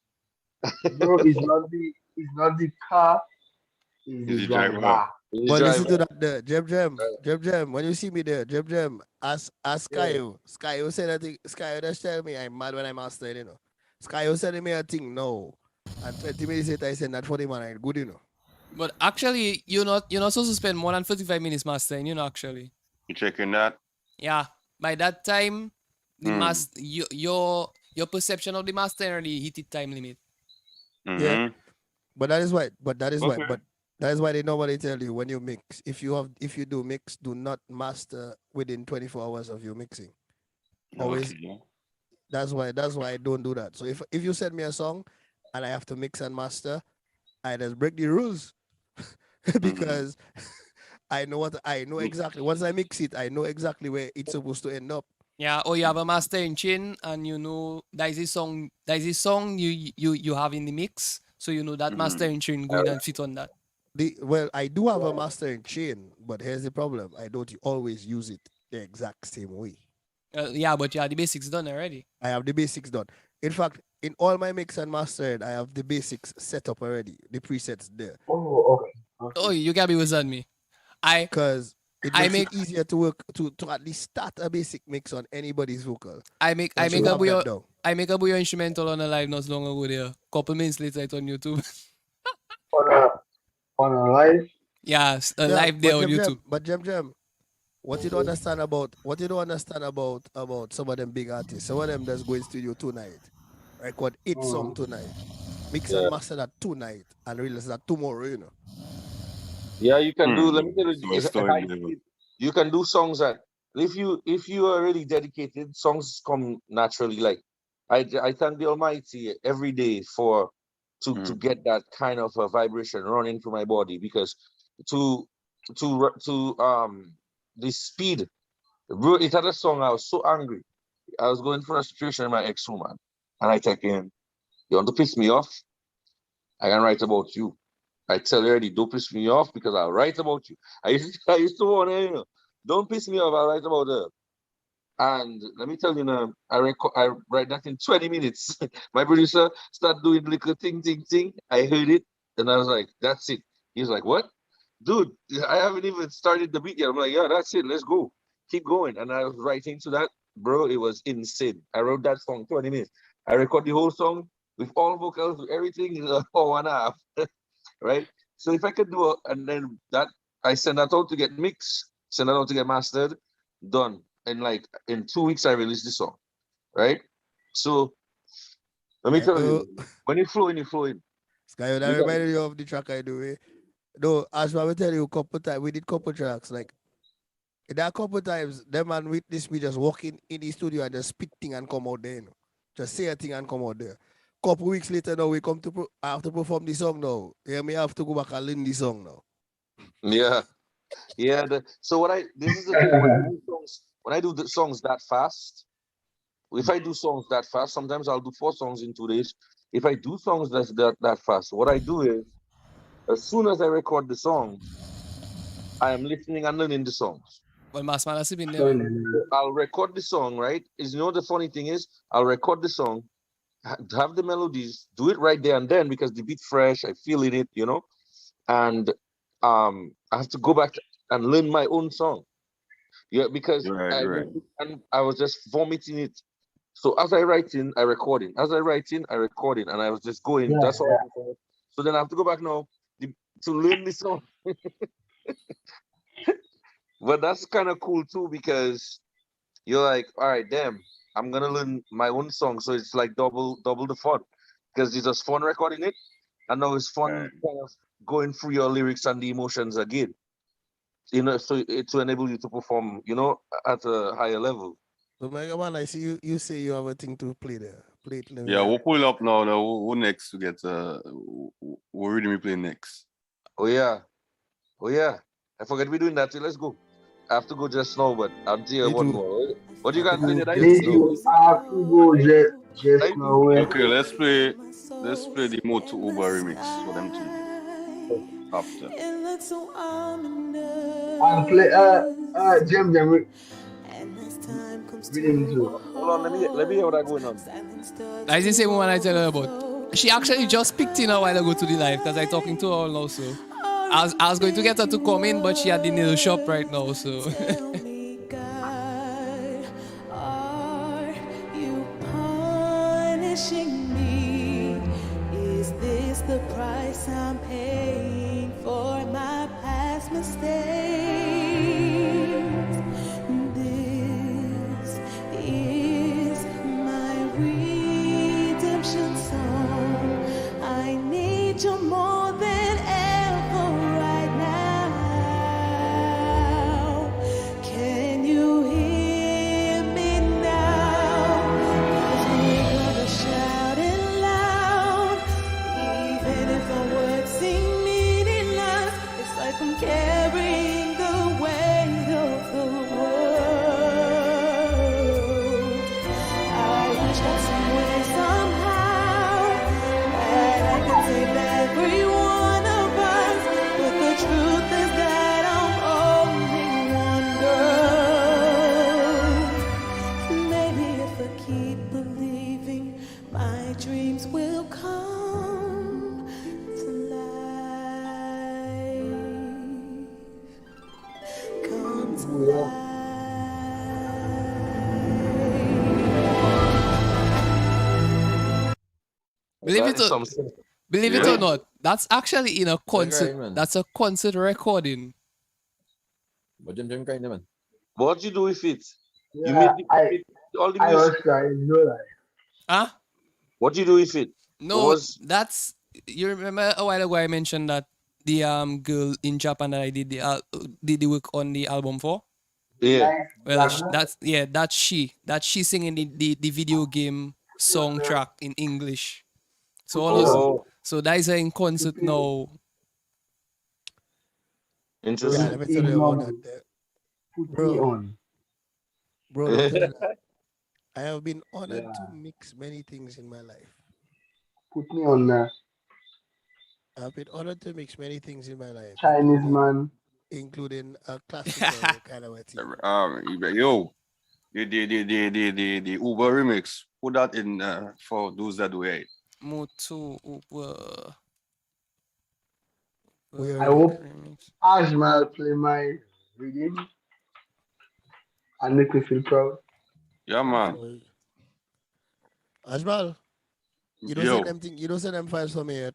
Bro, it's not the car, it's the driver. But listen to that, Jem. When you see me there, Jem, ask Skyo. Skyo said that thing. Skyo just tell me I'm mad when I master, you know. Skyo said me a thing no, and 20 minutes later I said that for the man, I'm good, you know. But actually, you're not supposed to spend more than 45 minutes mastering, you know. Actually, you checking that? Yeah, by that time, the your perception of the master already hit the time limit. Yeah, but that is why. But that is why they normally tell you when you mix. If you do mix, do not master within 24 hours of your mixing. Always. Okay. That's why I don't do that. So if you send me a song and I have to mix and master, I just break the rules because I know exactly. Once I mix it, I know exactly where it's supposed to end up. Yeah, or you have a mastering chain and you know there's a song you have in the mix, so you know that mastering chain going and fit on that. Well, I do have a mastering chain, but here's the problem: I don't always use it the exact same way. Yeah, but you have the basics done already. I have the basics done. In fact, in all my mix and mastered, I have the basics set up already. The presets there. Oh, okay. Oh, you can't be without me. Because it makes it easier to work to at least start a basic mix on anybody's vocal. I make a Bouyon instrumental on a live not long ago there. Couple minutes later it's on YouTube. on a live? Yeah, live there on YouTube. But Jem, what you don't understand about some of them big artists, some of them that's going studio tonight, record 8 song tonight, mix and master that tonight, and release that tomorrow, you know. Yeah, you can do. Let me tell you, you can do songs that if you are really dedicated, songs come naturally. Like I thank the Almighty every day to get that kind of a vibration running through my body, because to the speed. It had a song, I was so angry. I was going through a situation with my ex-woman, and I take in, you want to piss me off? I can write about you. I tell you already, don't piss me off because I'll write about you. I used to want to, you know, don't piss me off, I'll write about her. And let me tell you now, I write that in 20 minutes. My producer started doing little ting. I heard it, and I was like, that's it. He was like, what? Dude, I haven't even started the beat yet. I'm like, yeah, that's it. Let's go. Keep going. And I was writing to that. Bro, it was insane. I wrote that song 20 minutes. I recorded the whole song with all vocals, with everything in 4.5. Right? So if I could do it, and then that, I send that out to get mixed, send that out to get mastered, done. And like in 2 weeks, I released the song. Right? So let me tell you, when you flow in, Sky, that reminded you of the track I do. No, as I will tell you, we did couple tracks. Like, there are a couple times, them man witness me just walking in the studio and just spitting and come out there, you know. Just say a thing and come out there. Couple weeks later now, we come to I have to perform the song now. Yeah, me have to go back and learn the song now. Yeah. So this is the thing, when I do the songs that fast, if I do songs that fast, sometimes I'll do 4 songs in 2 days. If I do songs that fast, what I do is, as soon as I record the song, I am listening and learning the songs. Well, Massman has been there. I'll record the song, right? The funny thing is, I'll record the song, have the melodies, do it right there and then, because the beat fresh, I feel it, you know, and I have to go back and learn my own song. Yeah, because right. And I was just vomiting it. So as I write in, I record in. As I write in, I record in, and I was just going. Yeah, That's all. So then I have to go back now to learn this song. But that's kind of cool too, because you're like, all right, damn, I'm gonna learn my own song, so it's like double the fun, because it's just fun recording it, and now it's fun kind of going through your lyrics and the emotions again, you know, so to enable you to perform, you know, at a higher level. So MegaBeats, I see you say you have a thing to play there. Play it. Yeah, we'll pull up now. Who next to get who Riddim we play next? Oh yeah, I forget we're doing that. So let's go. I have to go just now, but I'll tell you one more. What do you guys think? I have to go just now. Okay, let's play the Moto Uber remix for them to after. And play Jam Riddim too. Hold on, let me hear what I going on. That's the same one I tell her about. She actually just picked in a while ago to the live because I'm talking to her now, so I was going to get her to come in, but she had the nail shop right now, so. Are you punishing me? Is this the price I'm paying for my past mistakes? This is my redemption song. I need you more than ever right now. Can you hear me now? 'Cause we're gonna shout it loud. Even if our words seem meaningless, it's like I'm carrying the weight of the world. I wish that some way, somehow, that I could save every one of us. But the truth is that I'm only one girl. Maybe if I keep believing, my dreams will come to life. Come to life. Believe it or not, that's actually in a concert. man. That's a concert recording. But Jam kind of man. What you do with it? You Yeah, made all the I was music. trying, you know that. Huh? What you do with it? No, that's, you remember a while ago I mentioned that the girl in Japan that I did the work on the album for. Yeah. Well, that's she singing the video game song track in English. So all those, so that is in concert now. Interesting. Yeah, let me tell you about that. Put me on. Bro, let me tell you that. I have been honored to mix many things in my life. Put me on there. I've been honored to mix many things in my life. Chinese man. Including a classical kind of a thing. Yo, the Uber remix. Put that in for those that do it. Moto Uber. I hope Ajmal play my Riddim and make me feel proud. Yeah, man. Ajmal, you don't send them you don't send them files for me yet.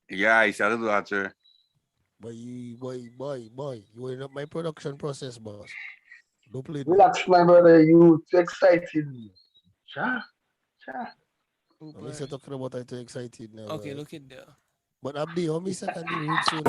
Yeah, I started to do that, sir. Boy, you ain't up my production process, boss. Don't play. Relax, my brother. You too excited. Cha. I'm just talking about I too excited now. Okay, look at there. But Abdi, how many seconds you read soon?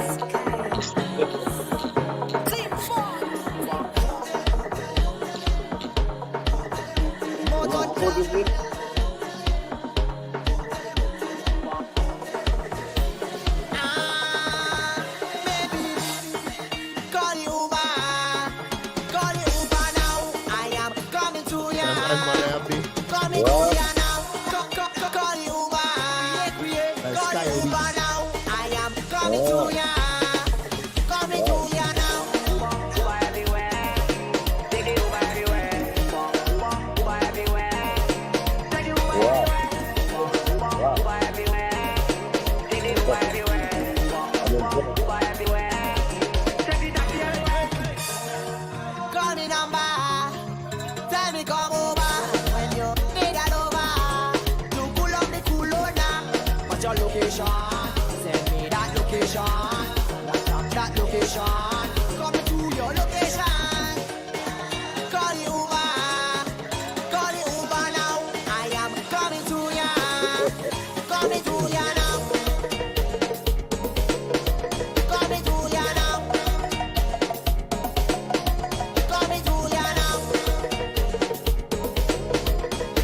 your location. Send me that location. That location. Coming to your location. Call the Uber. Call the Uber now. I am coming to ya. Coming to ya now. Coming to ya now. Coming to ya now.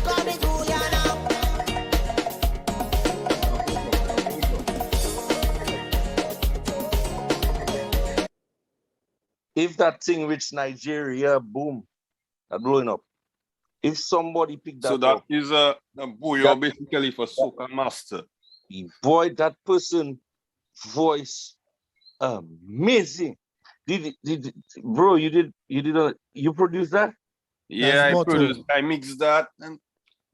Coming to ya now. If that thing reach Nigeria, boom, that's blowing up. If somebody pick that So that up, is a Bouyon basically for soca master. boy, that person voice amazing. Bro, you produced that? Yeah, I mixed that and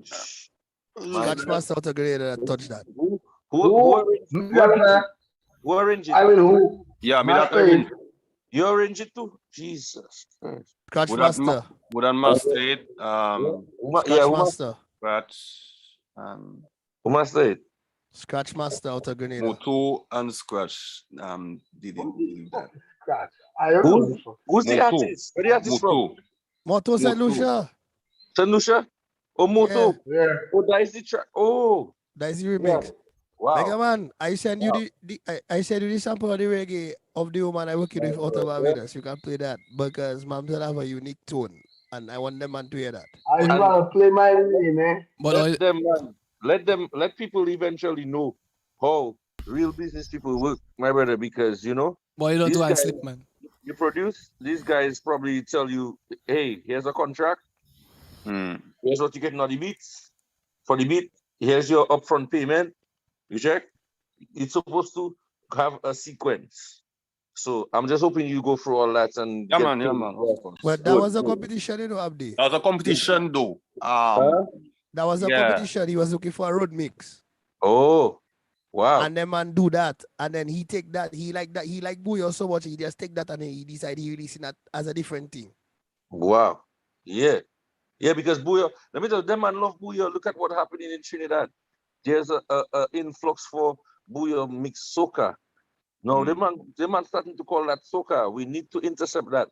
Scratch Master out of grade and touch that. Who arranged it? I will who? Yeah, me that Master arrange. You arrange it too? Jesus Christ. Scratch Would Master. that master it? Scratch Master. Scratch. Who master it? Scratch Master out of Grenada. Moto and Scratch didn't do that. Scratch. I don't know this one. Who's the artist? Where the artist from? Moto St. Lucia. St. Lucia? Oh, Moto. Yeah. Oh, that is the track. Oh. That is the remix. Yeah. Wow. Mega Man, I send you I send you the sample of the reggae of the woman I work with out of Barbados. You can play that because Mamsel have a unique tone and I want them man to hear that. I just want to play my name, man. Let people eventually know how real business people work, my brother, because you know. Boy, you don't do and slip, man. You produce, these guys probably tell you, hey, here's a contract. Here's what you get on the beats. For the beat, here's your upfront payment. You check? It's supposed to have a sequence. So I'm just hoping you go through all that and Yeah, man. Of course. Well, that was a competition, you know, Abdi. That was a competition, though. That was a competition. He was looking for a road mix. Oh, wow. And then man do that. And then he take that. He like Bouyon so much. He just take that and he decide he releasing that as a different thing. Wow. Yeah. Yeah, because Bouyon, let me tell you, them man love Bouyon. Look at what happening in Trinidad. There's a influx for Bouyon mixed soca. No, them man starting to call that soca. We need to intercept that.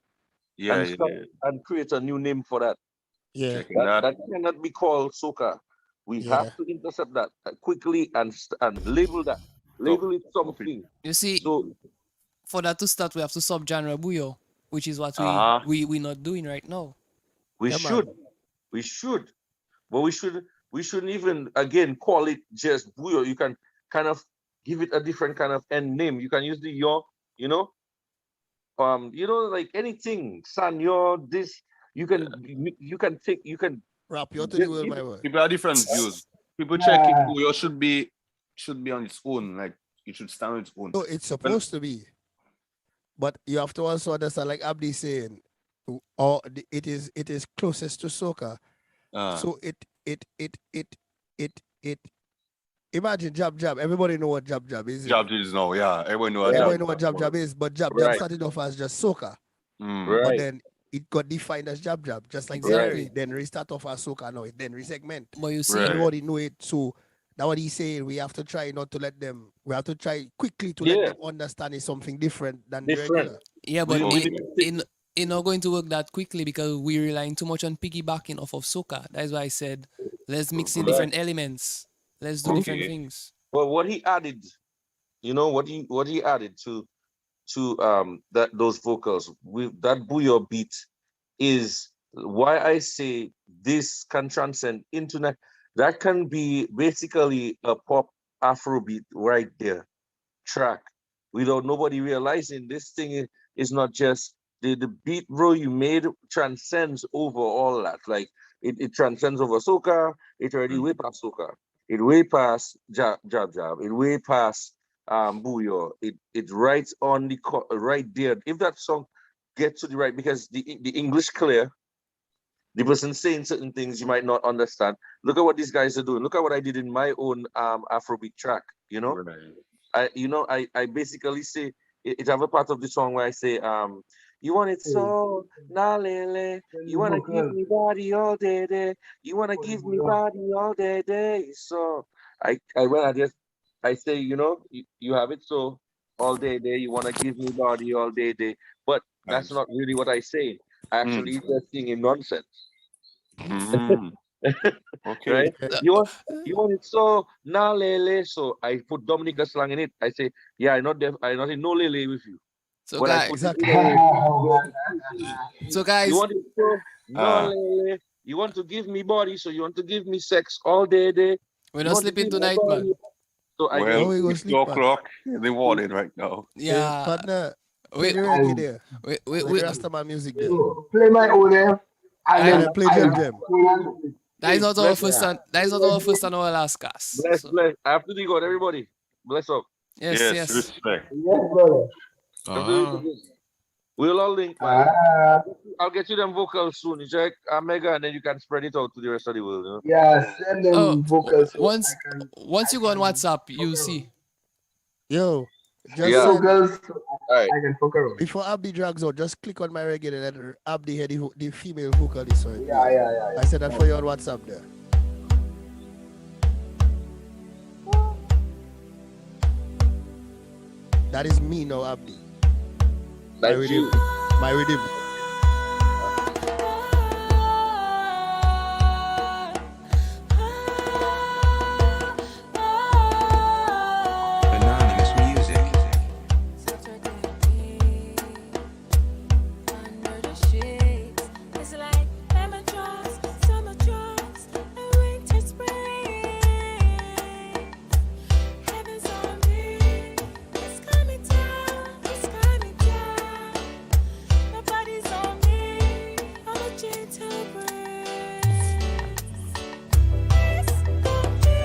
And create a new name for that. Yeah. That cannot be called soca. We have to intercept that quickly and label that. Label it something. You see, for that to start, we have to sub-genre Bouyon, which is what we're not doing right now. We should. But we shouldn't even again call it just Bouyon. You can kind of give it a different kind of end name. You can use the yo, like anything, Sanyo, this, you can wrap your to the world, my word. People have different views. People checking Bouyon should be on its own. Like it should stand on its own. No, it's supposed to be. But you have to also understand, like Abdi saying, or it is closest to soca. So it imagine Jab. Everybody know what Jab is. Jab is now, yeah. Everybody know what Jab is, but Jab started off as just soca. But then it got defined as Jab, just like Serenade. Then restart off as soca now. It then resegment. But you see, everybody know it. So that's what he's saying. We have to try not to let them. We have to try quickly to let them understand it's something different than the regular. Yeah, but it's not going to work that quickly because we're relying too much on piggybacking off of soca. That's why I said let's mix in different elements. Let's do different things. Well, what he added, what he added to those vocals with that Bouyon beat is why I say this can transcend internet. That can be basically a pop Afrobeat right there track without nobody realizing this thing is not just the beat, bro, you made transcends over all that. Like it transcends over soca. It already way past soca. It way past jab. It way past Bouyon. It writes on the right there. If that song gets to the right, because the English clear, the person saying certain things you might not understand. Look at what these guys are doing. Look at what I did in my own Afrobeat track. I basically say it have a part of the song where I say you want it so na lele. You wanna give me body all day. You wanna give me body all day. So I just I say, you have it so all day there, you want to give me body all day there. But that's not really what I say. Actually, just singing nonsense. Okay. Right? You want it so na lele. So I put Dominica slang in it. I say, yeah, I'm not in no lele with you. So But guys, I put it in so guys, you want it so no lele. You want to give me body, so you want to give me sex all day there. we're not sleeping tonight, man. So I Well, we go it's sleep, 2 man. o'clock in the morning right now. Yeah. Partner, play Wait, the reggae there. wait, Play the Rastaman music there. Play my own And then play Gem Gem. That is not our first and that is not our first and our last cast. Bless. After the God, everybody. Bless up. Yes. Respect. Yes, brother. We'll all link, man. I'll get you them vocals soon. You check Mega, and then you can spread it out to the rest of the world. Yeah, send them vocals. Once you go on WhatsApp, you'll see. Yo, just vocals. Right. I can fuck around. Before Abdi drags out, just click on my reggae and let Abdi hear the female vocalist. Right? Yeah. I said that for you on WhatsApp there. That is me now, Abdi. That's My Riddim. Anonymous music. It's like lemon drops, summer drops, and winter spring. Heaven's on me. It's coming down. It's coming down. Nobody's on me. I'm a gentle breeze. It's gonna be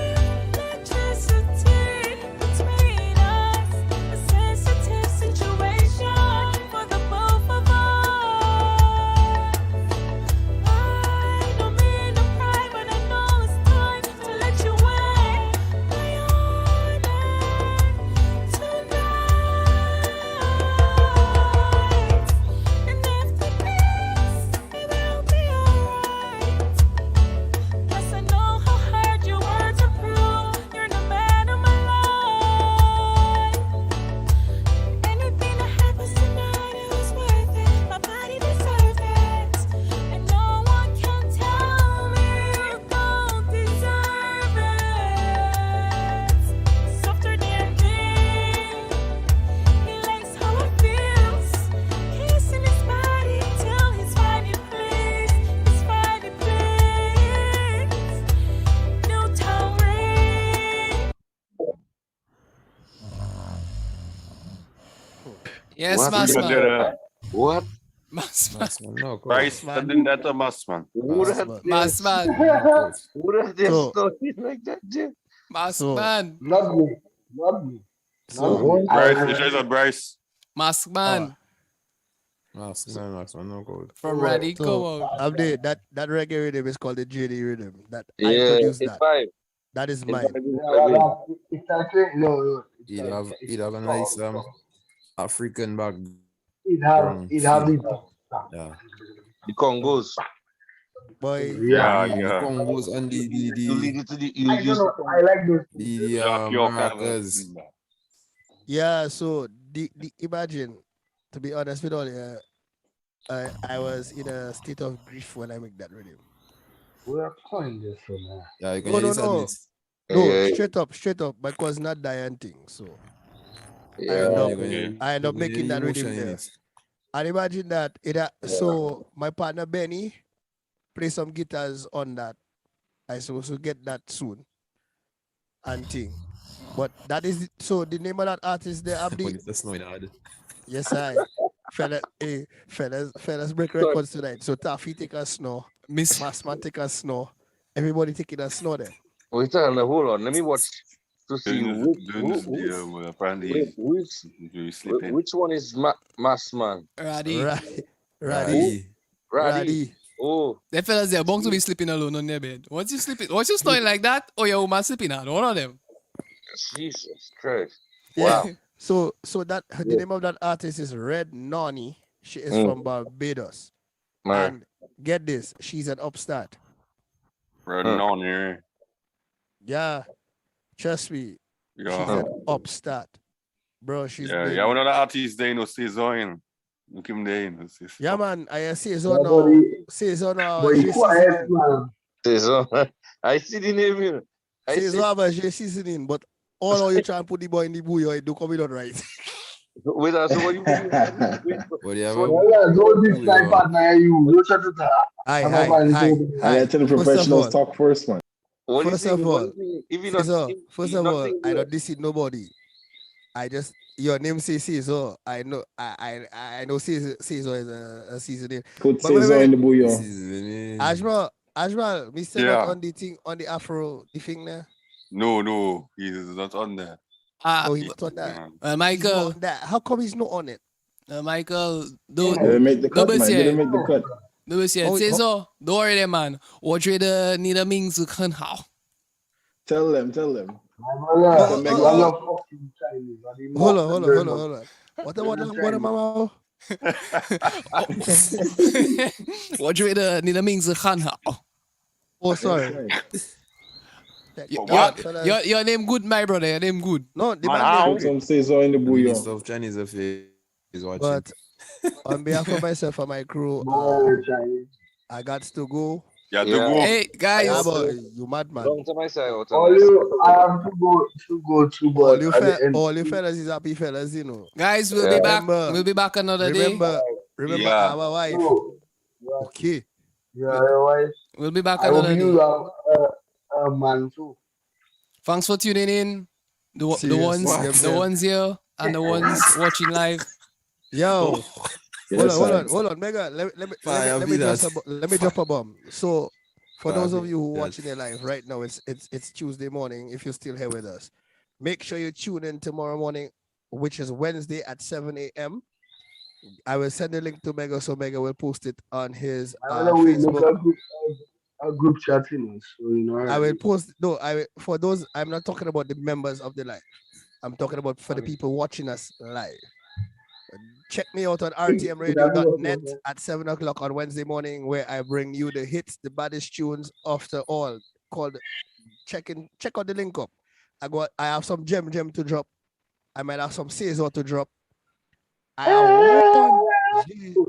electricity between us. A sensitive situation for the both of us. I don't mean to pry, but I know it's time to let you in. My honor tonight. And after this, it will be alright. Yes, I know how hard you were to prove you're the man of my life. Anything that happens tonight, it was worth it. My body deserves it. And no one can tell me you don't deserve it. Softer than me, he likes how it feels. Kissing his body till he's finally pleased. He's finally pleased. New town ring. Yes, What? Massman. What? Massman. No, Bryce, didn't that a must, man? Massman. Who does this story like that, Jim? Maskman. Not me. Bryce, it's a Bryce. Maskman. Maskman, no good. From Radico. Abdi, that reggae rhythm is called the JD rhythm. That I Yeah, produced it's that. fine. That is mine. It's actually no. He'd have a nice African background. It have the Yeah. The Congos. Boy. The Congos and the I don't know. I like those. the maracas. Yeah, so the imagine, to be honest with all you, I was in a state of grief when I make that rhythm. We are calling this one now. Yeah, you can No, hear no, the no. sadness. No, straight up, but it was not dying thing. So I end up making that rhythm there. And imagine that so my partner Benny play some guitars on that. I supposed to get that soon and thing. But that is so the name of that artist there, Abdi. Yes, fellas break records tonight. So Taffy take a snow, Miss Massman take a snow, everybody taking a snow there. Wait, hold on. Let me watch to see which one is Massman. Raddy. Oh, the fellas they're bound to be sleeping alone on their bed. Once you snoring like that, or your woman sleeping on one of them. Jesus Christ! Yeah. Wow. So that the name of that artist is Red Nani. She is from Barbados. And get this, she's an upstart. Red Nani. Yeah, trust me. Yeah. She's an upstart. Bro, she's Yeah, been... yeah, one of the artists they know Season. Look him there, you know. Yeah, man. I say so now. Say so now. Boy, quiet, man. Season. I see the name here. Say so about J seasoning, but all of you try and put the boy in the bouillon, it do come in right. Wait, so what you Don't this type of Nayee. You try to talk. Hi. I tell the professionals talk first, man. First of all, I don't deceive nobody. I just your name says Caesar. I know Caesar is a seasoning. Put Caesar in the bouillon. Ajmal, Mr. Yeah. Not on the thing on the Afro, the thing there. No, he's not on there. Oh, he's not on that. Michael, how come he's not on it? Michael, don't make the cut, man. Didn't make the cut. 对不起，这首多一点man，我觉得你的名字很好。 Tell them. Hold on. What am I? 我觉得你的名字很好。Oh, sorry. Your name good, my brother. Your name good. No, the man Some Caesar in the bouillon. Of Chinese is watching. But on behalf of myself and my crew, I got to go. Yeah, to go. Hey guys, yeah, boy, you madman. Don't tell myself. I have to go to but all you fellas is happy fellas, you know. Guys, we'll be back. We'll be back another day. Remember our wife. Okay. Yeah, your wife. We'll be back I another hope day. you have a man too. Thanks for tuning in. The ones here and the ones watching live. Yo. Hold on, Mega. Let me drop a bomb. So, for those of you who are watching it live right now, it's Tuesday morning. If you're still here with us, make sure you tune in tomorrow morning, which is Wednesday at 7 a.m. I will send a link to Mega, so Mega will post it on his Facebook. A group chat, you know. So you know. I will post. No, for those. I'm not talking about the members of the live. I'm talking about for the people watching us live. Check me out on rtmradio.net at 7 o'clock on Wednesday morning, where I bring you the hits, the baddest tunes after all. Check out the link up. I have some gem to drop. I might have some Caesar to drop. I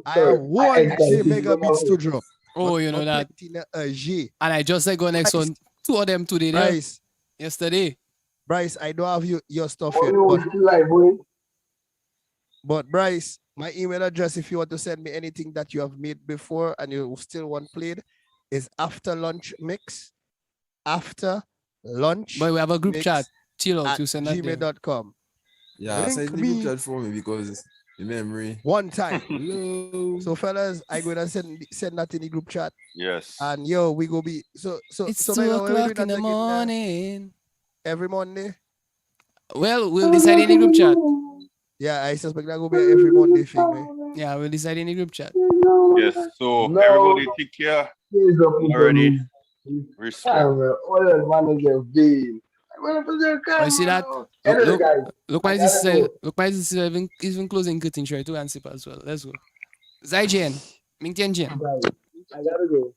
have one MegaBeats to drop. Oh, you know that. And I just go next one. Two of them today. Bryce. Yesterday. Bryce, I don't have your stuff yet. But Bryce, my email address, if you want to send me anything that you have made before and you still want played, is afterlunchmix. After lunch. But we have a group chat. Chill out. You send that gmail.com. Yeah, send the group chat for me because the memory. One time. So fellas, I go and send that in the group chat. Yes. And yo, we go be it's 2 o'clock in the morning. Every Monday. Well, we'll decide in the group chat. Yeah, I suspect that will be every Monday thing, man. Yeah, we'll decide in the group chat. Yes, so everybody take care. Already. Respect. You see that? Look why this is even closing cutting try to answer as well. Let's go. Zai Jane. Ming Tian Jane. I gotta go.